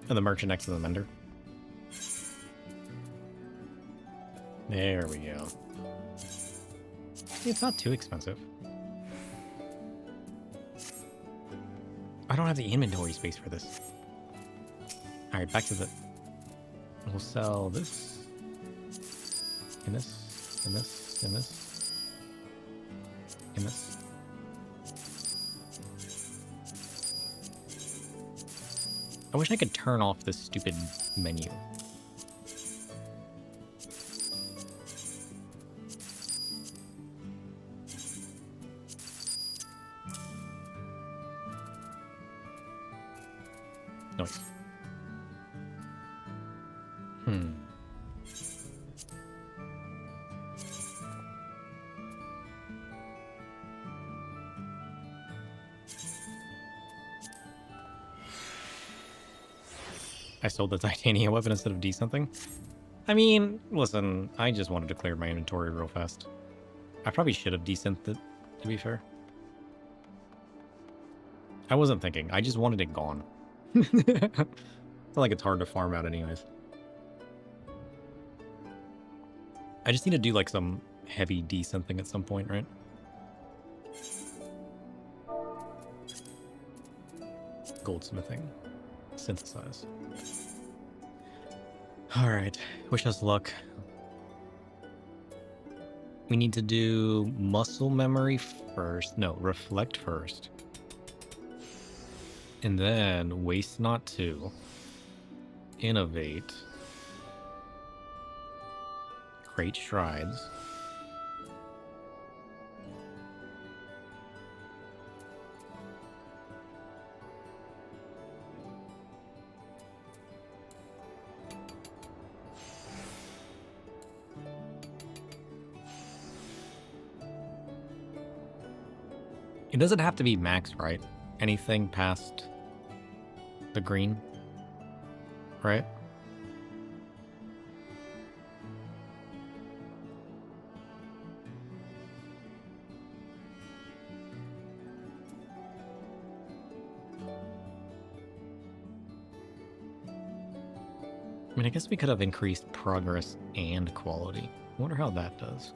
Oh, the merchant next to the vendor. There we go. It's not too expensive. I don't have the inventory space for this. Alright, back to the... We'll sell this. And this. And this. And this. And this. I wish I could turn off this stupid menu. Nice. I sold the titanium weapon instead of D something. I mean, listen, I just wanted to clear my inventory real fast. I probably should have desynthed it, to be fair. I wasn't thinking, I just wanted it gone. It's not like it's hard to farm out anyways. I just need to do like some heavy desynthing at some point, right? Goldsmithing. Synthesize. Alright, wish us luck. We need to do muscle memory first. No, reflect first. And then waste not 2. Innovate. Create strides. It doesn't have to be max, right? Anything past the green, right? I mean, I guess we could have increased progress and quality. I wonder how that does.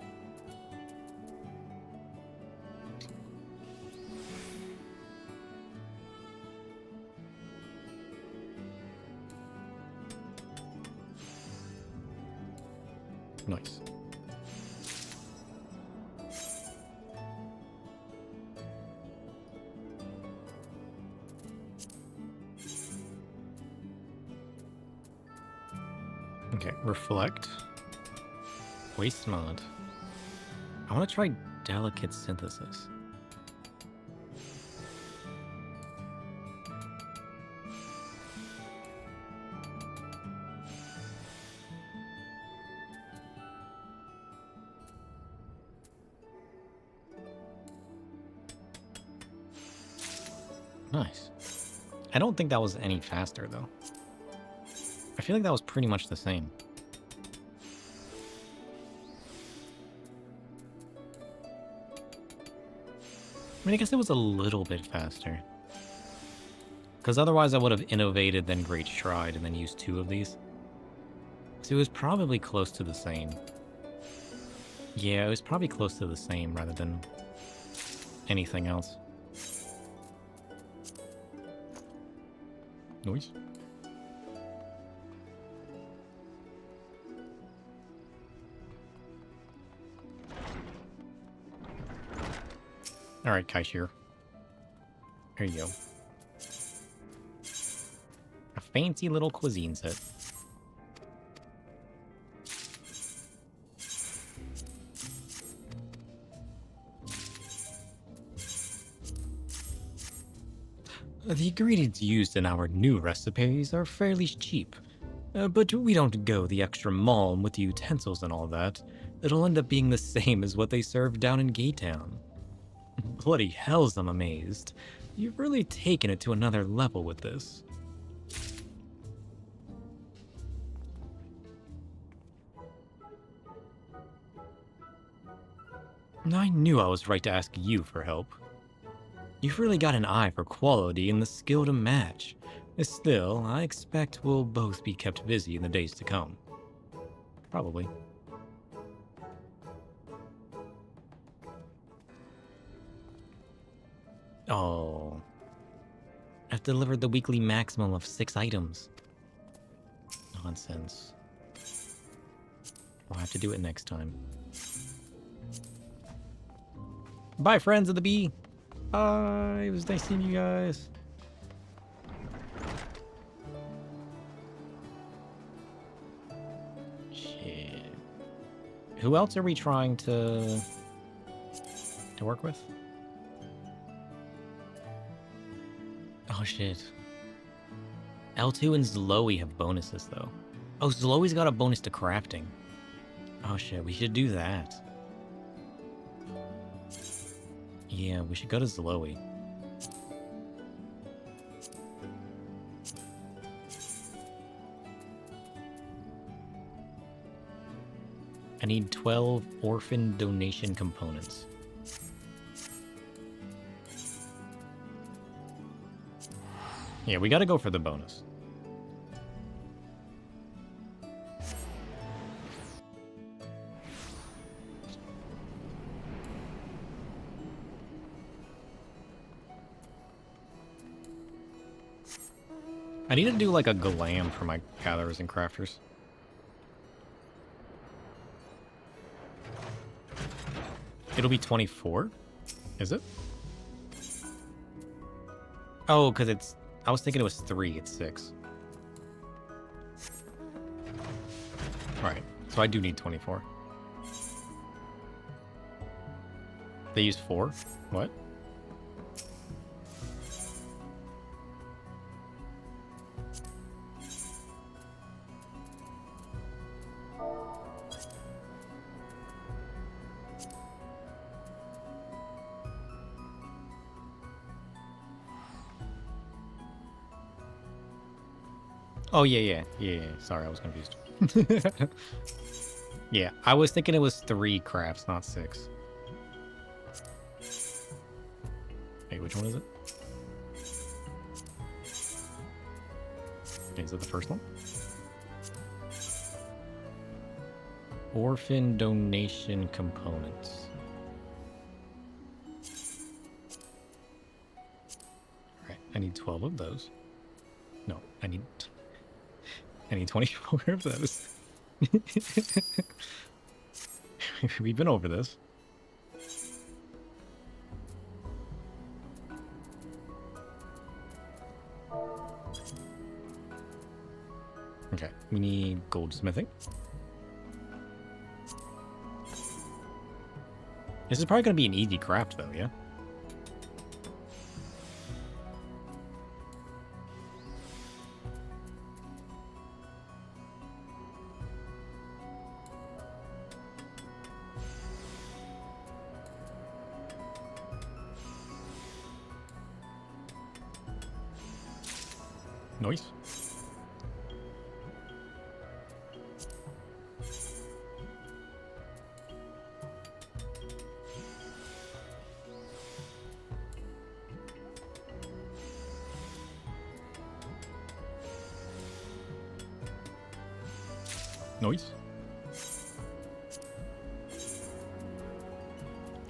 Nice. Okay, reflect. Waste mod. I want to try delicate synthesis. Nice. I don't think that was any faster, though. I feel like that was pretty much the same. I mean, I guess it was a little bit faster. Because otherwise I would have innovated, then Great Stride, and then used 2 of these. So it was probably close to the same. Yeah, it was probably close to the same rather than anything else. Noise. Alright, Kaishir. Here you go. A fancy little cuisine set. The ingredients used in our new recipes are fairly cheap, but we don't go the extra mile with the utensils and all that. It'll end up being the same as what they serve down in Gaytown. Bloody hells, I'm amazed. You've really taken it to another level with this. I knew I was right to ask you for help. You've really got an eye for quality and the skill to match. Still, I expect we'll both be kept busy in the days to come. Probably. Oh. I've delivered the weekly maximum of 6 items. Nonsense. We'll have to do it next time. Bye, friends of the bee! Bye! It was nice seeing you guys. Shit. Who else are we trying to work with? Oh shit. L2 and Zloe have bonuses though. Oh, Zloe's got a bonus to crafting. Oh shit, we should do that. Yeah, we should go to Zloe. I need 12 orphan donation components. Yeah, we gotta go for the bonus. I need to do like a glam for my gatherers and crafters. It'll be 24? Is it? Oh, because it's... I was thinking it was 3, it's 6. Alright, so I do need 24. They used 4? What? Oh, yeah. Sorry, I was confused. Yeah, I was thinking it was 3 crafts, not 6. Hey, which one is it? Is it the first one? Orphan donation components. Alright, I need 12 of those. No, I need 24 of those. We've been over this. Okay, we need goldsmithing. This is probably going to be an easy craft, though, yeah? Nice. Nice.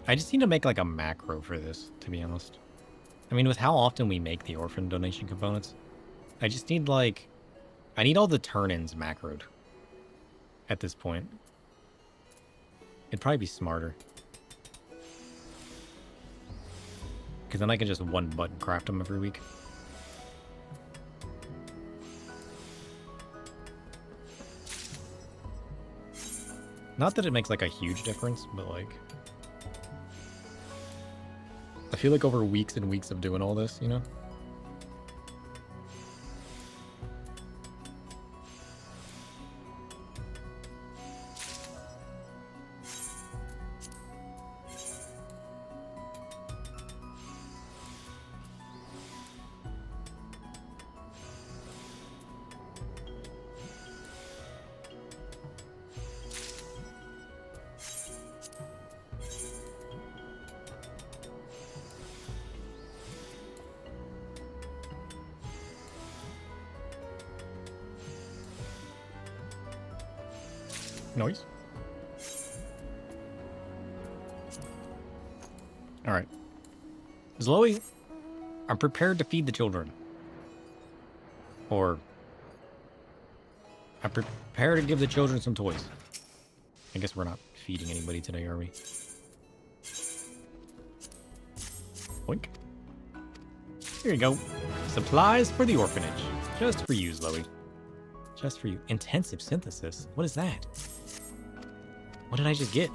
I just need to make like a macro for this, to be honest. I mean, with how often we make the orphan donation components, I just need like, I need all the turn-ins macroed at this point. It'd probably be smarter. Because then I can just one button craft them every week. Not that it makes like a huge difference, but like, I feel like over weeks and weeks of doing all this, you know? Noise. All right. Zoe, I'm prepared to feed the children. Or I'm prepared to give the children some toys. I guess we're not feeding anybody today, are we? Boink. Here you go. Supplies for the orphanage. Just for you, Zoe. Just for you. Intensive synthesis? What is that? What did I just get?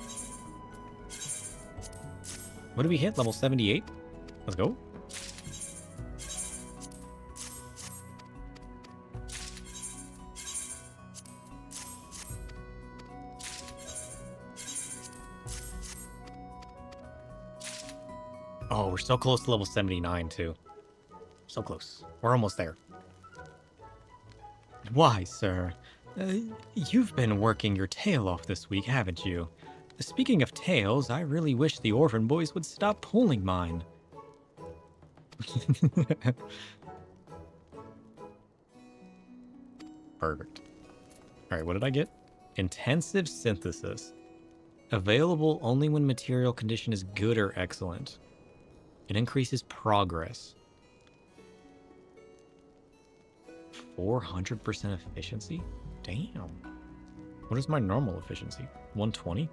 What did we hit? Level 78? Let's go. Oh, we're so close to level 79, too. So close. We're almost there. Why, sir? You've been working your tail off this week, haven't you? Speaking of tails, I really wish the orphan boys would stop pulling mine. Perfect. Alright, what did I get? Intensive synthesis. Available only when material condition is good or excellent. It increases progress. 400% efficiency? Damn. What is my normal efficiency? 120?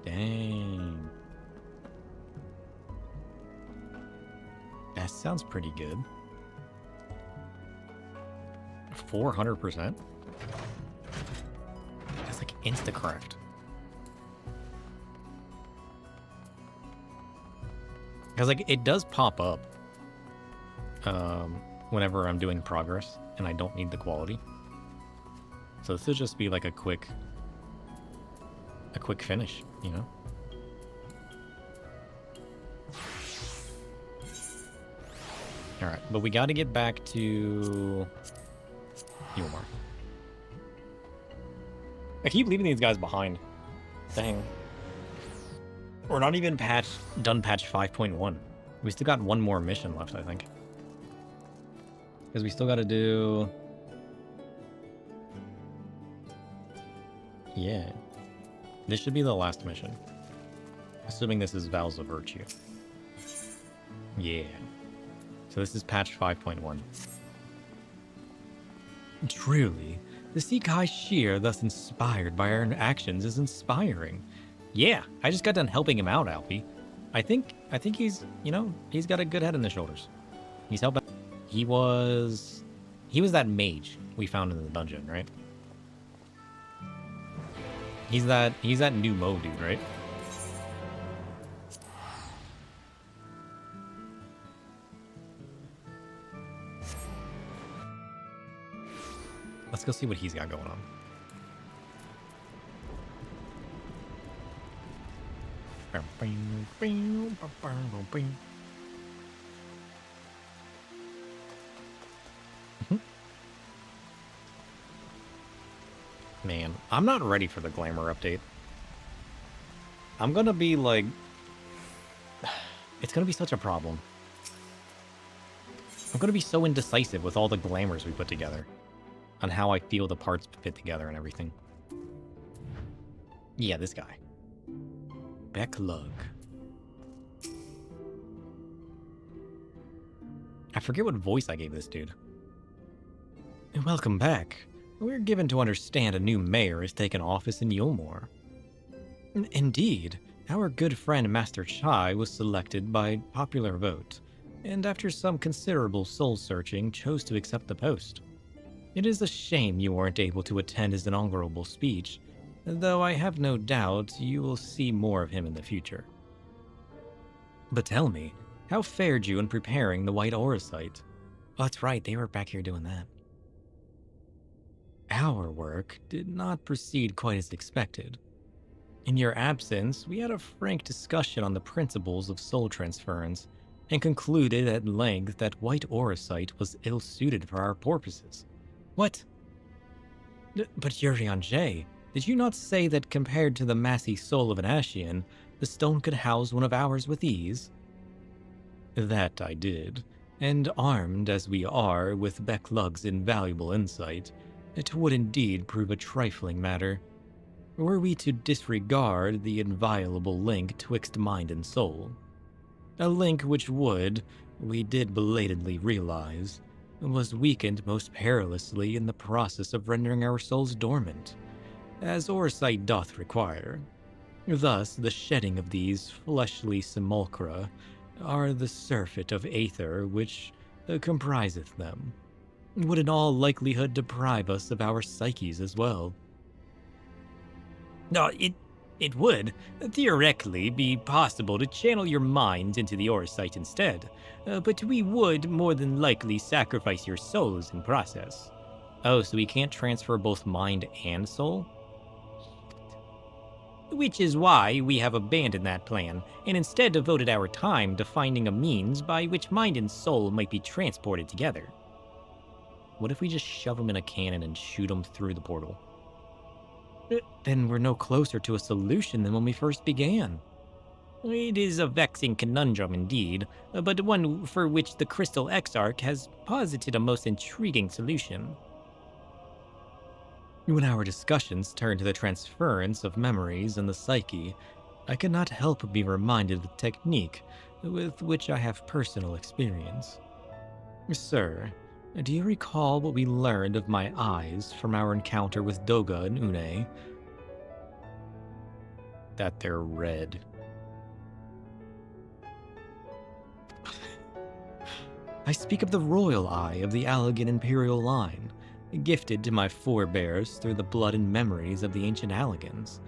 Dang. That sounds pretty good. 400%? That's like Instacraft. Because like it does pop up whenever I'm doing progress and I don't need the quality. So this will just be like a quick finish, you know? Alright, but we gotta get back to Yulmar. I keep leaving these guys behind. Dang. We're not even done patch 5.1. We still got one more mission left, I think. Because we still gotta do... Yeah. This should be the last mission. Assuming this is Vows of Virtue. Yeah. So this is patch 5.1. Truly, The Sekai Sheer, thus inspired by our actions, is inspiring. Yeah, I just got done helping him out, Alfie. I think he's, he's got a good head on his shoulders. He's helping. He was that mage we found in the dungeon, right? He's that new Mo dude, right? Let's go see what he's got going on. Man, I'm not ready for the glamour update. I'm gonna be like... It's gonna be such a problem. I'm gonna be so indecisive with all the glamours we put together. On how I feel the parts fit together and everything. Yeah, this guy. Becklug. I forget what voice I gave this dude. Welcome back. We're given to understand a new mayor has taken office in Yulmore. Indeed, our good friend Master Chai was selected by popular vote, and after some considerable soul-searching chose to accept the post. It is a shame you weren't able to attend his inaugural speech, though I have no doubt you will see more of him in the future. But tell me, how fared you in preparing the White Aura site? Oh, that's right, they were back here doing that. Our work did not proceed quite as expected. In your absence, we had a frank discussion on the principles of soul transference, and concluded at length that White Aura site was ill-suited for our purposes. What? But Urian-J, did you not say that compared to the massy soul of an Ashian, the stone could house one of ours with ease? That I did, and armed as we are with Becklug's invaluable insight, it would indeed prove a trifling matter. Were we to disregard the inviolable link twixt mind and soul. A link which would, we did belatedly realize, was weakened most perilously in the process of rendering our souls dormant, as Orsight doth require. Thus, the shedding of these fleshly simulacra are the surfeit of aether which compriseth them, would in all likelihood deprive us of our psyches as well. No, it would, theoretically, be possible to channel your minds into the Orsight instead, but we would more than likely sacrifice your souls in process. Oh, so we can't transfer both mind and soul? Which is why we have abandoned that plan, and instead devoted our time to finding a means by which mind and soul might be transported together. What if we just shove them in a cannon and shoot them through the portal? Then we're no closer to a solution than when we first began. It is a vexing conundrum indeed, but one for which the Crystal Exarch has posited a most intriguing solution. When our discussions turned to the transference of memories and the psyche, I could not help but be reminded of the technique with which I have personal experience. Sir, do you recall what we learned of my eyes from our encounter with Doga and Une? That they're red. I speak of the royal eye of the Allegan imperial line, gifted to my forebears through the blood and memories of the ancient Allegans.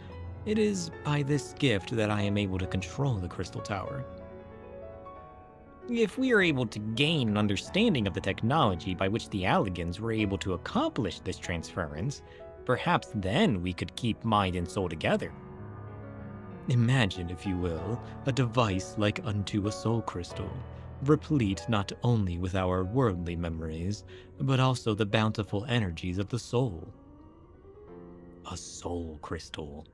It is by this gift that I am able to control the Crystal Tower. If we are able to gain an understanding of the technology by which the Allegans were able to accomplish this transference, perhaps then we could keep mind and soul together. Imagine, if you will, a device like unto a soul crystal, replete not only with our worldly memories, but also the bountiful energies of the soul. A soul crystal.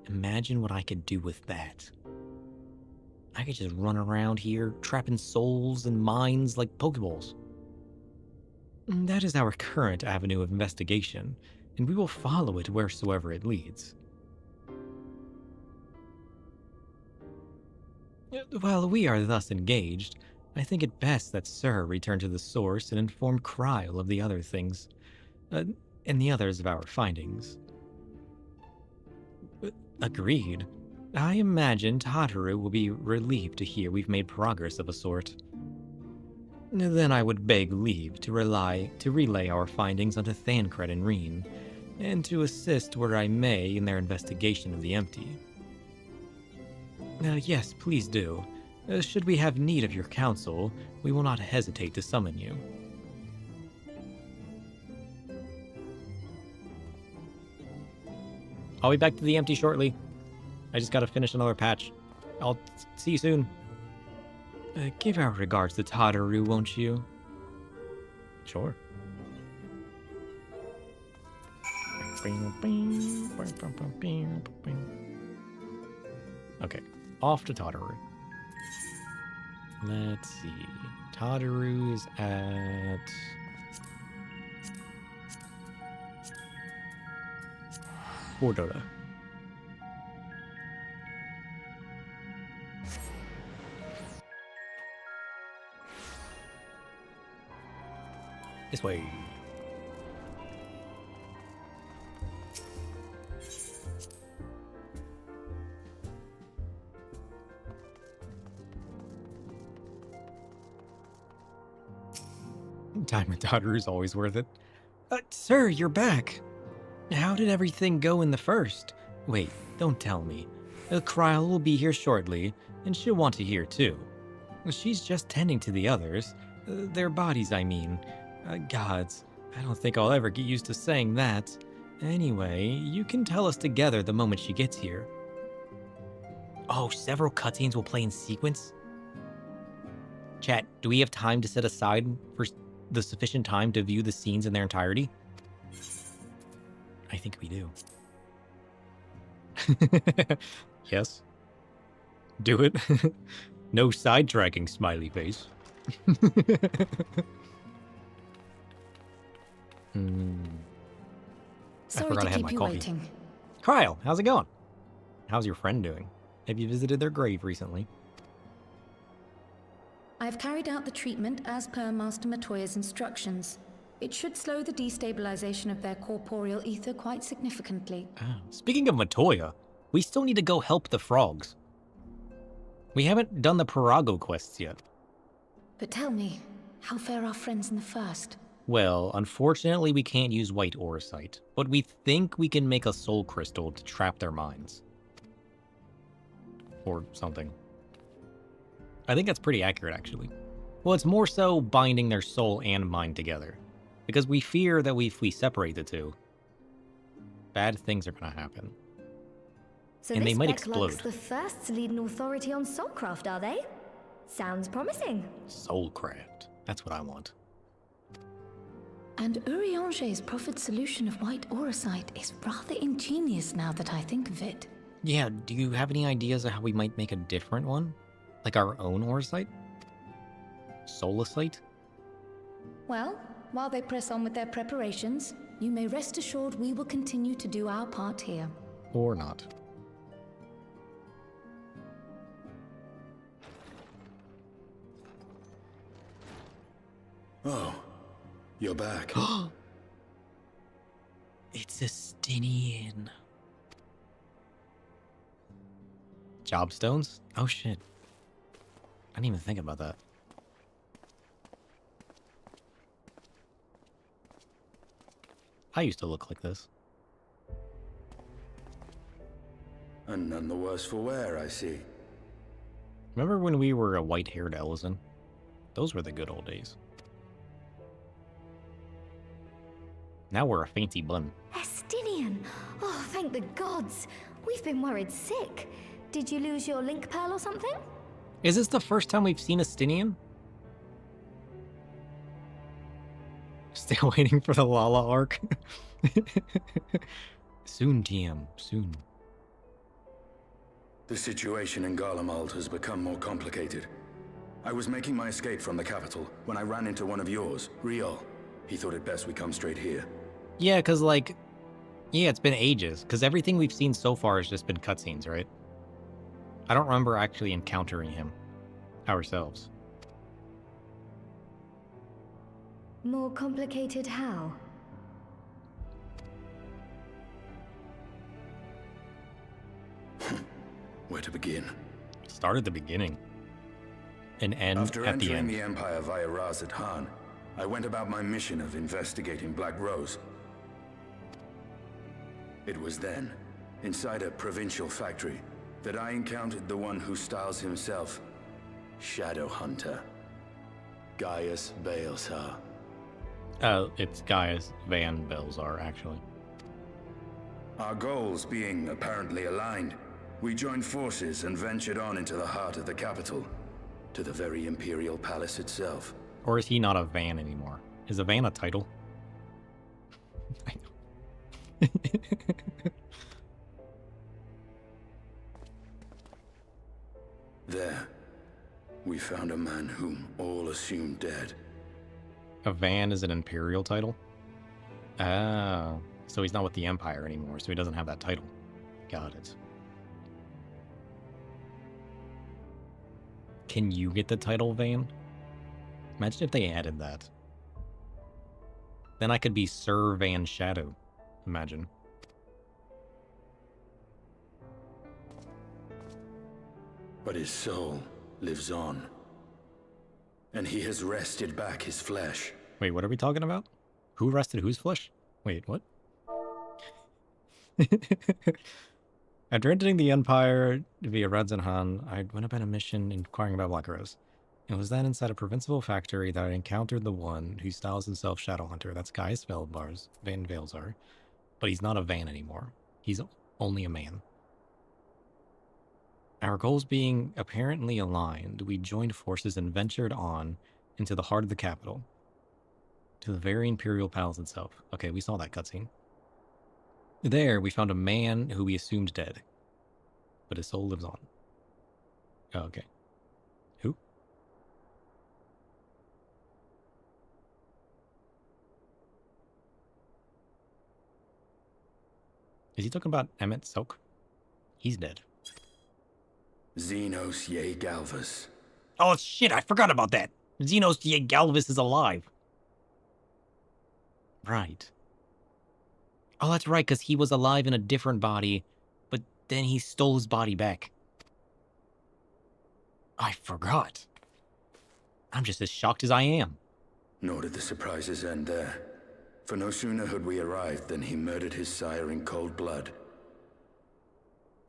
Imagine what I could do with that. I could just run around here, trapping souls and minds like Pokeballs. That is our current avenue of investigation, and we will follow it wheresoever it leads. While we are thus engaged, I think it best that Sir return to the source and inform Kryl of the other things. and the others of our findings. Agreed. I imagine Tataru will be relieved to hear we've made progress of a sort. Then I would beg leave to relay our findings onto Thancred and Reen, and to assist where I may in their investigation of the empty. Yes, please do. Should we have need of your counsel, we will not hesitate to summon you. I'll be back to the empty shortly. I just gotta finish another patch. I'll see you soon. Give our regards to Tataru, won't you? Sure. Okay, off to Tataru. Let's see. Tataru is at... Bordota. This way. Time with Tataru is always worth it. Sir, you're back. How did everything go in the first? Wait, don't tell me. Kryl will be here shortly, and she'll want to hear too. She's just tending to the others. Their bodies, I mean. Gods, I don't think I'll ever get used to saying that. Anyway, you can tell us together the moment she gets here. Oh, several cutscenes will play in sequence? Chat, do we have time to set aside for the sufficient time to view the scenes in their entirety? I think we do. Yes. Do it. No sidetracking, smiley face. Sorry to keep you waiting. Kryl, how's it going? How's your friend doing? Have you visited their grave recently? I've carried out the treatment as per Master Matoya's instructions. It should slow the destabilization of their corporeal ether quite significantly. Speaking of Matoya, we still need to go help the frogs. We haven't done the Parago quests yet. But tell me, how fare our friends in the first? Well, unfortunately we can't use white orosite, but we think we can make a soul crystal to trap their minds. Or something. I think that's pretty accurate, actually. Well, it's more so binding their soul and mind together. Because we fear that if we separate the two, bad things are going to happen. So and they this might Becklug's explode. the first to lead an authority on soulcraft, are they? Sounds promising. Soulcraft. That's what I want. And Urianger's proffered solution of white orosite is rather ingenious now that I think of it. Yeah, do you have any ideas of how we might make a different one? Like our own orosite? Solicite? Well, while they press on with their preparations, you may rest assured we will continue to do our part here. Or not. Oh, you're back. It's a Stinian. Jobstones? Oh shit. I didn't even think about that. I used to look like this. And none the worse for wear, I see. Remember when we were a white-haired Ellison? Those were the good old days. Now we're a fancy blonde. Estinian! Oh, thank the gods! We've been worried sick. Did you lose your link pearl or something? Is this the first time we've seen a Stinian? Still waiting for the Lala arc. Soon, TM, soon. The situation in Garlemald has become more complicated. I was making my escape from the capital when I ran into one of yours, Riol. He thought it best we come straight here. Yeah, because, like... Yeah, it's been ages, because everything we've seen so far has just been cutscenes, right? I don't remember actually encountering him ourselves. More complicated how? where to begin. Start at the beginning and end After at the entering end. the Empire via Razat Han, I went about my mission of investigating Black Rose. It was then, inside a provincial factory, that I encountered the one who styles himself Shadow Hunter, Gaius Balzar. It's Gaius Van Belzar, actually. Our goals being apparently aligned, we joined forces and ventured on into the heart of the capital, to the very Imperial Palace itself. Or is he not a Van anymore? Is a Van a title? There, we found a man whom all assumed dead. A Van is an Imperial title? Oh, so he's not with the Empire anymore, so he doesn't have that title. Got it. Can you get the title Van? Imagine if they added that. Then I could be Sir Van Shadow. Imagine. But his soul lives on. And he has wrested back his flesh. Wait, what are we talking about? Who wrested whose flesh? Wait, what? After entering the Empire via Razat Han, I went up on a mission inquiring about Black Rose. It was then inside a provincial factory that I encountered the one who styles himself Shadow Hunter. That's Gaius Van Balzar. But he's not a Van anymore. He's only a man. Our goals being apparently aligned, we joined forces and ventured on into the heart of the capital. To the very Imperial Palace itself. Okay, we saw that cutscene. There, we found a man who we assumed dead. But his soul lives on. Oh, okay. Who? Is he talking about Emmett Silk? He's dead. Xenos Ye Galvus. Oh, shit, I forgot about that. Xenos Ye Galvus is alive. Right. Oh, that's right, because he was alive in a different body, but then he stole his body back. I forgot. I'm just as shocked as I am. Nor did the surprises end there. For no sooner had we arrived than he murdered his sire in cold blood.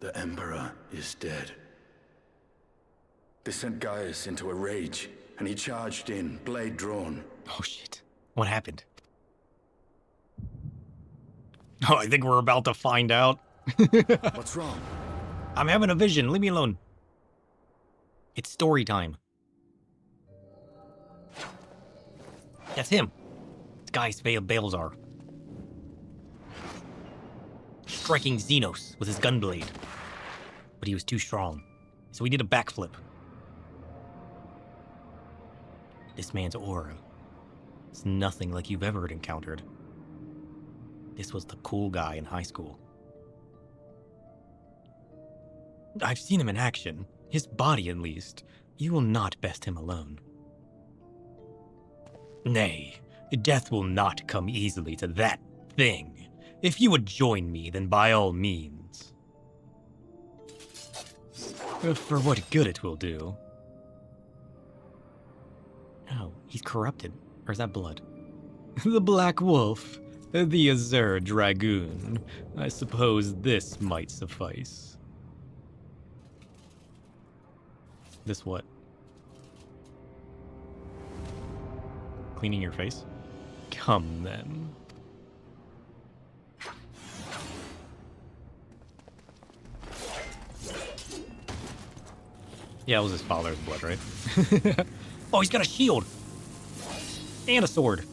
The Emperor is dead. This sent Gaius into a rage, and he charged in, blade drawn. Oh, shit. What happened? Oh, I think we're about to find out. What's wrong? I'm having a vision. Leave me alone. It's story time. That's him. It's Gaius Van Balzar. Striking Xenos with his gunblade. But he was too strong. So he did a backflip. This man's aura. It's nothing like you've ever encountered. This was the cool guy in high school. I've seen him in action. His body, at least. You will not best him alone. Nay, death will not come easily to that thing. If you would join me, then by all means. For what good it will do. Oh, he's corrupted. Or is that blood? The Black Wolf. The Azure Dragoon. I suppose this might suffice. This what? Cleaning your face? Come then. Yeah, it was his father's blood, right? Oh, he's got a shield! And a sword.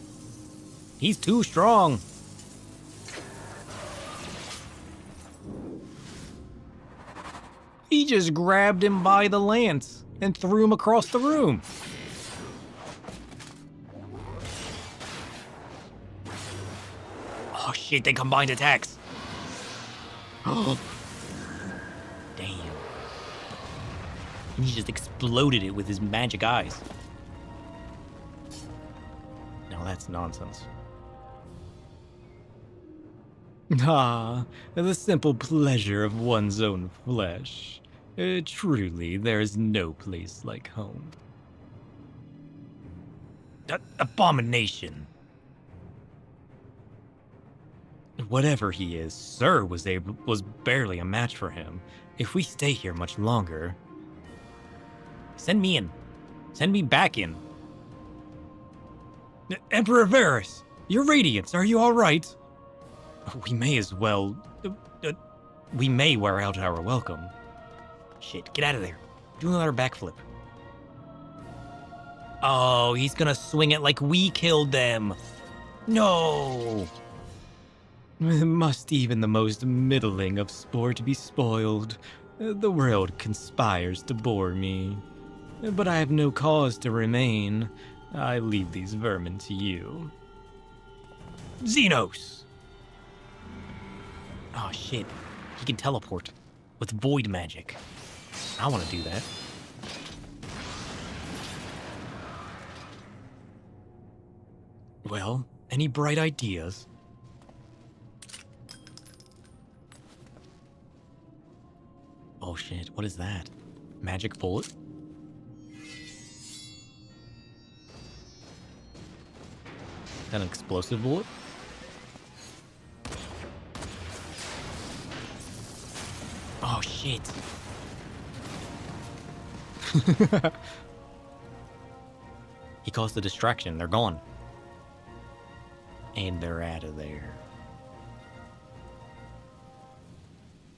He's too strong. He just grabbed him by the lance and threw him across the room. Oh shit, they combined attacks. Oh. Damn. And he just exploded it with his magic eyes. Now that's nonsense. Ah, the simple pleasure of one's own flesh. Truly, there is no place like home. Abomination. Whatever he is, Sir was barely a match for him. If we stay here much longer... Send me in. Send me back in. Emperor Varys, your radiance, are you alright? We may as well... we may wear out our welcome. Shit, get out of there. Do another backflip. Oh, he's gonna swing it like we killed them. No! Must even the most middling of sport be spoiled? The world conspires to bore me. But I have no cause to remain. I leave these vermin to you. Xenos! Oh shit, he can teleport with void magic. I want to do that. Well, any bright ideas? Oh shit, what is that? Magic bullet? Is that an explosive bullet? Oh shit. He caused a distraction. They're gone. And they're out of there.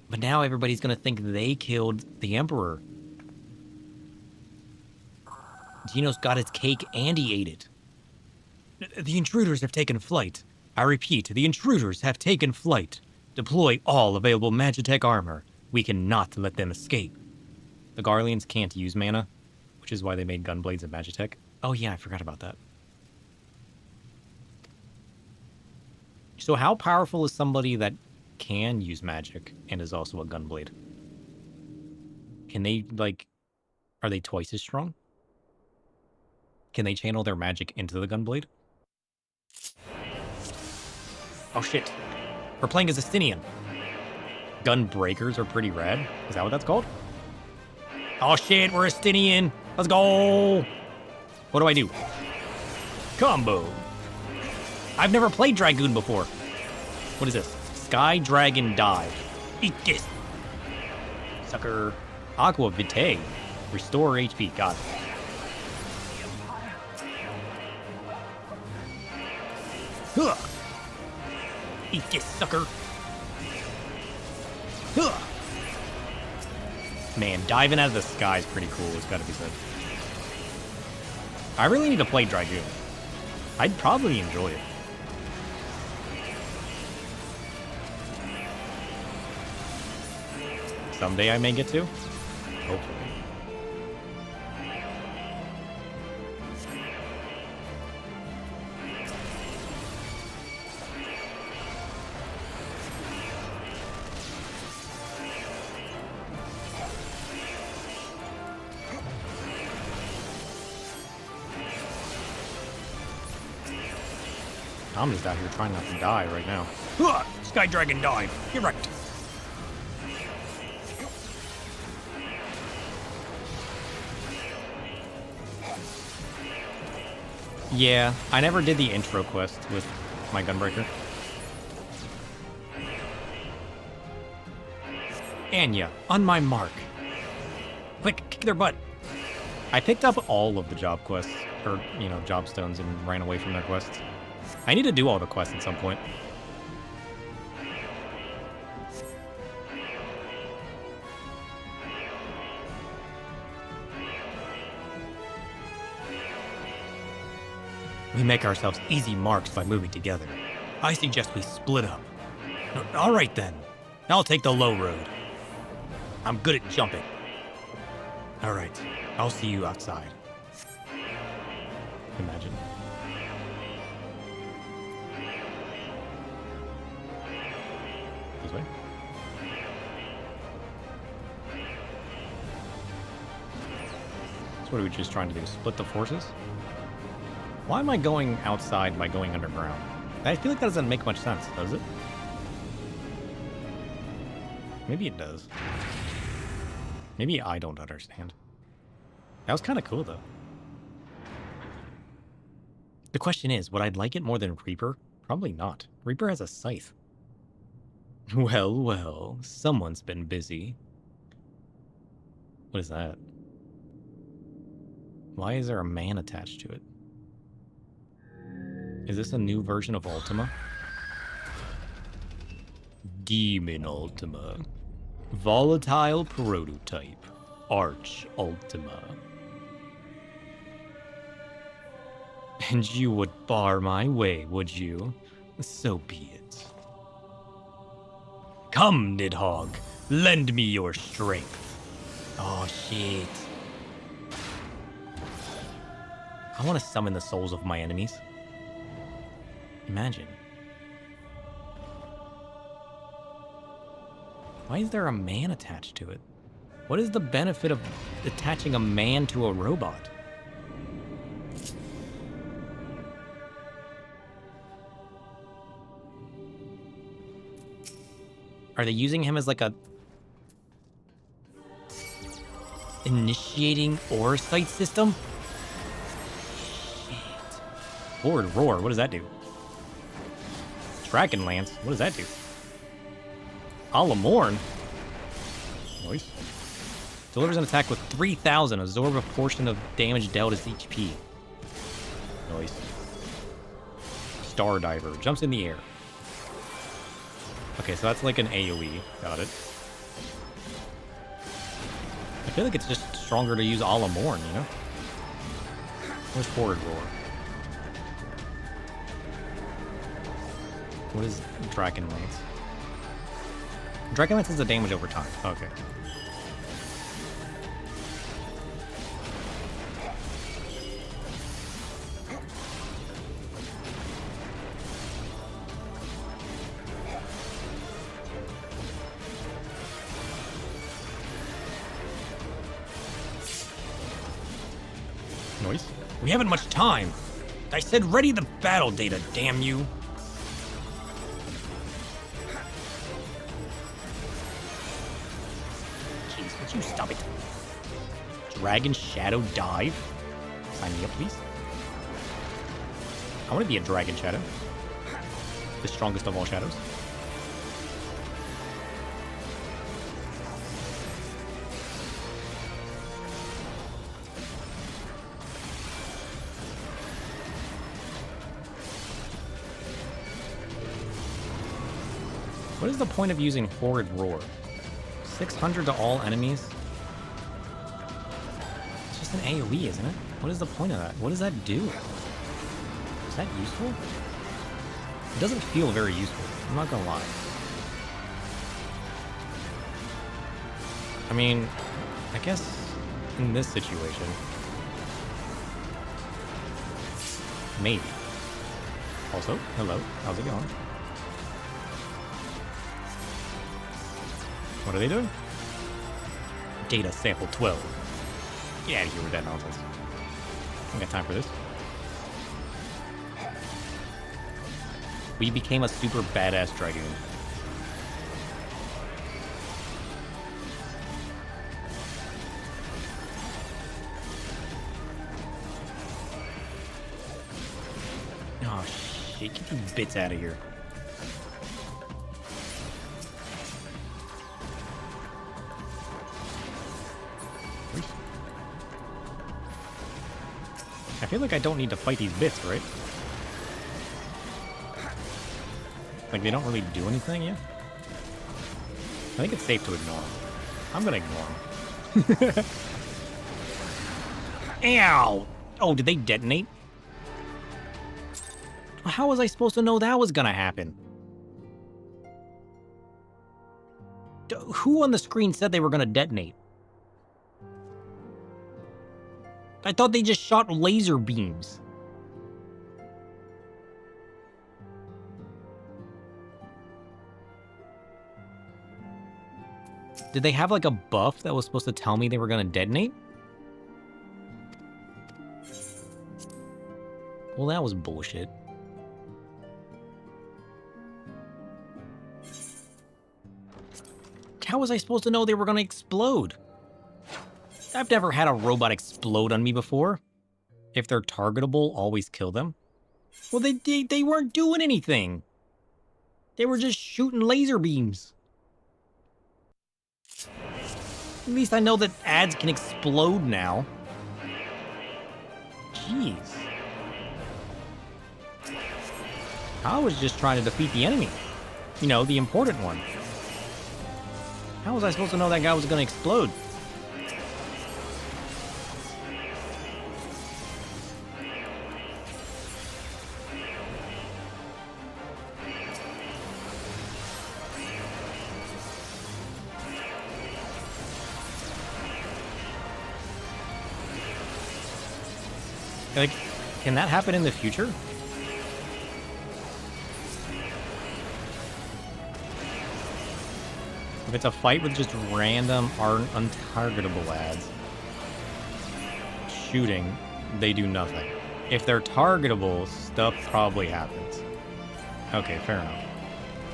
But now everybody's gonna think they killed the Emperor. Genos got his cake and he ate it. The intruders have taken flight. I repeat, the intruders have taken flight. Deploy all available Magitech armor. We cannot let them escape. The Garleans can't use mana, which is why they made gunblades and Magitech. Oh yeah, I forgot about that. So how powerful is somebody that can use magic and is also a gunblade? Can they, like, are they twice as strong? Can they channel their magic into the gunblade? Oh shit. We're playing as Estinian. Gunbreakers are pretty rad. Is that what that's called? Oh shit, we're Estinian. Let's go. What do I do? Combo. I've never played Dragoon before. What is this? Sky Dragon Dive. Eat this. Sucker. Aqua Vitae. Restore HP. Got it. Huh. Eat this, sucker. Huh. Man, diving out of the sky is pretty cool. It's gotta be said. I really need to play Dragoon. I'd probably enjoy it. Someday I may get to. Hopefully. I'm just out here trying not to die right now. Sky Dragon died. You're right. Yeah, I never did the intro quest with my Gunbreaker. Anya, on my mark. Quick, kick their butt. I picked up all of the job quests, or, you know, job stones and ran away from their quests. I need to do all the quests at some point. We make ourselves easy marks by moving together. I suggest we split up. All right then. I'll take the low road. I'm good at jumping. All right. I'll see you outside. Imagine. This way. So what are we just trying to do? Split the forces? Why am I going outside by going underground? I feel like that doesn't make much sense, does it? Maybe it does. Maybe I don't understand. That was kind of cool, though. The question is, would I like it more than Reaper? Probably not. Reaper has a scythe. Well, well, someone's been busy. What is that? Why is there a man attached to it? Is this a new version of Ultima? Demon Ultima. Volatile prototype. Arch Ultima. And you would bar my way, would you? So be it. Come, Nidhogg. Lend me your strength. Oh, shit. I want to summon the souls of my enemies. Imagine. Why is there a man attached to it? What is the benefit of attaching a man to a robot? Are they using him as like a initiating ore site system? Shit. Forward roar, what does that do? Dragon Lance, what does that do? Alamorn. Nice. Delivers an attack with 3,000, absorb a portion of damage dealt as HP. Nice. Star Diver, jumps in the air. Okay, so that's like an AoE. Got it. I feel like it's just stronger to use Alamorn, you know? Where's Forward Roar? What is Dragon Lance? Dragon Lance is the damage over time. Okay. Noise. We haven't much time. I said ready the battle data, damn you. Jeez, would you stop it? Dragon Shadow Dive? Sign me up, please. I want to be a Dragon Shadow. The strongest of all shadows. What is the point of using Forward Roar? 600 to all enemies? It's just an AoE, isn't it? What is the point of that? What does that do? Is that useful? It doesn't feel very useful. I'm not gonna lie. I mean, I guess in this situation, maybe. Also, hello, how's it going? What are they doing? Data sample 12. Get out of here with that nonsense. I don't got time for this. We became a super badass Dragoon. Oh shit, get these bits out of here. I feel like I don't need to fight these bits, right? Like, they don't really do anything yet? I think it's safe to ignore them. I'm gonna ignore them. Ow! Oh, did they detonate? How was I supposed to know that was gonna happen? Who on the screen said they were gonna detonate? I thought they just shot laser beams. Did they have like a buff that was supposed to tell me they were gonna detonate? Well, that was bullshit. How was I supposed to know they were gonna explode? I've never had a robot explode on me before. If they're targetable, always kill them. Well, they weren't doing anything. They were just shooting laser beams. At least I know that ads can explode now. Jeez. I was just trying to defeat the enemy. You know, the important one. How was I supposed to know that guy was going to explode? Like, can that happen in the future? If it's a fight with just random, untargetable ads shooting, they do nothing. If they're targetable, stuff probably happens. Okay, fair enough.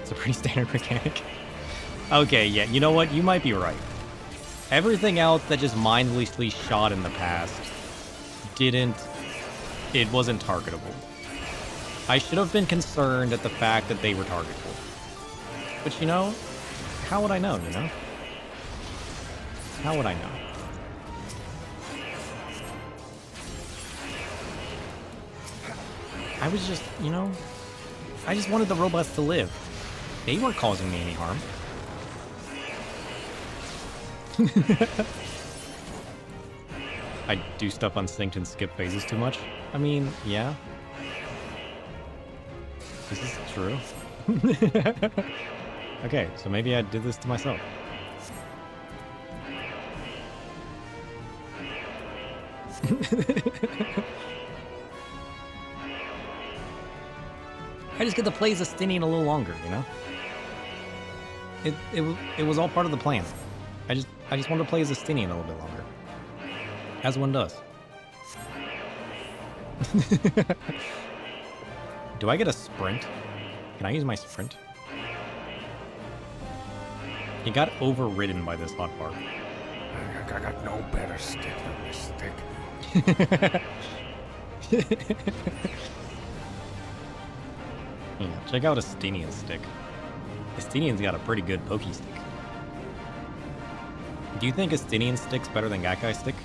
It's a pretty standard mechanic. Okay, yeah, you know what? You might be right. Everything else that just mindlessly shot in the past it wasn't targetable. I should have been concerned at the fact that they were targetable. But you know, how would I know, you know? How would I know? I was just, you know, I just wanted the robots to live. They weren't causing me any harm. I do stuff unsynced and skip phases too much. I mean, yeah. This is true. Okay, so maybe I did this to myself. I just get to play as Justinian a little longer, you know? It was all part of the plan. I just wanted to play as Justinian a little bit longer. As one does. Do I get a sprint? Can I use my sprint? He got overridden by this hotbar. I got no better stick than this stick. Yeah, check out Estinian's stick. Estinian's got a pretty good pokey stick. Do you think Estinian's stick's better than Gakkai's stick?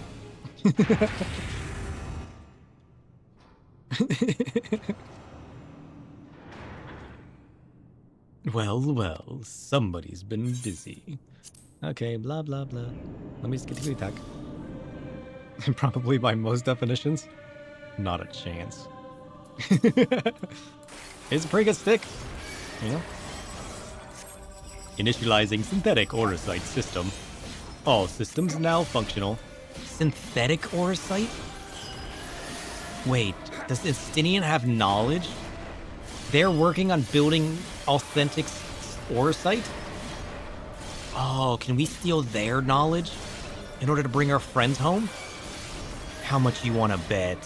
Well, somebody's been busy. Okay, blah, blah, blah. Let me just get to the attack. Probably by most definitions, not a chance. It's a pretty good stick, you know? Initializing synthetic Orosite system. All systems now functional. Synthetic Orosite? Wait, does Estinian have knowledge? They're working on building authentic Orosite? Oh, can we steal their knowledge in order to bring our friends home? How much you want to bet?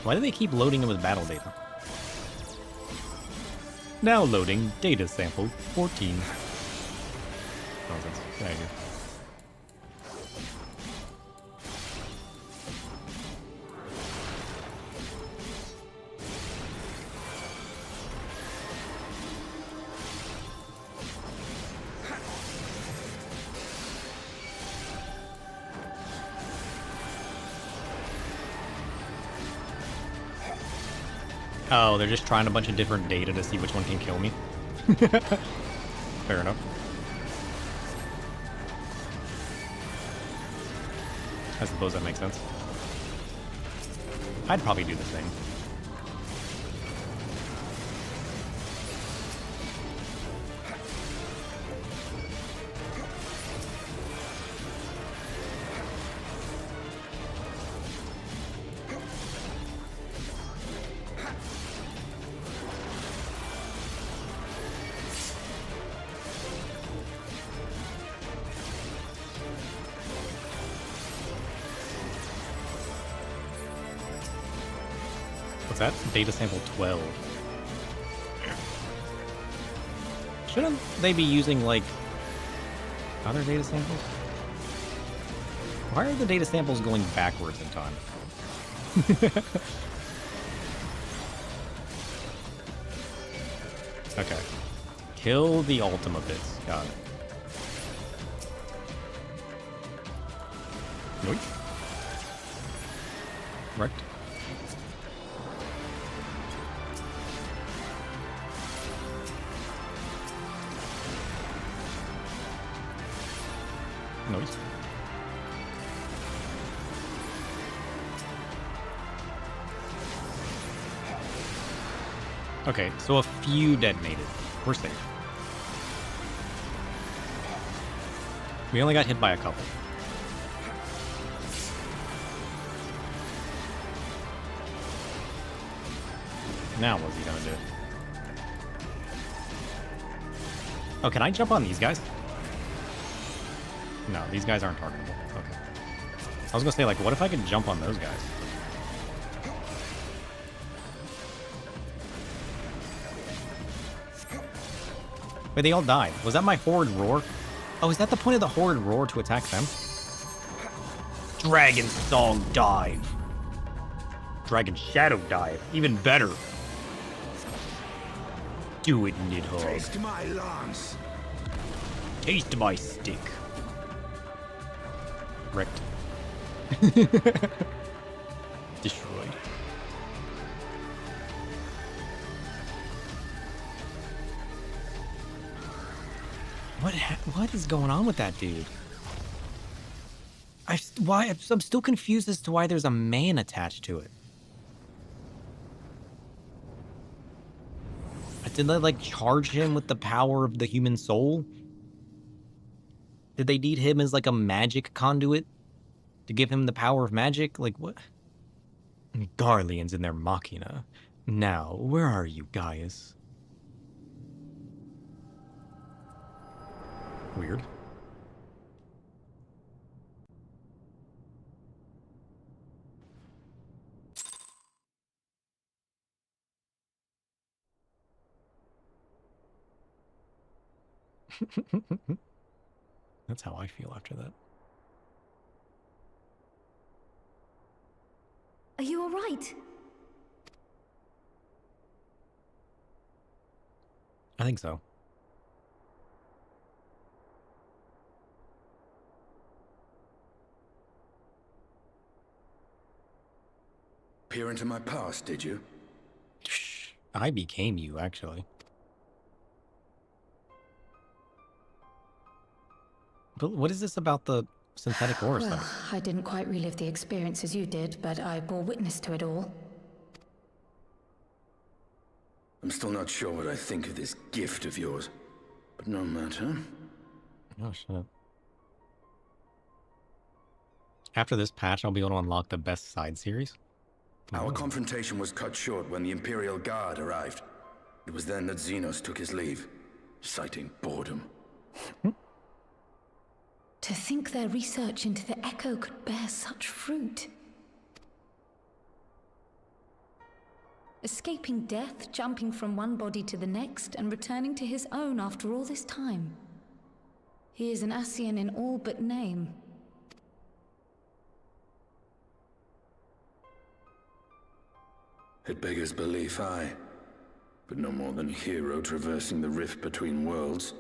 Why do they keep loading it with battle data? Now loading data sample 14. Nonsense. Get out of here. Oh, they're just trying a bunch of different data to see which one can kill me. Fair enough. I suppose that makes sense. I'd probably do the same. that data sample 12? Shouldn't they be using, like, other data samples? Why are the data samples going backwards in time? Okay. Kill the Ultima bits. Got it. Nope. Right. Noise. Okay, so a few detonated. We're safe. We only got hit by a couple. Now what's he gonna do? Oh, can I jump on these guys? No, these guys aren't targetable. Okay. I was gonna say, like, what if I could jump on those guys? Wait, they all died. Was that my Horde Roar? Oh, is that the point of the Horde Roar, to attack them? Dragon Song Dive. Dragon Shadow Dive. Even better. Do it, Nidhogg. Taste my lance. Taste my stick. Wrecked. Destroyed. What is going on with that dude? I'm still confused as to why there's a man attached to it. Did they, like, charge him with the power of the human soul? Did they need him as, like, a magic conduit to give him the power of magic? Like, what? Garleans in their machina. Now, where are you, Gaius? Weird. That's how I feel after that. Are you all right? I think so. Peer into my past, did you? Shh. I became you, actually. But what is this about the synthetic ore Well, stuff? I didn't quite relive the experience as you did, but I bore witness to it all. I'm still not sure what I think of this gift of yours, but no matter. Oh, shit. After this patch, I'll be able to unlock the best side series. Our confrontation was cut short when the Imperial Guard arrived. It was then that Xenos took his leave, citing boredom. To think their research into the Echo could bear such fruit. Escaping death, jumping from one body to the next, and returning to his own after all this time. He is an Ascian in all but name. It beggars belief, aye. But no more than a hero traversing the rift between worlds.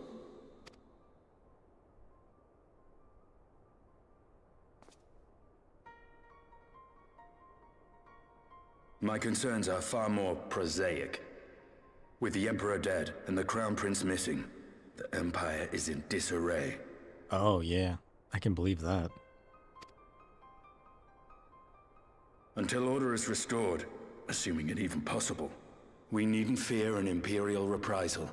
My concerns are far more prosaic. With the Emperor dead and the Crown Prince missing, the Empire is in disarray. Oh, yeah. I can believe that. Until order is restored, assuming it even possible, we needn't fear an Imperial reprisal.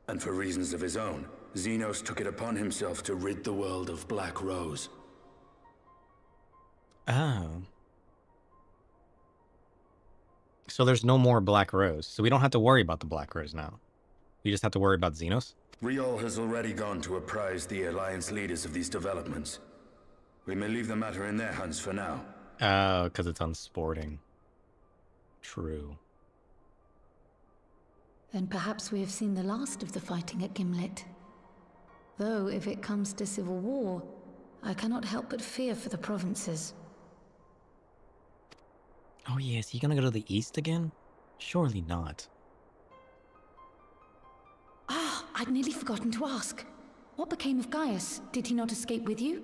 And for reasons of his own, Xenos took it upon himself to rid the world of Black Rose. Oh. So there's no more Black Rose. So we don't have to worry about the Black Rose now. We just have to worry about Xenos? Riol has already gone to apprise the Alliance leaders of these developments. We may leave the matter in their hands for now. Oh, because it's unsporting. True. Then perhaps we have seen the last of the fighting at Gimlet. Though, if it comes to civil war, I cannot help but fear for the provinces. Oh yeah, is he gonna go to the east again? Surely not. Ah, I'd nearly forgotten to ask. What became of Gaius? Did he not escape with you?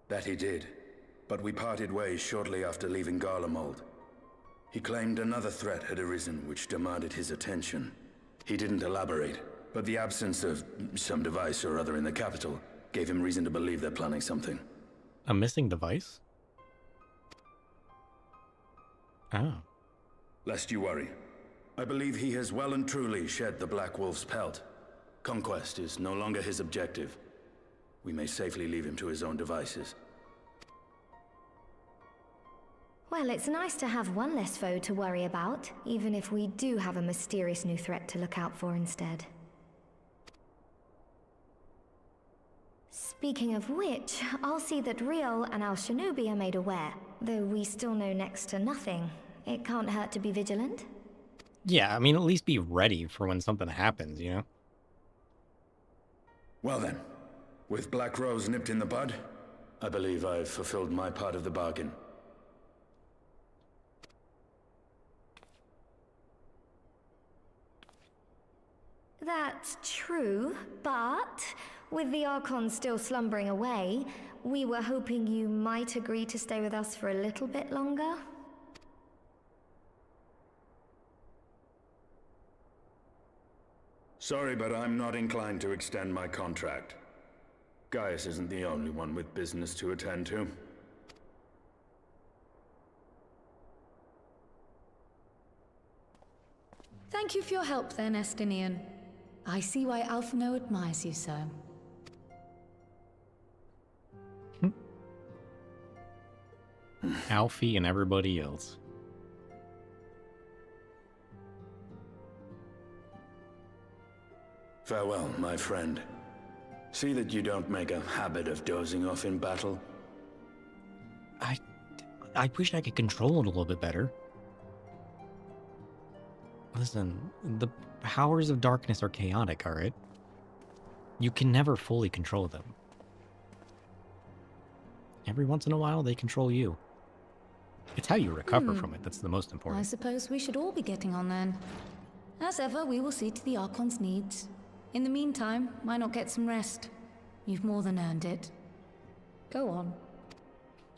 That he did, but we parted ways shortly after leaving Garlemald. He claimed another threat had arisen which demanded his attention. He didn't elaborate, but the absence of some device or other in the capital gave him reason to believe they're planning something. A missing device? Oh. Lest you worry. I believe he has well and truly shed the Black Wolf's pelt. Conquest is no longer his objective. We may safely leave him to his own devices. Well, it's nice to have one less foe to worry about, even if we do have a mysterious new threat to look out for instead. Speaking of which, I'll see that Riel and Al Shinobi are made aware. Though we still know next to nothing, it can't hurt to be vigilant. Yeah, I mean, at least be ready for when something happens, you know? Well then, with Black Rose nipped in the bud, I believe I've fulfilled my part of the bargain. That's true, but with the Archon still slumbering away, we were hoping you might agree to stay with us for a little bit longer. Sorry, but I'm not inclined to extend my contract. Gaius isn't the only one with business to attend to. Thank you for your help then, Estinian. I see why Alphino admires you so. Alfie and everybody else. Farewell, my friend. See that you don't make a habit of dozing off in battle. I wish I could control it a little bit better. Listen, the powers of darkness are chaotic, alright? You can never fully control them. Every once in a while, they control you. It's how you recover from it that's the most I important. suppose we should all be getting on then. As ever, we will see to the Archon's needs. In the meantime, why not get some rest? You've more than earned it. Go on.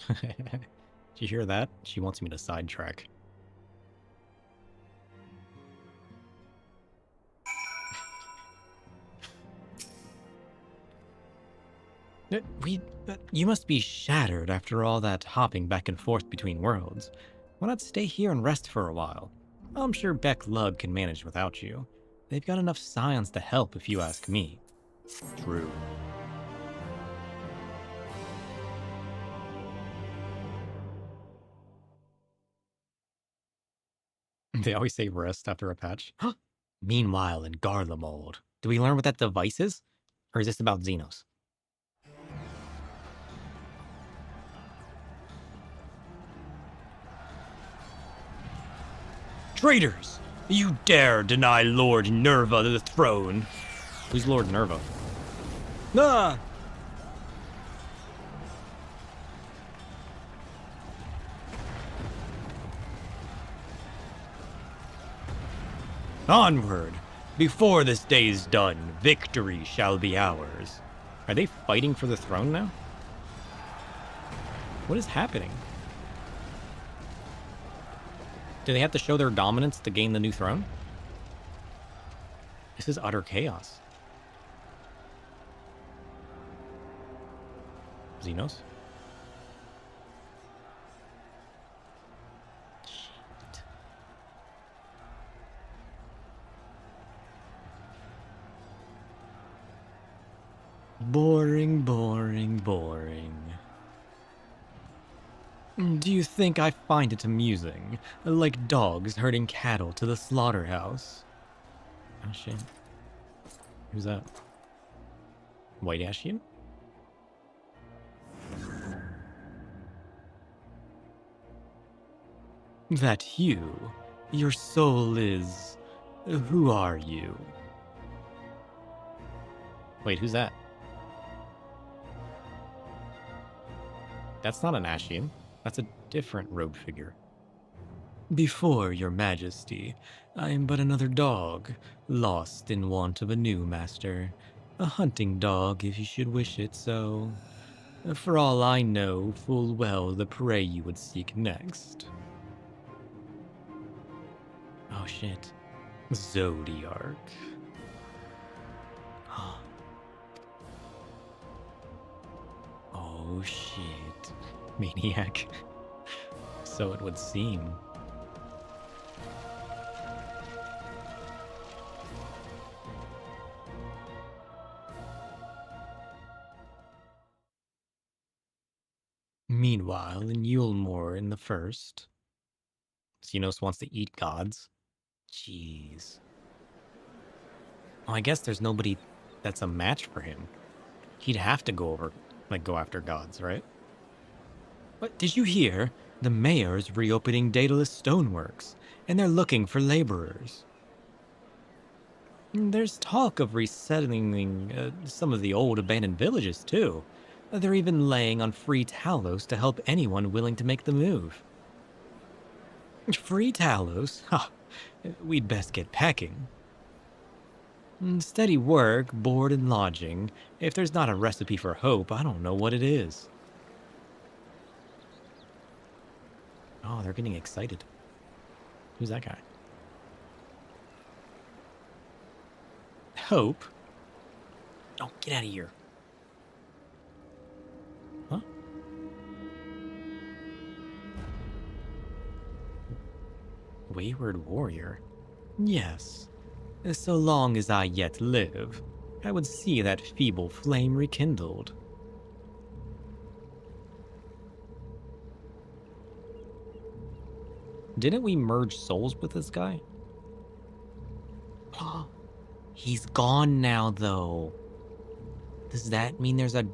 Did you hear that? She wants me to sidetrack. You must be shattered after all that hopping back and forth between worlds. Why not stay here and rest for a while? I'm sure Beck Lug can manage without you. They've got enough scions to help if you ask me. True. They always say rest after a patch. Meanwhile, in Garlemald, do we learn what that device is? Or is this about Xenos? Traitors! You dare deny Lord Nerva the throne! Who's Lord Nerva? Ah! Onward! Before this day is done, victory shall be ours. Are they fighting for the throne now? What is happening? Do they have to show their dominance to gain the new throne? This is utter chaos. Xenos? Shit. Boring, boring, boring. Do you think I find it amusing? Like dogs herding cattle to the slaughterhouse? Oh shit. Who's that? White Ashian? That your soul is... Who are you? Wait, who's that? That's not an Ashian. That's a different robed figure. Before your majesty, I am but another dog, lost in want of a new master. A hunting dog, if you should wish it so. For all I know full well the prey you would seek next. Oh shit. Zodiarch. Oh shit. Maniac. So it would seem. Meanwhile, in Yulemoor in the first, Xenos wants to eat gods. Jeez. Oh, I guess there's nobody that's a match for him. He'd have to go after gods, right? But did you hear? The mayor's reopening Daedalus Stoneworks, and they're looking for laborers. There's talk of resettling some of the old abandoned villages, too. They're even laying on free Talos to help anyone willing to make the move. Free Talos? Ha! We'd best get packing. Steady work, board and lodging. If there's not a recipe for hope, I don't know what it is. Oh, they're getting excited. Who's that guy? Hope? Oh, get out of here. Huh? Wayward warrior? Yes. So long as I yet live, I would see that feeble flame rekindled. Didn't we merge souls with this guy? He's gone now, though. Does that mean there's a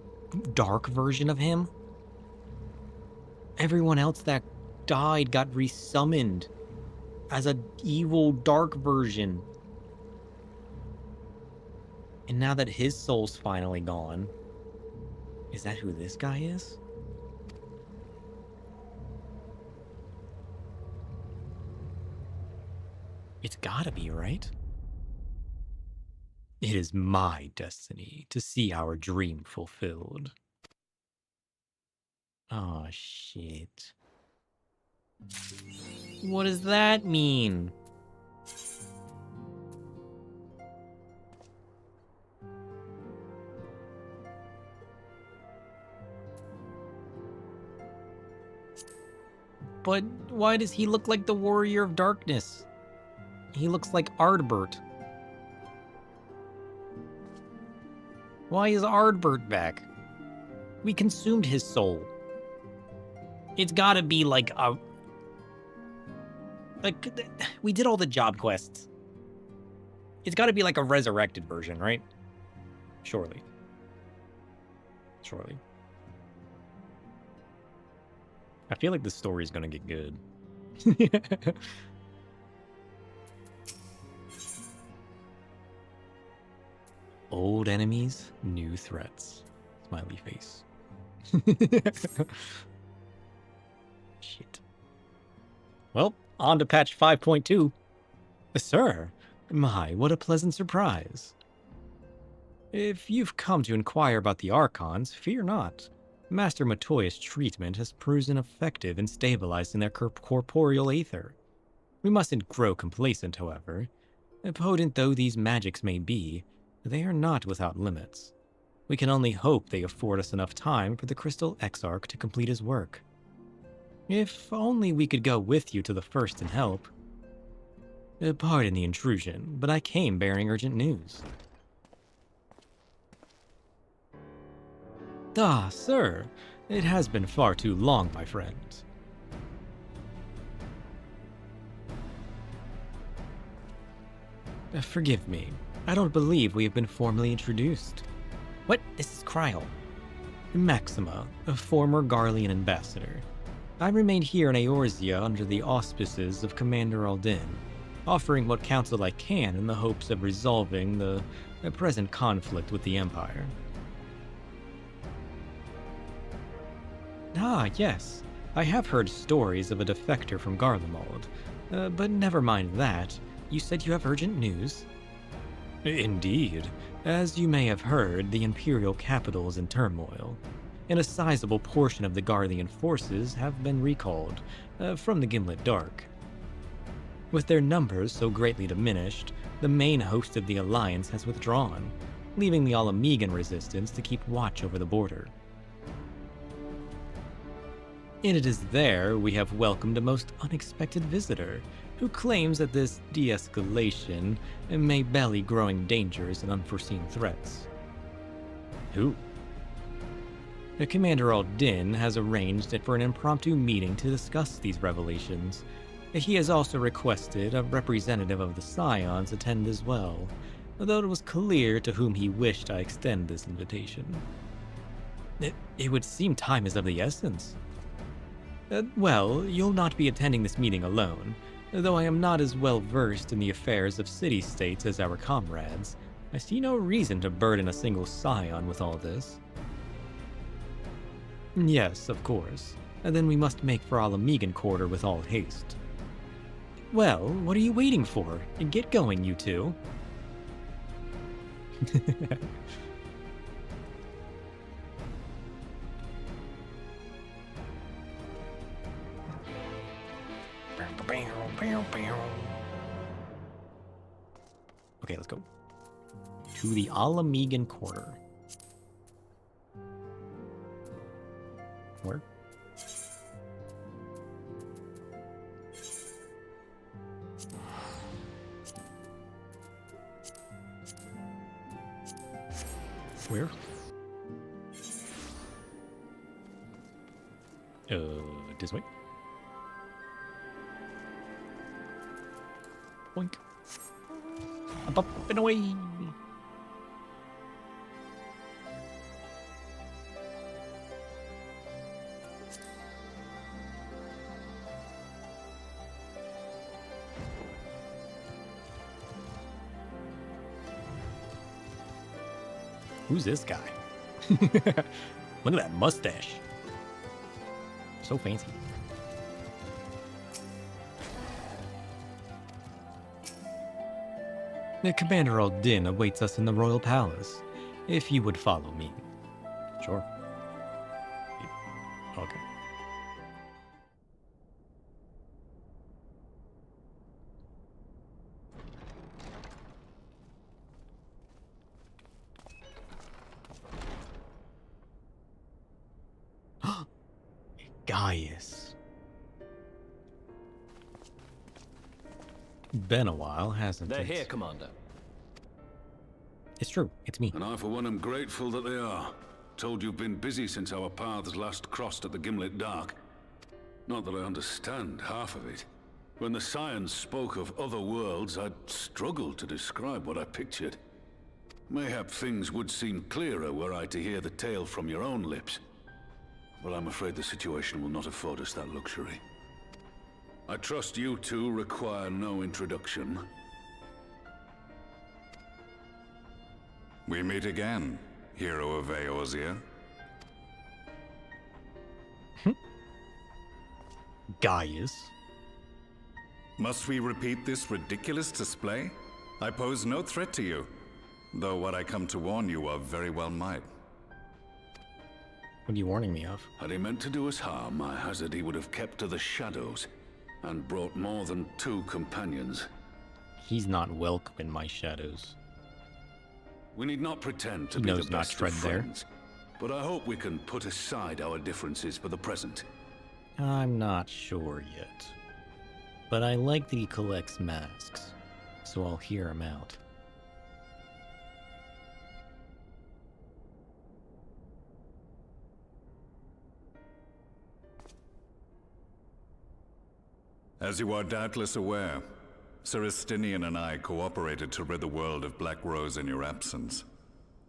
dark version of him? Everyone else that died got resummoned as an evil dark version. And now that his soul's finally gone, is that who this guy is? It's gotta be, right? It is my destiny to see our dream fulfilled. Oh, shit. What does that mean? But why does he look like the Warrior of Darkness? He looks like Ardbert. Why is Ardbert back? We consumed his soul. It's gotta be like a... we did all the job quests. It's gotta be like a resurrected version, right? Surely. Surely. I feel like the story's gonna get good. Old enemies, new threats. Smiley face. Shit. Well, on to patch 5.2. Sir, my, what a pleasant surprise. If you've come to inquire about the Archons, fear not. Master Matoya's treatment has proven effective in stabilizing their corporeal aether. We mustn't grow complacent, however. Potent though these magics may be, they are not without limits. We can only hope they afford us enough time for the Crystal Exarch to complete his work. If only we could go with you to the first and help. Pardon the intrusion, but I came bearing urgent news. Ah, sir, it has been far too long, my friend. Forgive me. I don't believe we have been formally introduced. What? This is Kryl. Maxima, a former Garlean ambassador. I remained here in Eorzea under the auspices of Commander Aldin, offering what counsel I can in the hopes of resolving the present conflict with the Empire. Ah, yes. I have heard stories of a defector from Garlemald. But never mind that. You said you have urgent news? Indeed. As you may have heard, the Imperial capital is in turmoil, and a sizable portion of the Garlean forces have been recalled from the Gimlet Dark. With their numbers so greatly diminished, the main host of the Alliance has withdrawn, leaving the Alamegan resistance to keep watch over the border. And it is there we have welcomed a most unexpected visitor, who claims that this de-escalation may belly growing dangers and unforeseen threats. Who? Commander Aldin has arranged it for an impromptu meeting to discuss these revelations. He has also requested a representative of the Scions attend as well, though it was clear to whom he wished I extend this invitation. It would seem time is of the essence. Well, you'll not be attending this meeting alone. Though I am not as well versed in the affairs of city-states as our comrades, I see no reason to burden a single Scion with all this. Yes, of course. And then we must make for Alamegan Quarter with all haste. Well, what are you waiting for? Get going, you two. Okay, let's go. To the Alamegan Quarter. Where? Where? This way. Boink. Up and away. Who's this guy? Look at that mustache. So fancy. The Commander Aldin awaits us in the Royal Palace, if you would follow me. Sure. Okay. Gaius. Been a while, hasn't it? They're here, Commander. It's true, it's me. And I, for one, am grateful that they are. Told you've been busy since our paths last crossed at the Gimlet Dark. Not that I understand half of it. When the Scions spoke of other worlds, I'd struggled to describe what I pictured. Mayhap things would seem clearer were I to hear the tale from your own lips. But I'm afraid the situation will not afford us that luxury. I trust you two require no introduction. We meet again, hero of Eorzea. Gaius. Must we repeat this ridiculous display? I pose no threat to you, though what I come to warn you of very well might. What are you warning me of? Had he meant to do us harm, I hazard he would have kept to the shadows, and brought more than 2 companions. He's not welcome in my shadows. We need not pretend to He be knows the not best tread of there. friends, but I hope we can put aside our differences for the present. I'm not sure yet. But I like that he collects masks, so I'll hear him out. As you are doubtless aware, Sir Estinian and I cooperated to rid the world of Black Rose in your absence.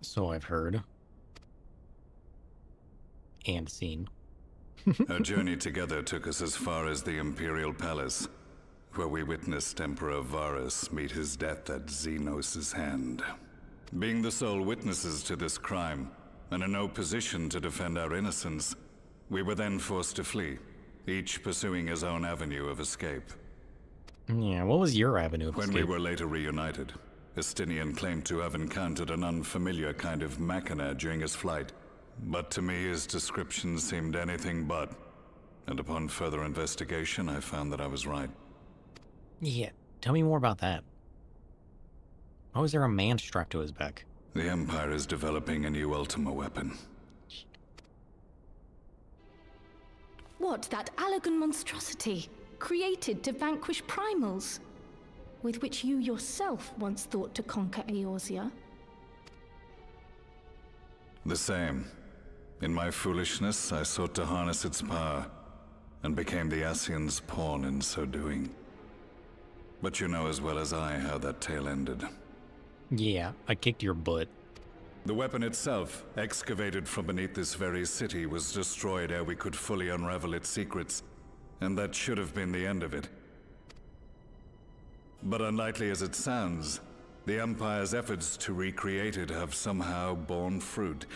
So I've heard. And seen. Our journey together took us as far as the Imperial Palace, where we witnessed Emperor Varus meet his death at Xenos' hand. Being the sole witnesses to this crime, and in no position to defend our innocence, we were then forced to flee, each pursuing his own avenue of escape. Yeah, what was your avenue of When escape? we were later reunited, Estinian claimed to have encountered an unfamiliar kind of machina during his flight, but to me his description seemed anything but, and upon further investigation I found that I was right. Yeah, tell me more about that. Why was there a man strapped to his back? The Empire is developing a new Ultima weapon. What, that Allagan monstrosity, created to vanquish primals, with which you yourself once thought to conquer Eorzea? The same. In my foolishness, I sought to harness its power, and became the Ascian's pawn in so doing. But you know as well as I how that tale ended. Yeah, I kicked your butt. The weapon itself, excavated from beneath this very city, was destroyed ere we could fully unravel its secrets, and that should have been the end of it. But unlikely as it sounds, the Empire's efforts to recreate it have somehow borne fruit,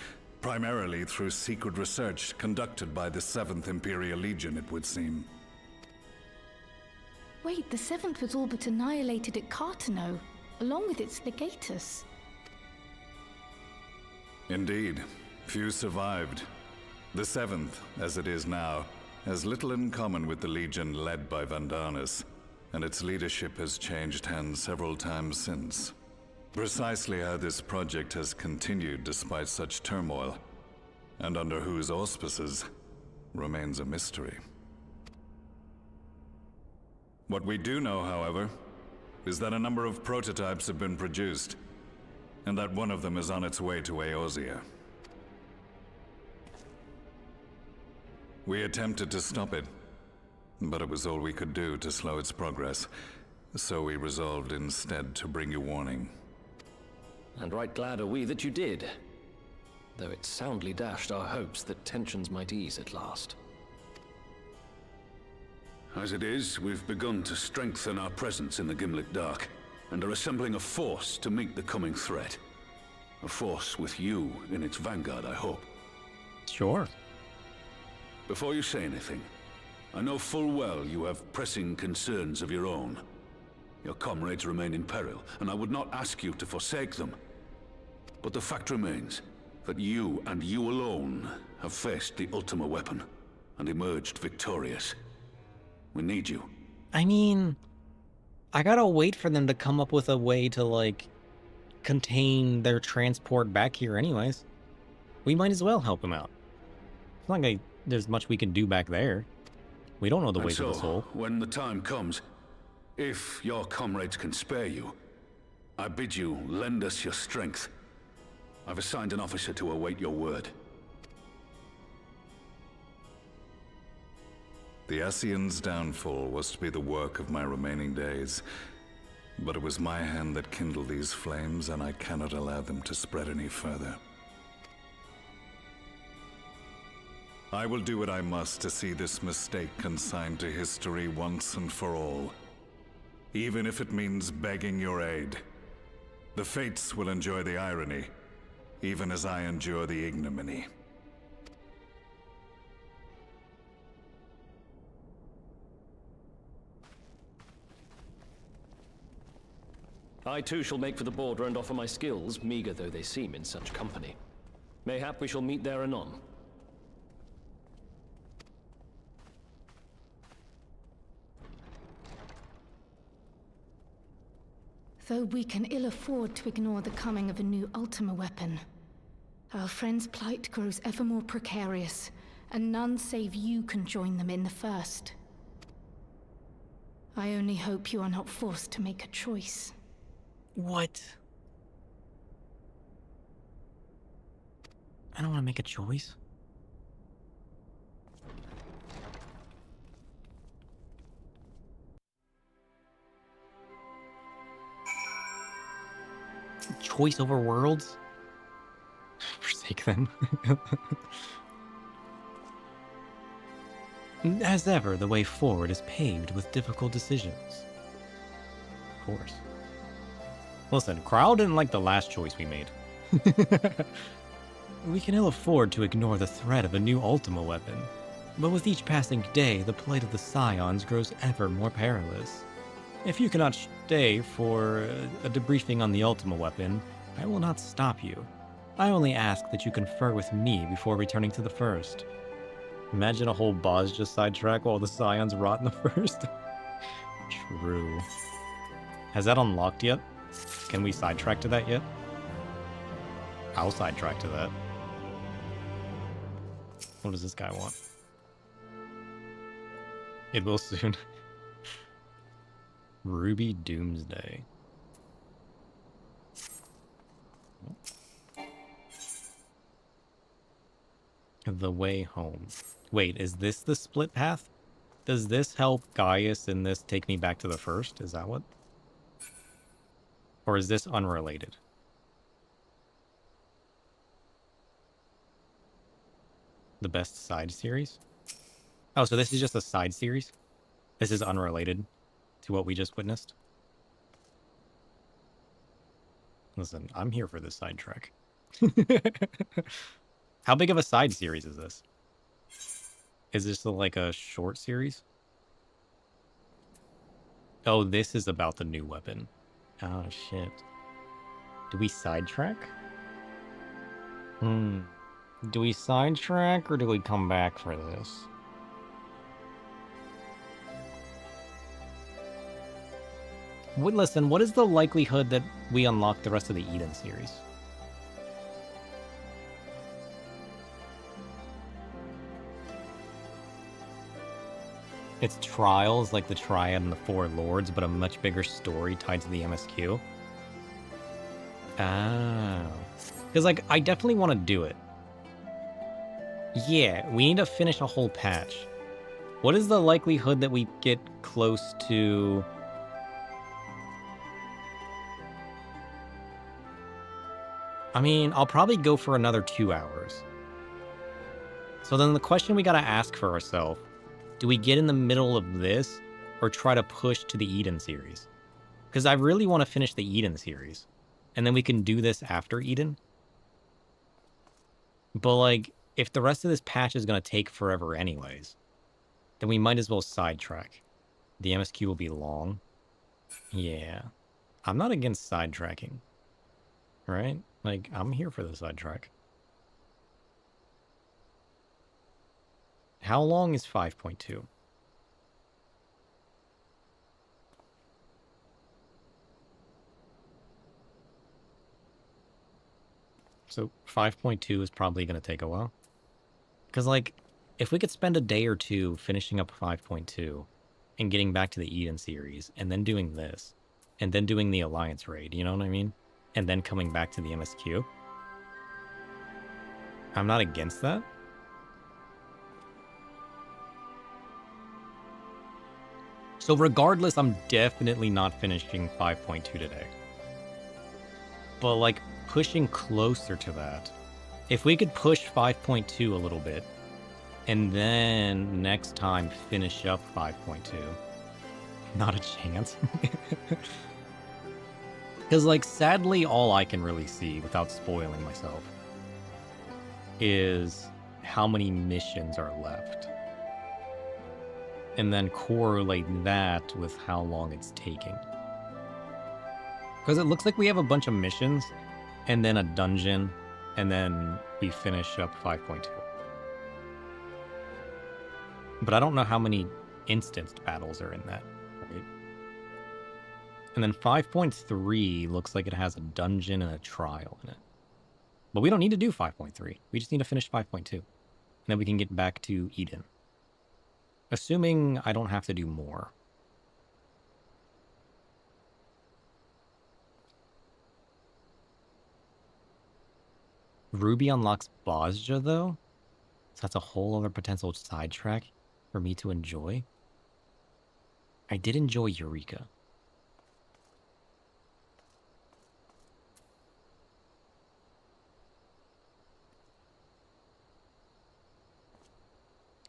primarily through secret research conducted by the 7th Imperial Legion, it would seem. Wait, the 7th was all but annihilated at Cartano, along with its legatus. Indeed, few survived. The 7th, as it is now, has little in common with the Legion led by Vandanis, and its leadership has changed hands several times since. Precisely how this project has continued despite such turmoil, and under whose auspices, remains a mystery. What we do know, however, is that a number of prototypes have been produced, and that one of them is on its way to Eorzea. We attempted to stop it, but it was all we could do to slow its progress, so we resolved instead to bring you warning. And right glad are we that you did, though it soundly dashed our hopes that tensions might ease at last. As it is, we've begun to strengthen our presence in the Gimlet Dark, and are assembling a force to meet the coming threat. A force with you in its vanguard, I hope. Sure. Before you say anything, I know full well you have pressing concerns of your own. Your comrades remain in peril, and I would not ask you to forsake them. But the fact remains that you and you alone have faced the Ultima weapon, and emerged victorious. We need you. I mean, I gotta wait for them to come up with a way to, like, contain their transport back here anyways. We might as well help them out. It's not like there's much we can do back there. We don't know the ways of the soul. When the time comes, if your comrades can spare you, I bid you lend us your strength. I've assigned an officer to await your word. The Ascian's downfall was to be the work of my remaining days, but it was my hand that kindled these flames, and I cannot allow them to spread any further. I will do what I must to see this mistake consigned to history once and for all, even if it means begging your aid. The fates will enjoy the irony, even as I endure the ignominy. I too shall make for the border and offer my skills, meager though they seem in such company. Mayhap we shall meet there anon. Though we can ill afford to ignore the coming of a new Ultima weapon, our friend's plight grows ever more precarious, and none save you can join them in the first. I only hope you are not forced to make a choice. What? I don't want to make a choice. Choice over worlds? Forsake them. As ever, the way forward is paved with difficult decisions. Of course. Listen, Crowd didn't like the last choice we made. We can ill afford to ignore the threat of a new Ultima weapon, but with each passing day, the plight of the Scions grows ever more perilous. If you cannot stay for a debriefing on the Ultima weapon, I will not stop you. I only ask that you confer with me before returning to the first. Imagine a whole boss just sidetrack while the Scions rot in the first. True. Has that unlocked yet? Can we sidetrack to that yet? I'll sidetrack to that. What does this guy want? It will soon. Ruby Doomsday. The way home. Wait, is this the split path? Does this help Gaius and this take me back to the first? Is that what? Or is this unrelated? The best side series? Oh, so this is just a side series? This is unrelated to what we just witnessed? Listen, I'm here for this sidetrack. How big of a side series is this? Is this like a short series? Oh, this is about the new weapon. Oh, shit. Do we sidetrack? Do we sidetrack or do we come back for this? Listen, what is the likelihood that we unlock the rest of the Eden series? It's trials like the Triad and the Four Lords, but a much bigger story tied to the MSQ. Ah. Because, like, I definitely want to do it. Yeah, we need to finish a whole patch. What is the likelihood that we get close to... I mean, I'll probably go for another 2 hours. So then the question we gotta ask for ourselves, do we get in the middle of this or try to push to the Eden series? Because I really want to finish the Eden series. And then we can do this after Eden. But, like, if the rest of this patch is going to take forever anyways, then we might as well sidetrack. The MSQ will be long. Yeah. I'm not against sidetracking. Right? Like, I'm here for the sidetrack. How long is 5.2? So 5.2 is probably going to take a while. Because, like, if we could spend a day or two finishing up 5.2 and getting back to the Eden series, and then doing this, and then doing the Alliance raid, you know what I mean? And then coming back to the MSQ. I'm not against that. So regardless, I'm definitely not finishing 5.2 today. But, like, pushing closer to that. If we could push 5.2 a little bit, and then next time finish up 5.2. Not a chance. Because, like, sadly, all I can really see, without spoiling myself, is how many missions are left. And then correlate that with how long it's taking. Because it looks like we have a bunch of missions, and then a dungeon, and then we finish up 5.2. But I don't know how many instanced battles are in that, right? And then 5.3 looks like it has a dungeon and a trial in it. But we don't need to do 5.3. We just need to finish 5.2. And then we can get back to Eden. Assuming I don't have to do more. Ruby unlocks Bozja, though? So that's a whole other potential sidetrack for me to enjoy. I did enjoy Eureka.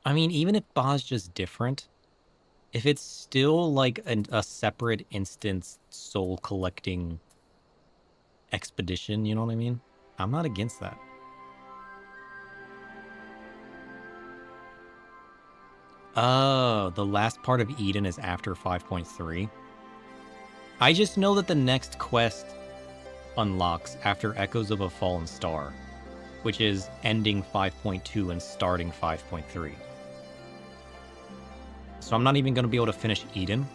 I mean, even if Ba's just different, if it's still like a separate instance soul collecting expedition, you know what I mean? I'm not against that. Oh, the last part of Eden is after 5.3. I just know that the next quest unlocks after Echoes of a Fallen Star, which is ending 5.2 and starting 5.3. So I'm not even going to be able to finish Eden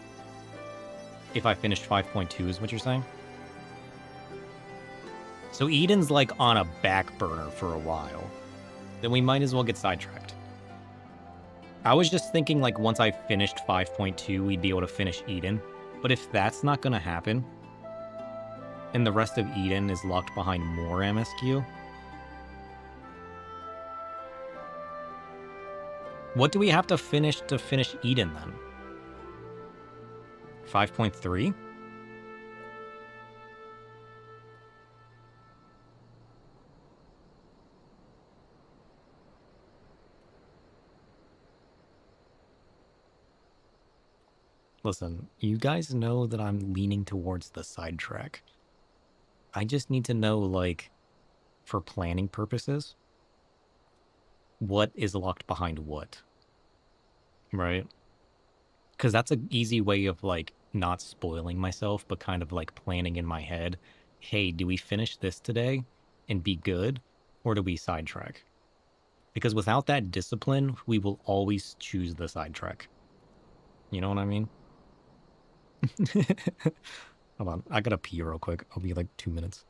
if I finish 5.2 is what you're saying? So Eden's like on a back burner for a while. Then we might as well get sidetracked. I was just thinking like once I finished 5.2, we'd be able to finish Eden. But if that's not going to happen, and the rest of Eden is locked behind more MSQ, what do we have to finish Eden then? 5.3? Listen, you guys know that I'm leaning towards the sidetrack. I just need to know, like, for planning purposes, what is locked behind what. Right? Because that's an easy way of, like, not spoiling myself, but kind of, like, planning in my head, hey, do we finish this today and be good, or do we sidetrack? Because without that discipline, we will always choose the sidetrack. You know what I mean? Hold on, I gotta pee real quick. I'll be like 2 minutes.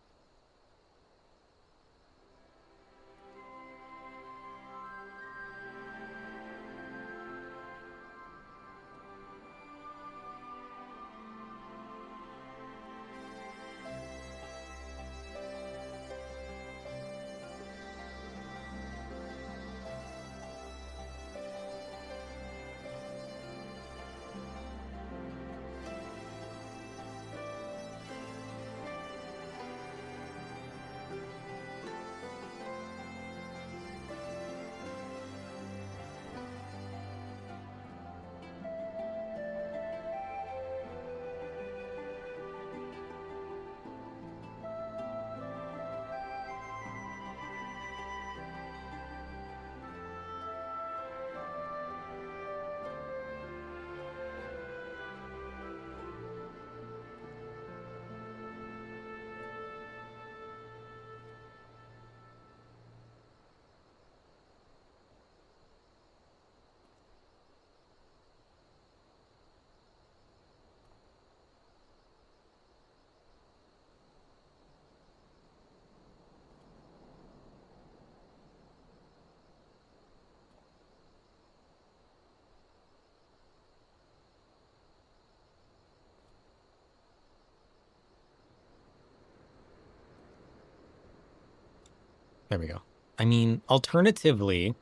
There we go. I mean, alternatively,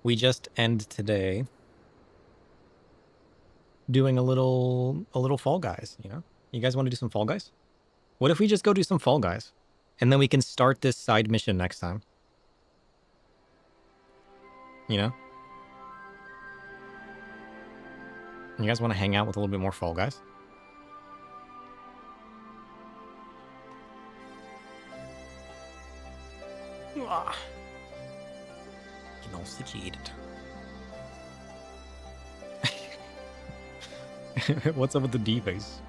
we just end today doing a little Fall Guys, you know? You guys want to do some Fall Guys? What if we just go do some Fall Guys? And then we can start this side mission next time. You know? You guys want to hang out with a little bit more Fall Guys? Getting all situated. What's up with the D face?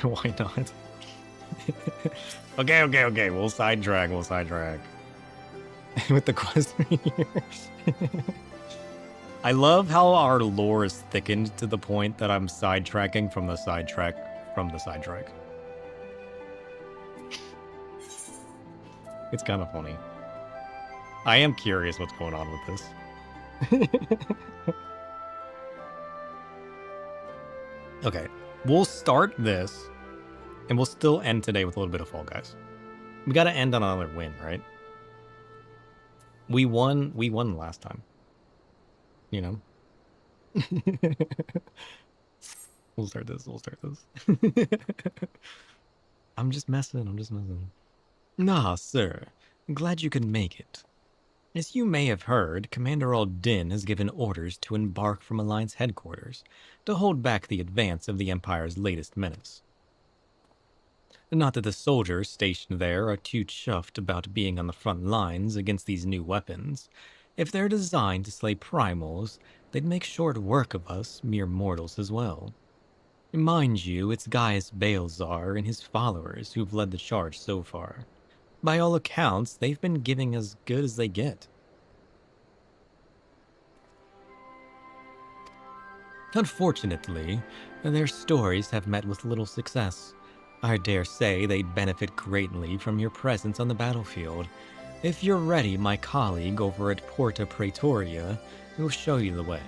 Why not? Okay. We'll sidetrack. With the quest here. I love how our lore is thickened to the point that I'm sidetracking from the sidetrack from the sidetrack. It's kind of funny. I am curious what's going on with this. Okay, we'll start this, and we'll still end today with a little bit of Fall Guys. We gotta end on another win, right? We won last time. You know? We'll start this. I'm just messing. Nah, sir. I'm glad you could make it. As you may have heard, Commander Al-Din has given orders to embark from Alliance headquarters to hold back the advance of the Empire's latest menace. Not that the soldiers stationed there are too chuffed about being on the front lines against these new weapons. If they're designed to slay primals, they'd make short work of us mere mortals as well. Mind you, it's Gaius Balzar and his followers who've led the charge so far. By all accounts, they've been giving as good as they get. Unfortunately, their stories have met with little success. I dare say they'd benefit greatly from your presence on the battlefield. If you're ready, my colleague over at Porta Praetoria will show you the way.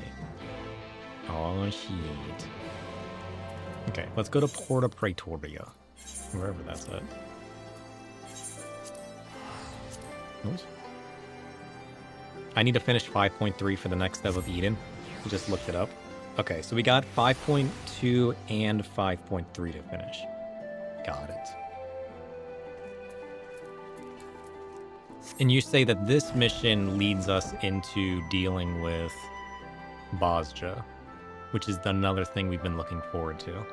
Oh, shit. Okay, let's go to Porta Praetoria. Wherever that's at. What? I need to finish 5.3 for the next step of Eden. I just looked it up. Okay, so we got 5.2 and 5.3 to finish. Got it. And you say that this mission leads us into dealing with Bozja, which is another thing we've been looking forward to.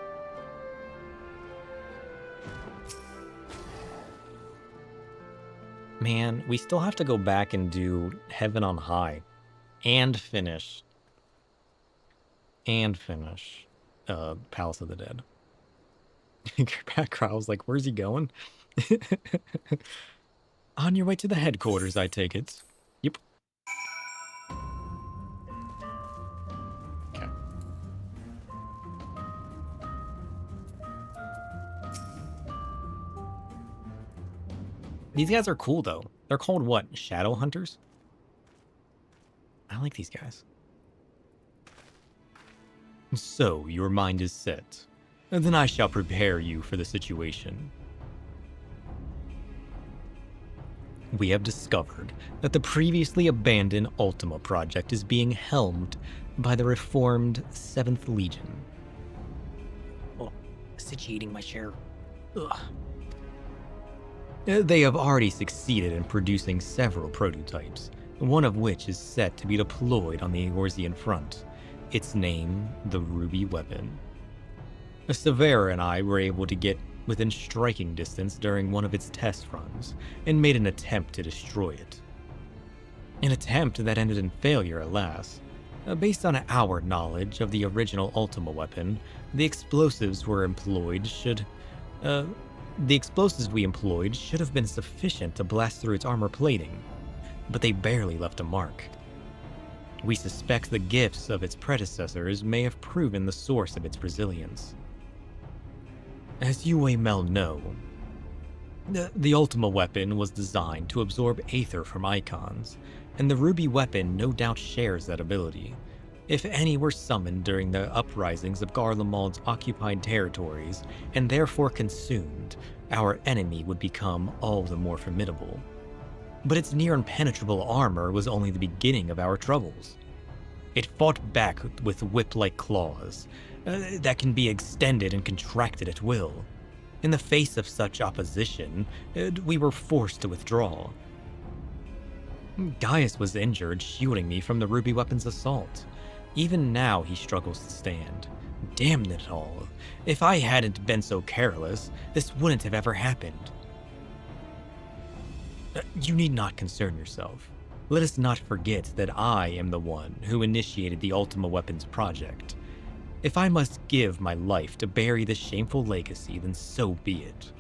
Man, we still have to go back and do Heaven on High and finish Palace of the Dead. Background was like, where's he going? On your way to the headquarters, I take it. Yep. Okay. These guys are cool, though. They're called what? Shadow Hunters? I like these guys. So, your mind is set. Then I shall prepare you for the situation. We have discovered that the previously abandoned Ultima project is being helmed by the reformed 7th Legion. Oh, situating my chair. Ugh. They have already succeeded in producing several prototypes, one of which is set to be deployed on the Eorzean front. Its name, the Ruby Weapon. Severa and I were able to get within striking distance during one of its test runs, and made an attempt to destroy it. An attempt that ended in failure, alas. Based on our knowledge of the original Ultima weapon, the explosives we employed should have been sufficient to blast through its armor plating, but they barely left a mark. We suspect the gifts of its predecessors may have proven the source of its resilience. As you may well know, the Ultima weapon was designed to absorb aether from icons, and the Ruby weapon no doubt shares that ability. If any were summoned during the uprisings of Garlemald's occupied territories, and therefore consumed, our enemy would become all the more formidable. But its near impenetrable armor was only the beginning of our troubles. It fought back with whip-like claws that can be extended and contracted at will. In the face of such opposition, we were forced to withdraw. Gaius was injured shielding me from the Ruby weapon's assault. Even now he struggles to stand. Damn it all. If I hadn't been so careless, this wouldn't have ever happened. You need not concern yourself. Let us not forget that I am the one who initiated the Ultima Weapons project. If I must give my life to bury this shameful legacy, then so be it.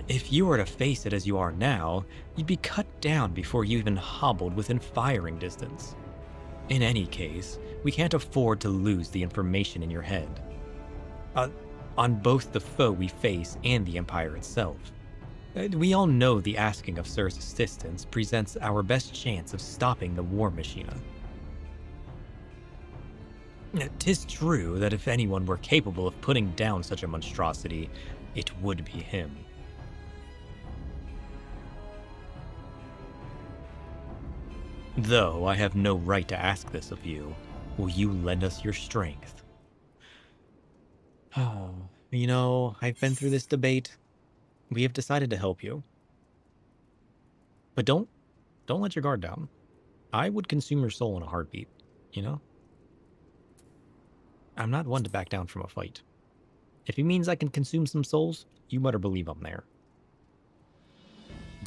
If you were to face it as you are now, you'd be cut down before you even hobbled within firing distance. In any case, we can't afford to lose the information in your head. On both the foe we face and the Empire itself. We all know the asking of Sir's assistance presents our best chance of stopping the war machina. 'Tis true that if anyone were capable of putting down such a monstrosity, it would be him. Though I have no right to ask this of you, will you lend us your strength? Oh, you know, I've been through this debate. We have decided to help you. But don't Don't let your guard down. I would consume your soul in a heartbeat, you know? I'm not one to back down from a fight. If it means I can consume some souls, you better believe I'm there.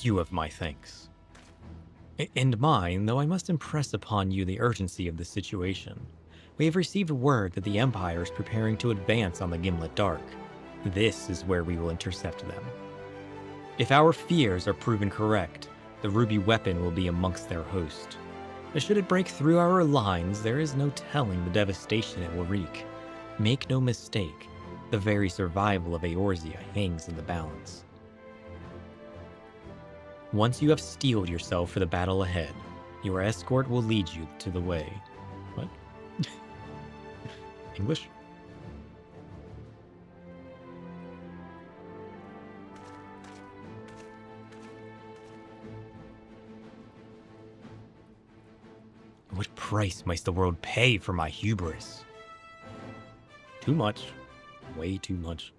You have my thanks. And mine, though I must impress upon you the urgency of the situation. We have received word that the Empire is preparing to advance on the Gimlet Dark. This is where we will intercept them. If our fears are proven correct, the ruby weapon will be amongst their host. Should it break through our lines, there is no telling the devastation it will wreak. Make no mistake, the very survival of Eorzea hangs in the balance. Once you have steeled yourself for the battle ahead, your escort will lead you to the way. What? English? What price must the world pay for my hubris? Too much. Way too much.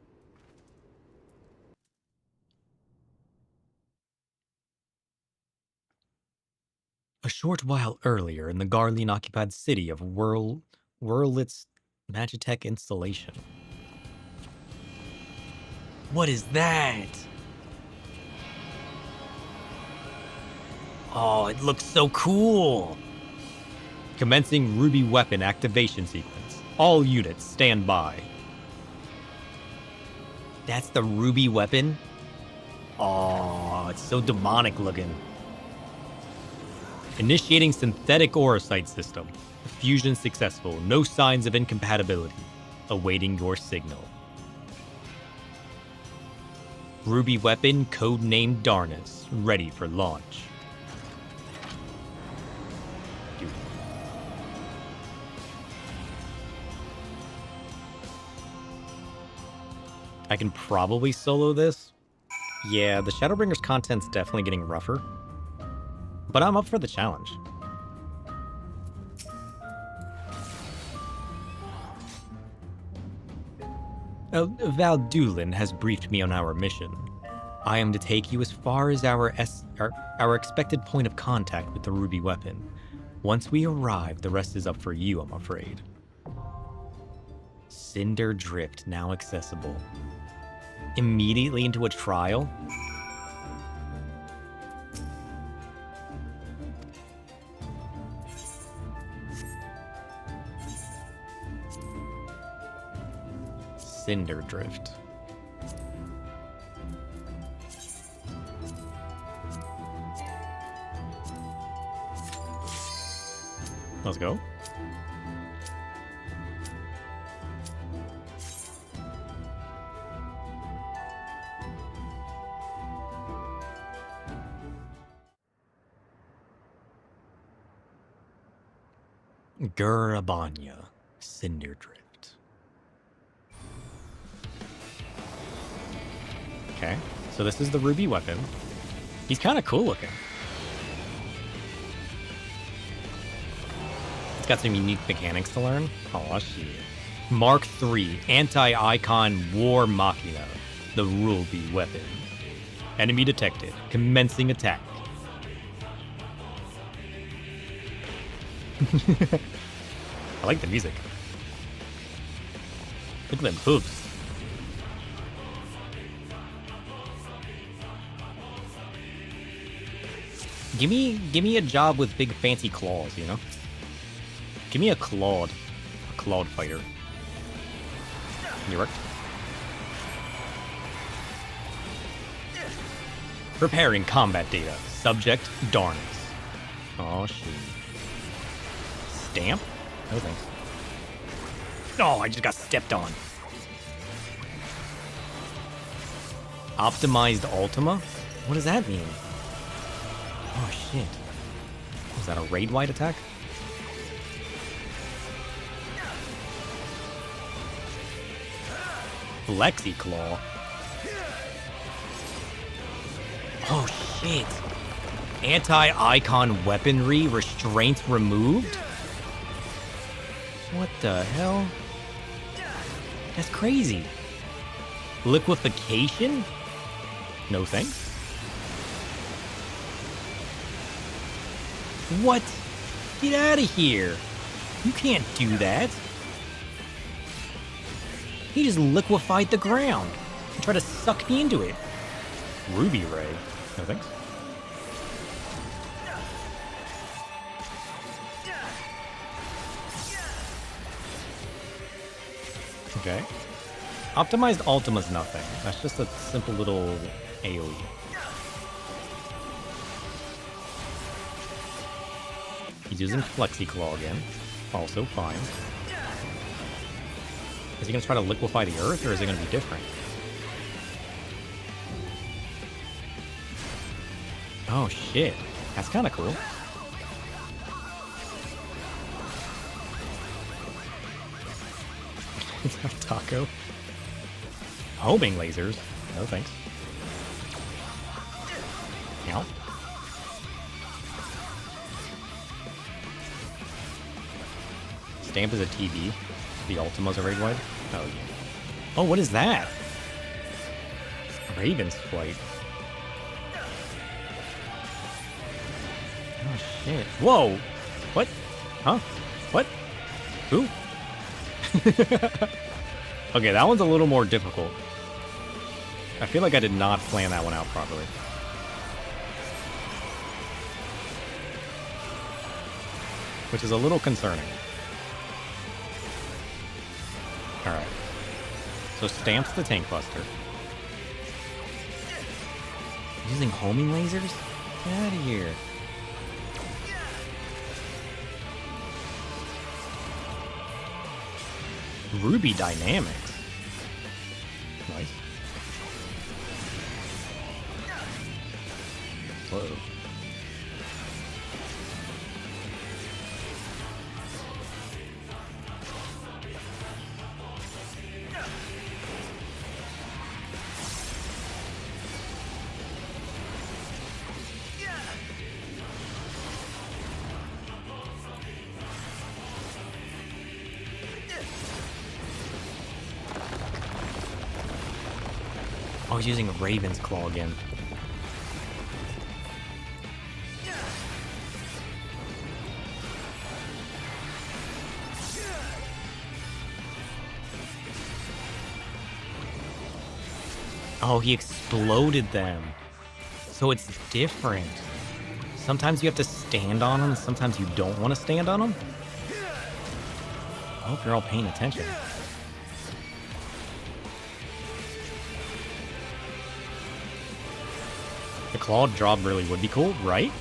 A short while earlier in the Garlean-occupied city of Wurlitz Magitech installation. What is that? Oh, it looks so cool! Commencing ruby weapon activation sequence. All units stand by. That's the ruby weapon? Oh, it's so demonic looking. Initiating synthetic orocyte system. Fusion successful. No signs of incompatibility. Awaiting your signal. Ruby weapon codenamed Darnus. Ready for launch. Dude. I can probably solo this. Yeah, the Shadowbringer's content's definitely getting rougher. But I'm up for the challenge. Val Doolin has briefed me on our mission. I am to take you as far as our expected point of contact with the ruby weapon. Once we arrive, the rest is up for you, I'm afraid. Cinder Drift now accessible. Immediately into a trial? Cinder Drift. Let's go. Gurabanya, Cinder Drift. Okay, so this is the ruby weapon. He's kind of cool looking. It's got some unique mechanics to learn. Oh, shit. Mark III, Anti-Icon War Machina, the ruby weapon. Enemy detected. Commencing attack. I like the music. Look at them hooves. Give me a job with big fancy claws, you know? Give me a clawed fighter. You worked. Preparing combat data. Subject, Darnus. Oh, shit. Stamp? No thanks. Oh, I just got stepped on. Optimized Ultima? What does that mean? Oh, shit. Was that a raid-wide attack? Flexi Claw. Oh, shit. Anti-icon weaponry restraints removed? What the hell? That's crazy. Liquefaction? No thanks. What? Get out of here. You can't do that. He just liquefied the ground and tried to suck me into it. Ruby Ray. No thanks. Okay. Optimized Ultima's nothing. That's just a simple little AoE. He's using Flexi Claw again. Also fine. Is he going to try to liquefy the earth, or is it going to be different? Oh shit. That's kind of cool. It's not a taco. Homing lasers. No thanks. Ow. Stamp is a TB. The Ultima's a raid wide. Oh yeah. Oh, what is that? Raven's Flight. Oh shit. Whoa! What? Huh? What? Who? Okay, that one's a little more difficult. I feel like I did not plan that one out properly. Which is a little concerning. Alright. So Stamp's the Tank Buster. Using homing lasers? Get out of here. Ruby Dynamics. Nice. Whoa. I was using a Raven's Claw again. Oh, he exploded them. So it's different. Sometimes you have to stand on them, sometimes you don't want to stand on them. I hope you're all paying attention. The claw drop really would be cool, right?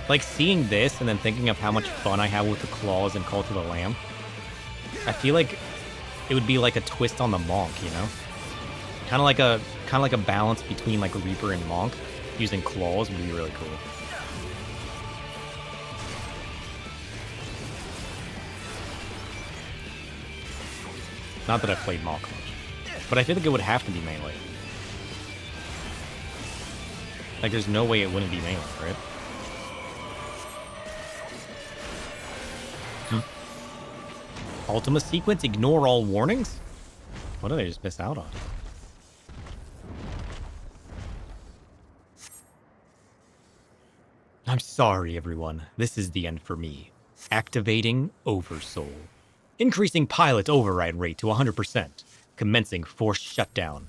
Like, seeing this and then thinking of how much fun I have with the claws in Cult of the Lamb. I feel like it would be like a twist on the Monk, you know? Kind of like a balance between like Reaper and Monk. Using claws would be really cool. Not that I've played Monk much, but I feel like it would have to be melee. Like, there's no way it wouldn't be melee, right? Ultima sequence, ignore all warnings? What did I just miss out on? I'm sorry, everyone. This is the end for me. Activating Oversoul. Increasing pilot override rate to 100%. Commencing forced shutdown.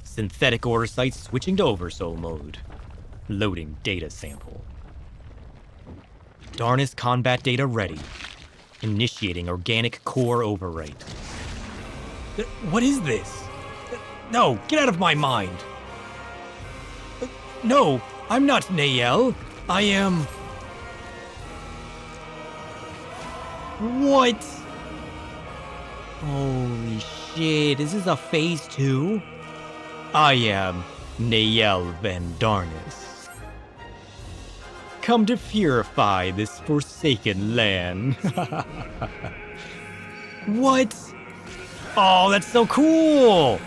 Synthetic order sites switching to Oversoul mode. Loading data sample. Darnus combat data ready. Initiating organic core overwrite. What is this? No, get out of my mind. No, I'm not Nael. I am... What? Holy shit, is this a phase 2? I am Nael Van Darnus. Come to purify this forsaken land. What? Oh, that's so cool!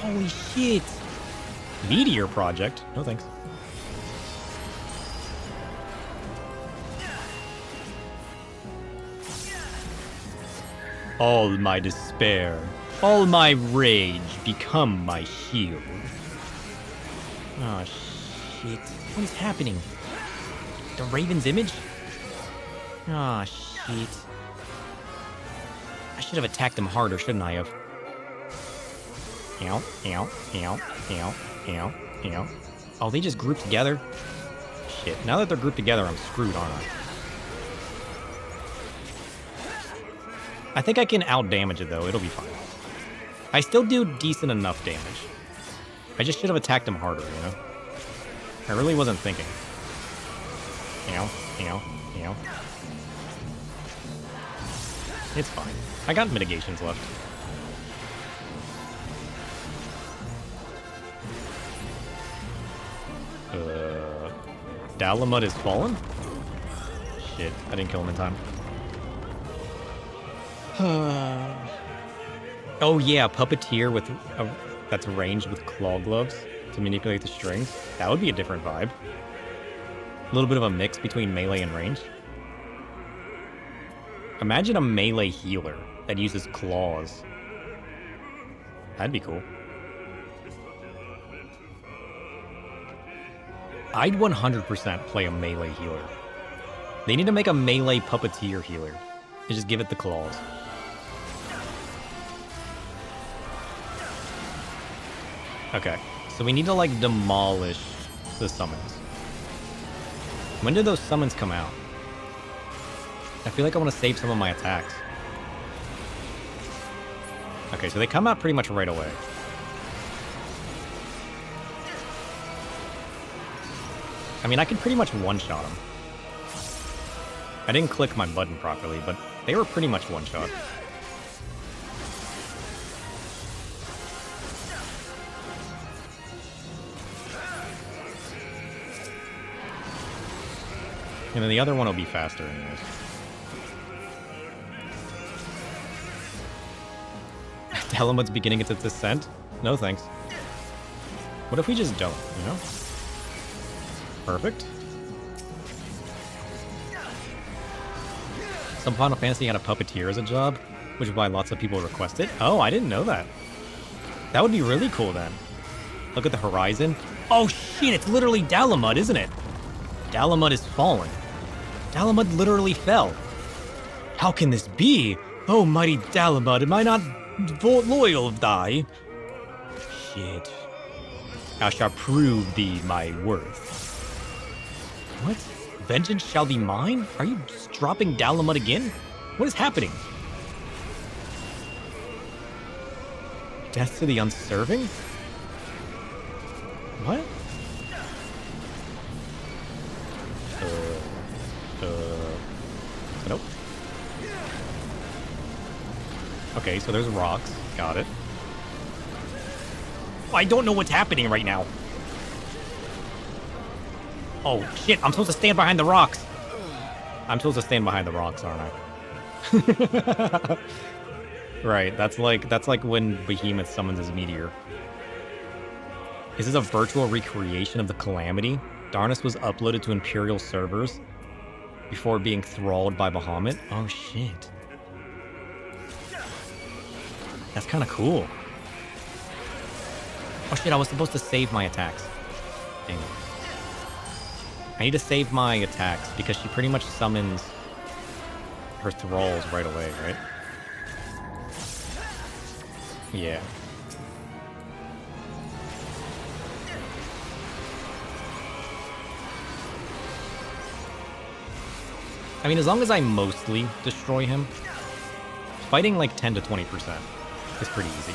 Holy shit. Meteor Project? No thanks. All my despair, all my rage become my shield. Oh, shit. What is happening? The Raven's image? Oh, shit. I should have attacked him harder, shouldn't I have? Ow, ow, ow, ow, ow, ow. Oh, they just grouped together? Shit. Now that they're grouped together, I'm screwed, aren't I? I think I can out-damage it, though. It'll be fine. I still do decent enough damage. I just should have attacked him harder, you know? I really wasn't thinking. Ow, ow, ow. It's fine. I got mitigations left. Dalamud is fallen? Shit, I didn't kill him in time. Oh yeah, puppeteer with that's ranged with claw gloves to manipulate the strings. That would be a different vibe. A little bit of a mix between melee and range. Imagine a melee healer that uses claws. That'd be cool. I'd 100% play a melee healer. They need to make a melee puppeteer healer and just give it the claws. Okay, so we need to like demolish the summons. When did those summons come out? I feel like I want to save some of my attacks. Okay, so they come out pretty much right away. I mean, I could pretty much one-shot them. I didn't click my button properly, but they were pretty much one-shot. And then the other one will be faster anyways. Dalamud's beginning its descent? No thanks. What if we just don't, you know? Perfect. Some Final Fantasy had a puppeteer as a job, which is why lots of people request it. Oh, I didn't know that. That would be really cool then. Look at the horizon. Oh shit, it's literally Dalamud, isn't it? Dalamud is falling. Dalamud literally fell. How can this be? Oh, mighty Dalamud, am I not loyal of thy? Shit. I shall prove thee my worth. What? Vengeance shall be mine? Are you just dropping Dalamud again? What is happening? Death to the unserving? What? Nope. Okay, so there's rocks. Got it. I don't know what's happening right now. Oh, shit, I'm supposed to stand behind the rocks. I'm supposed to stand behind the rocks, aren't I? Right, that's like when Behemoth summons his meteor. Is this a virtual recreation of the Calamity? Darnus was uploaded to Imperial servers before being thralled by Bahamut? Oh, shit. That's kind of cool. Oh, shit, I was supposed to save my attacks. Dang it. I need to save my attacks because she pretty much summons her thralls right away, right? Yeah. I mean, as long as I mostly destroy him, fighting like 10 to 20% is pretty easy.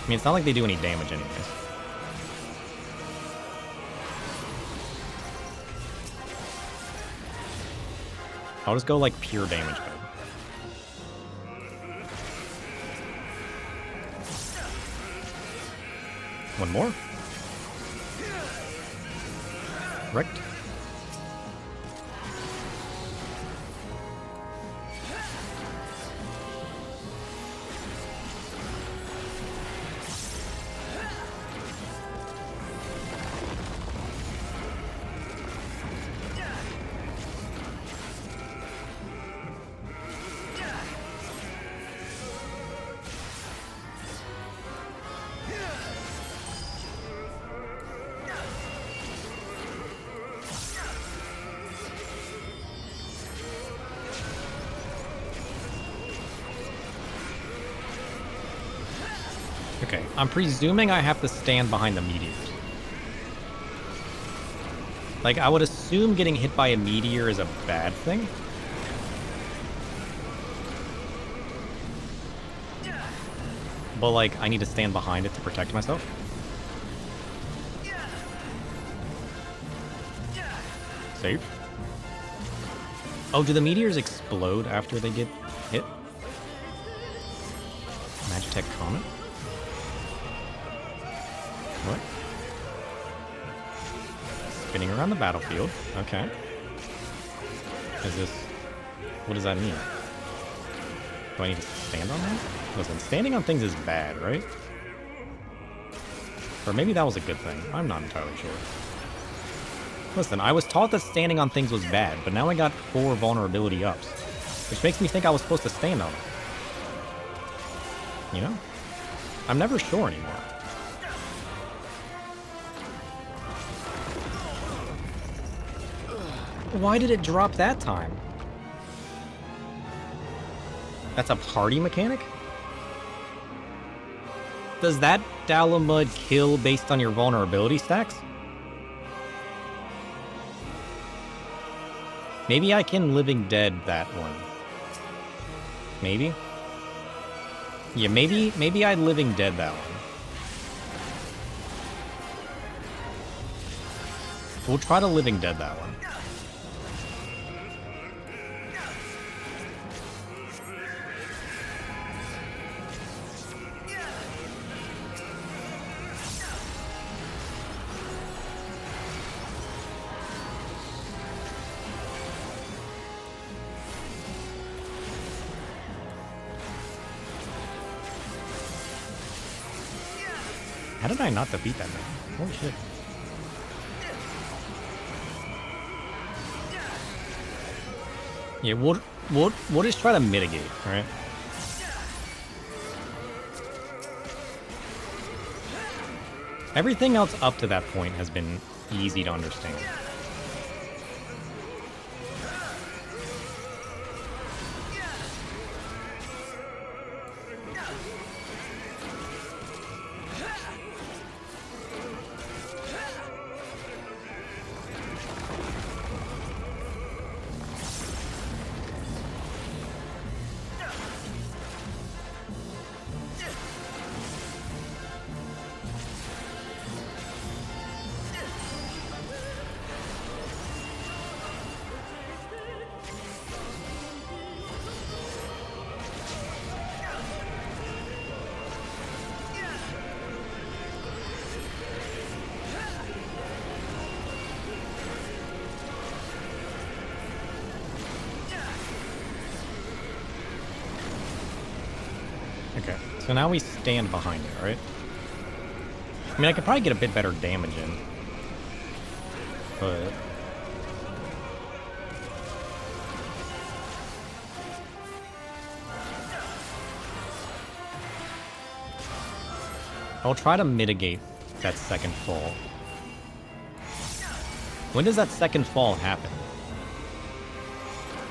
I mean, it's not like they do any damage anyways. I'll just go like pure damage mode. One more. Correct. Okay, I'm presuming I have to stand behind the meteors. Like, I would assume getting hit by a meteor is a bad thing. But, like, I need to stand behind it to protect myself. Save. Oh, do the meteors explode after they get hit? Magitech Comet? What? Spinning around the battlefield. Okay. Is this... What does that mean? Do I need to stand on that? Listen, standing on things is bad, right? Or maybe that was a good thing. I'm not entirely sure. Listen, I was taught that standing on things was bad, but now I got 4 vulnerability ups. Which makes me think I was supposed to stand on them. You know? I'm never sure anymore. Why did it drop that time? That's a party mechanic? Does that Dalamud kill based on your vulnerability stacks? Maybe I can Living Dead that one. Maybe? Yeah, maybe I Living Dead that one. We'll try to Living Dead that one. How did I not defeat that man? Holy shit. Yeah, we'll just try to mitigate, right? Everything else up to that point has been easy to understand. Okay, so now we stand behind it, right? I mean, I could probably get a bit better damage in. But... I'll try to mitigate that second fall. When does that second fall happen?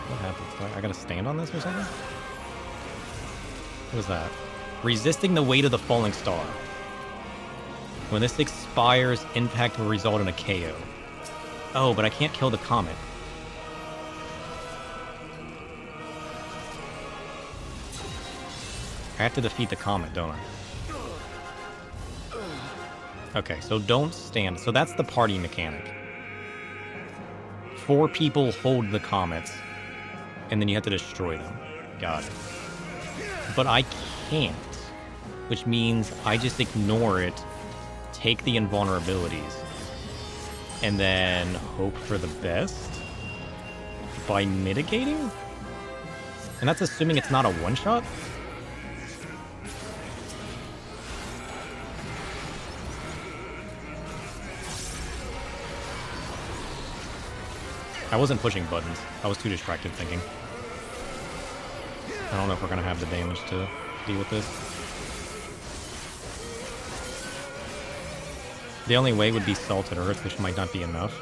What happens? I gotta stand on this or something? What is that? Resisting the weight of the falling star. When this expires, impact will result in a KO. Oh, but I can't kill the comet. I have to defeat the comet, don't I? Okay, so don't stand. So that's the party mechanic. 4 people hold the comets, and then you have to destroy them. Got it. But I can't, which means I just ignore it, take the invulnerabilities, and then hope for the best by mitigating? And that's assuming it's not a one-shot? I wasn't pushing buttons. I was too distracted thinking. I don't know if we're going to have the damage to deal with this. The only way would be Salted Earth, which might not be enough.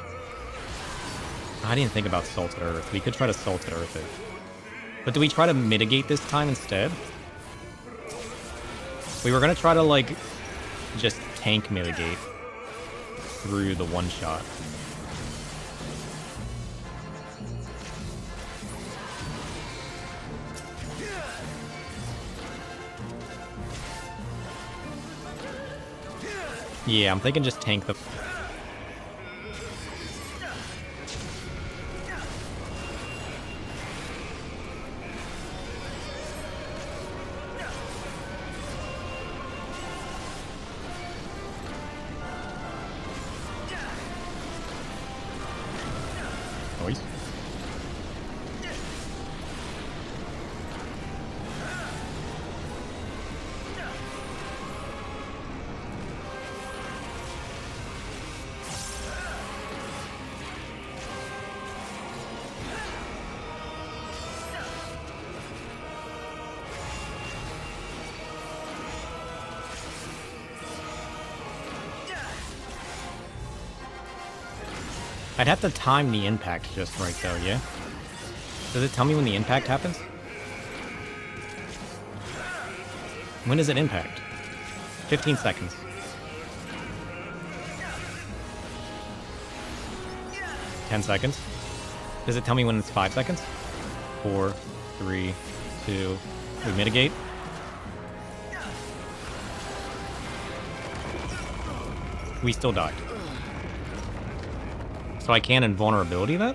I didn't think about Salted Earth. We could try to Salted Earth it. But do we try to mitigate this time instead? We were gonna try to, like, just tank mitigate through the one shot. Yeah, I'm thinking just tank the... Noise. I'd have to time the impact just right though, yeah? Does it tell me when the impact happens? When does it impact? 15 seconds. 10 seconds. Does it tell me when it's 5 seconds? 4, 3, 2, we mitigate. We still died. So I can invulnerability that?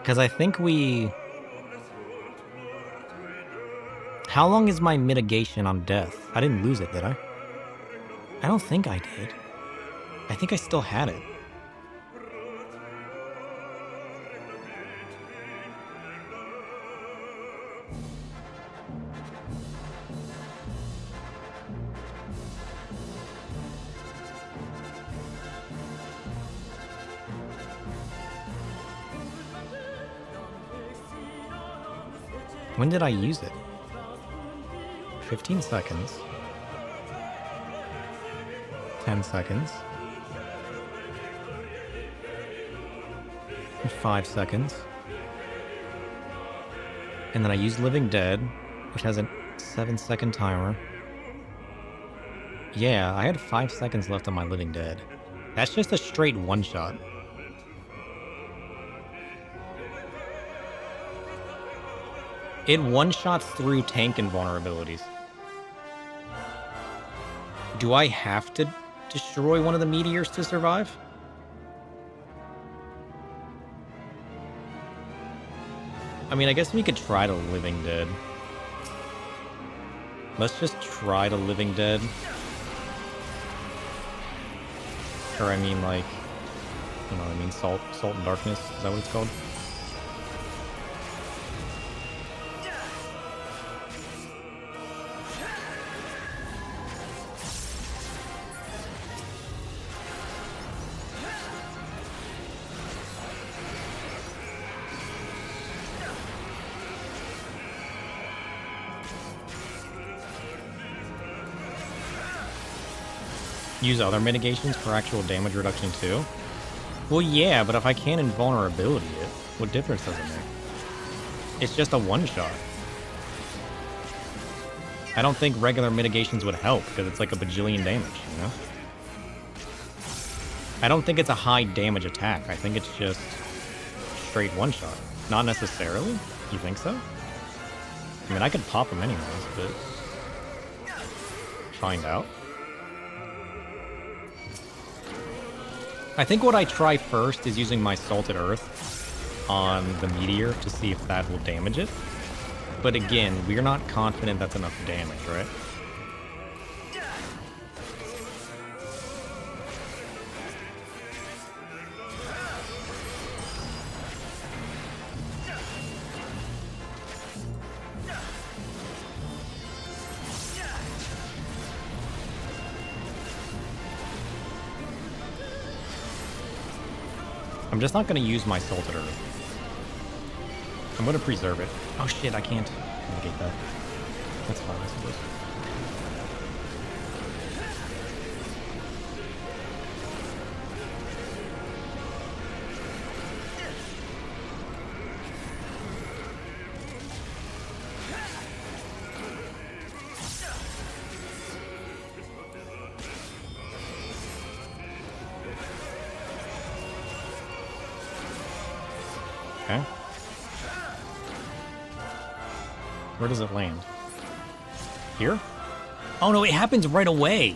Because I think we... How long is my mitigation on death? I didn't lose it, did I? I don't think I did. I think I still had it. When did I use it? 15 seconds. 10 seconds. 5 seconds. And then I used Living Dead, which has a 7-second timer. Yeah, I had 5 seconds left on my Living Dead. That's just a straight one-shot. It one-shots through tank invulnerabilities. Do I have to destroy one of the meteors to survive? I mean, I guess we could try to Living Dead. Let's just try to Living Dead. Or I mean, like, you know what I mean, Salt and Darkness, is that what it's called? Use other mitigations for actual damage reduction too? Well, yeah, but if I can't invulnerability it, what difference does it make? It's just a one-shot. I don't think regular mitigations would help, because it's like a bajillion damage, you know? I don't think it's a high damage attack. I think it's just straight one-shot. Not necessarily? You think so? I mean, I could pop them anyways, but... find out. I think what I try first is using my Salted Earth on the meteor to see if that will damage it. But again, we're not confident that's enough damage, right? I'm just not going to use my Salted Earth. I'm going to preserve it. Oh shit, I can't negate that. That's fine, I suppose. Okay. Where does it land? Here? Oh no, it happens right away.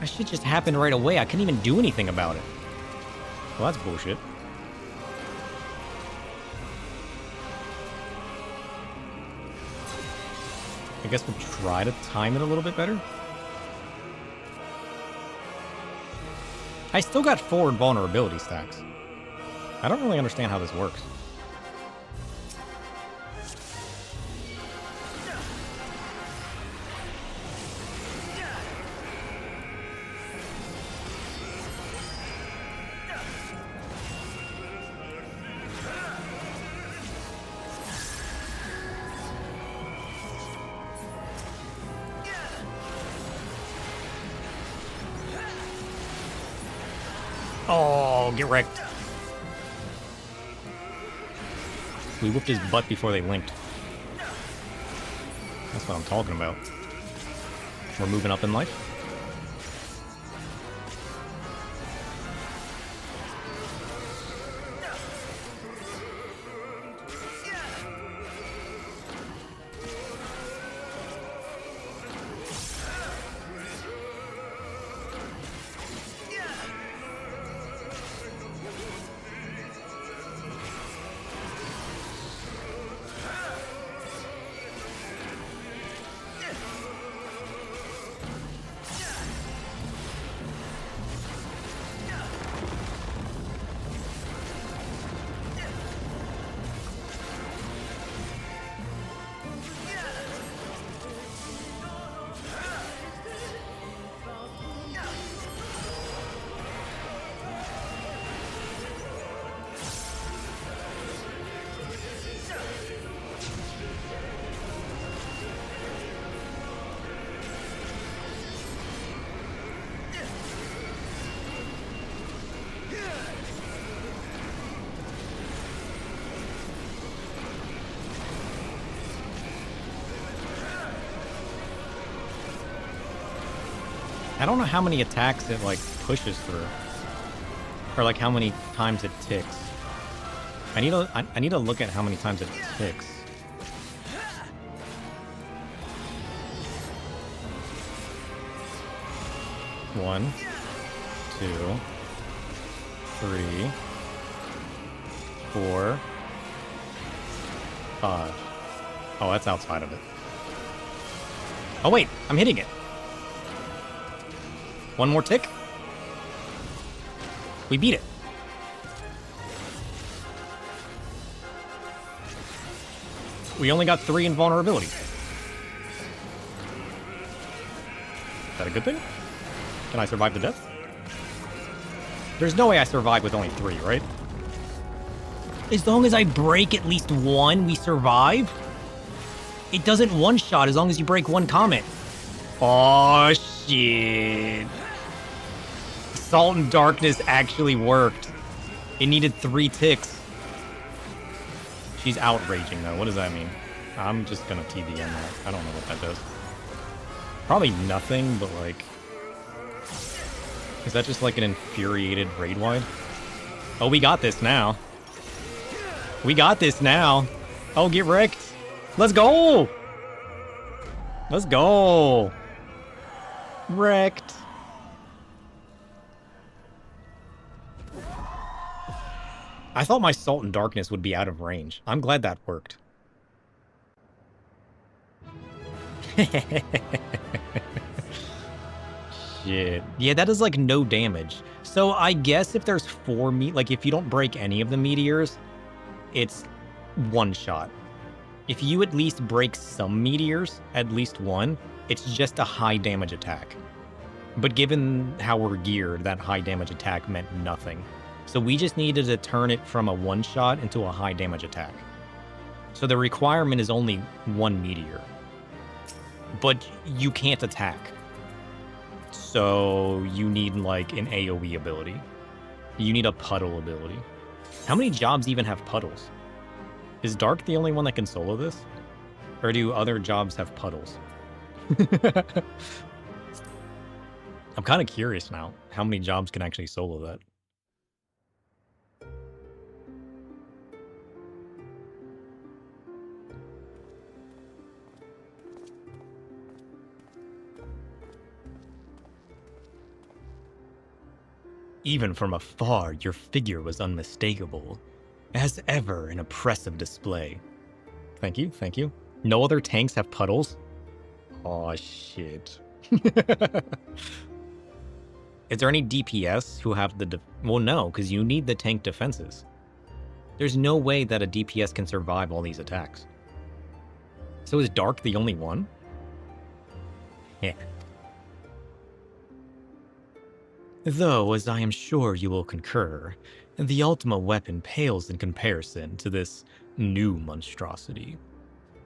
That shit just happened right away. I couldn't even do anything about it. Well, that's bullshit. I guess we'll try to time it a little bit better. I still got 4 vulnerability stacks. I don't really understand how this works. Oh, get wrecked. We whooped his butt before they linked. That's what I'm talking about. We're moving up in life. I don't know how many attacks it, like, pushes through. Or, like, how many times it ticks. I need to look at how many times it ticks. One, 2, 3, 4, 5. Oh, that's outside of it. Oh, wait, I'm hitting it. One more tick. We beat it. We only got 3 invulnerability. Is that a good thing? Can I survive the death? There's no way I survive with only 3, right? As long as I break at least 1, we survive? It doesn't one-shot as long as you break 1 comment. Oh, shit. Salt and Darkness actually worked. It needed 3 ticks. She's outraging, though. What does that mean? I'm just gonna TDM that. I don't know what that does. Probably nothing, but like... Is that just like an infuriated raid wide? Oh, we got this now. We got this now. Oh, get wrecked. Let's go! Let's go! Wrecked. I thought my Salt and Darkness would be out of range. I'm glad that worked. Shit. Yeah, that is like no damage. So I guess if there's 4 like if you don't break any of the meteors, it's 1 shot. If you at least break some meteors, at least 1, it's just a high damage attack. But given how we're geared, that high damage attack meant nothing. So we just needed to turn it from a 1-shot into a high damage attack. So the requirement is only 1 meteor. But you can't attack. So you need like an AoE ability. You need a puddle ability. How many jobs even have puddles? Is Dark the only one that can solo this? Or do other jobs have puddles? I'm kind of curious now how many jobs can actually solo that. Even from afar, your figure was unmistakable. As ever, an impressive display. Thank you, thank you. No other tanks have puddles? Aw, shit. Is there any DPS who have the... well, no, because you need the tank defenses. There's no way that a DPS can survive all these attacks. So is Dark the only one? Yeah. Though, as I am sure you will concur, the Ultima weapon pales in comparison to this new monstrosity.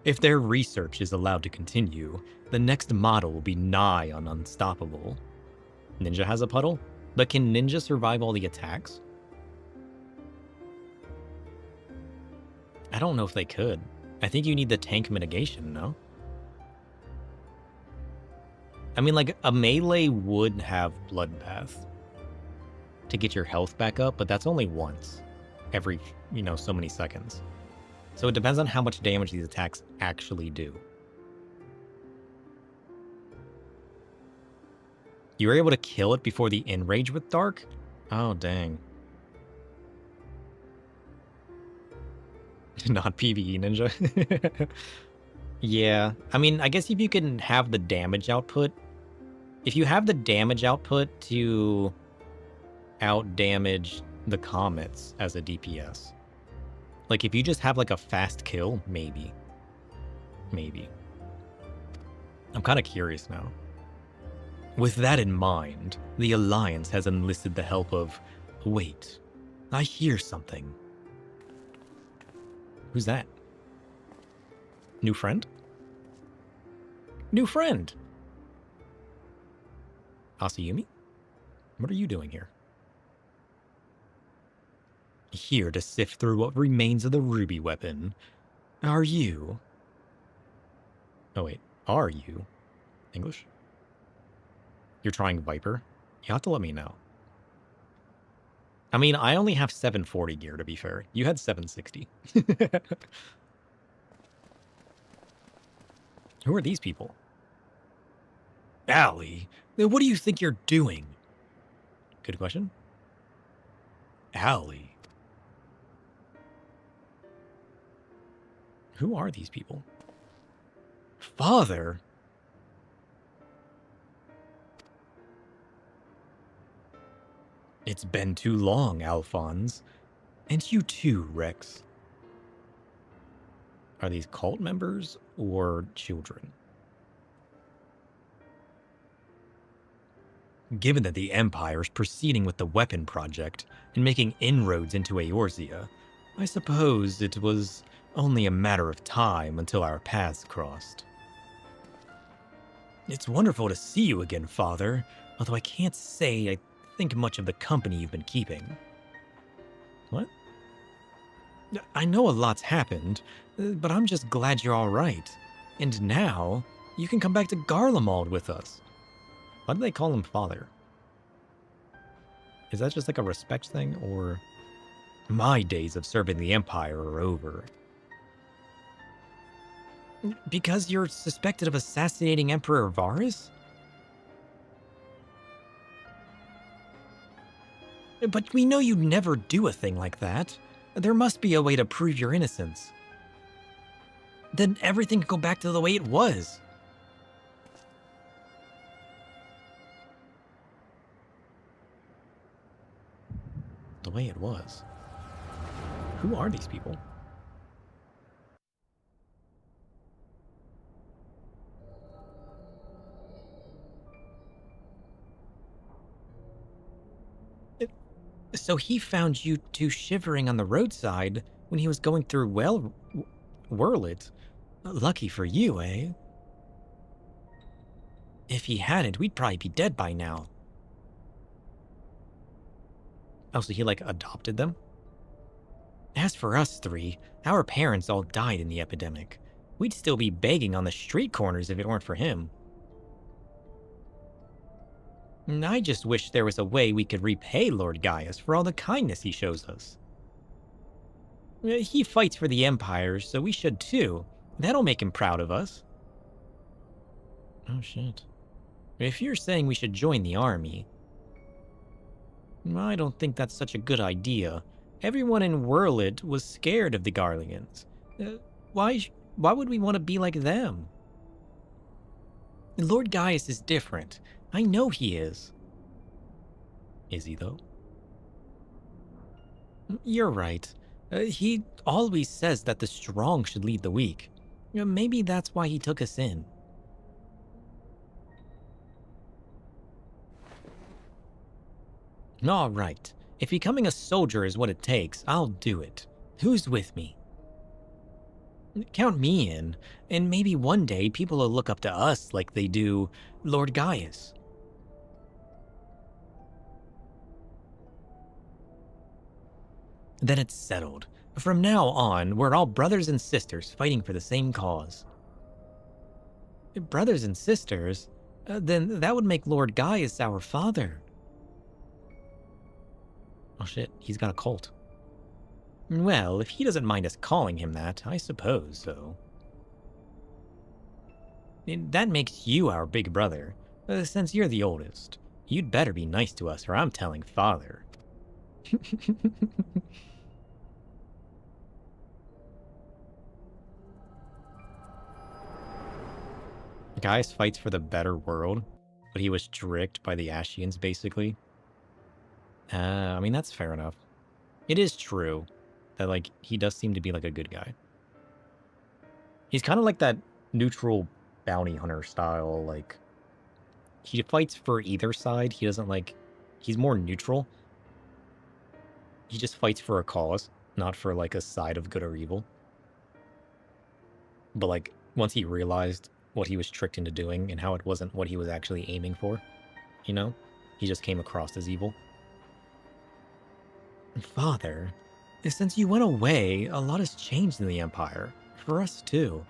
If their research is allowed to continue, the next model will be nigh on unstoppable. Ninja has a puddle? But can Ninja survive all the attacks? I don't know if they could. I think you need the tank mitigation, no? I mean, like, a melee would have Bloodbath to get your health back up, but that's only once every, so many seconds. So it depends on how much damage these attacks actually do. You were able to kill it before the Enrage with Dark? Oh, dang. Not PvE Ninja. Yeah, I mean, I guess if you can have the damage output, if you have the damage output to out-damage the Comets as a DPS, like if you just have like a fast kill, maybe. Maybe. I'm kind of curious now. With that in mind, the Alliance has enlisted the help of... Wait, I hear something. Who's that? New friend? New friend! Asayumi? What are you doing here? Here to sift through what remains of the ruby weapon. Are you? Oh wait, are you? English? You're trying Viper? You have to let me know. I mean, I only have 740 gear, to be fair. You had 760. Who are these people? Allie, what do you think you're doing? Good question. Allie. Who are these people? Father? It's been too long, Alphonse. And you too, Rex. Are these cult members or children? Given that the Empire is proceeding with the weapon project and making inroads into Eorzea, I suppose it was only a matter of time until our paths crossed. It's wonderful to see you again, Father, although I can't say I think much of the company you've been keeping. What? I know a lot's happened, but I'm just glad you're all right. And now, you can come back to Garlemald with us. Why do they call him Father? Is that just like a respect thing, or... My days of serving the Empire are over. Because you're suspected of assassinating Emperor Varus? But we know you'd never do a thing like that. There must be a way to prove your innocence. Then everything could go back to the way it was. The way it was. Who are these people? So he found you two shivering on the roadside when he was going through Whirlit. Lucky for you, eh? If he hadn't, we'd probably be dead by now. Oh, so he, like, adopted them? As for us three, our parents all died in the epidemic. We'd still be begging on the street corners if it weren't for him. I just wish there was a way we could repay Lord Gaius for all the kindness he shows us. He fights for the Empire, so we should too. That'll make him proud of us. Oh shit. If you're saying we should join the army... I don't think that's such a good idea. Everyone in Whirlit was scared of the Garleans. Why would we want to be like them? Lord Gaius is different. I know he is. Is he, though? You're right. He always says that the strong should lead the weak. Maybe that's why he took us in. All right. If becoming a soldier is what it takes, I'll do it. Who's with me? Count me in, and maybe one day people will look up to us like they do Lord Gaius. Then it's settled. From now on, we're all brothers and sisters fighting for the same cause. Brothers and sisters? Then that would make Lord Gaius our father. Oh shit, he's got a cult. Well, if he doesn't mind us calling him that, I suppose so. That makes you our big brother. Since you're the oldest, you'd better be nice to us or I'm telling father. Gaius fights for the better world, but he was tricked by the Ashians, basically. I mean, that's fair enough. It is true that, like, he does seem to be, like, a good guy. He's kind of like that neutral bounty hunter style, like, he fights for either side. He doesn't, like, he's more neutral. He just fights for a cause, not for, like, a side of good or evil. But, like, once he realized what he was tricked into doing and how it wasn't what he was actually aiming for, you know, he just came across as evil. Father, since you went away, a lot has changed in the Empire. For us, too.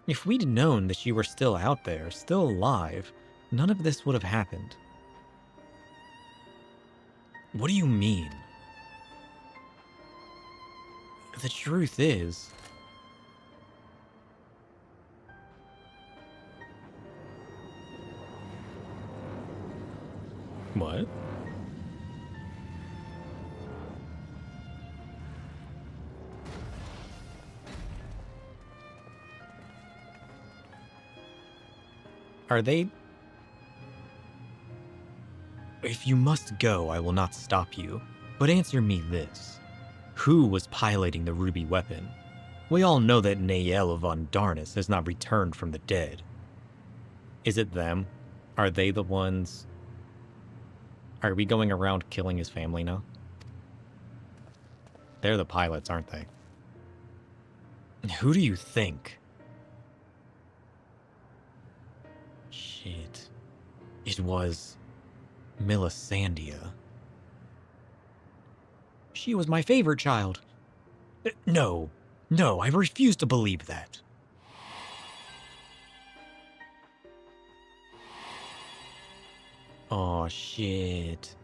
If we'd known that you were still out there, still alive, none of this would have happened. What do you mean? The truth is... What? Are they... If you must go, I will not stop you. But answer me this. Who was piloting the ruby weapon? We all know that Nael von Darnus has not returned from the dead. Is it them? Are they the ones... Are we going around killing his family now? They're the pilots, aren't they? Who do you think? Shit. It was... Melisandre. She was my favorite child. No, I refuse to believe that. Oh, shit.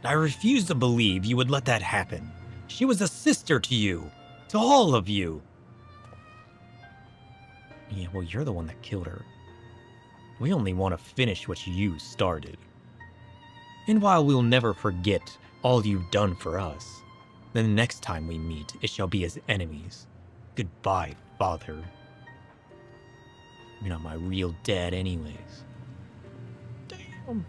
I refuse to believe you would let that happen. She was a sister to you. To all of you. Yeah, well, you're the one that killed her. We only want to finish what you started. And while we'll never forget all you've done for us, the next time we meet, it shall be as enemies. Goodbye, father. You're not my real dad anyways. Damn.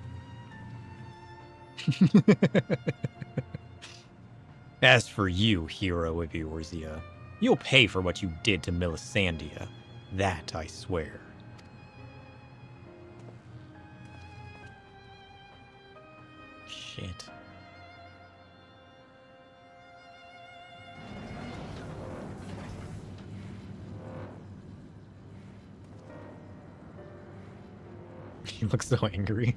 As for you, hero of Eorzea, you'll pay for what you did to Melisandre. That I swear. Shit. He looks so angry.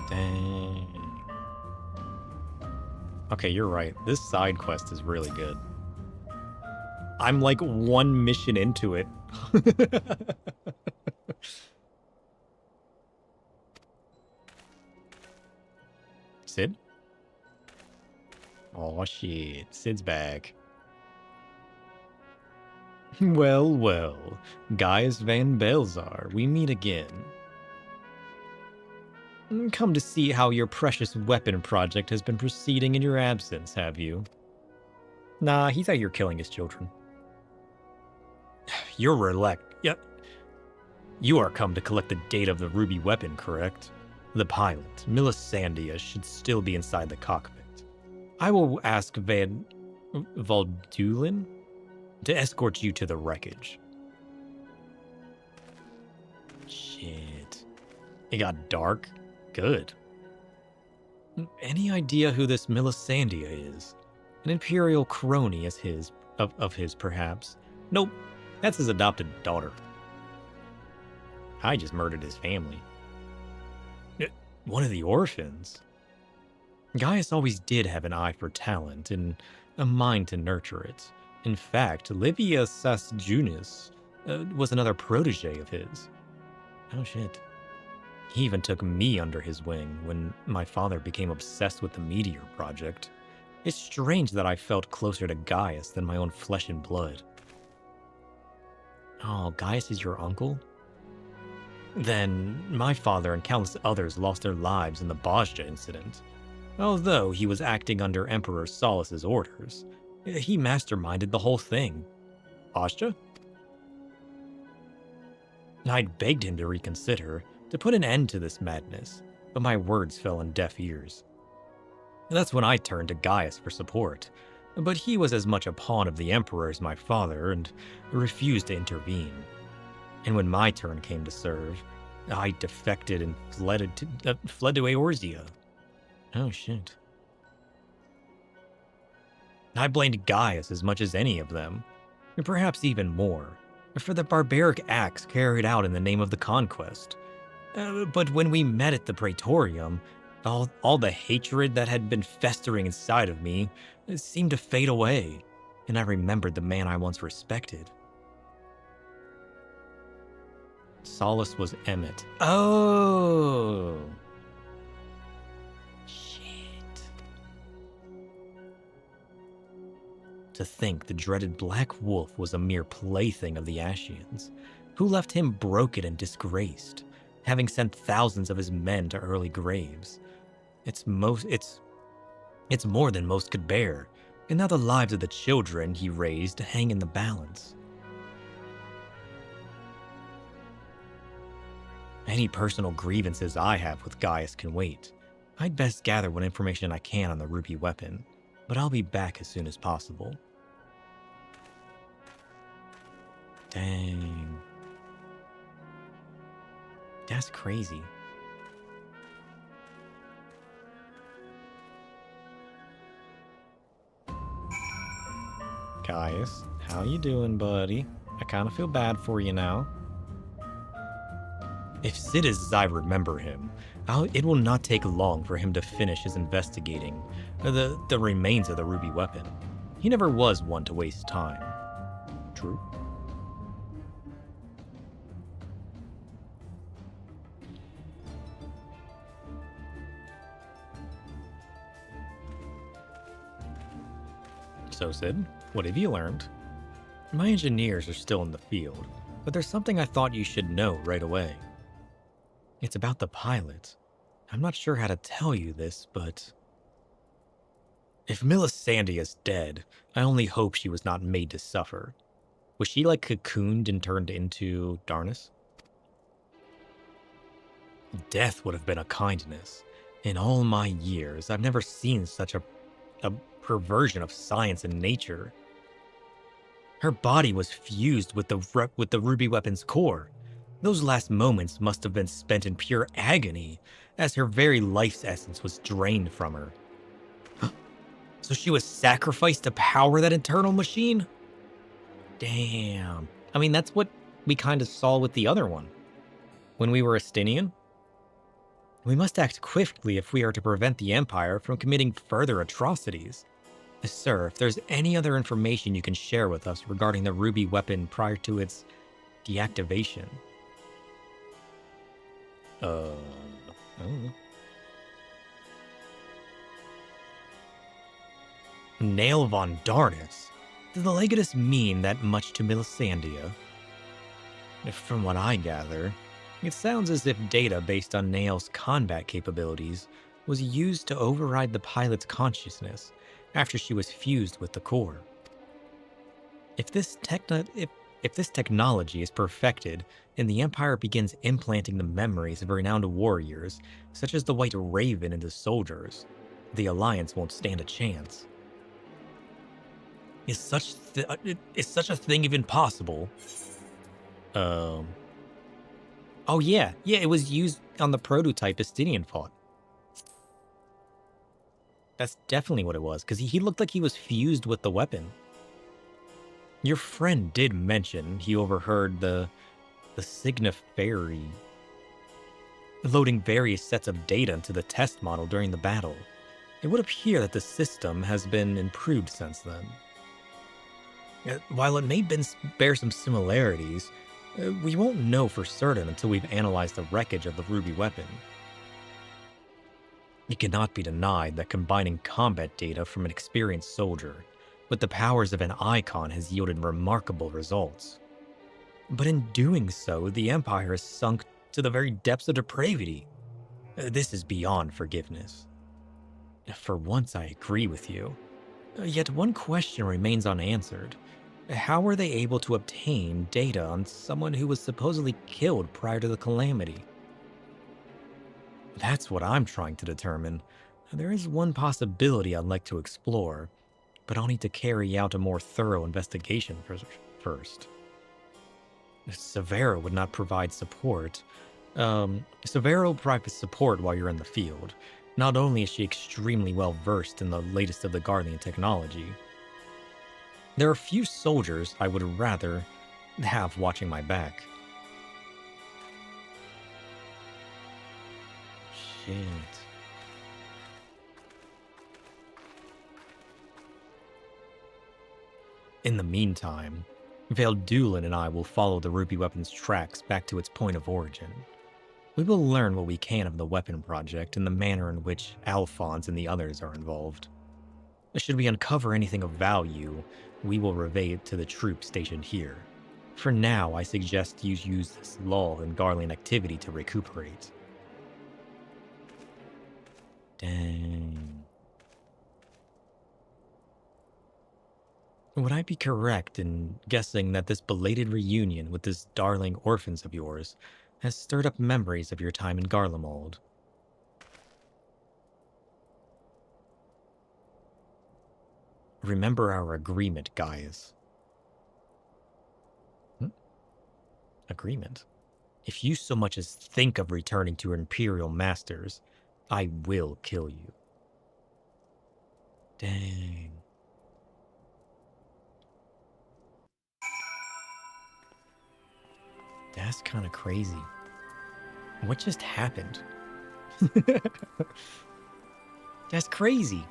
Dang. Okay, you're right. This side quest is really good. I'm like one mission into it. Sid? Oh shit, Sid's back. Well, well, Gaius van Belzar, we meet again. Come to see how your precious weapon project has been proceeding in your absence, have you? Nah, he's out here killing his children. You're Relec. Yep. You are come to collect the data of the ruby weapon, correct? The pilot, Melisandria, should still be inside the cockpit. I will ask Van Valdulin to escort you to the wreckage. Shit. It got dark? Good. Any idea who this Melisandria is? An imperial crony of his, perhaps? Nope. That's his adopted daughter. I just murdered his family. One of the orphans? Gaius always did have an eye for talent and a mind to nurture it. In fact, Livia Sasjunis was another protege of his. Oh shit. He even took me under his wing when my father became obsessed with the Meteor Project. It's strange that I felt closer to Gaius than my own flesh and blood. Oh, Gaius is your uncle? Then my father and countless others lost their lives in the Bozja incident. Although he was acting under Emperor Solus's orders, he masterminded the whole thing. Bozja? I'd begged him to reconsider, to put an end to this madness, but my words fell on deaf ears. That's when I turned to Gaius for support, but he was as much a pawn of the Emperor as my father and refused to intervene. And when my turn came to serve, I defected and fled to Eorzea. Oh shit. I blamed Gaius as much as any of them, and perhaps even more, for the barbaric acts carried out in the name of the conquest. But when we met at the Praetorium, all the hatred that had been festering inside of me seemed to fade away, and I remembered the man I once respected. Solus was Emmett. Oh! Shit. To think the dreaded Black Wolf was a mere plaything of the Ashians, who left him broken and disgraced, having sent thousands of his men to early graves. It's more than most could bear, and now the lives of the children he raised hang in the balance. Any personal grievances I have with Gaius can wait. I'd best gather what information I can on the ruby weapon, but I'll be back as soon as possible. Dang. That's crazy. Gaius, how you doing, buddy? I kind of feel bad for you now. If Sid is as I remember him, it will not take long for him to finish his investigating the remains of the ruby weapon. He never was one to waste time. True. So, Sid, what have you learned? My engineers are still in the field, but there's something I thought you should know right away. It's about the pilot. I'm not sure how to tell you this, but if Melisandria is dead, I only hope she was not made to suffer. Was she like cocooned and turned into Darnus? Death would have been a kindness. In all my years, I've never seen such a perversion of science and nature. Her body was fused with the ruby weapon's core. Those last moments must have been spent in pure agony, as her very life's essence was drained from her. So she was sacrificed to power that internal machine? Damn. I mean, that's what we kind of saw with the other one. When we were Estinian. We must act quickly if we are to prevent the Empire from committing further atrocities. Sir, if there's any other information you can share with us regarding the ruby weapon prior to its deactivation. I don't know. Nail von Darnus. Did the Legatus mean that much to Melisandre? From what I gather, it sounds as if data based on Nael's combat capabilities was used to override the pilot's consciousness after she was fused with the core. If this technology is perfected and the Empire begins implanting the memories of renowned warriors, such as the White Raven, into soldiers, the Alliance won't stand a chance. Is such a thing even possible? Oh yeah, it was used on the prototype Justinian fought. That's definitely what it was, because he looked like he was fused with the weapon. Your friend did mention he overheard the Signa Fairy loading various sets of data into the test model during the battle. It would appear that the system has been improved since then. While it may bear some similarities, we won't know for certain until we've analyzed the wreckage of the Ruby weapon. It cannot be denied that combining combat data from an experienced soldier with the powers of an icon has yielded remarkable results. But in doing so, the Empire has sunk to the very depths of depravity. This is beyond forgiveness. For once, I agree with you. Yet one question remains unanswered. How were they able to obtain data on someone who was supposedly killed prior to the calamity? That's what I'm trying to determine. There is one possibility I'd like to explore, but I'll need to carry out a more thorough investigation first. Severo would not provide support. Severo will provide support while you're in the field. Not only is she extremely well versed in the latest of the Guardian technology, there are few soldiers I would rather have watching my back. Shit. In the meantime, Veldulan and I will follow the Ruby weapon's tracks back to its point of origin. We will learn what we can of the weapon project and the manner in which Alphonse and the others are involved. Should we uncover anything of value, we will relay it to the troops stationed here. For now, I suggest you use this lull in Garlean activity to recuperate. Dang. Would I be correct in guessing that this belated reunion with this darling orphans of yours has stirred up memories of your time in Garlemald? Remember our agreement, guys. Agreement? If you so much as think of returning to your Imperial masters, I will kill you. Dang. That's kind of crazy. What just happened? That's crazy.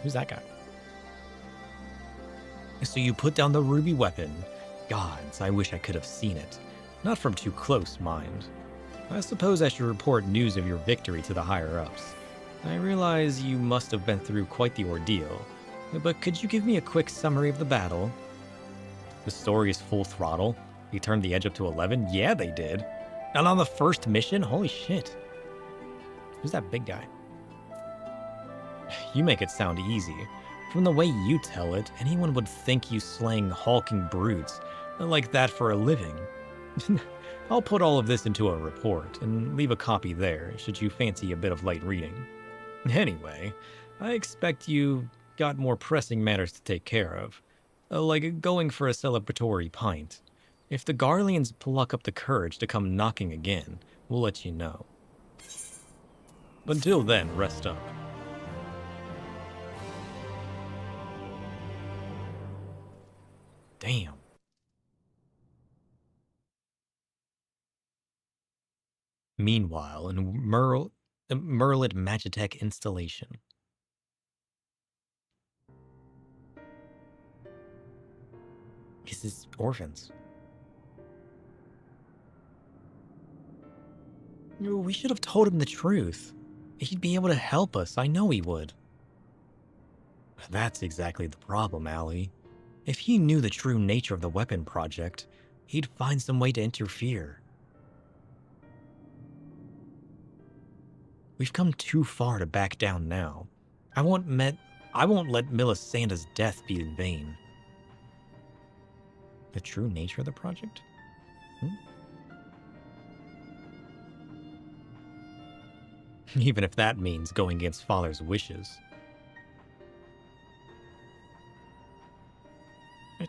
Who's that guy? So you put down the ruby weapon. Gods, I wish I could have seen it. Not from too close, mind. I suppose I should report news of your victory to the higher-ups. I realize you must have been through quite the ordeal, but could you give me a quick summary of the battle? The story is full throttle. You turned the edge up to 11? Yeah, they did. And on the first mission? Holy shit. Who's that big guy? You make it sound easy. From the way you tell it, anyone would think you slaying hulking brutes like that for a living. I'll put all of this into a report and leave a copy there, should you fancy a bit of light reading. Anyway, I expect you got more pressing matters to take care of, like going for a celebratory pint. If the Garleans pluck up the courage to come knocking again, we'll let you know. Until then, rest up. Damn. Meanwhile, in Merlit Magitech installation. This is orphans. We should have told him the truth. He'd be able to help us, I know he would. That's exactly the problem, Allie. If he knew the true nature of the weapon project, he'd find some way to interfere. We've come too far to back down now. I won't let Melisandre's death be in vain. The true nature of the project? Even if that means going against Father's wishes.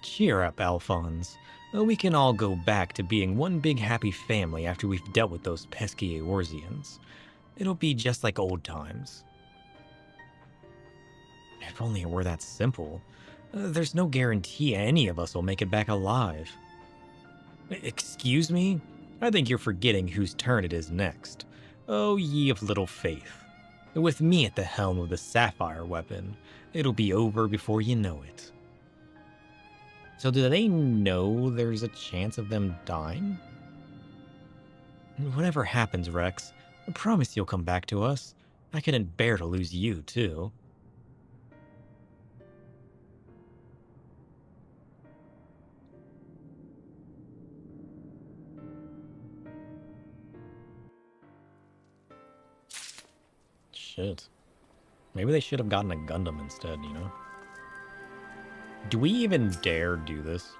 Cheer up, Alphonse. We can all go back to being one big happy family after we've dealt with those pesky Eorzeans. It'll be just like old times. If only it were that simple. There's no guarantee any of us will make it back alive. Excuse me? I think you're forgetting whose turn it is next. Oh, ye of little faith. With me at the helm of the Sapphire weapon, it'll be over before you know it. So do they know there's a chance of them dying? Whatever happens, Rex, I promise you'll come back to us. I couldn't bear to lose you, too. Shit. Maybe they should have gotten a Gundam instead, you know? Do we even dare do this?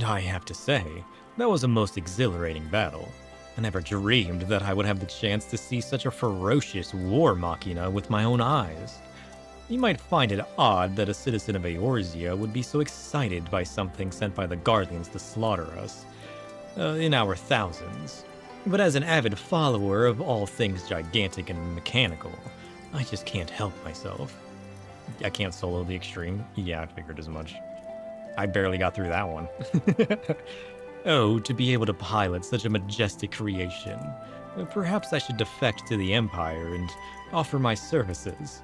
I have to say, that was a most exhilarating battle. I never dreamed that I would have the chance to see such a ferocious war machina with my own eyes. You might find it odd that a citizen of Eorzea would be so excited by something sent by the Guardians to slaughter us, in our thousands. But as an avid follower of all things gigantic and mechanical, I just can't help myself. I can't solo the extreme. Yeah, I figured as much. I barely got through that one. Oh, to be able to pilot such a majestic creation. Perhaps I should defect to the Empire and offer my services.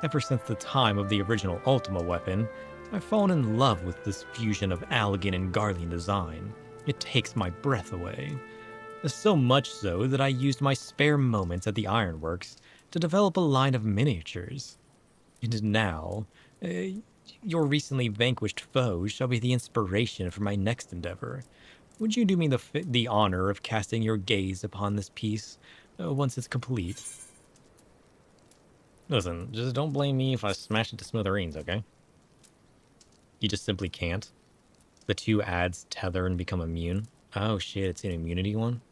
Ever since the time of the original Ultima weapon, I've fallen in love with this fusion of Allegan and Garlean design. It takes my breath away. So much so that I used my spare moments at the Ironworks to develop a line of miniatures. And now, your recently vanquished foe shall be the inspiration for my next endeavor. Would you do me the honor of casting your gaze upon this piece once it's complete? Listen, just don't blame me if I smash it to smithereens, okay? You just simply can't. The two adds tether and become immune. Oh shit, it's an immunity one?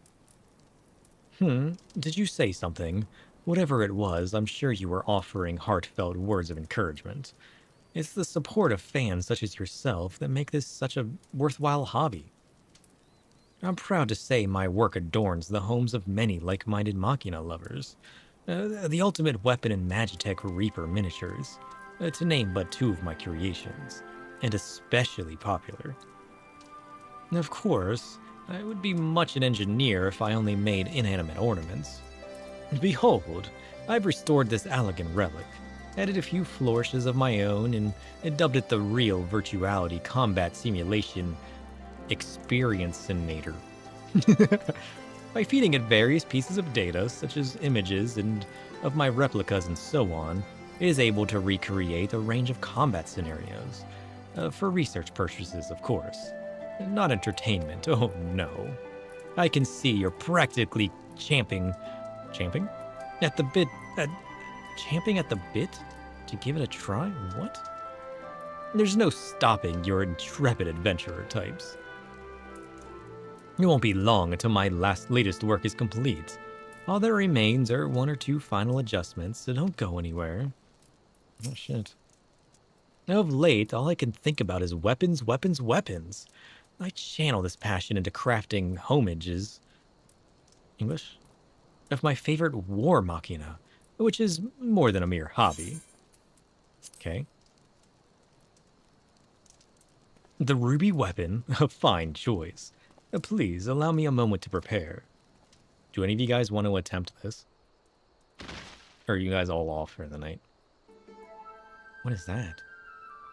Did you say something? Whatever it was, I'm sure you were offering heartfelt words of encouragement. It's the support of fans such as yourself that make this such a worthwhile hobby. I'm proud to say my work adorns the homes of many like-minded Machina lovers. The Ultimate Weapon and Magitech Reaper miniatures, to name but two of my creations, and especially popular. Of course, I would be much an engineer if I only made inanimate ornaments. Behold, I've restored this Allegan relic, added a few flourishes of my own, and dubbed it the Real Virtuality Combat Simulation Experiencinator. By feeding it various pieces of data, such as images and of my replicas and so on, it is able to recreate a range of combat scenarios. For research purposes, of course. Not entertainment, oh no. I can see you're practically champing at the bit, champing at the bit to give it a try? What? There's no stopping your intrepid adventurer types. It won't be long until my latest work is complete. All that remains are one or two final adjustments, so don't go anywhere. Oh shit. Of late, all I can think about is weapons, weapons, weapons. I channel this passion into crafting homages. English? Of my favorite war machina, which is more than a mere hobby. Okay. The ruby weapon, a fine choice. Please, allow me a moment to prepare. Do any of you guys want to attempt this? Or are you guys all off for the night? What is that?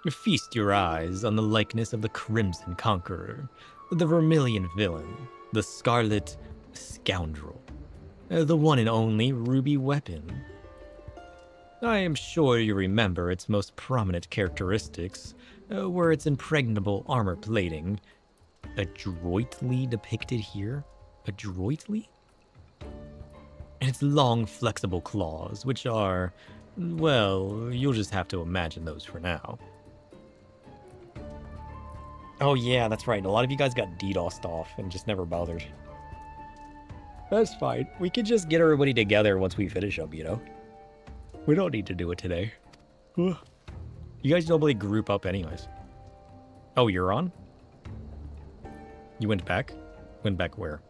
Feast your eyes on the likeness of the Crimson Conqueror, the Vermilion Villain, the Scarlet Scoundrel. The one and only ruby weapon. I am sure you remember its most prominent characteristics, were its impregnable armor plating, adroitly depicted here. Adroitly? And its long, flexible claws, which are, well, you'll just have to imagine those for now. Oh yeah, that's right. A lot of you guys got DDoSed off and just never bothered. That's fine. We could just get everybody together once we finish up, you know? We don't need to do it today. You guys normally group up anyways. Oh, you're on? You went back? Went back where?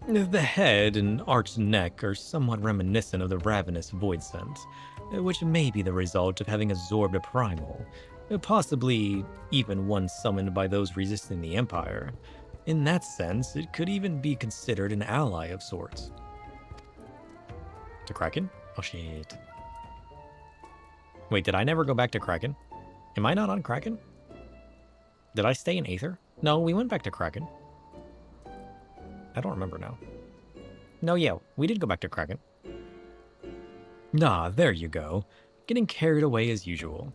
The head and arched neck are somewhat reminiscent of the ravenous void scent, which may be the result of having absorbed a primal, possibly even one summoned by those resisting the Empire. In that sense, it could even be considered an ally of sorts. To Kraken? Oh shit. Wait, did I never go back to Kraken? Am I not on Kraken? Did I stay in Aether? No, we went back to Kraken. I don't remember now. No, yeah, we did go back to Kraken. Ah, there you go. Getting carried away as usual.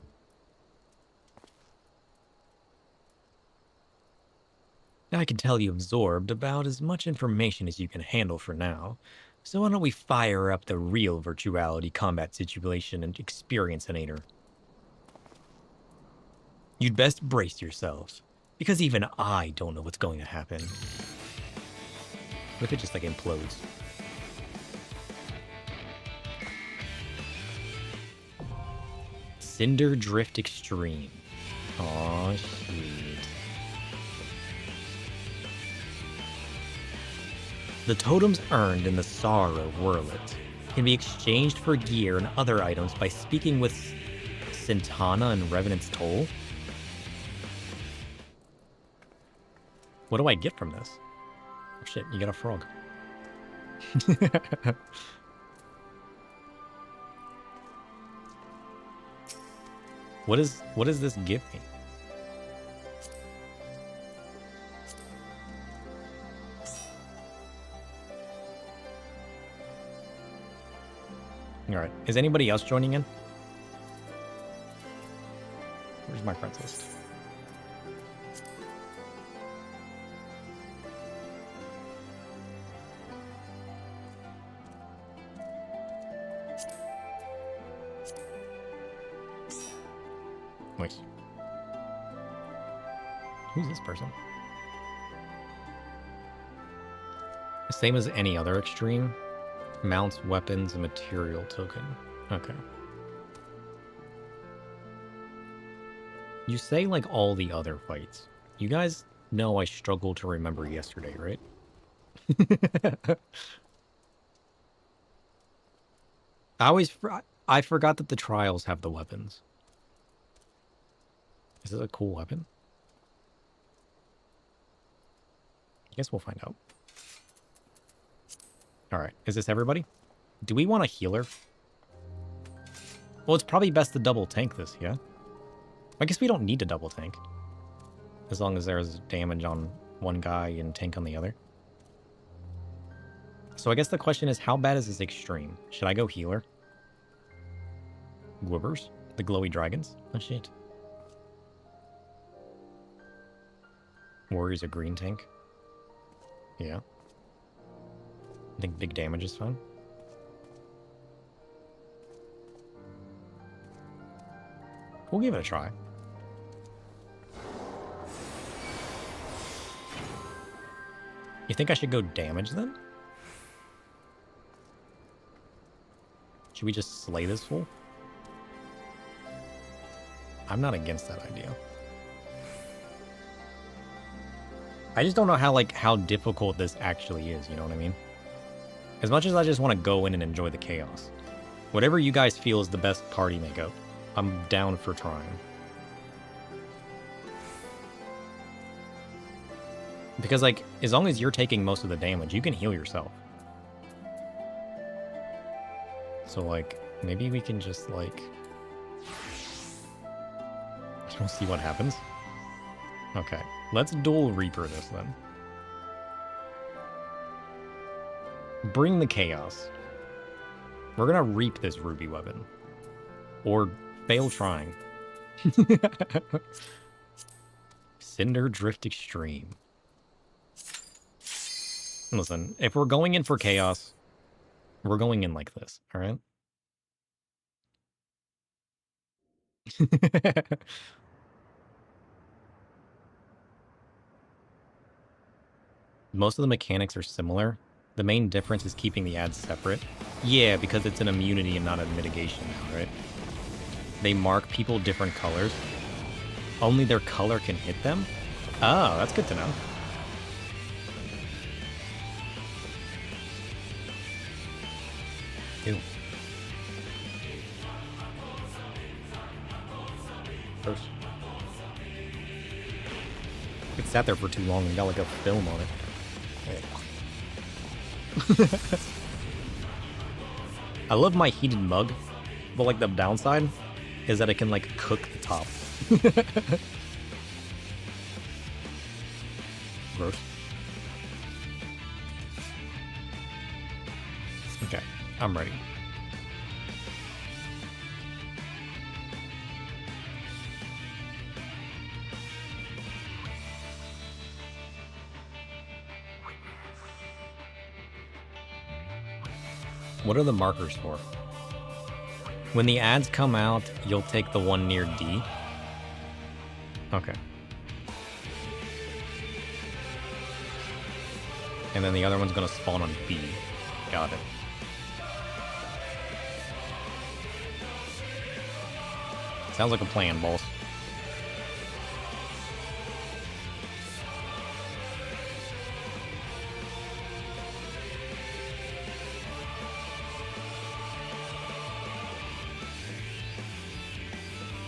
I can tell you absorbed about as much information as you can handle for now. So why don't we fire up the real virtuality combat situation and experiencinator? You'd best brace yourselves, because even I don't know what's going to happen. What if it just like implodes? Cinder Drift Extreme. Aw, shit. The totems earned in the Sorrow Whirlet can be exchanged for gear and other items by speaking with Sintana and Revenant's Toll. What do I get from this? Oh shit, you got a frog. What does this give me? Alright, is anybody else joining in? Where's my friends list? Wait. Who's this person? Same as any other extreme. Mounts, weapons, and material token. Okay. You say like all the other fights. You guys know I struggled to remember yesterday, right? I forgot that the trials have the weapons. Is this a cool weapon? I guess we'll find out. Alright, is this everybody? Do we want a healer? Well, it's probably best to double tank this, yeah? I guess we don't need to double tank. As long as there's damage on one guy and tank on the other. So I guess the question is, how bad is this extreme? Should I go healer? Gwibbers? The glowy dragons? Oh shit. Warrior's a green tank? Yeah. I think big damage is fine. We'll give it a try. You think I should go damage then? Should we just slay this fool? I'm not against that idea. I just don't know how difficult this actually is, you know what I mean? As much as I just want to go in and enjoy the chaos. Whatever you guys feel is the best party makeup, I'm down for trying. Because, like, as long as you're taking most of the damage, you can heal yourself. So, like, maybe we can just, like... We'll see what happens. Okay, let's dual Reaper this, then. Bring the chaos. We're gonna reap this ruby weapon. Or fail trying. Cinder Drift Extreme. Listen, if we're going in for chaos, we're going in like this, alright? Most of the mechanics are similar. The main difference is keeping the ads separate. Yeah, because it's an immunity and not a mitigation now, right? They mark people different colors. Only their color can hit them? Oh, that's good to know. Ew. First. It sat there for too long and got like a film on it. I love my heated mug, but like the downside is that it can like cook the top. Gross. Okay, I'm ready. What are the markers for? When the ads come out, you'll take the one near D. Okay. And then the other one's gonna spawn on B. Got it. Sounds like a plan, boss.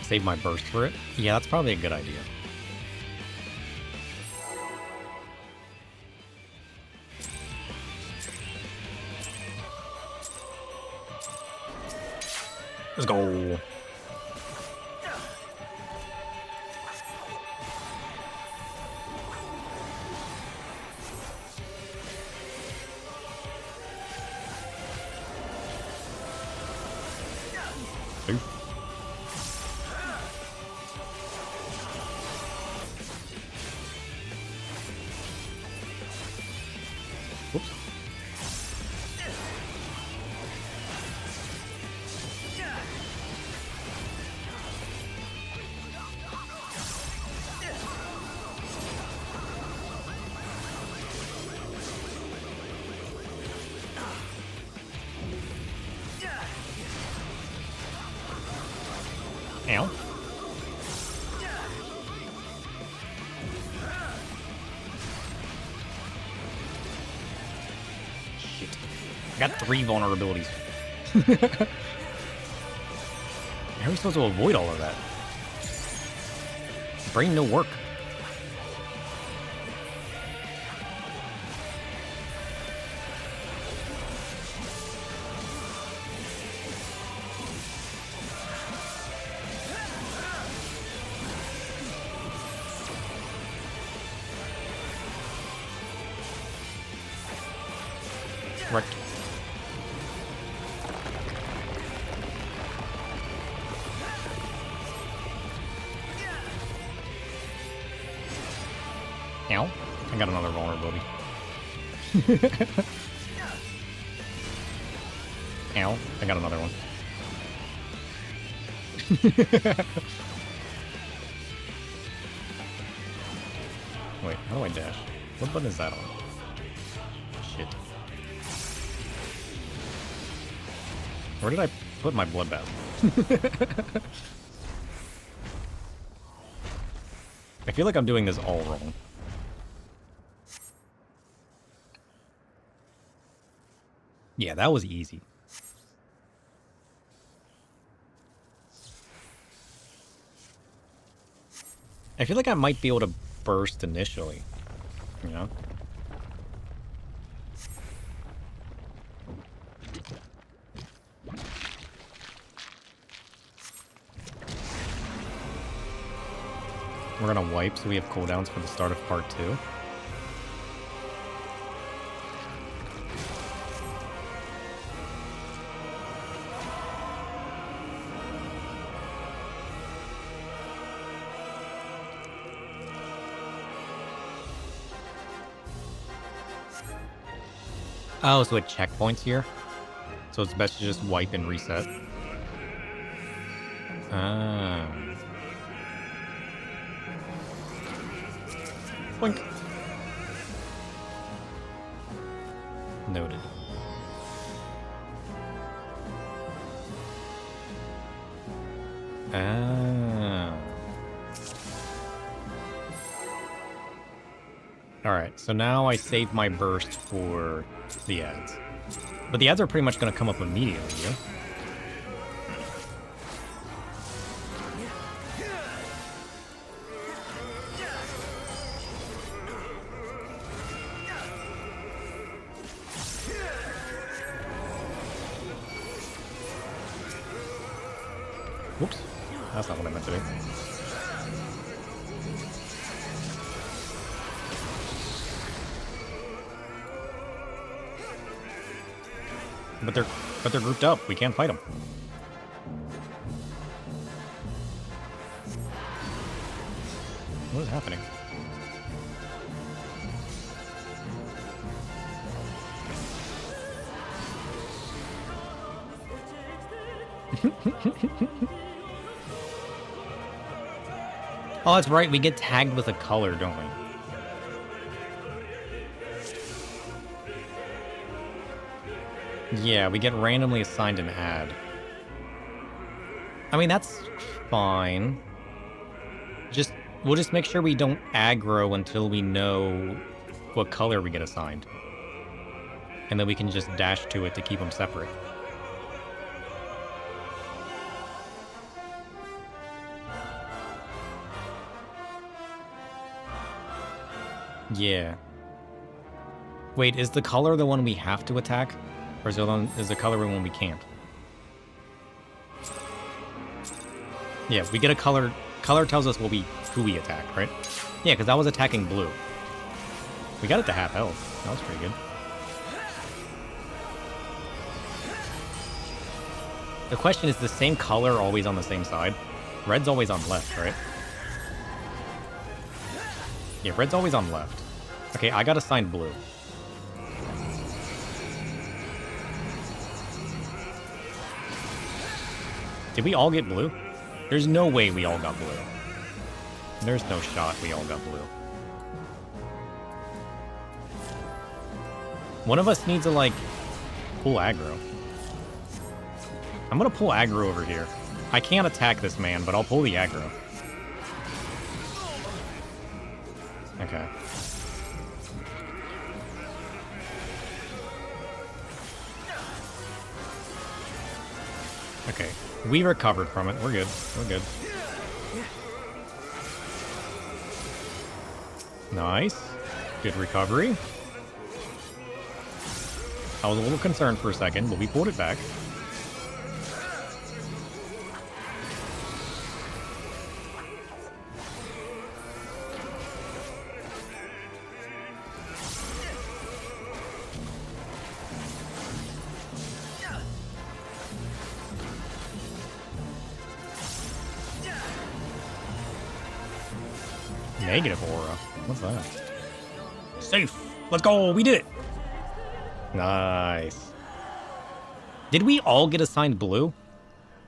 Save my burst for it? Yeah, that's probably a good idea. Let's go. Ow. Shit. I got 3 vulnerabilities. How are we supposed to avoid all of that? Brain no work. Right. Ow. I got another vulnerability. Ow. I got another one. Wait, how do I dash? What button is that on? Shit. Where did I put my bloodbath? I feel like I'm doing this all wrong. Yeah, that was easy. I feel like I might be able to burst initially, you know? We're gonna wipe so we have cooldowns for the start of part 2. Oh, so it checkpoints here? So it's best to just wipe and reset. Ah. Blink. Noted. Ah. Alright, so now I save my burst for the ads. But the ads are pretty much going to come up immediately, yeah? Whoops. That's not what I meant to do. But they're grouped up. We can't fight them. What is happening? Oh, that's right. We get tagged with a color, don't we? Yeah, we get randomly assigned an ad. I mean, that's fine. We'll just make sure we don't aggro until we know what color we get assigned. And then we can just dash to it to keep them separate. Yeah. Wait, is the color the one we have to attack? Or is the color the one we can't? Yeah, we get a color. Color tells us who we attack, right? Yeah, because that was attacking blue. We got it to half health. That was pretty good. The question is the same color always on the same side? Red's always on left, right? Yeah, red's always on left. Okay, I got assigned blue. Did we all get blue? There's no way we all got blue. There's no shot we all got blue. One of us needs to, like, pull aggro. I'm gonna pull aggro over here. I can't attack this man, but I'll pull the aggro. Okay. Okay. We recovered from it. We're good. We're good. Nice. Good recovery. I was a little concerned for a second, but we pulled it back. Negative aura. What's that? Safe. Let's go. We did it. Nice. Did we all get assigned blue?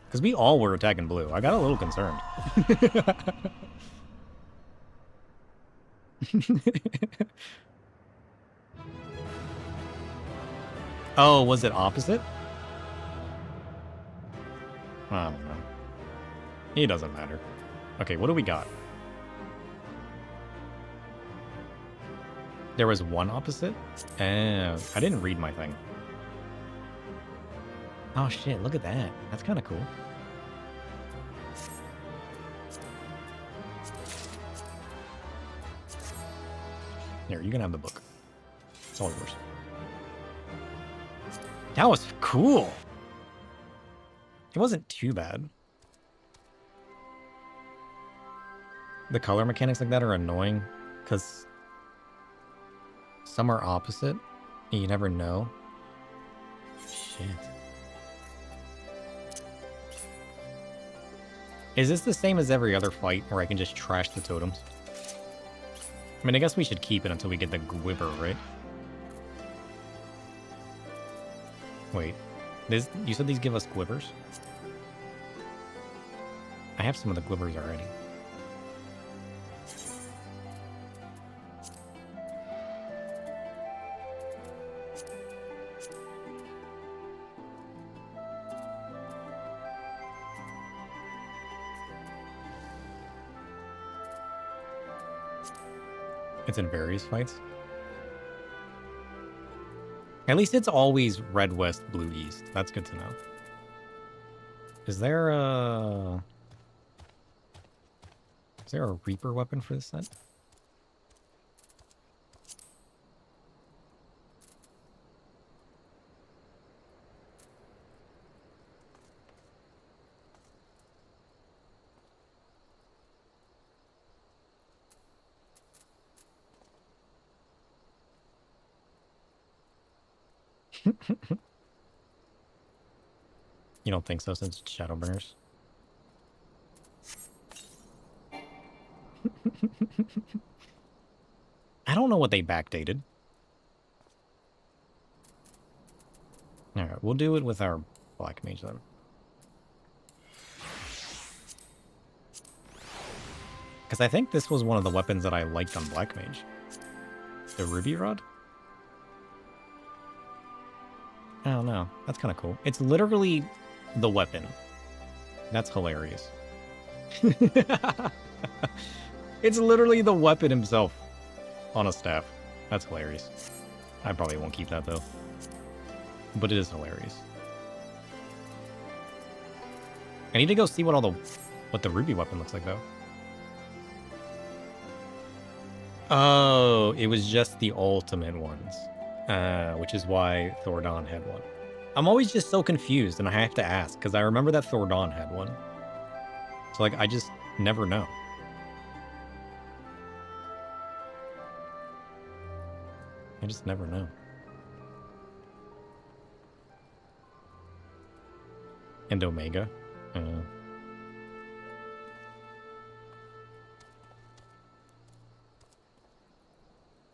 Because we all were attacking blue. I got a little concerned. Oh, was it opposite? I don't know. It doesn't matter. Okay, what do we got? There was one opposite? I didn't read my thing. Oh shit, look at that. That's kind of cool. Here, you can have the book. It's all yours. That was cool. It wasn't too bad. The color mechanics like that are annoying, because some are opposite, and you never know. Shit. Is this the same as every other fight, where I can just trash the totems? I mean, I guess we should keep it until we get the Gwibber, right? Wait. You said these give us quivers? I have some of the quivers already. It's in various fights. At least it's always red west, blue east. That's good to know. Is there a Reaper weapon for this set? You don't think so since it's Shadowburners? I don't know what they backdated. Alright, we'll do it with our Black Mage then. Because I think this was one of the weapons that I liked on Black Mage. The Ruby Rod? I don't know. That's kind of cool. It's literally the weapon. That's hilarious. It's literally the weapon himself on a staff. That's hilarious. I probably won't keep that though. But it is hilarious. I need to go see what the ruby weapon looks like though. Oh, it was just the ultimate ones. Which is why Thordon had one. I'm always just so confused, and I have to ask, because I remember that Thordon had one. So, like, I just never know. I just never know. And Omega.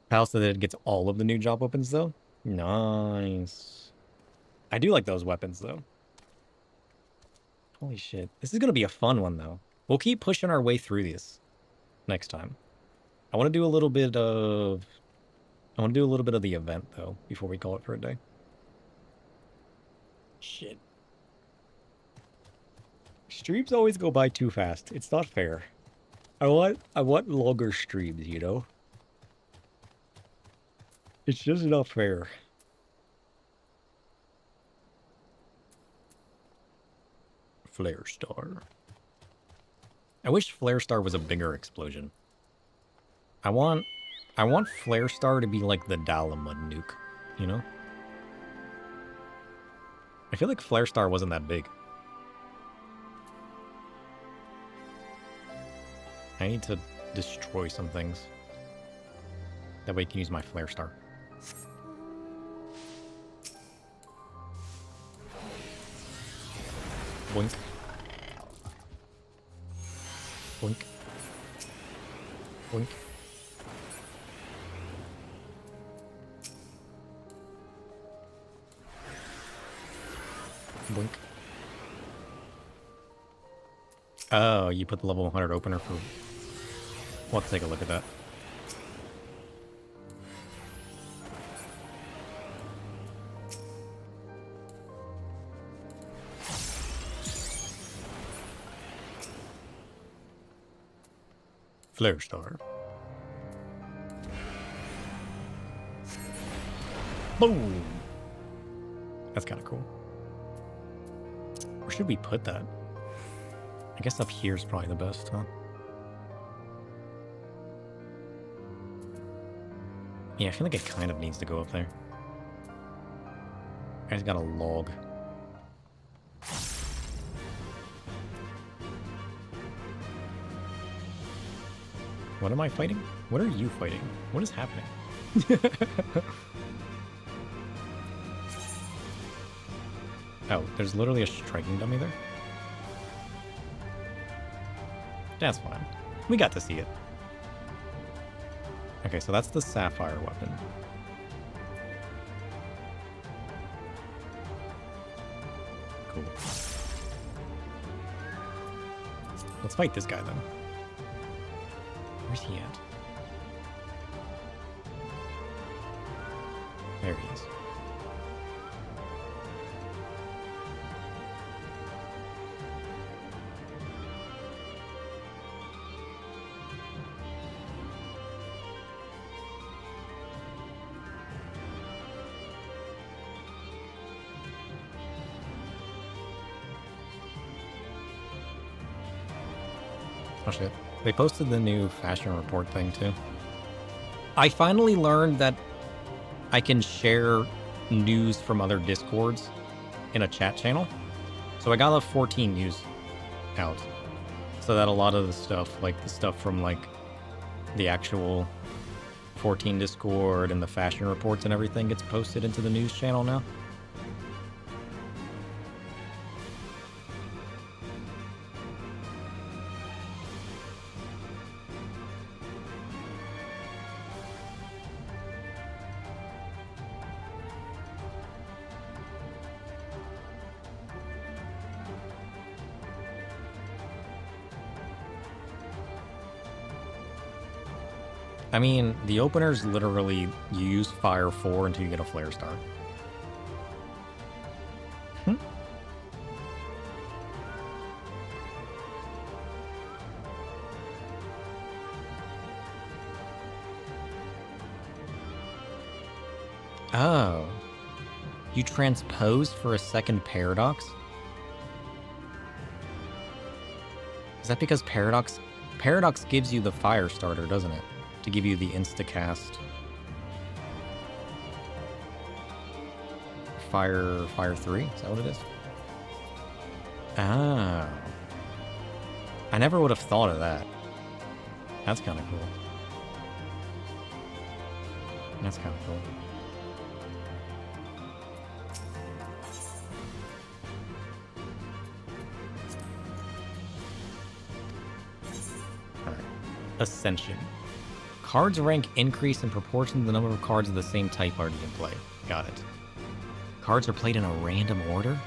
Pal said that it gets all of the new job weapons, though. Nice. I do like those weapons, though. Holy shit. This is going to be a fun one, though. We'll keep pushing our way through this next time. I want to do a little bit of... the event, though, before we call it for a day. Shit. Streams always go by too fast. It's not fair. I want longer streams, you know? It's just not fair. Flare Star. I wish Flare Star was a bigger explosion. I want Flare Star to be like the Dalamud nuke, you know? I feel like Flare Star wasn't that big. I need to destroy some things. That way I can use my Flare Star. Boink. Boink. Boink. Boink. Oh, you put the level 100 opener for... We'll have to take a look at that. Flare Star. Boom! That's kind of cool. Where should we put that? I guess up here is probably the best, huh? Yeah, I feel like it kind of needs to go up there. I just got a log. What am I fighting? What are you fighting? What is happening? Oh, there's literally a striking dummy there? That's fine. We got to see it. Okay, so that's the sapphire weapon. Let's fight this guy, then. Where's he at? There he is. Oh shit. They posted the new fashion report thing too. I finally learned that I can share news from other Discords in a chat channel. So I got the 14 news out. So that a lot of the stuff, like the stuff from like the actual 14 Discord and the fashion reports and everything gets posted into the news channel now. I mean, the opener's literally, you use Fire 4 until you get a Flare Star. Oh. You transpose for a second Paradox? Is that because Paradox gives you the Fire Starter, doesn't it? To give you the insta-cast Fire 3? Is that what it is? Oh. I never would have thought of that. That's kind of cool. That's kind of cool. Alright. Ascension. Cards rank increase in proportion to the number of cards of the same type already in play. Got it. Cards are played in a random order?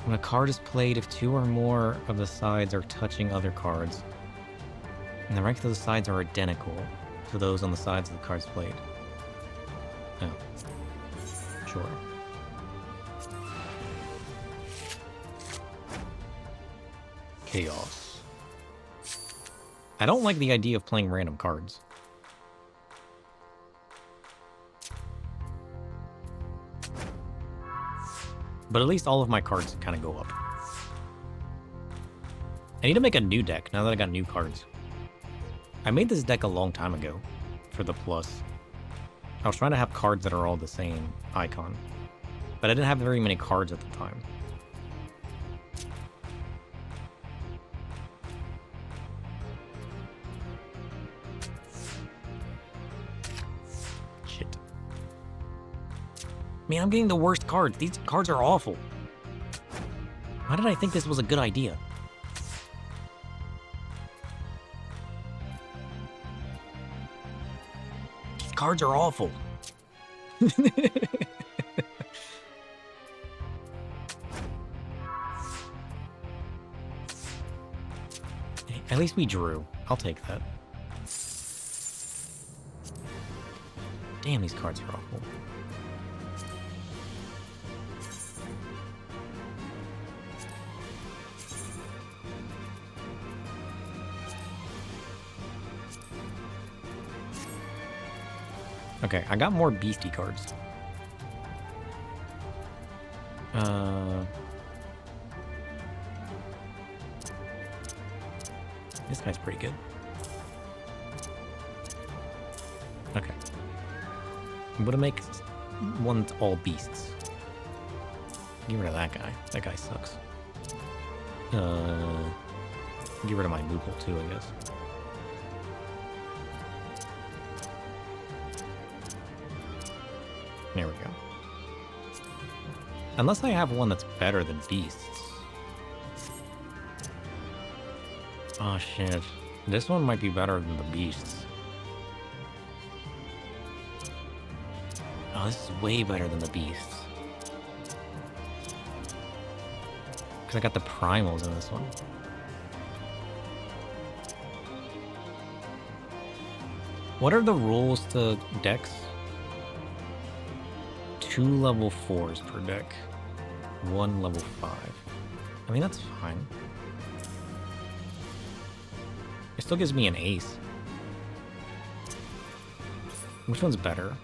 When a card is played, if two or more of the sides are touching other cards, and the rank of those sides are identical to those on the sides of the cards played. Oh. Sure. Chaos. I don't like the idea of playing random cards. But at least all of my cards kind of go up. I need to make a new deck now that I got new cards. I made this deck a long time ago for the Plus. I was trying to have cards that are all the same icon. But I didn't have very many cards at the time. Man, I'm getting the worst cards. These cards are awful. Why did I think this was a good idea? These cards are awful. At least we drew. I'll take that. Damn, these cards are awful. Okay, I got more beastie cards. This guy's pretty good. Okay. I'm gonna make one that's all beasts. Get rid of that guy. That guy sucks. Get rid of my loophole too, I guess. There we go. Unless I have one that's better than beasts. Oh shit. This one might be better than the beasts. Oh, this is way better than the beasts. Because I got the primals in this one. What are the rules to decks? 2 level 4s per deck. 1 level 5. I mean, that's fine. It still gives me an ace. Which one's better?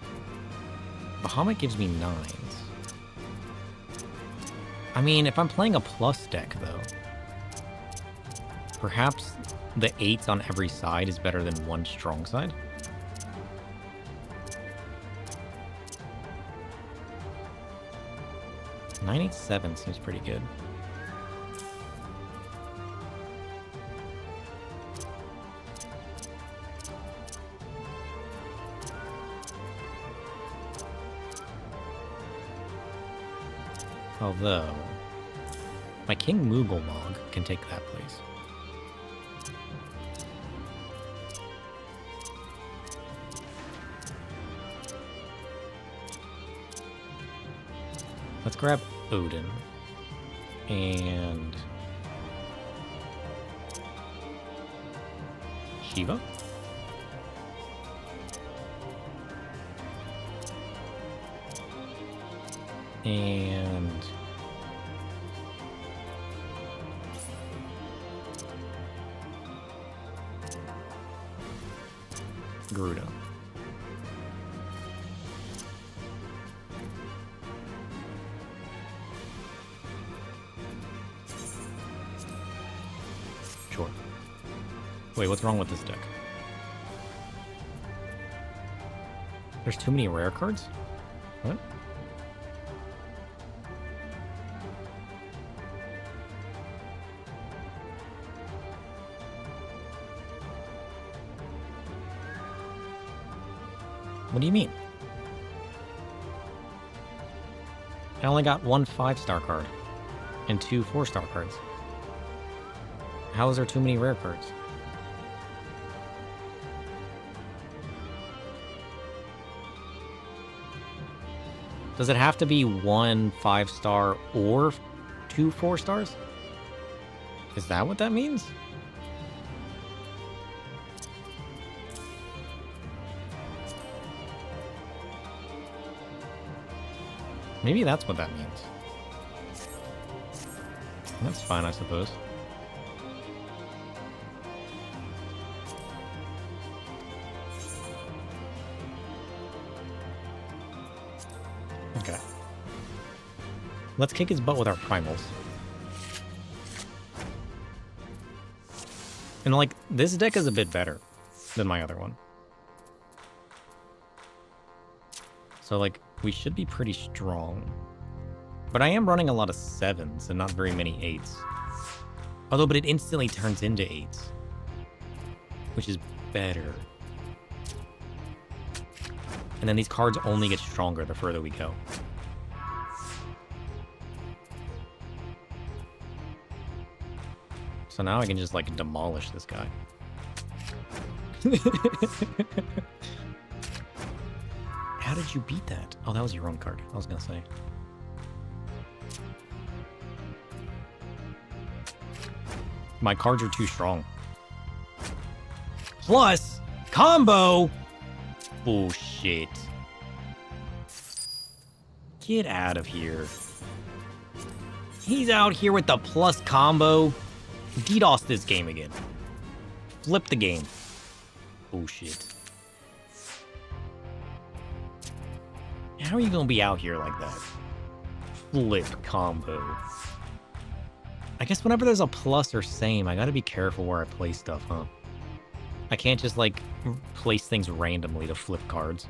Bahamut gives me 9s. I mean, if I'm playing a plus deck, though, perhaps the 8s on every side is better than 1 strong side. Nine, 8, 7 seems pretty good. Although, my King Mooglmog can take that place. Let's grab Odin. And Shiva? And Garuda. Sure. Wait, what's wrong with this deck? There's too many rare cards? What? What do you mean? I only got 1 5-star card and 2 4-star cards. How is there too many rare cards? Does it have to be 1 5-star or 2 4-stars? Is that what that means? Maybe that's what that means. That's fine, I suppose. Okay. Let's kick his butt with our primals. And like, this deck is a bit better than my other one. So like, we should be pretty strong. But I am running a lot of 7s and not very many 8s. Although, but it instantly turns into 8s. Which is better. And then these cards only get stronger the further we go. So now I can just like demolish this guy. How did you beat that? Oh, that was your own card. I was gonna say. My cards are too strong. Plus, combo! Bullshit. Get out of here. He's out here with the plus combo. DDoS this game again. Flip the game. Bullshit. How are you gonna be out here like that? Flip combo. I guess whenever there's a plus or same, I gotta be careful where I place stuff, huh? I can't just, like, place things randomly to flip cards.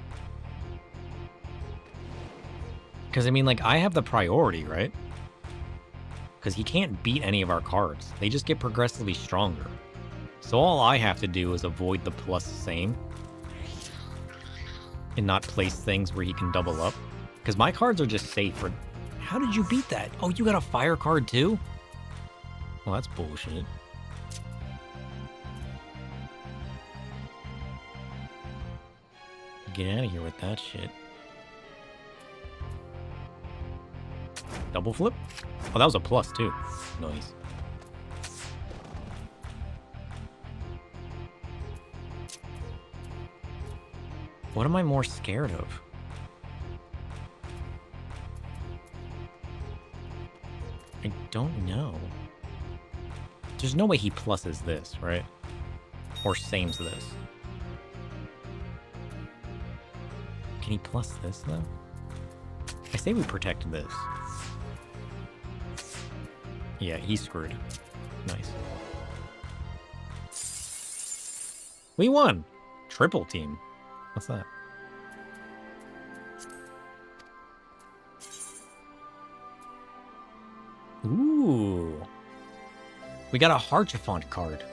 Because, I mean, like, I have the priority, right? Because he can't beat any of our cards. They just get progressively stronger. So all I have to do is avoid the plus same. And not place things where he can double up. Because my cards are just safer. How did you beat that? Oh, you got a fire card too? Well, that's bullshit. Get out of here with that shit. Double flip? Oh, that was a plus too. Nice. What am I more scared of? I don't know. There's no way he pluses this, right? Or sames this. Can he plus this, though? I say we protect this. Yeah, he's screwed. Nice. We won! Triple team. What's that? Ooh. We got a Harchifont card.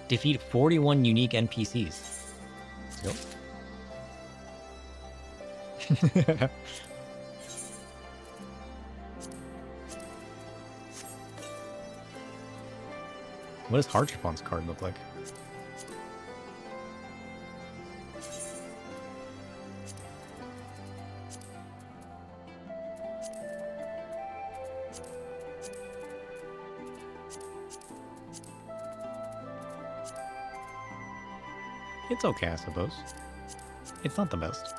Defeat 41 unique NPCs. Let's go. What does Harchifont's card look like? It's okay, I suppose. It's not the best.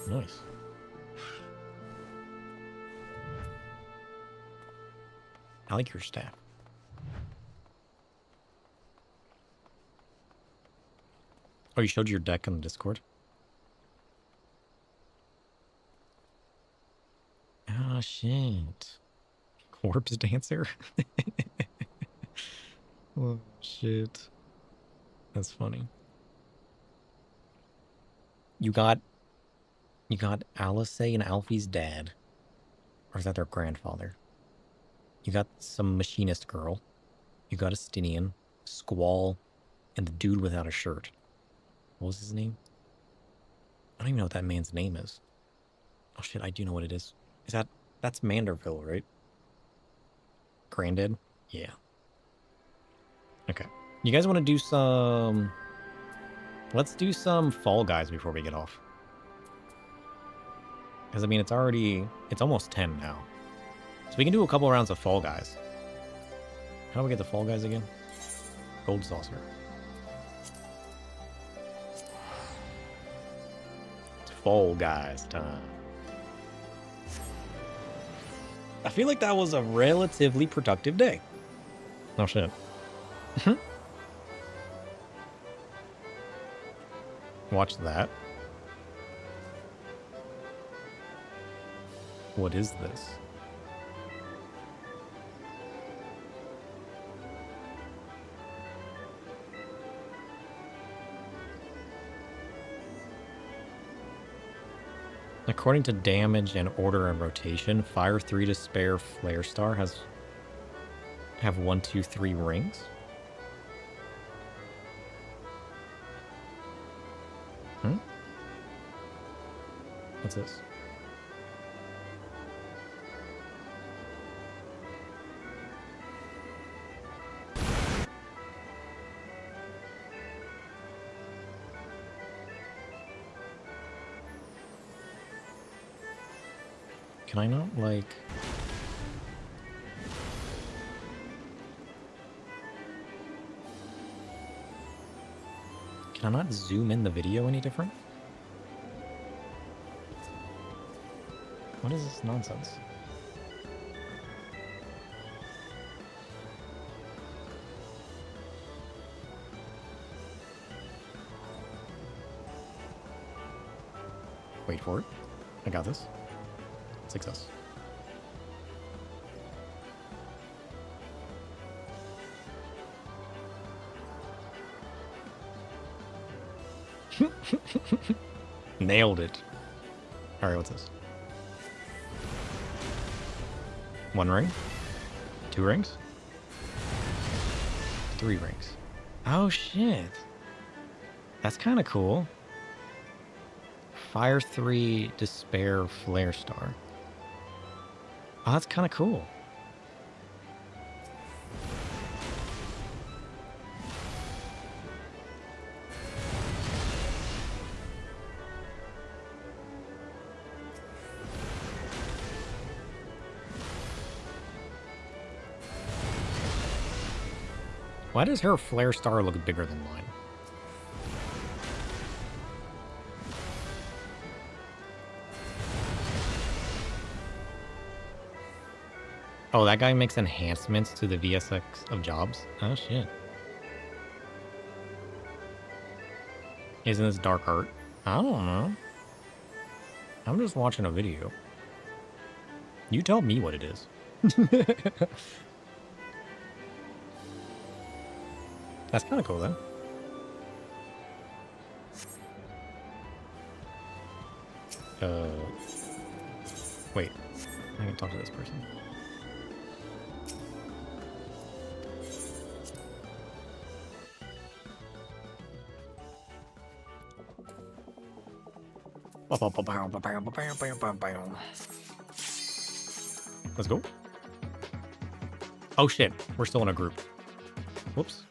Nice. I like your staff. Oh, you showed your deck on the Discord? Oh, shit. Corpse Dancer? Oh, shit. That's funny. You got Alice and Alfie's dad. Or is that their grandfather? You got some machinist girl. You got a Stinian, Squall, and the dude without a shirt. What was his name? I don't even know what that man's name is. Oh shit, I do know what it is. That's Manderville, right? Granddad? Yeah. Okay. You guys want to do some... Let's do some Fall Guys before we get off. Because, I mean, it's almost 10 now. So we can do a couple rounds of Fall Guys. How do we get the Fall Guys again? Gold Saucer. It's Fall Guys time. I feel like that was a relatively productive day. Oh shit. Watch that. What is this? According to damage and order and rotation, Fire 3 to spare Flare Star have 1, 2, 3 rings. What's this? Can I not, like... Can I not zoom in the video any different? What is this nonsense? Wait for it. I got this. Success. Nailed it. Alright, what's this? 1 ring? 2 rings? 3 rings. Oh shit. That's kind of cool. Fire 3, Despair, Flare Star. Oh, that's kind of cool. Why does her flare star look bigger than mine? Oh, that guy makes enhancements to the VSX of jobs? Oh, shit. Isn't this dark art? I don't know. I'm just watching a video. You tell me what it is. That's kind of cool, though. Wait. I can talk to this person. Let's go. Oh shit, we're still in a group. Whoops.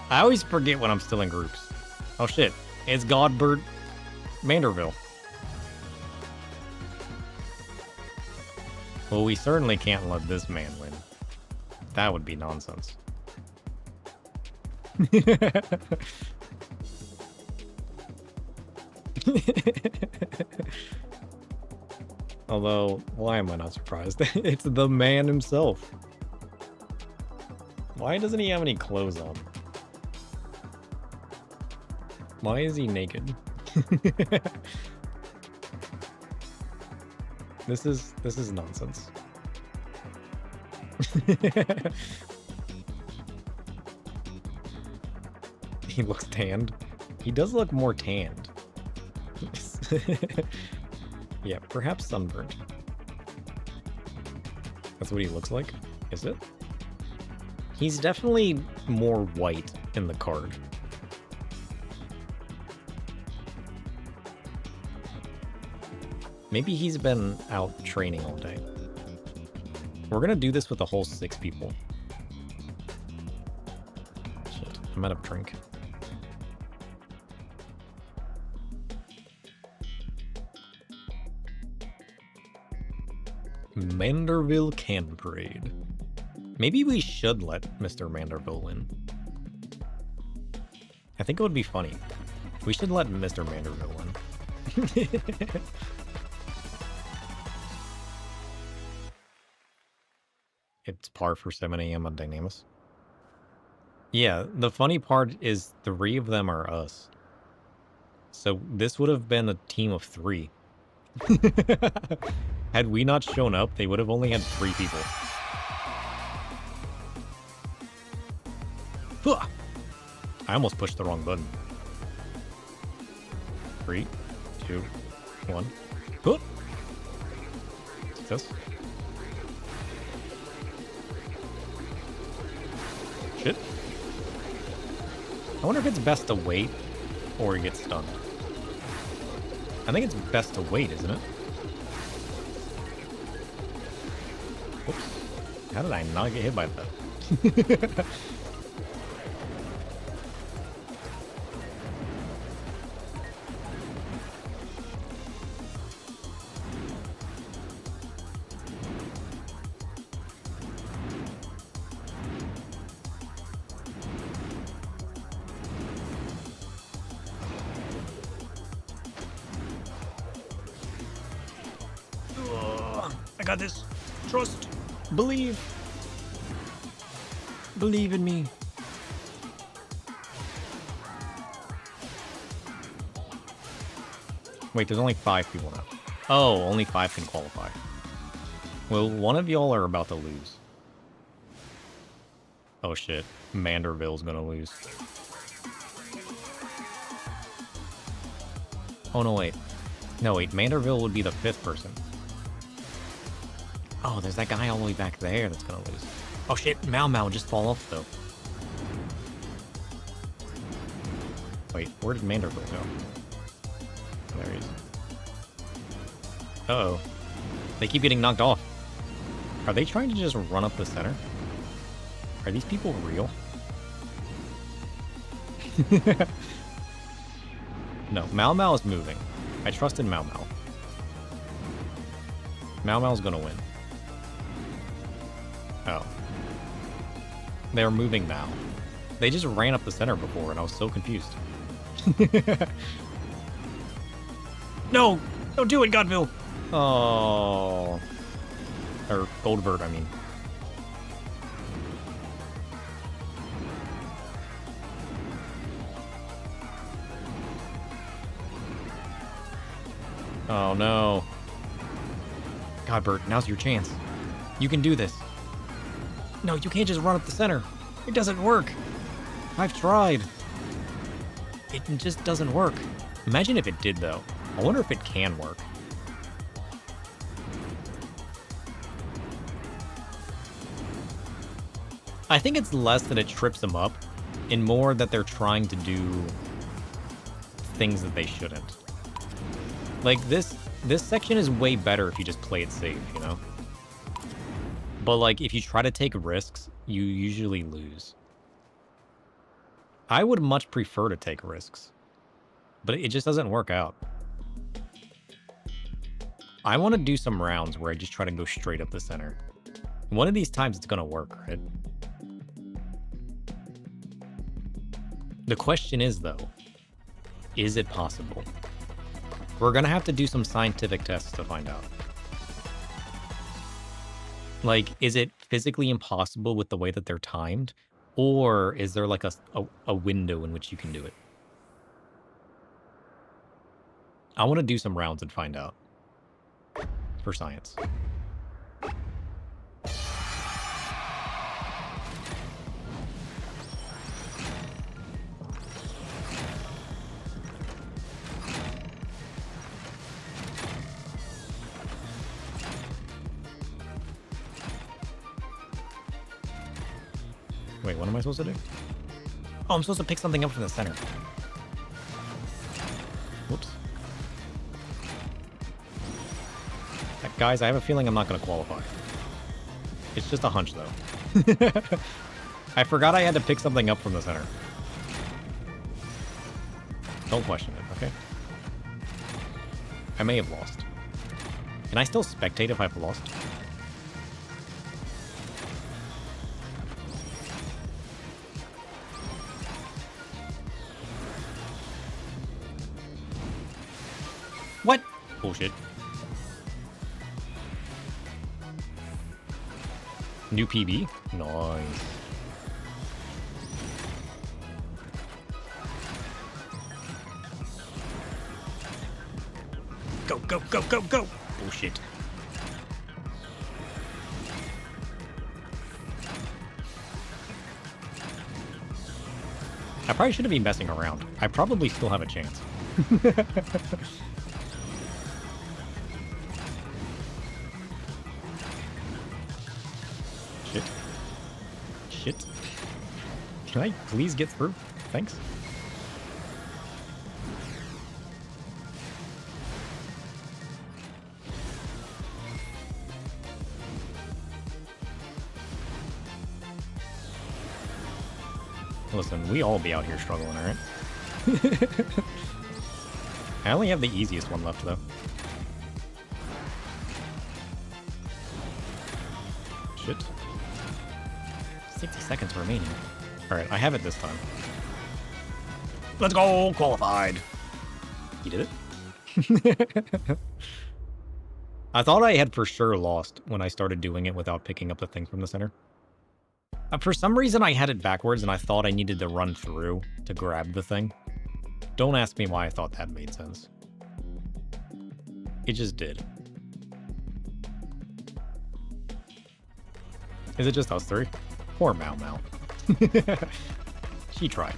I always forget when I'm still in groups. Oh shit, it's Godbird Manderville. Well, we certainly can't let this man win. That would be nonsense. Although, why am I not surprised? It's the man himself. Why doesn't he have any clothes on? Why is he naked? This is nonsense. He looks tanned. He does look more tanned. Yeah, perhaps sunburnt. That's what he looks like, is it? He's definitely more white in the card. Maybe he's been out training all day. We're gonna do this with the whole 6 people. Shit, I'm out of drink. Manderville Can Parade. Maybe we should let Mr. Manderville win. I think it would be funny. We should let Mr. Manderville win. It's par for 7 AM on Dynamis. Yeah, the funny part is 3 of them are us. So this would have been a team of 3. Had we not shown up, they would have only had 3 people. I almost pushed the wrong button. 3, 2, 1. Success. Shit. I wonder if it's best to wait or get stunned. I think it's best to wait, isn't it? Whoops. How did I not get hit by that? I got this. Trust. Believe. Believe in me. Wait, there's only 5 people now. Oh, only 5 can qualify. Well, one of y'all are about to lose. Oh shit. Manderville's gonna lose. Oh no, wait. No, wait. Manderville would be the 5th person. Oh, there's that guy all the way back there that's gonna lose. Oh shit, Mau just fall off though. Wait, where did Manderville go? There he is. Uh-oh. They keep getting knocked off. Are they trying to just run up the center? Are these people real? No, Mau is moving. I trusted Mau. Mau's gonna win. Oh. They're moving now. They just ran up the center before, and I was so confused. No! Don't do it, Godville! Oh. Or Goldbird, I mean. Oh no. Godbird, now's your chance. You can do this. No, you can't just run up the center. It doesn't work. I've tried. It just doesn't work. Imagine if it did, though. I wonder if it can work. I think it's less that it trips them up, and more that they're trying to do things that they shouldn't. Like, this section is way better if you just play it safe, you know? But, like, if you try to take risks, you usually lose. I would much prefer to take risks, but it just doesn't work out. I want to do some rounds where I just try to go straight up the center. One of these times it's going to work, right? The question is, though, is it possible? We're going to have to do some scientific tests to find out. Like, is it physically impossible with the way that they're timed? Or is there like a window in which you can do it? I want to do some rounds and find out. For science. Wait, what am I supposed to do? Oh, I'm supposed to pick something up from the center. Whoops. Guys, I have a feeling I'm not going to qualify. It's just a hunch, though. I forgot I had to pick something up from the center. Don't question it, okay? I may have lost. Can I still spectate if I've lost? What? Bullshit. New PB? Nice. Go, go, go, go, go! Bullshit. I probably shouldn't be messing around. I probably still have a chance. Shit. Shit. Can I please get through? Thanks. Listen, we all be out here struggling, alright? I only have the easiest one left, though. Shit. 60 seconds remaining. Alright, I have it this time. Let's go! Qualified! You did it? I thought I had for sure lost when I started doing it without picking up the thing from the center. For some reason, I had it backwards, and I thought I needed to run through to grab the thing. Don't ask me why I thought that made sense. It just did. Is it just us three? Poor Mau Mau. She tried.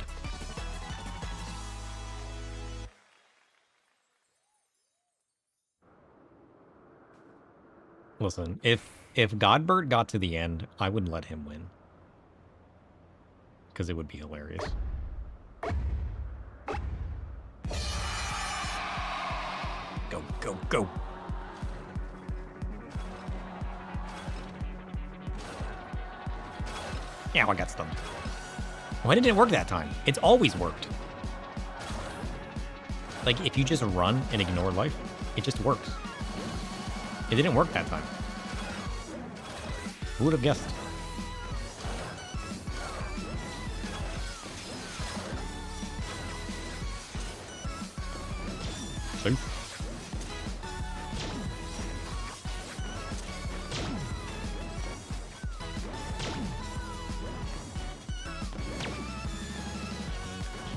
Listen, if Godbird got to the end, I would let him win. Because it would be hilarious. Go, go, go. Yeah, I got stunned. Why didn't it work that time? It's always worked. Like, if you just run and ignore life, it just works. It didn't work that time. Who would have guessed?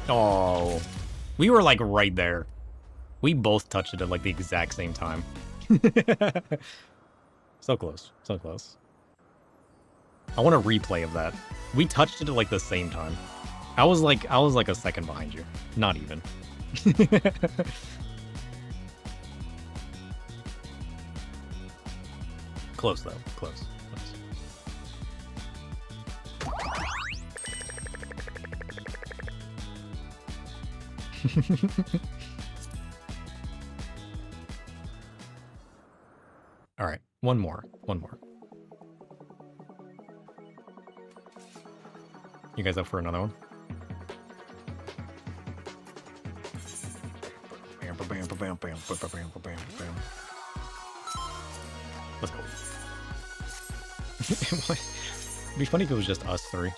Oh, we were like right there. We both touched it at like the exact same time. So close, so close. I want a replay of that. We touched it at like the same time. I was like a second behind you. Not even. Close though, close. All right, one more. You guys up for another one? Let's go. It'd be funny if it was just us three.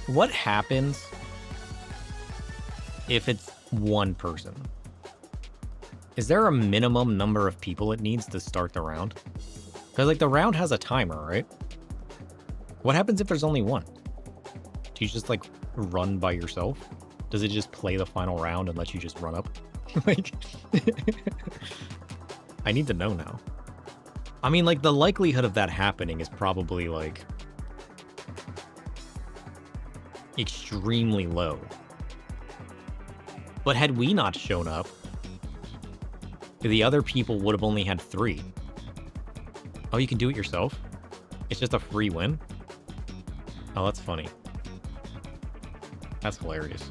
What happens if it's one person? Is there a minimum number of people it needs to start the round? Because, like, the round has a timer, right? What happens if there's only one? Do you just, like, run by yourself? Does it just play the final round and let you just run up? Like, I need to know now. I mean, like, the likelihood of that happening is probably, like, extremely low. But had we not shown up, the other people would have only had 3. Oh, you can do it yourself? It's just a free win? Oh, that's funny. That's hilarious.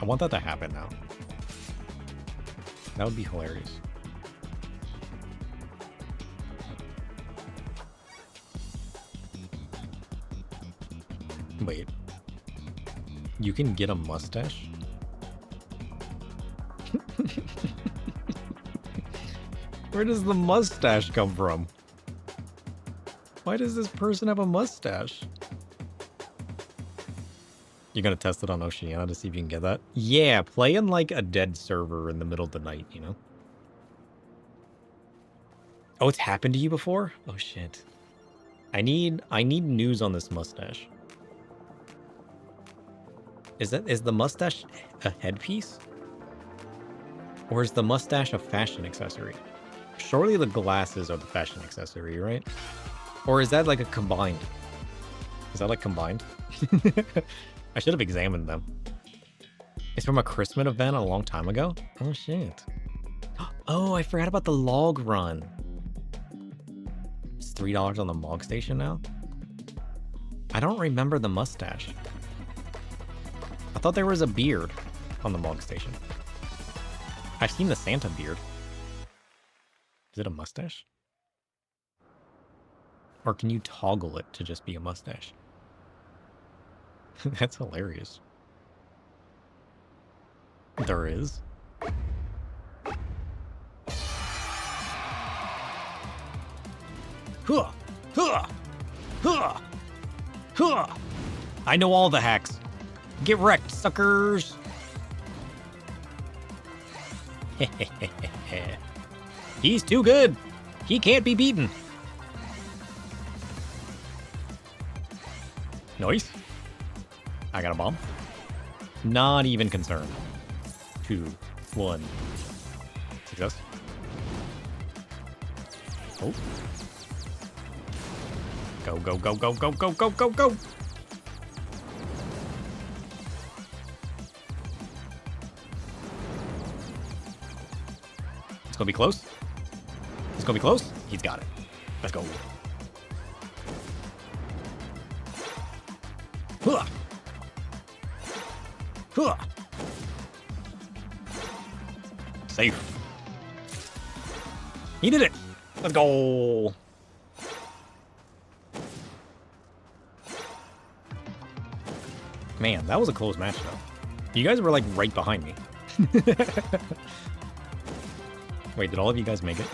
I want that to happen now. That would be hilarious. Wait. You can get a mustache? Where does the mustache come from? Why does this person have a mustache? You're gonna test it on Oceania to see if you can get that? Yeah, play in like a dead server in the middle of the night, you know? Oh, it's happened to you before? Oh shit. I need news on this mustache. Is the mustache a headpiece? Or is the mustache a fashion accessory? Surely the glasses are the fashion accessory, right? Or is that like a combined? Is that like combined? I should have examined them. It's from a Christmas event a long time ago? Oh shit. Oh, I forgot about the log run. It's $3 on the log station now? I don't remember the mustache. I thought there was a beard on the log station. I've seen the Santa beard. Is it a mustache? Or can you toggle it to just be a mustache? That's hilarious. There is. Huh! Huh! Huh! Huh! I know all the hacks. Get wrecked, suckers! He's too good. He can't be beaten. Nice. I got a bomb. Not even concerned. 2, 1. Success. Oh. Go, go, go, go, go, go, go, go, go. It's gonna be close. It's gonna be close. He's got it. Let's go. Huh. Huh. Safe. He did it. Let's go. Man, that was a close match, though. You guys were, like, right behind me. Wait, did all of you guys make it?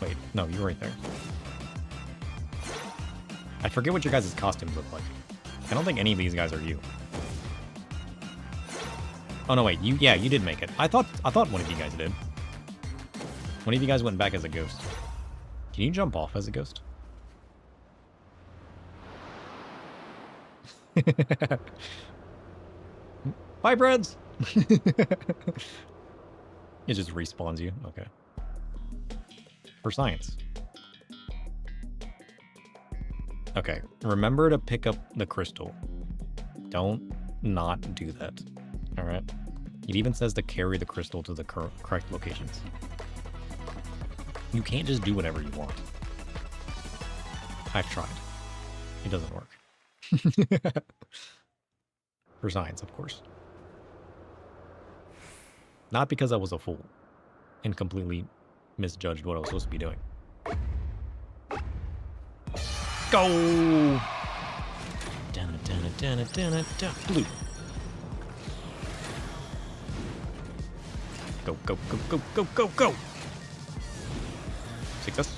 Wait, no, you were right there. I forget what your guys' costumes look like. I don't think any of these guys are you. Oh no, wait, you did make it. I thought one of you guys did. One of you guys went back as a ghost. Can you jump off as a ghost? Bye, breads! It just respawns you. Okay. For science. Okay. Remember to pick up the crystal. Don't not do that. Alright? It even says to carry the crystal to the correct locations. You can't just do whatever you want. I've tried. It doesn't work. For science, of course. Not because I was a fool and completely misjudged what I was supposed to be doing. Go! Blue. Go, go, go, go, go, go, go! Success.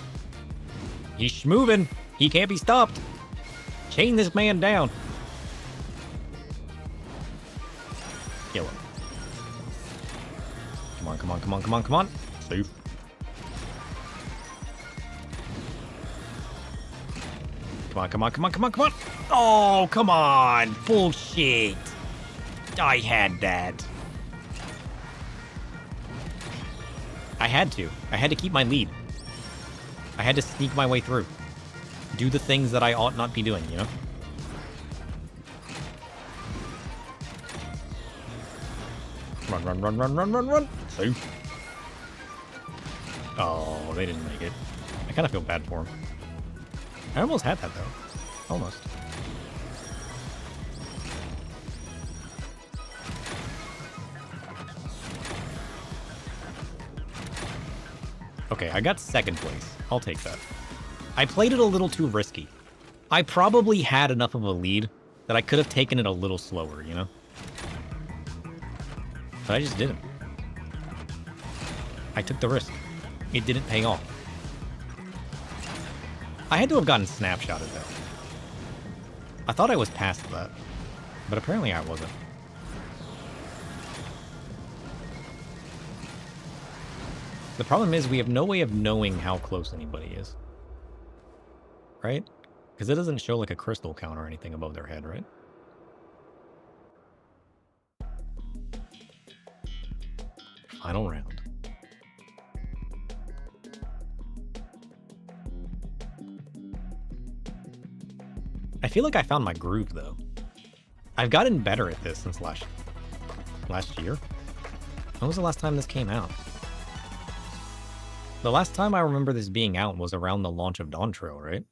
He's moving. He can't be stopped. Chain this man down. Kill him. Come on, come on, come on, come on, come on. Safe. Come on, come on, come on, come on, come on. Oh, come on. Bullshit. I had that. I had to keep my lead. I had to sneak my way through. Do the things that I ought not be doing, you know? Run, run, run, run, run, run, run. Safe. Oh, they didn't make it. I kind of feel bad for him. I almost had that, though. Almost. Okay, I got second place. I'll take that. I played it a little too risky. I probably had enough of a lead that I could have taken it a little slower, you know? But I just didn't. I took the risk. It didn't pay off. I had to have gotten snapshotted, though. I thought I was past that, but apparently I wasn't. The problem is we have no way of knowing how close anybody is. Right? Because it doesn't show like a crystal count or anything above their head, right? Final round. I feel like I found my groove, though. I've gotten better at this since last year. When was the last time this came out? The last time I remember this being out was around the launch of Dawn Trail, right?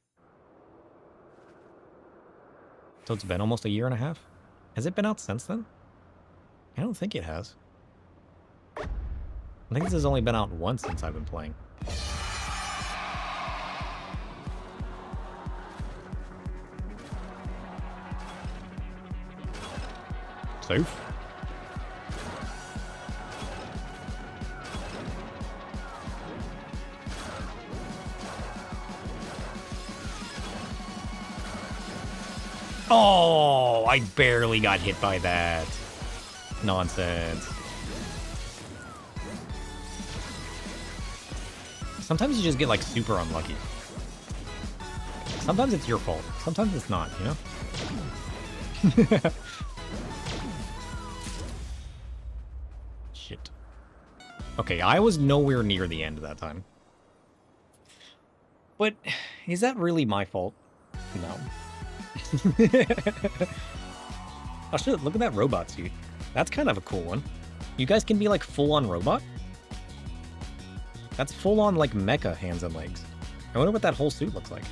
So it's been almost a year and a half? Has it been out since then? I don't think it has. I think this has only been out once since I've been playing. Safe. Oh, I barely got hit by that. Nonsense. Sometimes you just get like super unlucky. Sometimes it's your fault. Sometimes it's not, you know? Shit. Okay, I was nowhere near the end that time. But is that really my fault? No. Oh shit, look at that robot suit. That's kind of a cool one. You guys can be like full-on robot? That's full-on like mecha hands and legs. I wonder what that whole suit looks like.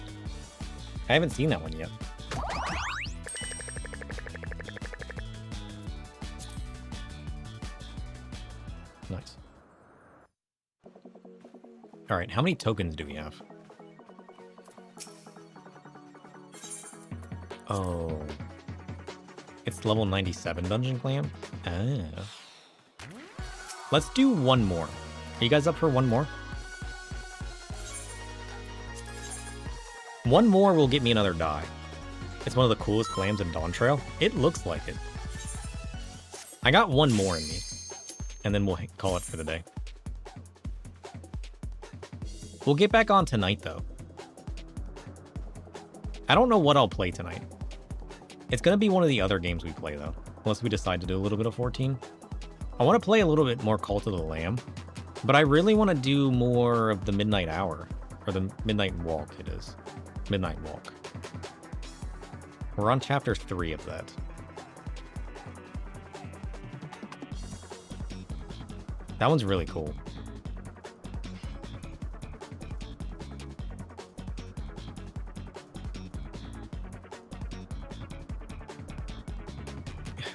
I haven't seen that one yet. Nice. Alright, how many tokens do we have? Oh. It's level 97 Dungeon Clam? Ah. Let's do one more. Are you guys up for one more? One more will get me another die. It's one of the coolest clams in Dawn Trail. It looks like it. I got one more in me. And then we'll call it for the day. We'll get back on tonight, though. I don't know what I'll play tonight. It's going to be one of the other games we play, though. Unless we decide to do a little bit of 14. I want to play a little bit more Cult of the Lamb. But I really want to do more of the Midnight Hour. Or the Midnight Walk, it is. Midnight Walk. We're on chapter 3 of that. That one's really cool.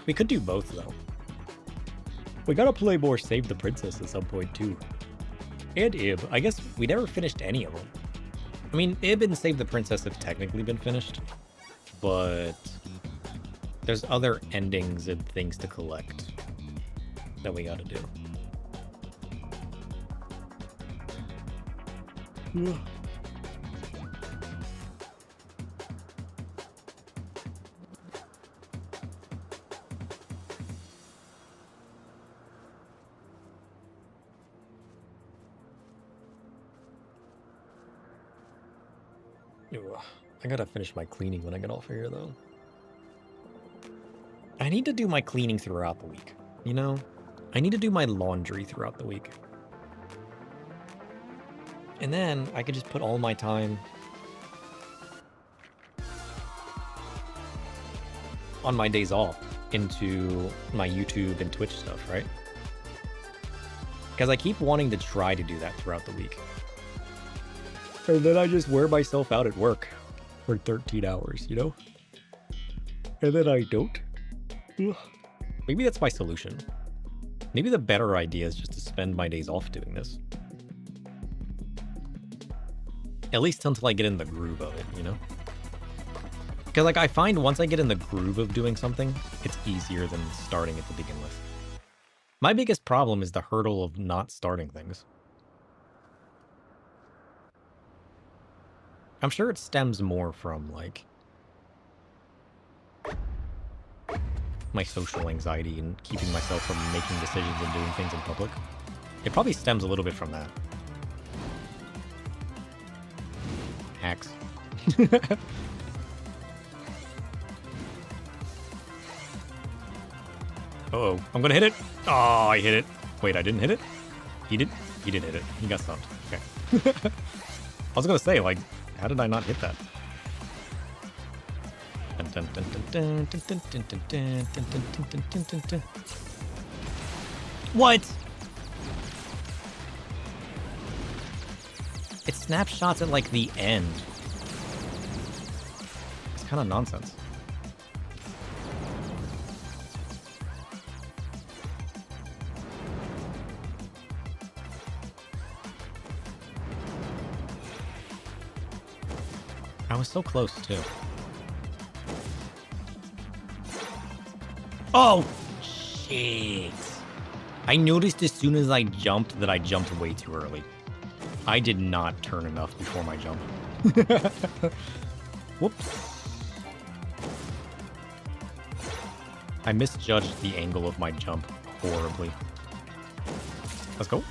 We could do both, though. We gotta play more Save the Princess at some point, too. And Ib. I guess we never finished any of them. I mean, Ib and Save the Princess have technically been finished, but there's other endings and things to collect that we gotta do. I gotta finish my cleaning when I get off here, though. I need to do my cleaning throughout the week, you know? I need to do my laundry throughout the week. And then I could just put all my time on my days off into my YouTube and Twitch stuff, right? Because I keep wanting to try to do that throughout the week. And then I just wear myself out at work for 13 hours, you know? And then I don't. Ugh. Maybe that's my solution. Maybe the better idea is just to spend my days off doing this. At least until I get in the groove of it, you know? Because, like, I find once I get in the groove of doing something, it's easier than starting it to begin with. My biggest problem is the hurdle of not starting things. I'm sure it stems more from, like, my social anxiety and keeping myself from making decisions and doing things in public. It probably stems a little bit from that. Hacks. Uh-oh, I'm gonna hit it. Oh, I hit it. Wait, I didn't hit it? He did? He did hit it. He got stumped. Okay. I was gonna say, like, how did I not hit that? What? It snapshots at, like, the end. It's kind of nonsense. I was so close, too. Oh! Shit! I noticed as soon as I jumped that I jumped way too early. I did not turn enough before my jump. Whoops. I misjudged the angle of my jump horribly. Let's go.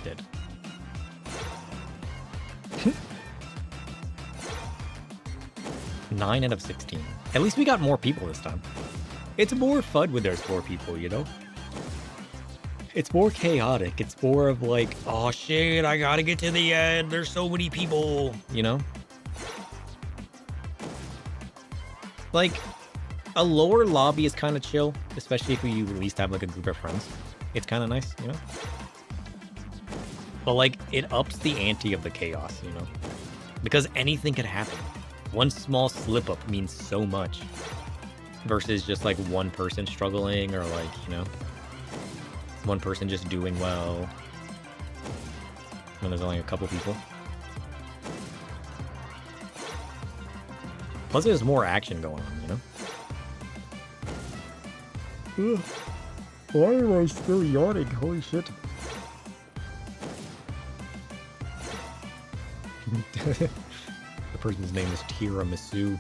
Dead. 9 out of 16. At least we got more people this time. It's more fun when there's more people, you know? It's more chaotic. It's more of like, oh shit, I gotta get to the end. There's so many people, you know? Like, a lower lobby is kind of chill, especially if you at least have like a group of friends. It's kind of nice, you know? But like, it ups the ante of the chaos, you know? Because anything could happen. One small slip up means so much versus just like one person struggling or like, you know, one person just doing well when there's only a couple people. Plus there's more action going on, you know? Ugh. Why am I still yawning? Holy shit. The person's name is Tiramisu.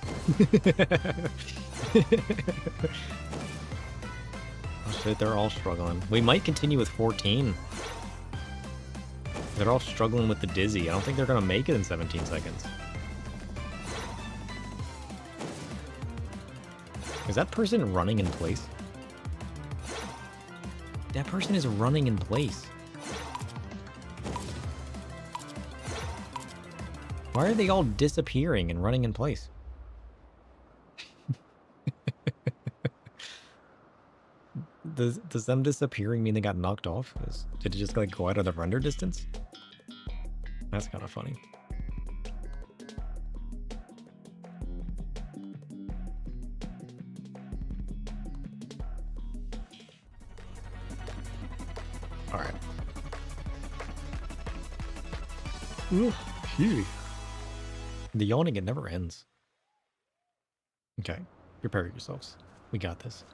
shit, they're all struggling. We might continue with 14. They're all struggling with the dizzy. I don't think they're gonna make it in 17 seconds. Is that person running in place? That person is running in place. Why are they all disappearing and running in place? Does them disappearing mean they got knocked off? Did it just like go out of the render distance? That's kind of funny. All right. Ooh, phew. The yawning, it never ends. Okay, prepare yourselves. We got this.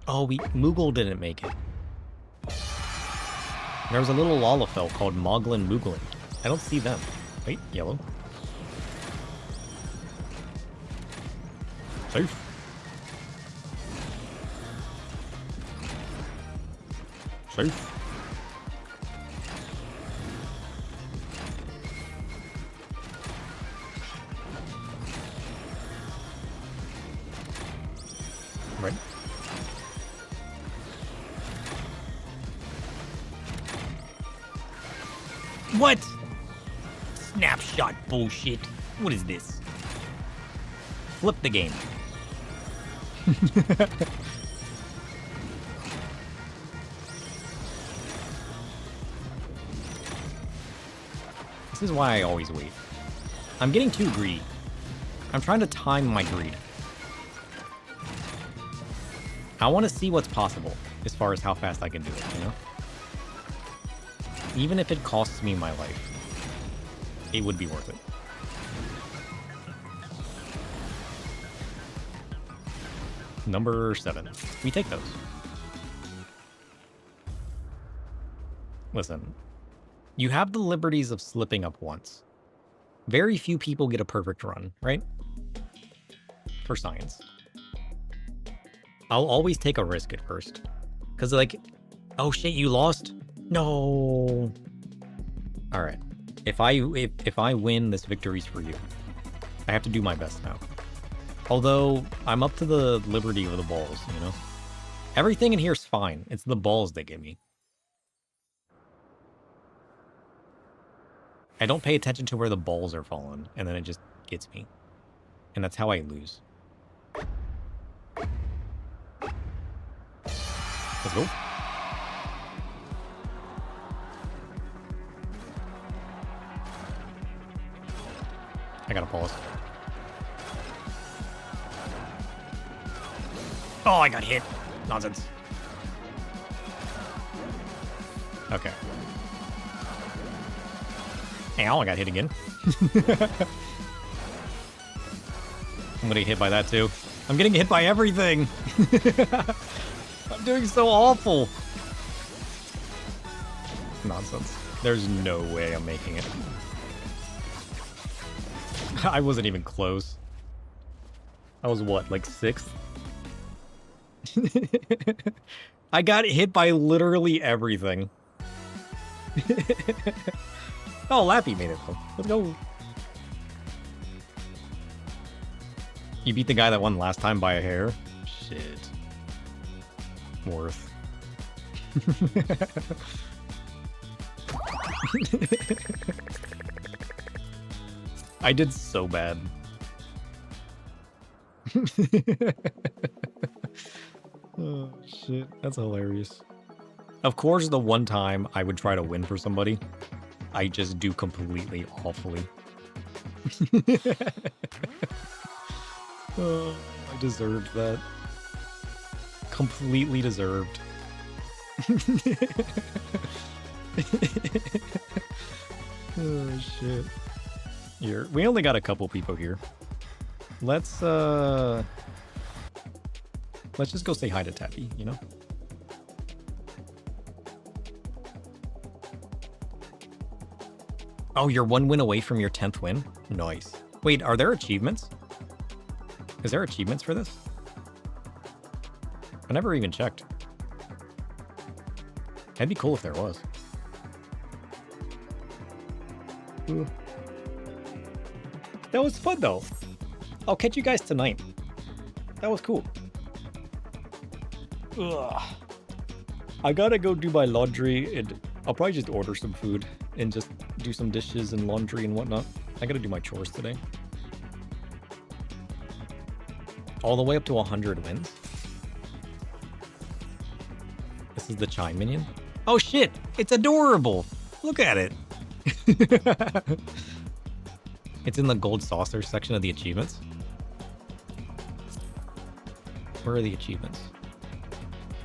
Oh, Moogle didn't make it. There was a little Lalafell called Moglin Mooglin. I don't see them. Wait, yellow. Safe. Safe. Right. What? Snapshot bullshit. What is this? Flip the game. This is why I always wait. I'm getting too greedy. I'm trying to time my greed. I want to see what's possible as far as how fast I can do it, you know? Even if it costs me my life, it would be worth it. Number 7. We take those. Listen, you have the liberties of slipping up once. Very few people get a perfect run, right? For science. I'll always take a risk at first. Because like, oh shit, you lost? No. Alright. If I win, this victory's for you. I have to do my best now. Although, I'm up to the liberty of the balls, you know? Everything in here's fine. It's the balls they give me. I don't pay attention to where the balls are falling, and then it just gets me. And that's how I lose. Let's go. I gotta pause. Oh, I got hit. Nonsense. Okay. Ow, I got hit again. I'm gonna get hit by that too. I'm getting hit by everything. I'm doing so awful. Nonsense. There's no way I'm making it. I wasn't even close. I was what, like 6th? I got hit by literally everything. Oh, Lappy made it though. Let's go. You beat the guy that won last time by a hair? Shit. Worth. I did so bad. Oh, shit. That's hilarious. Of course, the one time I would try to win for somebody, I just do completely awfully. Oh, I deserved that. Completely deserved. Oh, shit. Here, we only got a couple people here. Let's just go say hi to Tappy, you know? Oh, you're 1 win away from your 10th win? Nice. Wait, are there achievements? Is there achievements for this? I never even checked. That'd be cool if there was. Ooh. That was fun though. I'll catch you guys tonight. That was cool. Ugh. I gotta go do my laundry and I'll probably just order some food and just do some dishes and laundry and whatnot. I gotta do my chores today. All the way up to 100 wins. This is the chime minion. Oh shit! It's adorable! Look at it! It's in the gold saucer section of the achievements. Where are the achievements?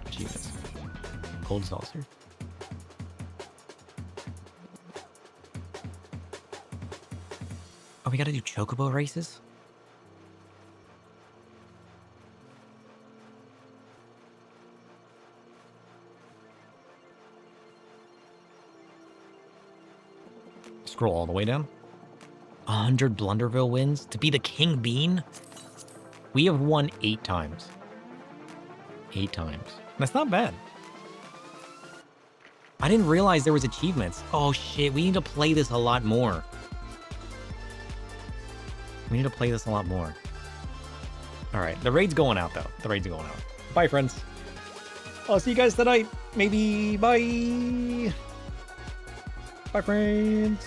Achievements. Gold saucer. Oh, we gotta do chocobo races? Scroll all the way down. 100 Blunderville wins to be the King Bean? We have won 8 times. 8 times. That's not bad. I didn't realize there was achievements. Oh shit, we need to play this a lot more. We need to play this a lot more. Alright, the raid's going out though. The raid's going out. Bye friends. I'll see you guys tonight. Maybe. Bye. Bye friends.